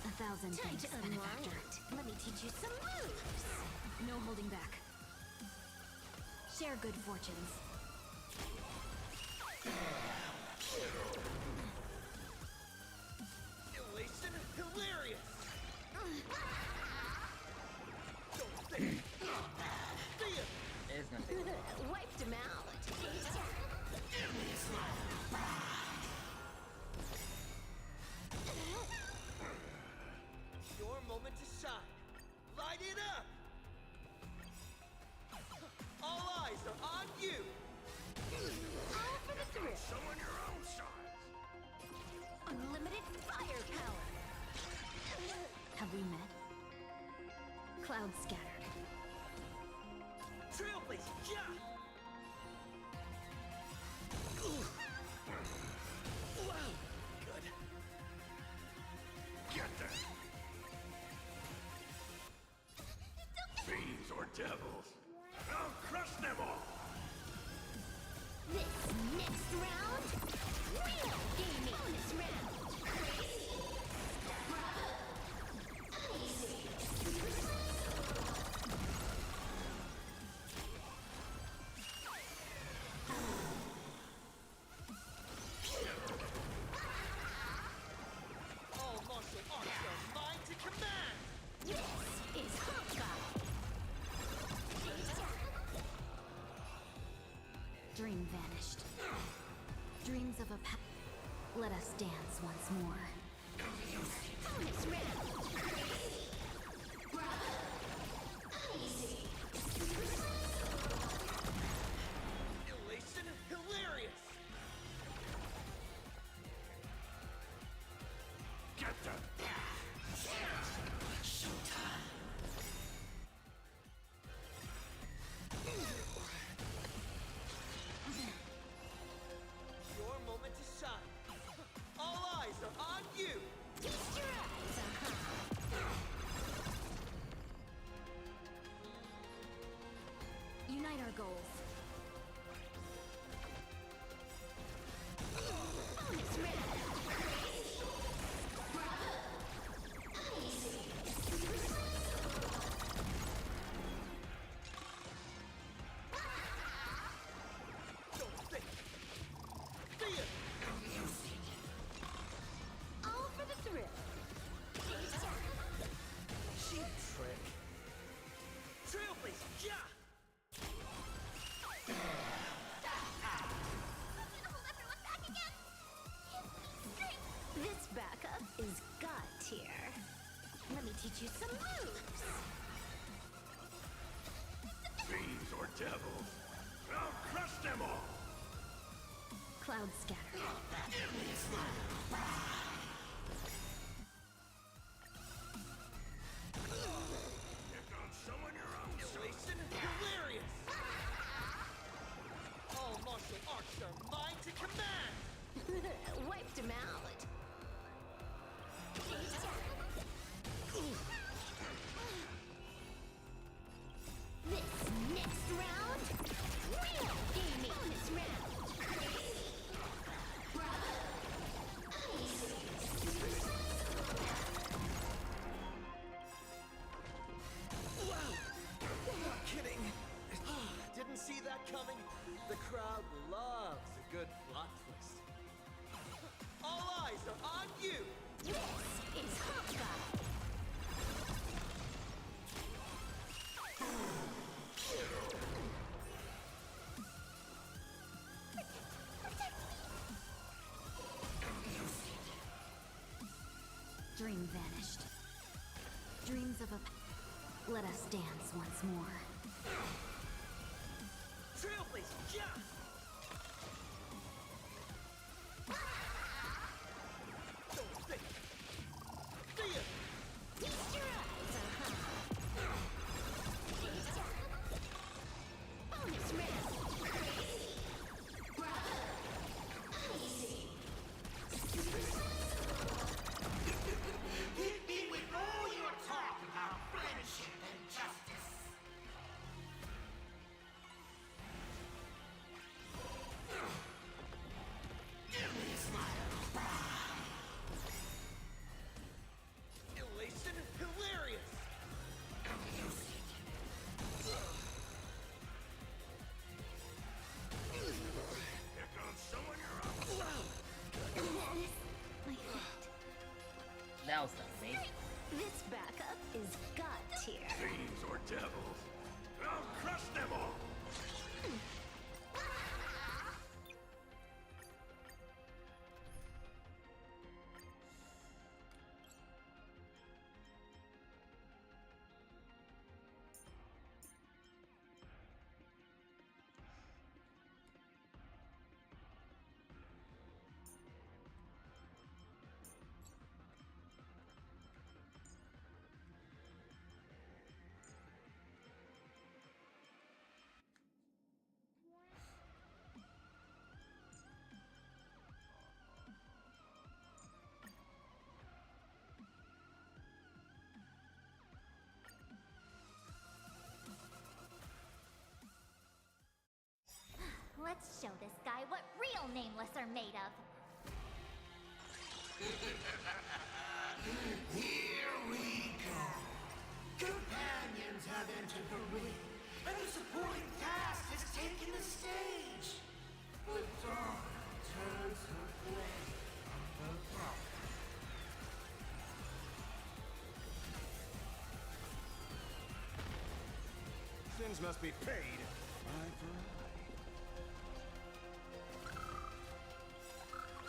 A thousand Time thanks, to unwind. benefactor. Let me teach you some moves. No holding back. Share good fortunes. Elation hilarious! Don't think! See ya! It's gonna take a while. Wiped him out. Your moment to shine. Light it up! All eyes are on you! All for the thrill. Someone your own size! Unlimited firepower. Have we met? Cloud scattered. Trailblazer! Yeah! Wow! Good. Get them! Fiends or devils, I'll crush them all! This next round, real gaming. Bonus round. All martial arts are mine to command! This is Hawkeye. Dream vanished. Dreams of a past. Let us dance once more. Bonus round. Elation hilarious! Get them! Showtime! teach you some moves. Fiends or devils, I'll crush them all! Cloud scatter. Pick on someone your own Elation, hilarious! All martial arts are mine to command! Wiped him out. This next round, real gaming. Bonus round. Wow! Not kidding! Didn't see that coming. The crowd loves a good plot twist. All eyes are on you! This is Hawkeye. Dream vanished. Dreams of a... Let us dance once more. Trailblazer, yeah! Don't think. See ya! Feast your eyes, Bonus round. Hit me with all your talk about friendship and justice! Give me a smile! Elation, hilarious! Pick on someone your own! That was amazing. This backup is god tier. Fiends or devils, I'll crush them all! Let's show this guy what real nameless are made of. Here we go! Companions have entered the ring, and the supporting cast has taken the stage! The dawn turns her blade on the dark. Sins must be paid. Eye for eye.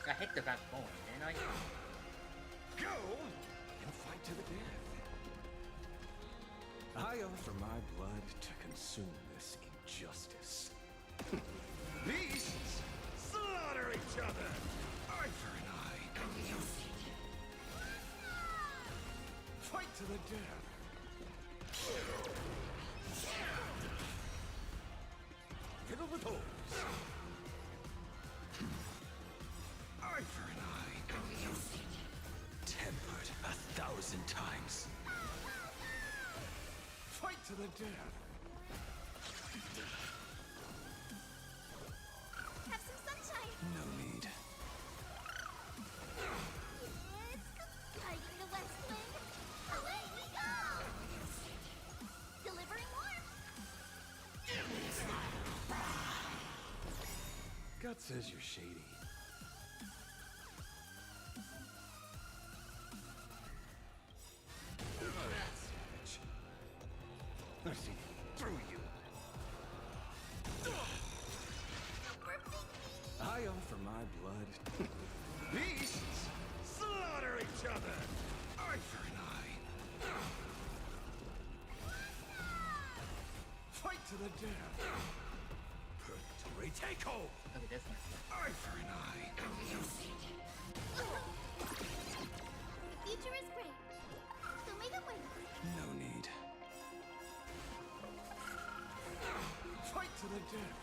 I hit the back bone, didn't I? Go and fight to the death. I offer my blood to consume this injustice. Beasts slaughter each other! Eye for an eye. Fight to the death. Fiddle with holes. Eye for an eye. Tempered 1,000 times. Fight to the death. Have some sunshine. No need. It's guiding the west wind. Away we go! Delivering warmth. Gut says you're shady. That's I see through you. I offer my blood. Beasts slaughter each other. Eye for an eye. the death. Purgatory, take hold! Okay, this one. Eye for an eye. The future is great. So make it win. No need. Fight to the death.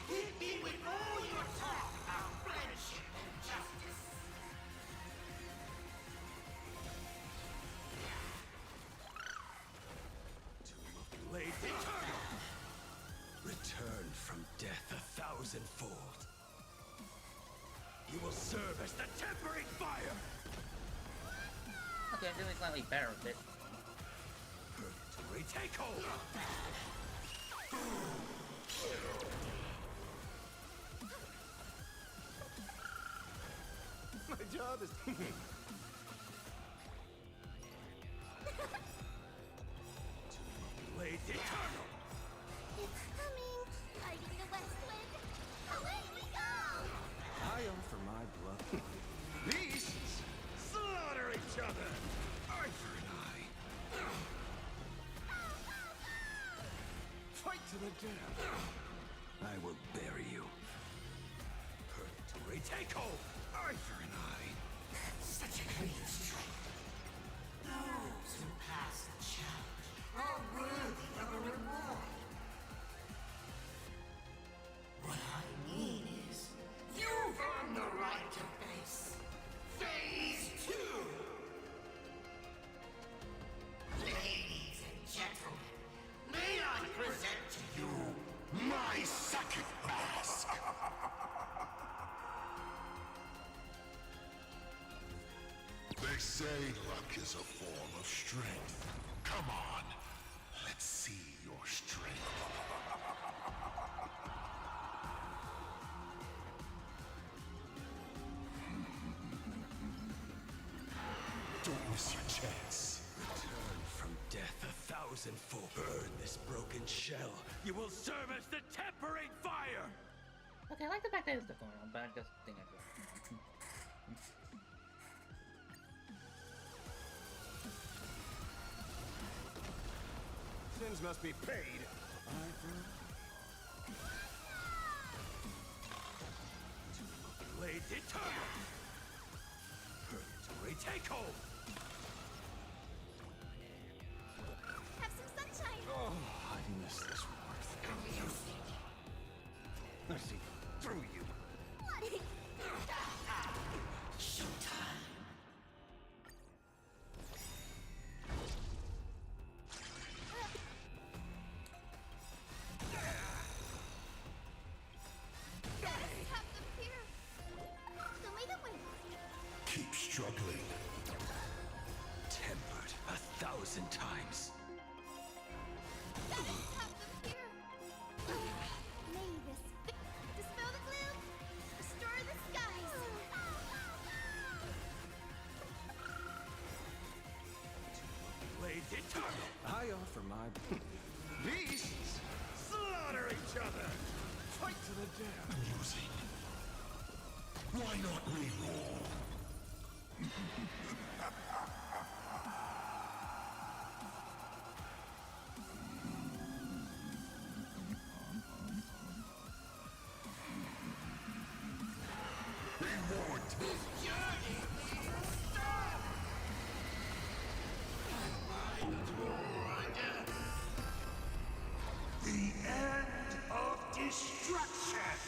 Hit me with all your talk about friendship and justice. Tomb of Blades Eternal. Return from death 1,000-fold. You will serve as the tempering fire! Okay, I'm doing slightly better with this. Purgatory, take hold! My job is... Blades Eternal! It's coming. Fighting the West Wind. Away we go! I offer my blood. Beasts slaughter each other! Eye for an eye. Fight to the death! I will bury you. Purgatory, take hold! Eye for an eye. Such a clean strike. Those who pass the challenge are worthy of a reward. What I mean is, you've earned the right to face Phase 2! Ladies and gentlemen, may I present to you my second mask! They say luck is a form of strength. Come on, let's see your strength. Don't miss your chance. Return from death 1,000-fold. Burn this broken shell. You will serve as the tempering fire! Okay, I like the fact that it's the going on, but I just think I do. Sins must be paid. Eye for an eye. Blades Eternal! Purgatory, take hold! Have some sunshine. Oh, I miss this warmth. I see through you. What? Showtime. Have them here. So make it win. Keep struggling. Tempered 1,000 times. Have them here. May this dispel the gloom, restore the skies. Blades Eternal! I offer my... Beasts slaughter each other! Fight to the death! Losing. Why not reroll? Reward. The end of destruction.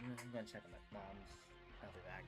I'm gonna check on my mom's. I'll be back.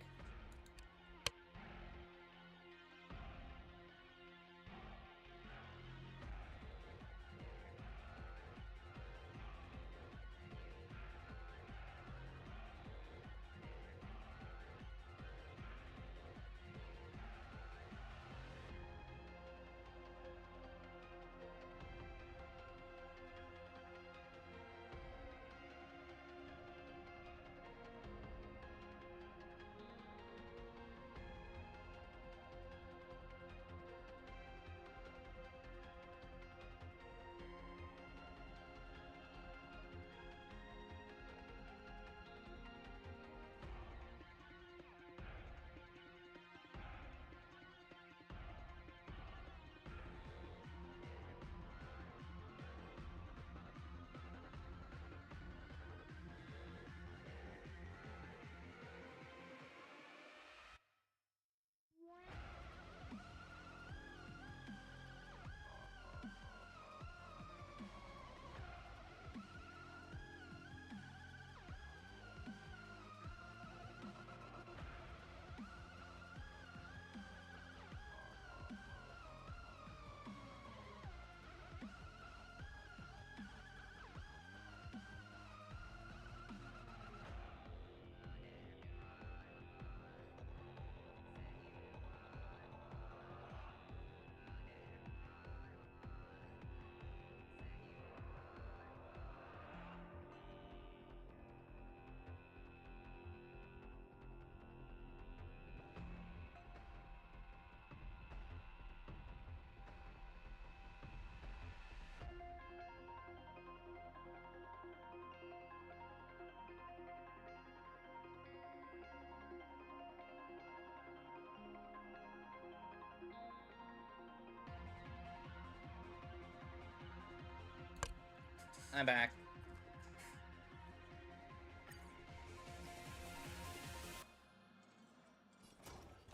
I'm back.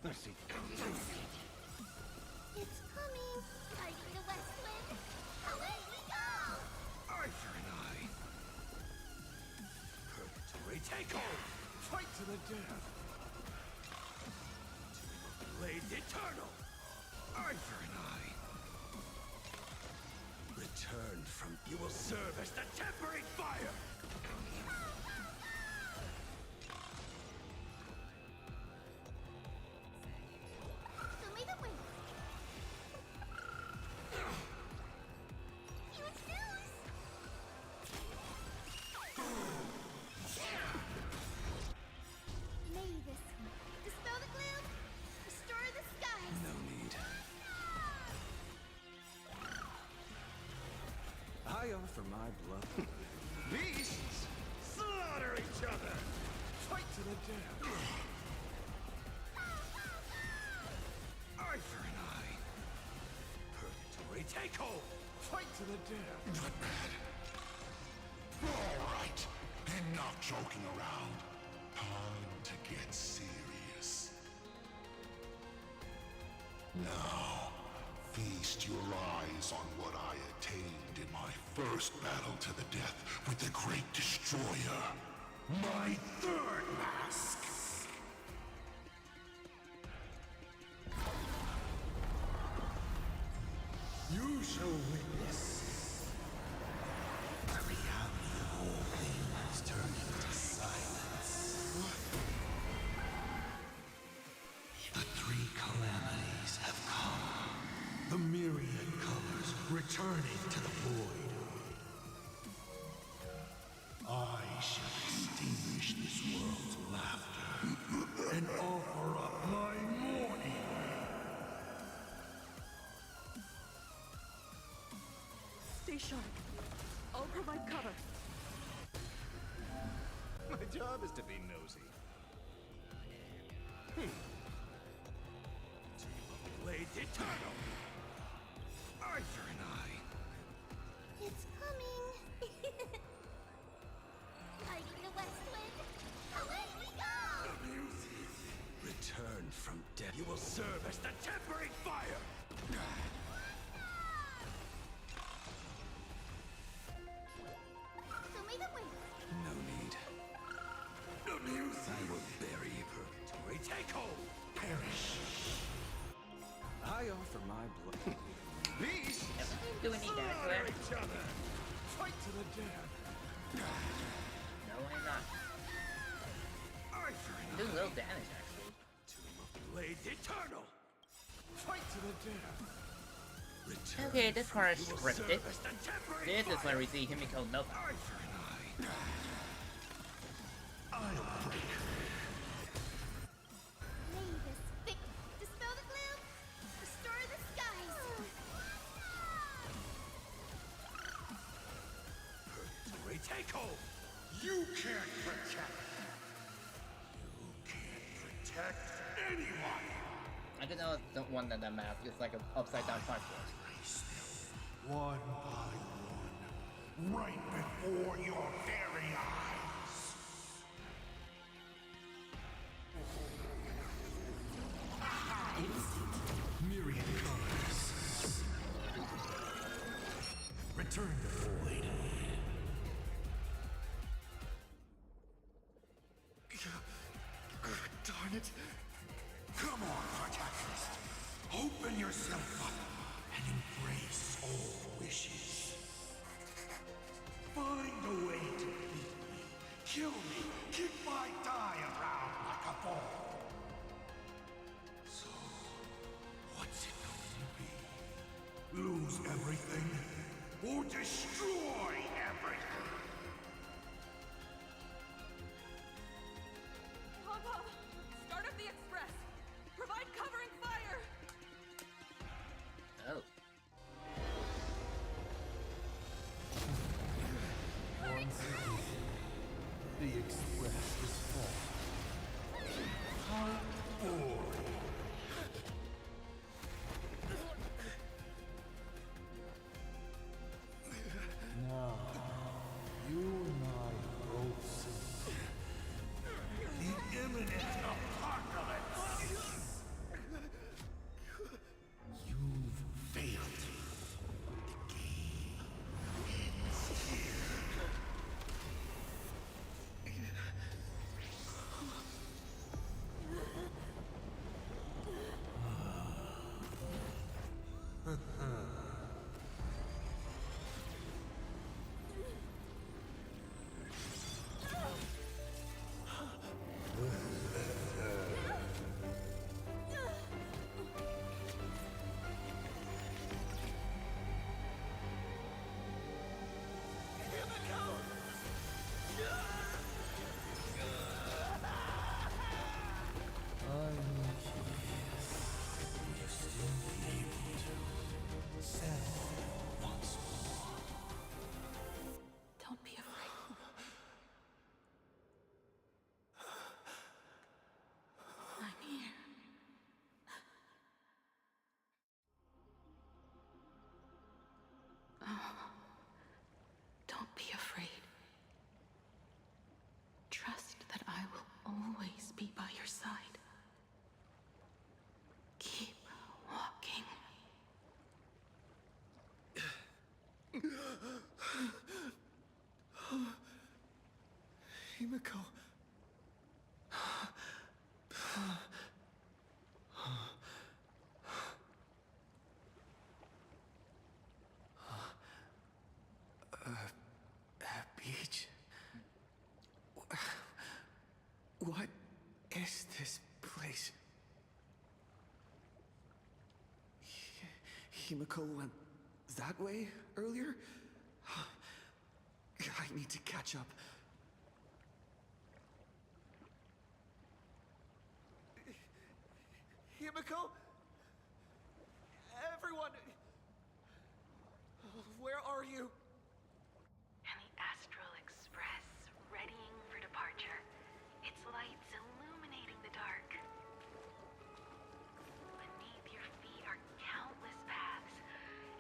Let's see. It's coming. Guiding the west wind. Away we go! Arthur and I. Purgatory takeover. Fight to the death. Blades eternal. Arthur and I. Return from. You will serve as the tempering fire. Show me the way. Huge news! May this dispel the gloom, restore the skies. No need. I offer my blood. Beasts slaughter each other. Fight to the death. Arthur and I. Purgatory takeover. Fight to the death. Not bad. All right. Enough joking around. Time to get serious. Now, feast your eyes on what I attained in my first battle to the death with the Great Destroyer. My third mask. You shall witness the reality of all things turning to silence. The three calamities have come. The myriad colors returning to the void. I shall extinguish this world's laughter and offer up my mourning. Stay sharp. I'll provide cover. My job is to be nosy. Blades eternal. Arthur and I. It's coming. Guiding the west wind. Away we go! Return from death. You will serve as the tempering fire. Show me the way. No need. No news. I will bury you. Purgatory takeover. Perish. I offer my blood. Beasts Do we need that slaughter there? each other. Fight to the death. No, I'm not. Arthur I'm doing little damage, actually. Blades eternal. Fight to the death. Return Okay, this part is You will scripted. serve as the tempering This is fire. where we see Himeko melt. Arthur and I. I'll break her. May this victory dispel the gloom, restore the skies. Purgatory takeover. You can't protect. You can't protect anyone. I didn't know the one that map is like an upside down parkour. One by one, right before your very eyes. Instant myriad colors. Return to void. Darn it. Come on, protagonist. Open yourself up and embrace all wishes. Find a way to beat me, kill me, kick my die around like a ball. So, what's it going to be? Lose everything or destroy everything? Papa, start up the express. Provide covering fire. Oh. Once again, the express is full. How boring. Now, Himeko. Beach? What is this place? Himeko went that way earlier? I need to catch up. Himeko? Everyone! Where are you? And the Astral Express, readying for departure. Its lights illuminating the dark. Beneath your feet are countless paths,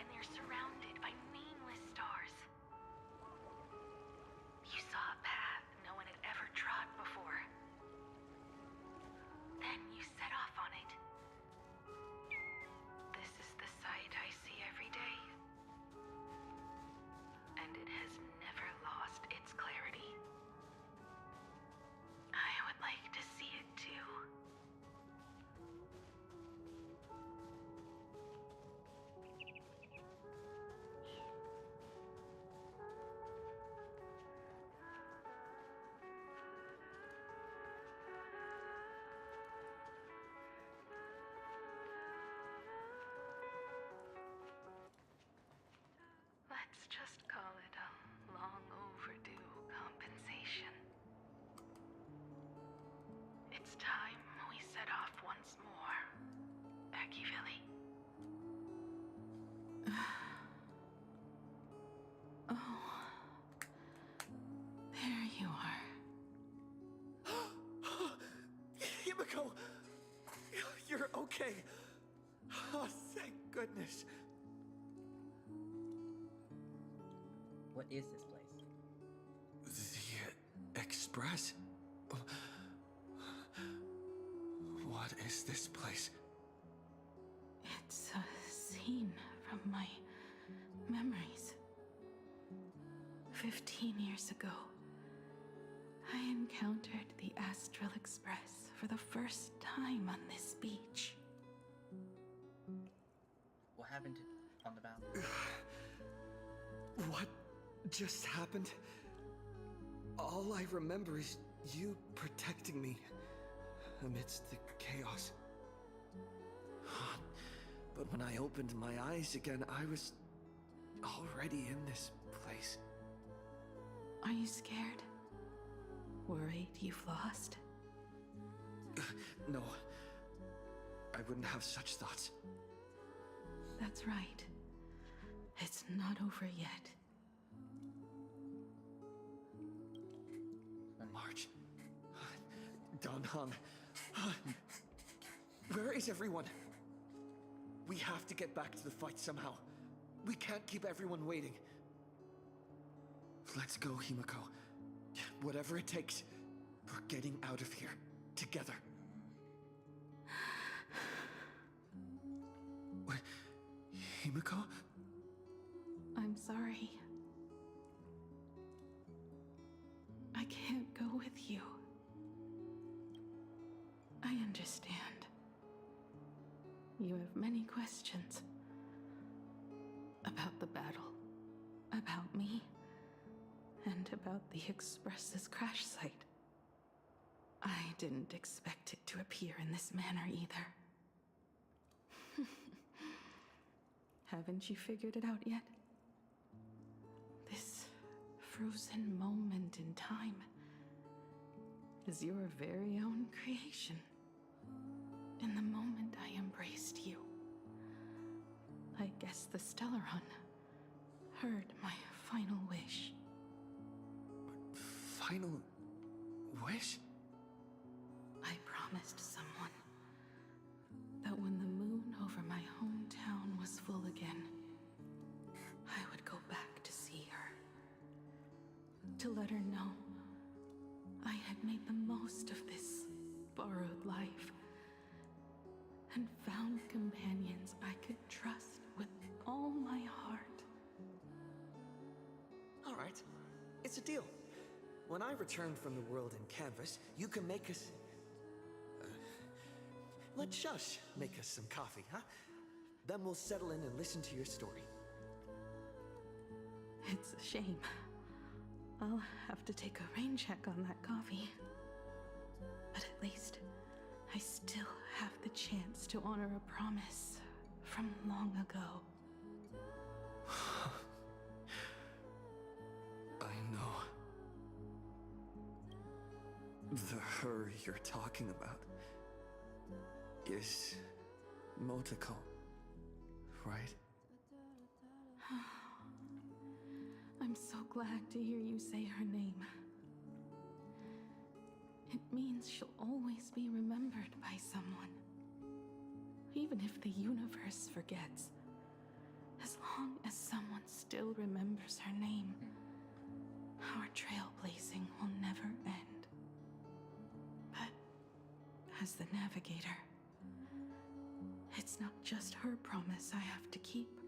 and they're surrounded by nameless stars. You saw a path no one had ever trod before. Then you set off on it. This is the sight I see every day. And it has never lost its clarity. I would like to see it too. Let's just call it a long overdue compensation. It's time we set off once more, Akivilli. Oh, there you are. Himeko! You're okay. Oh, thank goodness. What is this place? The Express? What is this place? It's a scene from my memories. 15 years ago, I encountered the Astral Express for the first time on this beach. What happened on the bow? What just happened? All I remember is you protecting me amidst the chaos. But when I opened my eyes again, I was already in this place. Are you scared? Worried you've lost? No. I wouldn't have such thoughts. That's right. It's not over yet. March. Danhang. Where is everyone? We have to get back to the fight somehow. We can't keep everyone waiting. Let's go, Himeko. Whatever it takes, we're getting out of here. Together. What? Himeko? I'm sorry. I can't go with you. I understand. You have many questions. About the battle. About me. And about the Express's crash site. I didn't expect it to appear in this manner either. Haven't you figured it out yet? This frozen moment in time is your very own creation. In the moment I embraced you, I guess the Stellaron heard my final wish. Final wish? I promised someone that when the moon over my hometown was full again, I would go back to see her. To let her know I had made the most of this borrowed life and found companions I could trust with all my heart. All right. It's a deal. when I return from the world in canvas, you can make us... let Shush make us some coffee, huh? Then we'll settle in and listen to your story. It's a shame. I'll have to take a rain check on that coffee. But at least I still have the chance to honor a promise from long ago. I know. The her you're talking about is Motoko, right? I'm so glad to hear you say her name. It means she'll always be remembered by someone. Even if the universe forgets. As long as someone still remembers her name, our trailblazing will never end. But as the navigator, it's not just her promise I have to keep.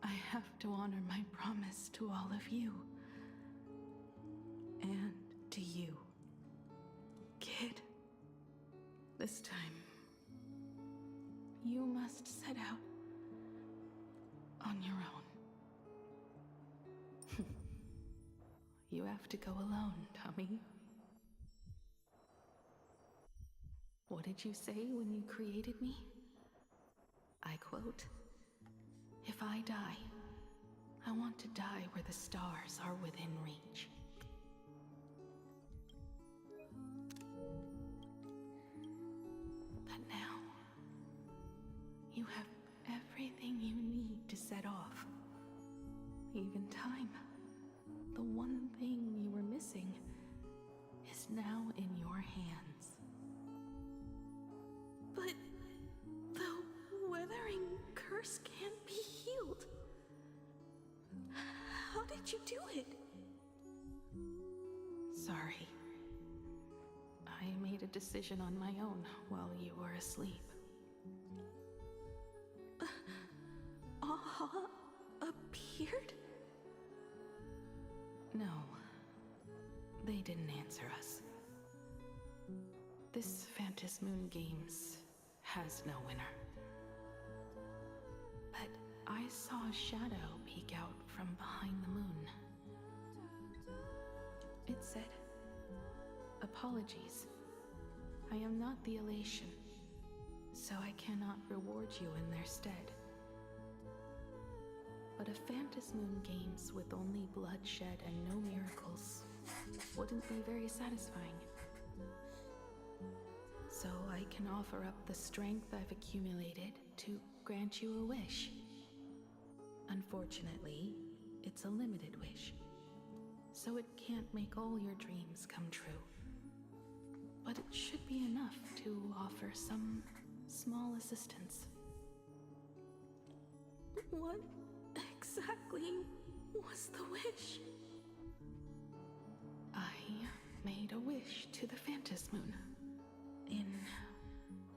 I have to honor my promise to all of you. And to you, kid. This time, you must set out on your own. You have to go alone, Tommy. What did you say when you created me? I quote, "If I die, I want to die where the stars are within reach." But now, you have everything you need to set off. Even time. The one thing you were missing is now in your hands. But the weathering curse can't be healed. How did you do it? Sorry. I made a decision on my own while you were asleep. Aha appeared? No. They didn't answer us. This Phantom Moon Games has no winner. But I saw a shadow peek out from behind the moon. It said, "Apologies. I am not the elation, so I cannot reward you in their stead." But a Phantom Moon Games with only bloodshed and no miracles wouldn't be very satisfying. So I can offer up the strength I've accumulated to grant you a wish. Unfortunately, it's a limited wish, so it can't make all your dreams come true. But it should be enough to offer some small assistance. What exactly was the wish? I made a wish to the Phantom Moon in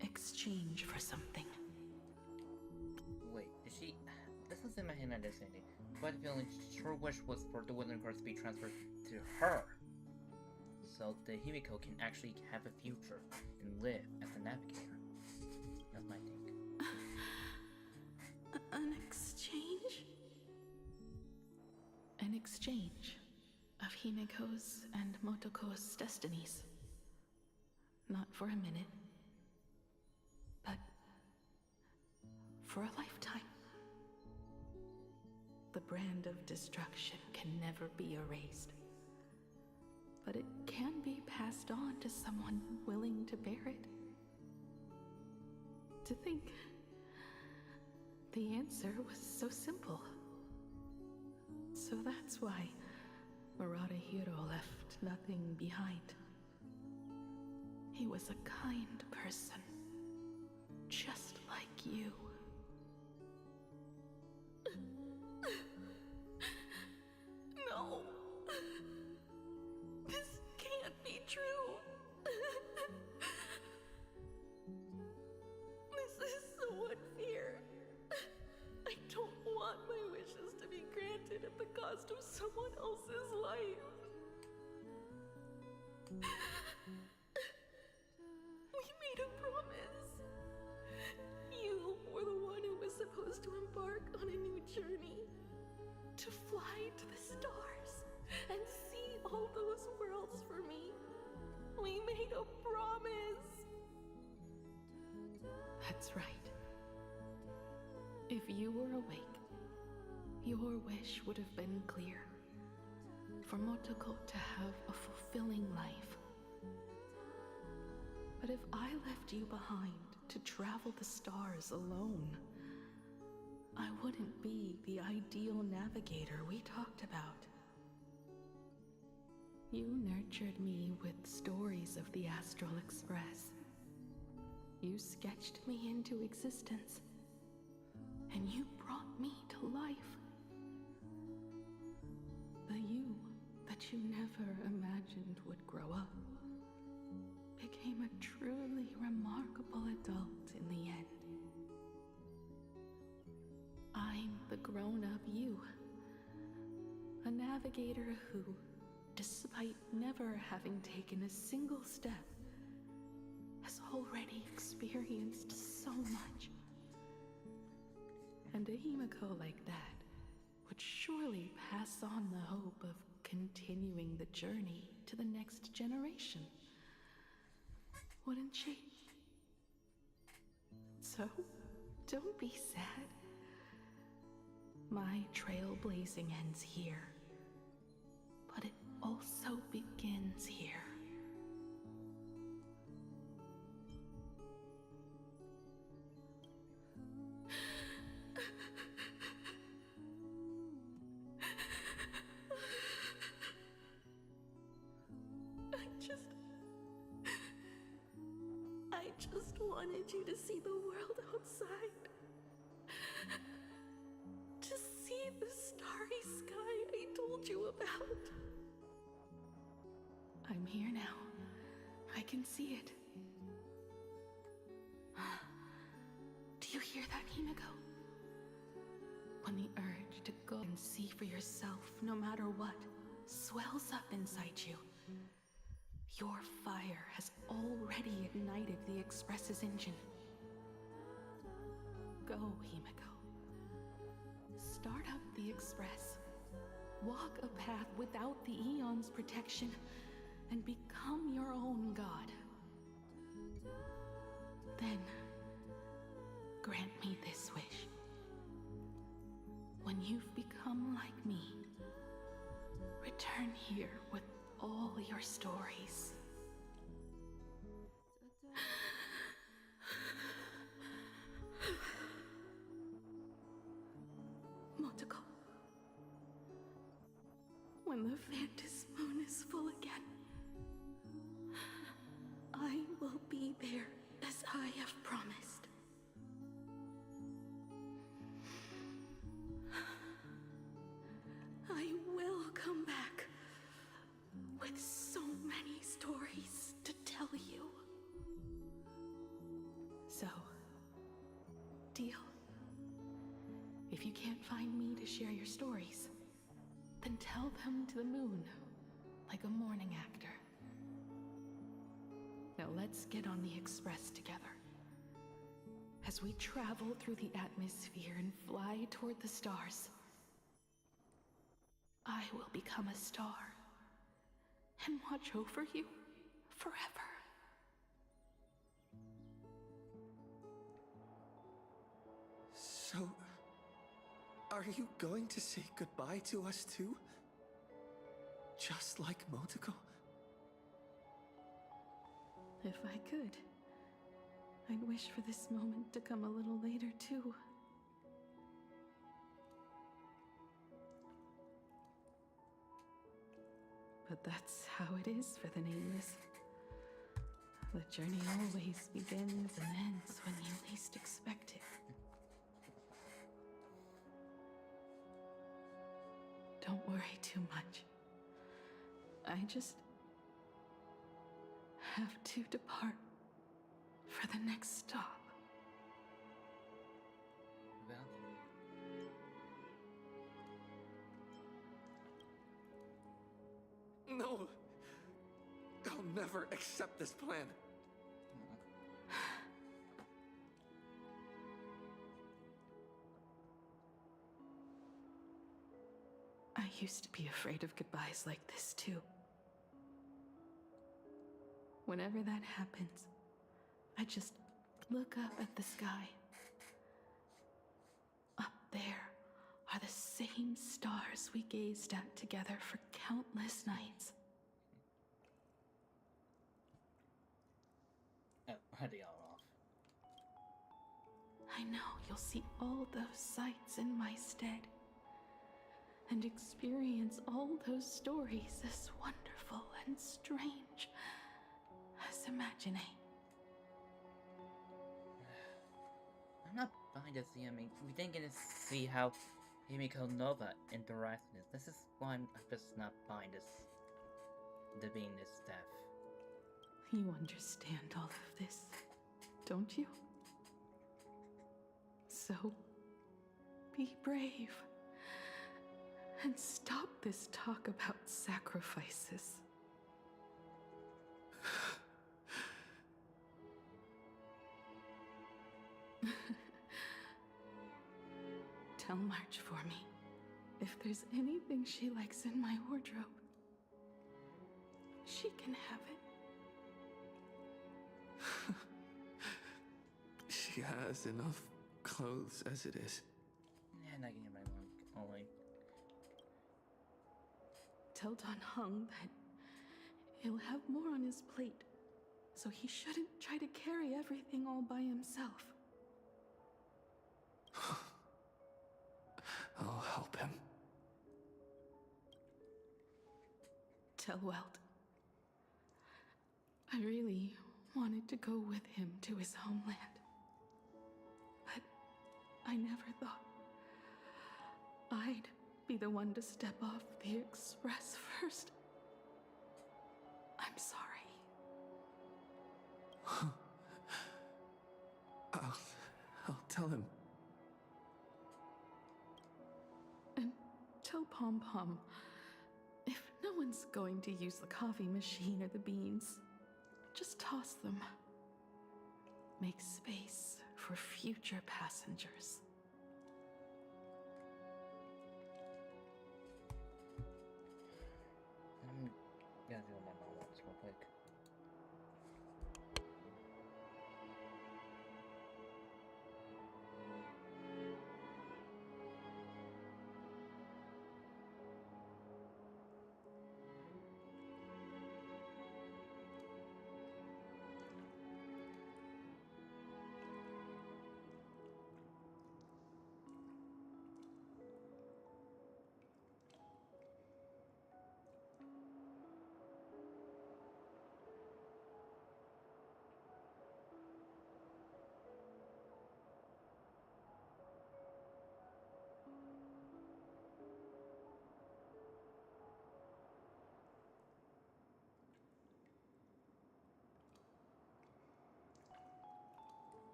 exchange for something. Wait, did she... This was in my hand understanding. But the feeling her wish was for the Withering Curse to be transferred to her. So the Himeko can actually have a future and live as a navigator. That's my take. An exchange? An exchange of Himeko's and Motoko's destinies. Not for a minute, but for a lifetime. The brand of destruction can never be erased, but it can be passed on to someone willing to bear it. To think the answer was so simple. So that's why Murata-hiro left nothing behind. He was a kind person, just like you. No! This can't be true! This is so unfair. I don't want my wishes to be granted at the cost of someone else's life. We made a promise. You were the one who was supposed to embark on a new journey. To fly to the stars and see all those worlds for me. We made a promise. That's right. If you were awake, your wish would have been clear. For Motoko to have a fulfilling life. But if I left you behind to travel the stars alone, I wouldn't be the ideal navigator we talked about. You nurtured me with stories of the Astral Express. You sketched me into existence, and you brought me to life. The you that you never imagined would grow up became a truly remarkable adult in the end. I'm the grown-up you, a navigator who, despite never having taken a single step, has already experienced so much. And a Himeko like that would surely pass on the hope of continuing the journey to the next generation, wouldn't she? So, don't be sad. My trailblazing ends here, but it also begins here. I just wanted you to see the world outside. To see the starry sky I told you about. I'm here now. I can see it. Do you hear that, Himeko? When the urge to go and see for yourself, no matter what, swells up inside you, your fire has already ignited the Express's engine. Go, Himeko. Start up the Express. Walk a path without the Eon's protection, and become your own god. Then, grant me this wish. When you've become like me, return here with all your stories. Motoko, when the Phantom Moon is full again, I will be there as I have promised. I will come back with so many stories to tell you. So, deal? If you can't find me to share your stories, then tell them to the moon, like a morning actor. Now let's get on the Express together. As we travel through the atmosphere and fly toward the stars, I will become a star and watch over you forever. So, are you going to say goodbye to us too? Just like Motoko? If I could, I'd wish for this moment to come a little later too. But that's how it is for the nameless. The journey always begins and ends when you least expect it. Don't worry too much. I just have to depart for the next stop. Well, no! I'll never accept this plan. I used to be afraid of goodbyes like this, too. Whenever that happens, I just look up at the sky. Up there are the same stars we gazed at together for countless nights. Oh, heading all off. I know you'll see all those sights in my stead and experience all those stories as wonderful and strange as imagining. I'm not buying this. I mean, we didn't get to see how Himeko Nova interacts with this. This is why I'm just not buying this. The being this deaf. You understand all of this, don't you? So, be brave. And stop this talk about sacrifices. Tell March for me if there's anything she likes in my wardrobe. She can have it. She has enough clothes as it is. Yeah, not getting my one only. Tell Don Hung that he'll have more on his plate, so he shouldn't try to carry everything all by himself. I'll help him. Tell Welt. I really wanted to go with him to his homeland. But I never thought I'd be the one to step off the express first. I'm sorry. I'll tell him. And tell Pom Pom, if no one's going to use the coffee machine or the beans, just toss them. Make space for future passengers. I'm gonna do my mom wants real quick.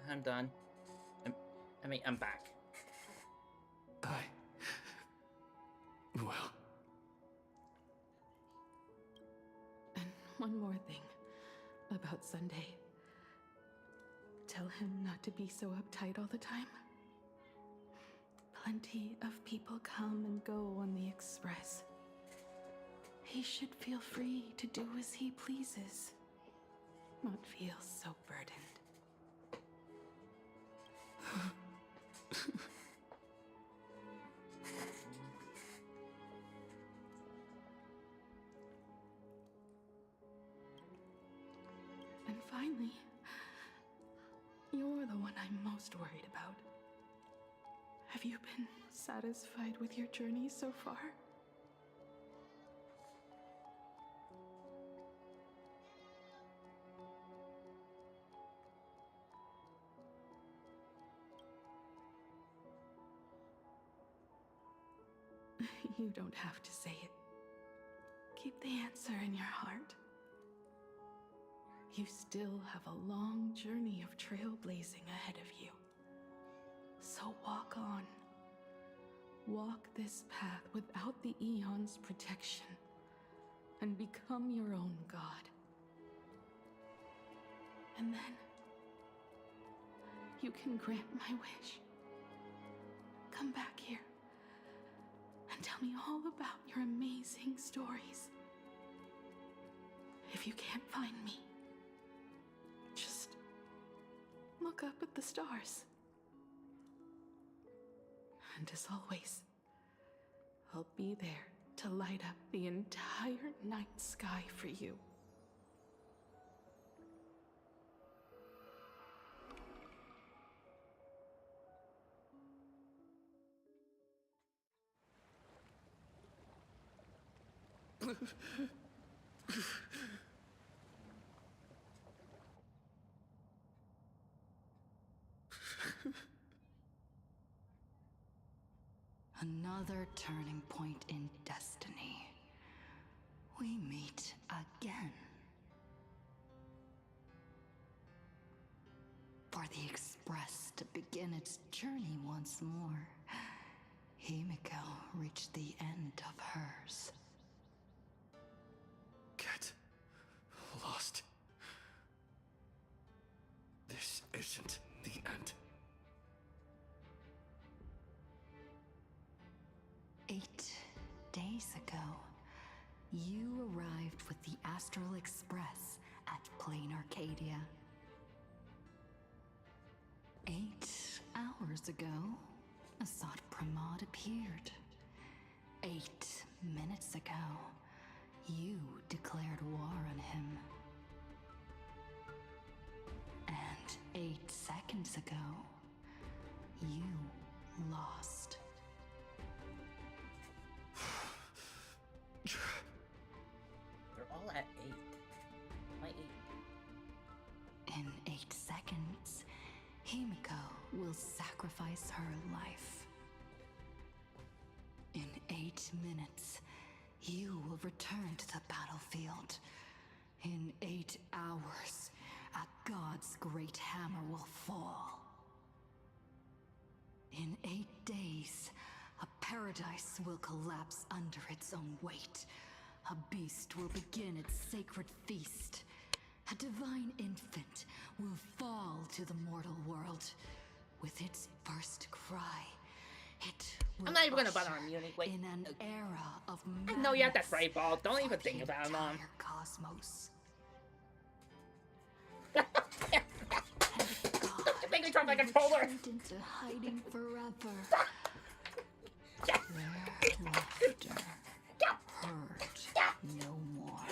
I'm done. I'm back. Well. And one more thing about Sunday. Tell him not to be so uptight all the time. Plenty of people come and go on the Express. He should feel free to do as he pleases, not feel so burdened. And finally, you're the one I'm most worried about. Have you been satisfied with your journey so far? You don't have to say it. Keep the answer in your heart. You still have a long journey of trailblazing ahead of you. So walk on. Walk this path without the Eon's protection, and become your own god. And then, you can grant my wish. Come back here, and tell me all about your amazing stories. If you can't find me, just look up at the stars. And as always, I'll be there to light up the entire night sky for you. Another turning point in destiny. We meet again. For the Express to begin its journey once more, Himeko reached the end of hers. Get lost. This isn't the end. 8 days ago, you arrived with the Astral Express at Plain Arcadia. 8 hours ago, Assad Pramod appeared. 8 minutes ago, you declared war on him. And 8 seconds ago, you lost. They're all at 8. Why 8? In 8 seconds, Himeko will sacrifice her life. In 8 minutes, you will return to the battlefield. In 8 hours, a god's great hammer will fall. In 8 days, a paradise will collapse under its own weight. A beast will begin its sacred feast. A divine infant will fall to the mortal world. With its first cry, it will I'm not even gonna usher bother on muting. Wait. in an era of I know you have that madness bright ball. Don't even for think the about it, Mom. entire cosmos. Make me drop my controller. Retreat into hiding forever. Their laughter heard no more.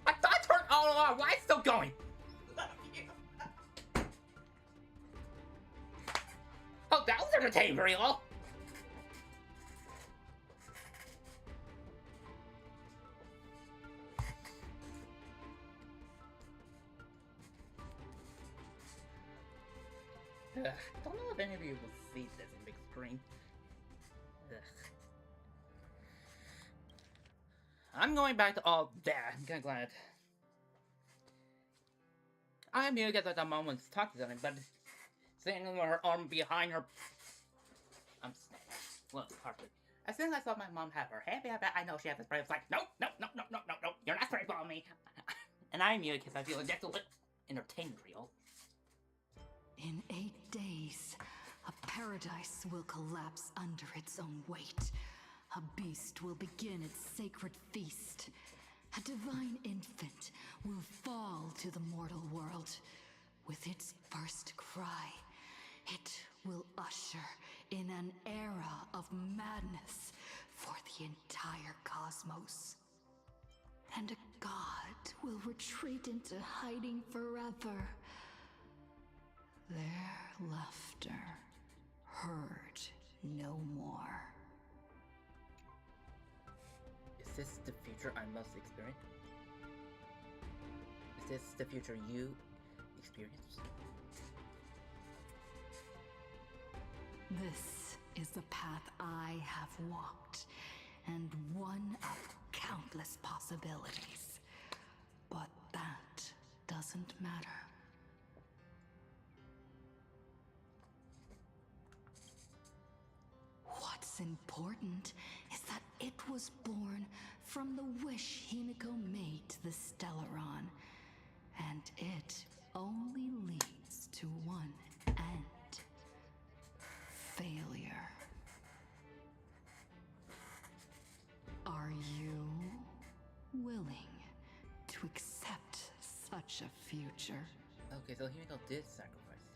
I thought I turned all off. Why is it still going? Oh, that was entertaining, very well. Don't know if any of you will see this in big screen. Ugh. I'm going back to all that. I'm kind of glad. I knew that the mom was talking to something, but seeing her arm behind her, I'm well, hardly. As soon as I saw my mom have her hand behind her, I know she had this spray. I was like, no, no, no, no, no, no, no, you're not spraying on me. And I knew it because I feel that's a entertainment reel. In 8 days, a paradise will collapse under its own weight. A beast will begin its sacred feast. A divine infant will fall to the mortal world. With its first cry, it will usher in an era of madness for the entire cosmos. And a god will retreat into hiding forever. Their laughter heard no more. Is this the future I must experience? Is this the future you experience? This is the path I have walked, and one of countless possibilities. But that doesn't matter. What's important is that it was born from the wish Himeko made to the Stellaron, and it only leads to one end: failure. Are you willing to accept such a future? Okay, so Himeko did sacrifice.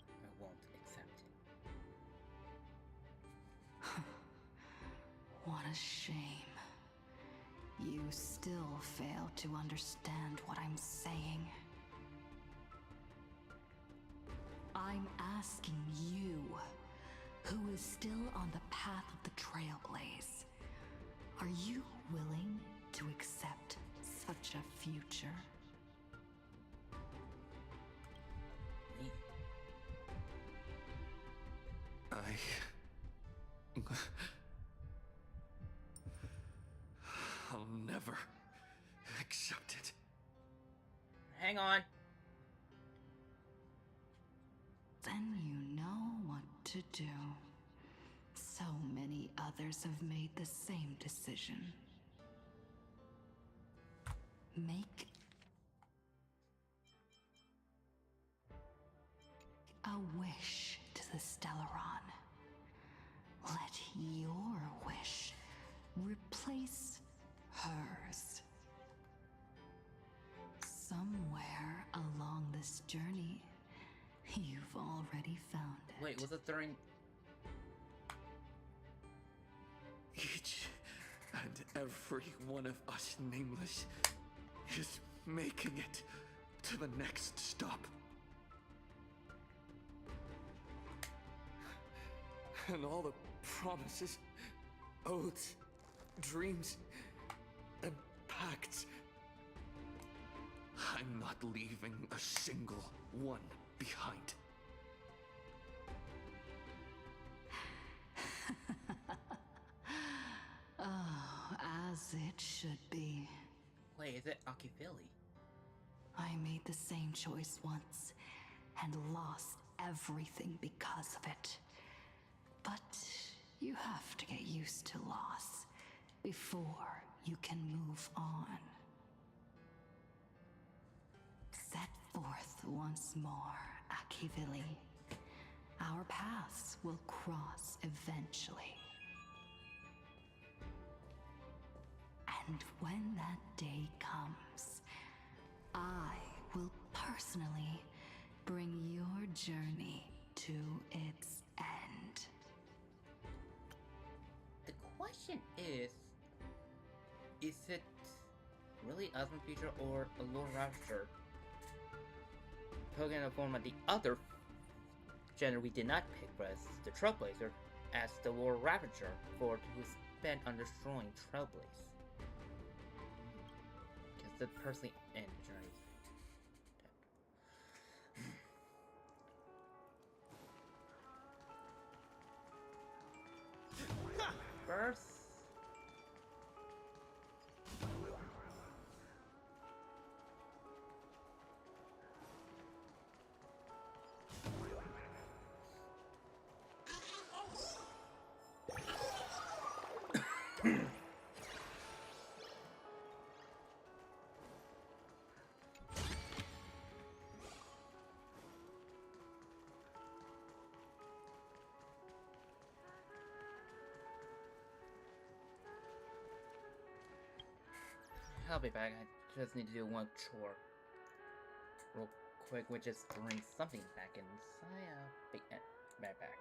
I won't accept it. What a shame. You still fail to understand what I'm saying. I'm asking you, who is still on the path of the Trailblaze, are you willing to accept such a future? Me? I'll never accept it. Hang on. Then you know what to do. So many others have made the same decision. Make a wish to the Stellaron. Let your wish replace hers. Somewhere along this journey, you've already found it. Wait, was it during... Each and every one of us nameless is making it to the next stop. And all the promises, oaths, dreams, and pacts, I'm not leaving a single one behind. Oh, as it should be. Wait, is it Akivili? I made the same choice once, and lost everything because of it. But you have to get used to loss before you can move on. Set forth once more, Akivili. Our paths will cross eventually. And when that day comes, I will personally bring your journey to its end. The question is it really Asmon's future or a Lord Ravager taking the form of the other gender we did not pick, but as the Trailblazer, as the Lord Ravager for who spent on destroying Trailblaze? Because the personally end journey. First, I'll be back. I just need to do one chore real quick, which is bring something back inside. I'll be right back.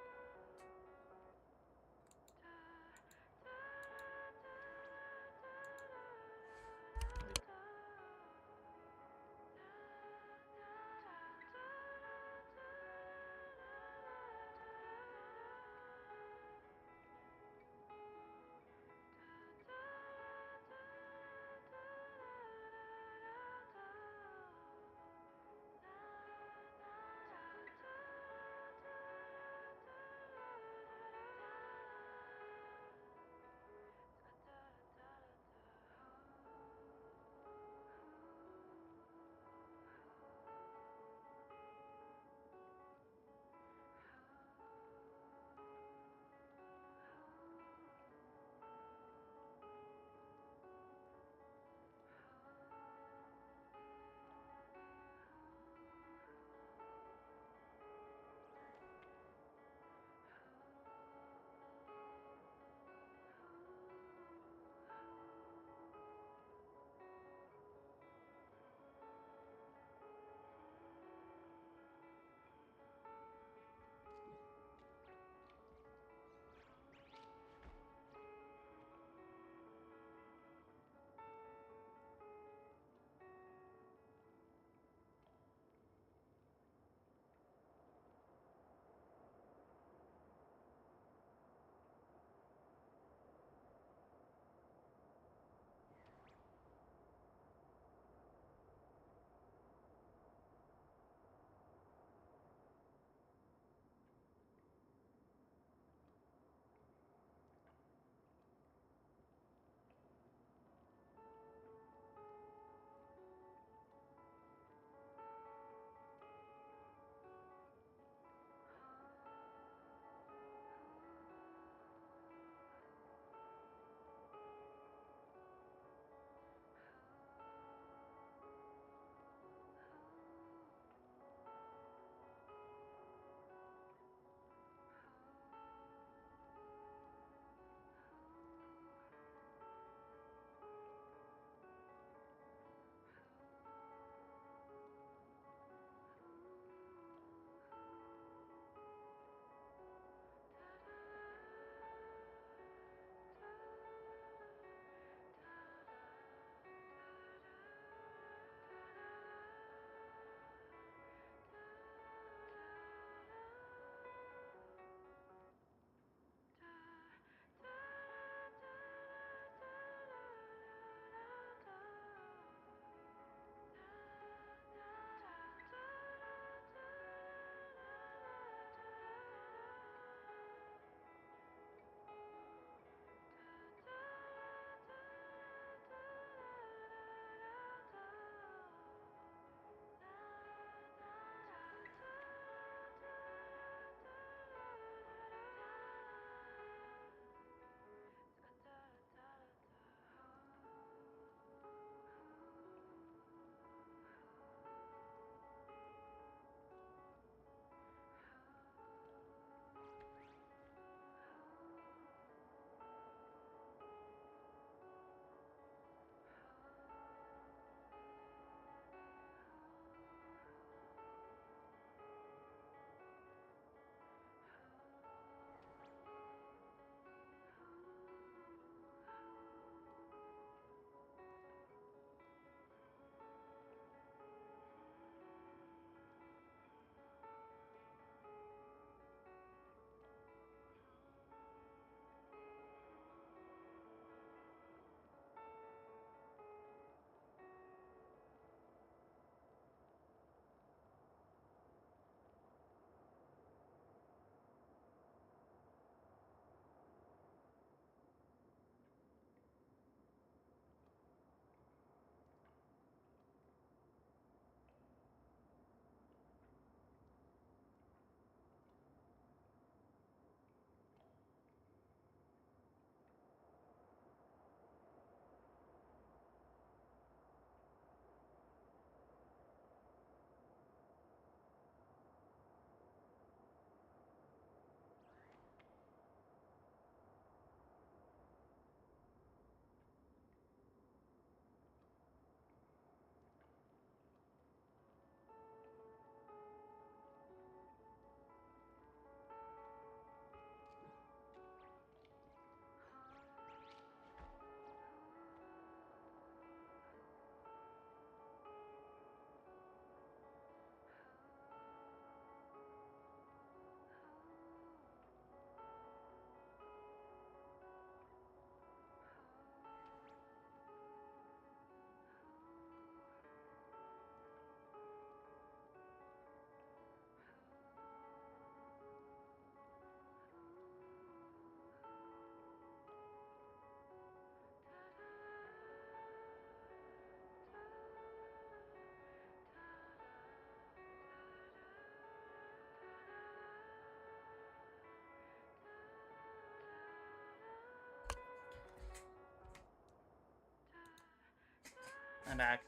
I'm back.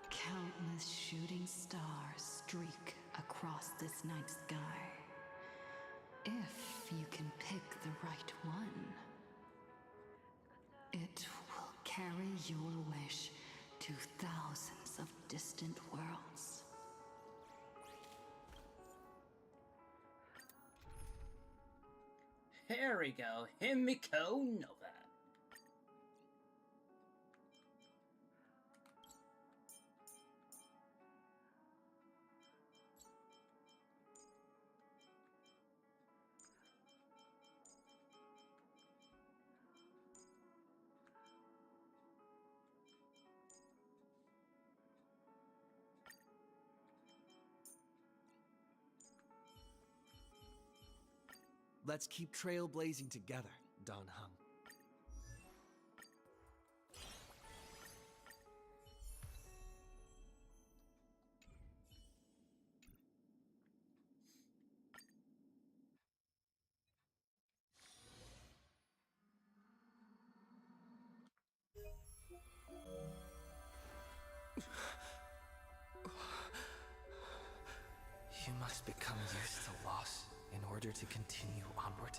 Countless shooting stars streak across this night sky. If you can pick the right one, it will carry your wish to thousands of distant worlds. Here we go, Himeko Nova. Let's keep trailblazing together, Dan Heng. You must become used to loss in order to continue onward.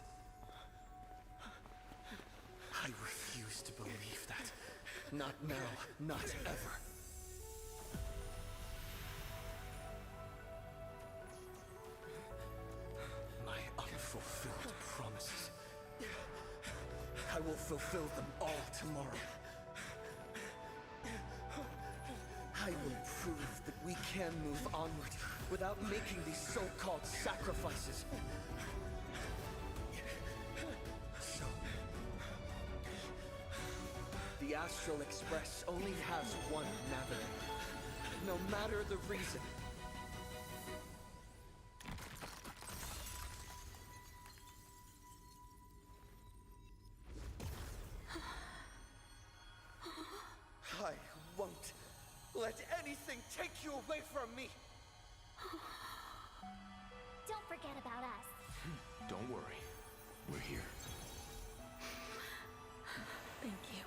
I refuse to believe that. Not now, not ever. My unfulfilled promises. I will fulfill them all tomorrow. I will prove that we can move onward without making these so-called sacrifices. So, the Astral Express only has one navigator, no matter the reason. I won't let anything take you away from me! Don't forget about us. Don't worry. We're here. Thank you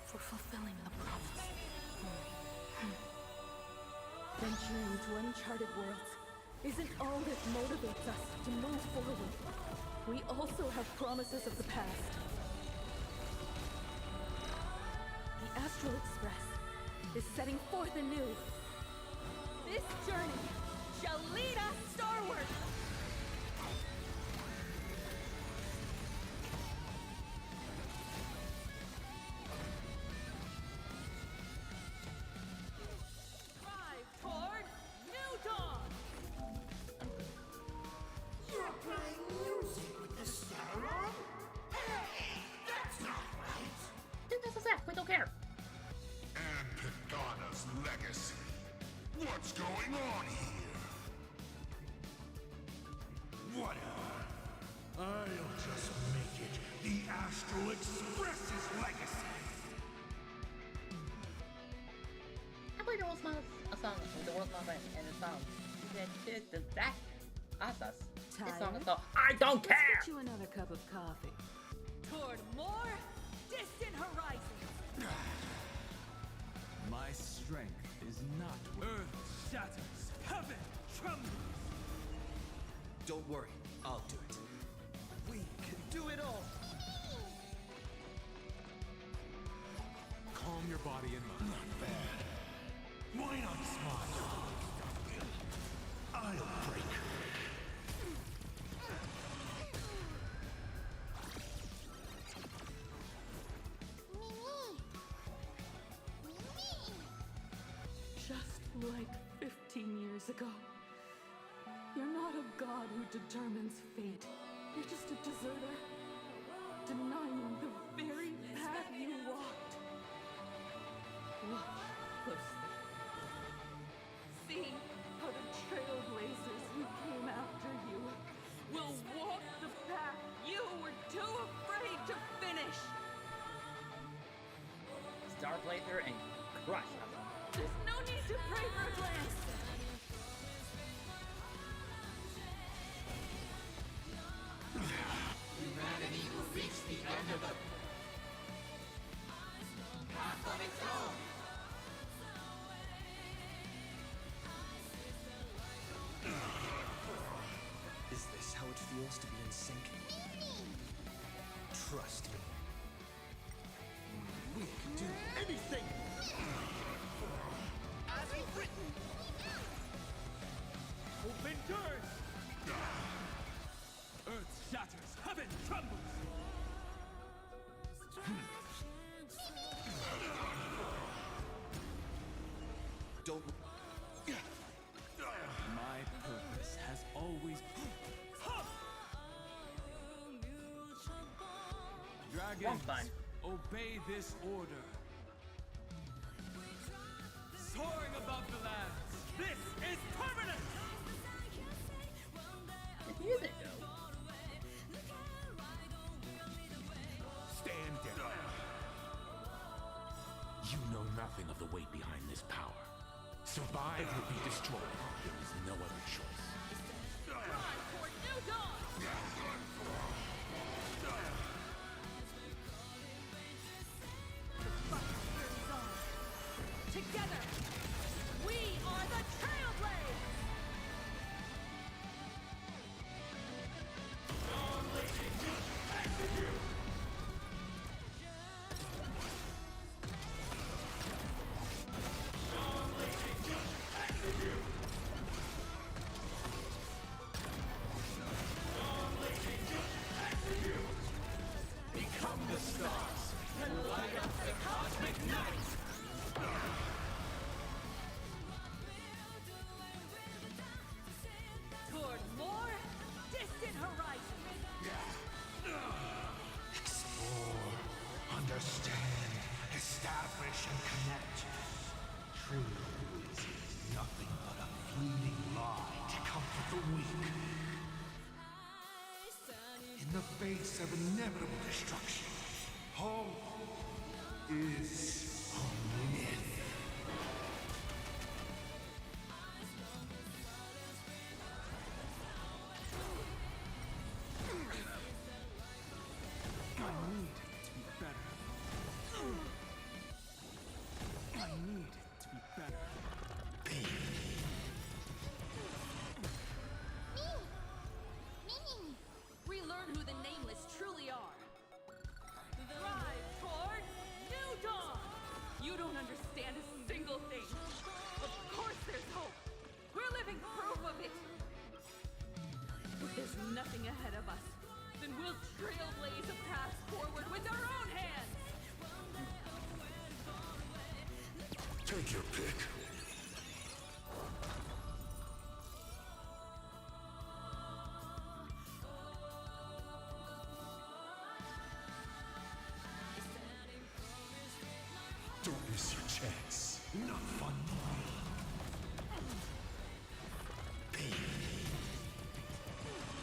for fulfilling the promise. Venturing into uncharted worlds isn't all that motivates us to move forward. We also have promises of the past. The Astral Express is setting forth anew. This journey shall lead us starward! Drive toward New Dawn! You're playing music with the Star-Lord? Hey, that's not right! Dude, this is that. We don't care. And Pagana's legacy. What's going on here? Whatever. I'll just make it the Astral Express's legacy. I believe there was a song with the world's my friend and the song. That us. This song is called I Don't Care! Let's get you another cup of coffee. Toward more distant horizons! My strength is not Earth shatters, heaven trembles. Don't worry, I'll do it. We can do it all! Calm your body and mind. Not bad. Why not smile? I'll break. Just like 15 years ago. You're not a god who determines fate. You're just a deserter, denying the very path you walked. Look closely. See how the trailblazers who came after you will walk the path you were too afraid to finish. Star Blazer and crush them. There's no need to pray for a glance. Humanity will reach the end of the path on its own. Is this how it feels to be in sync? Trust me. We can do anything! As written! Open doors! Earth shatters, heaven trembles! Don't... My purpose has always... Dragons, obey this order. Soaring above the lands, this is permanent! Here they go. Stand down. You know nothing of the weight behind this power. Survive or be destroyed. There is no other choice. Drive toward new dawn! The fight carries on. Together, we are the Trailblades! Become the stars and light up the cosmic night! Toward more distant horizons! Explore, understand, establish, and connect. Truth is nothing but a fleeting lie to comfort the weak. In the face of inevitable destruction, hope is a myth. I need to be better. I need to be better. Relearn who the Nameless truly are. Drive toward new dawn! You don't understand a single thing. Of course there's hope. We're living proof of it. If there's nothing ahead of us, then we'll trailblaze a path forward with our own hands! Take your pick. Don't miss your chance. Not fun.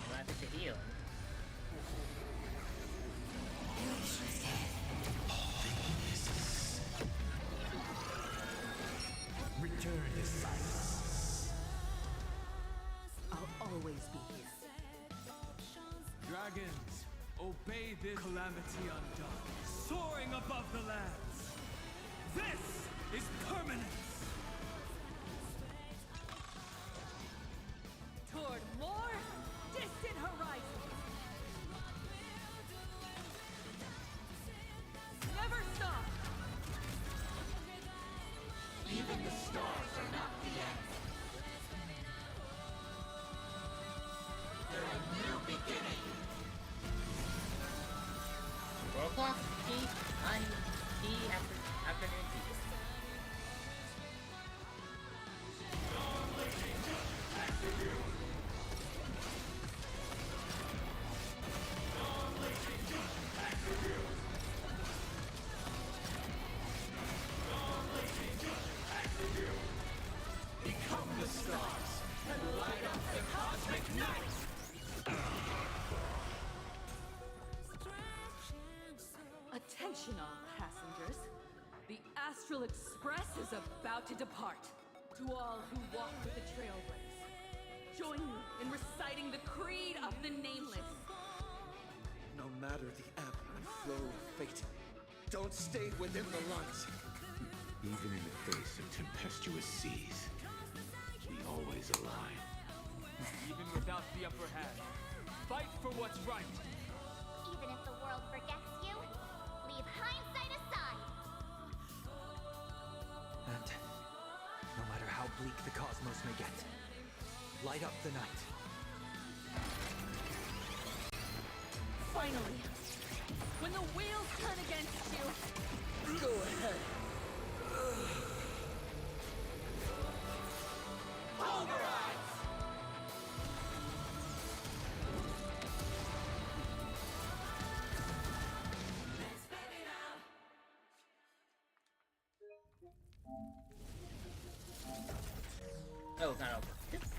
Glad to heal. Return to silence. I'll always be here. Dragons, obey this calamity undone. Soaring above the lands. This is permanence. Toward more distant horizons. Never stop. Even the stars are not the end. They're a new beginning. World class tea, afternoon tea. Astral Express is about to depart. To all who walk with the Trailblaze, join me in reciting the Creed of the Nameless. No matter the ebb and flow of fate, don't stay within the lines. Even in the face of tempestuous seas, we always align. Even without the upper hand, fight for what's right. Even if the world forgets you, leave hindsight aside. And no matter how bleak the cosmos may get, light up the night. Finally, when the wheels turn against you, go ahead. Pulverize! Oh, it's not over. Oops.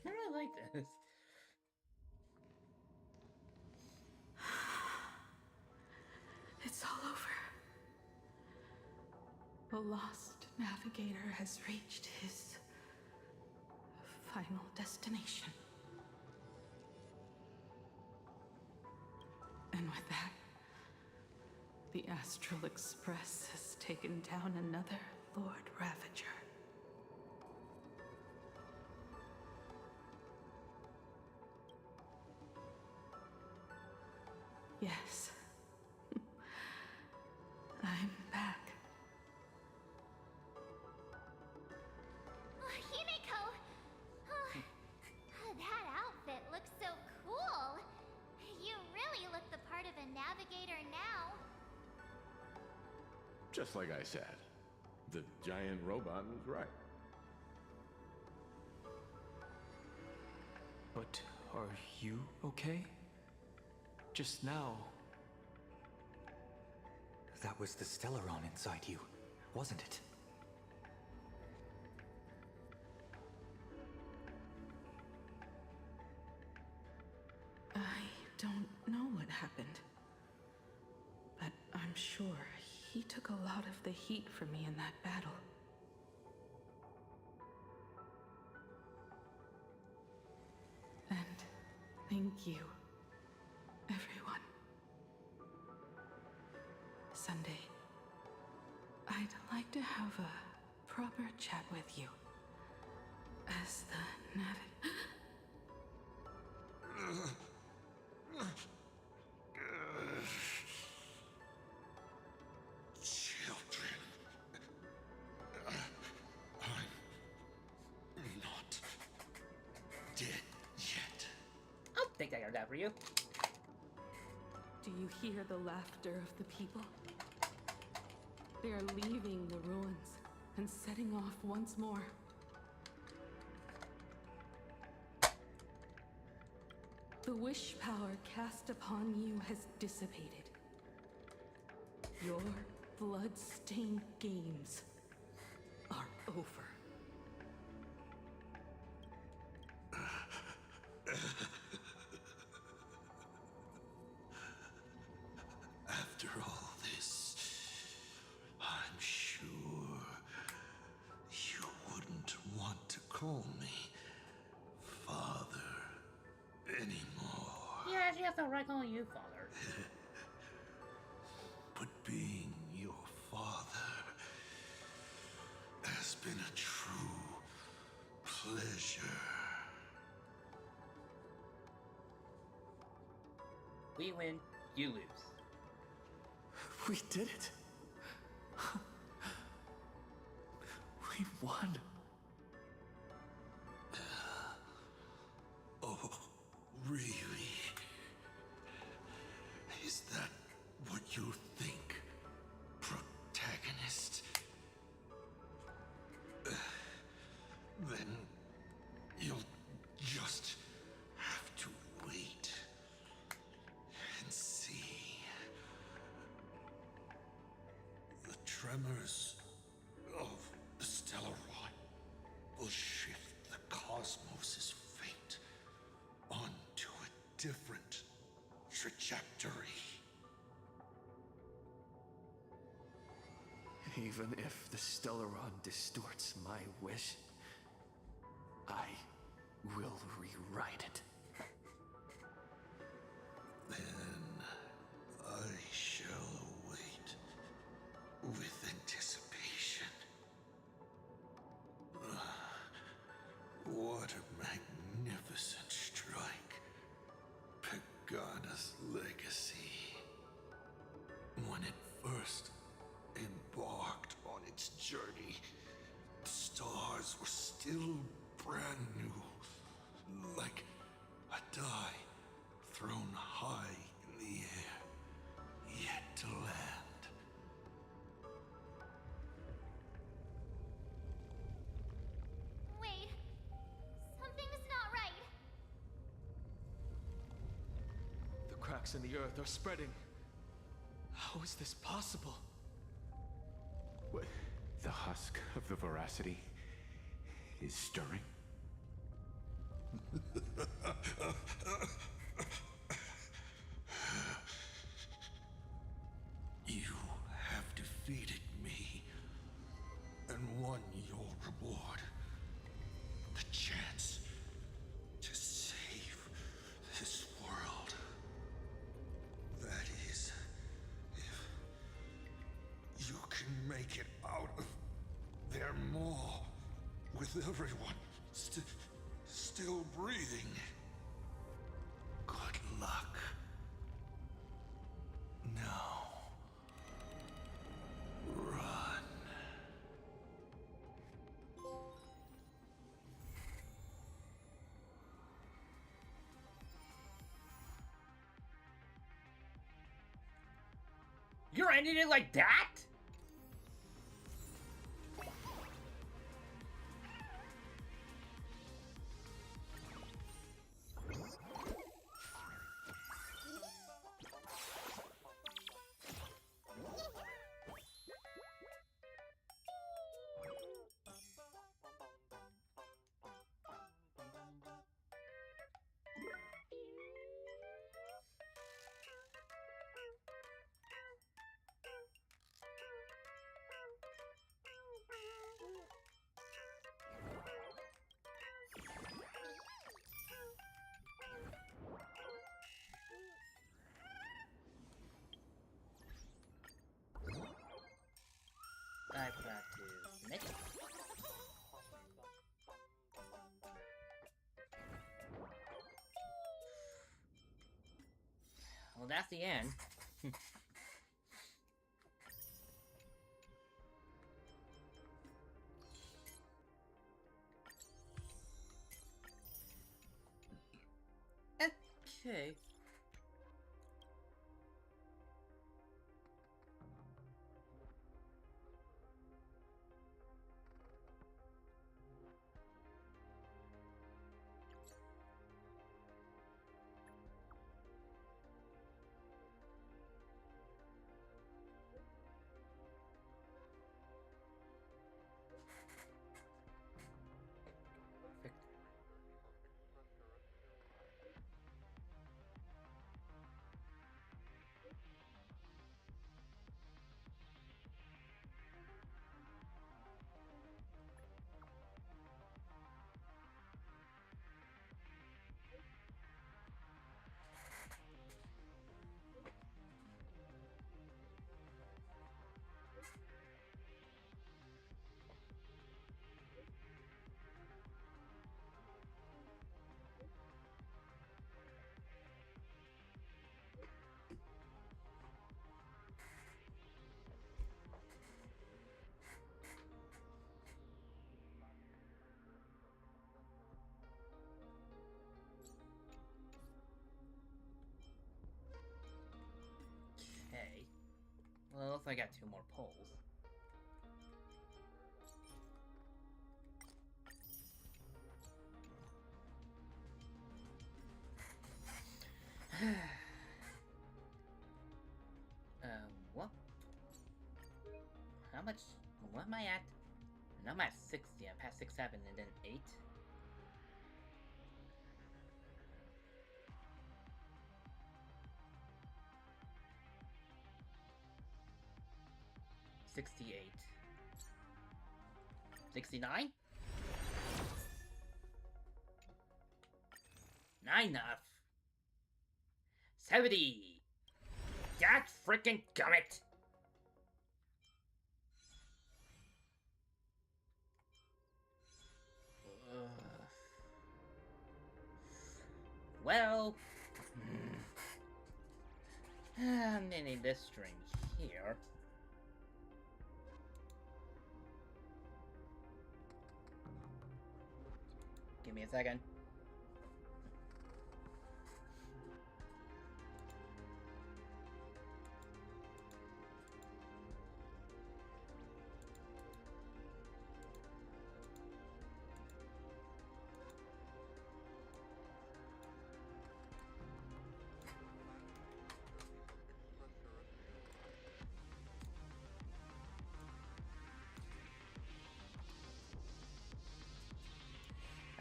I really like this. It's all over. The lost navigator has reached his final destination. And with that, the Astral Express has taken down another Lord Ravager. Yes. I'm back. Himeko! Oh, that outfit looks so cool. You really look the part of a navigator now. Just like I said, the giant robot was right. But are you okay? Just now. That was the Stellaron inside you, wasn't it? I don't know what happened. But I'm sure he took a lot of the heat for me in that battle. And thank you, everyone. Sunday, I'd like to have a proper chat with you. As the Children. I'm not dead yet. I'll take that out for you. Do you hear the laughter of the people? They are leaving the ruins and setting off once more. The wish power cast upon you has dissipated. Your blood-stained games are over. After all this, I'm sure you wouldn't want to call me father anymore. Yeah, she has no right calling you father. But being your father has been a true pleasure. We win, you lose. We did it. We won. Oh, really? Is that what you think, protagonist? Then you'll just have to wait and see. The tremors of the Stellaron different trajectory. Even if the Stellaron distorts my wish, I will rewrite it. Then I shall await with anticipation. What a magnificent strike. Pagana's legacy. When it first embarked on its journey, the stars were still brand new, like a die thrown high in the air, yet to land. Wait. Something's not right. The cracks in the earth are spreading. How is this possible? What? The husk of the veracity is stirring? You have defeated me and won your reward. The chance to save this world. That is, if you can make it out of there more with everyone still breathing. Good luck. Now, run. You're ending it like that? I forgot to make it. Well, that's the end. Okay. Okay. Well, if I got 2 more polls. What? How much? What am I at? I'm at 60. I'm past 6, 7, and then 8. 68. 69? Not enough. 70! God freaking gummit! Well... I'm needing this string here. Give me a second.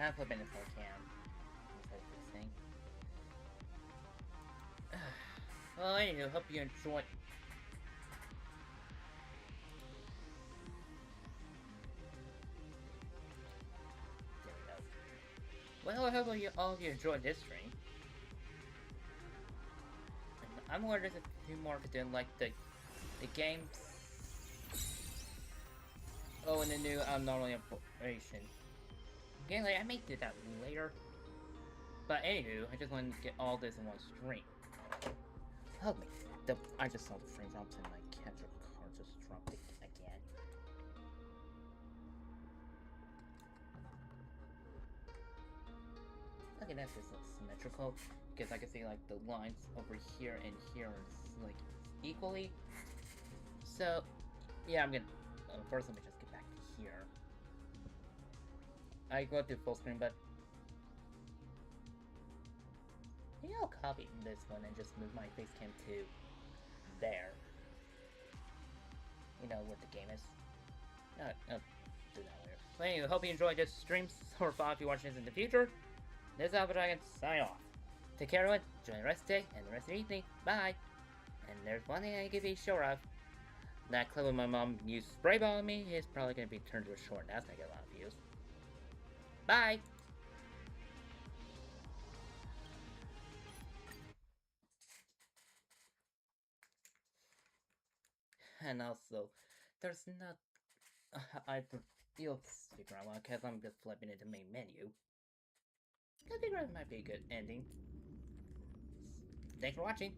I'll flip in if I can. Inside this thing. Well, anyway, hope you enjoyed. There we go. Well, I hope all of you enjoyed this stream. And I'm aware there's a few more if you didn't like the games. Oh, and the new abnormal information. Again, like, I may do that later. But anywho, I just wanted to get all this in one stream. Help me. I just saw the frame drops and my capture card just dropped it again. Okay, that's just symmetrical. Because I can see like the lines over here and here are like equally. So, yeah, I'm gonna... first, let me just get back to here. I go to full screen, but maybe I'll copy this one and just move my face cam to there. You know where the game is. I'll do that later. So anyway, hope you enjoyed this stream. Or if you're watching this in the future. This is Alpha Dragon, sign off. Take care everyone, enjoy the rest of the day and the rest of the evening. Bye! And there's one thing I can be sure of. That clip of my mom used spray ball on me is probably going to be turned to a short. That's going to get a lot of views. Bye! And also, there's not... I feel figure out because I'm just flipping into the main menu. I figure it might be a good ending. Thanks for watching.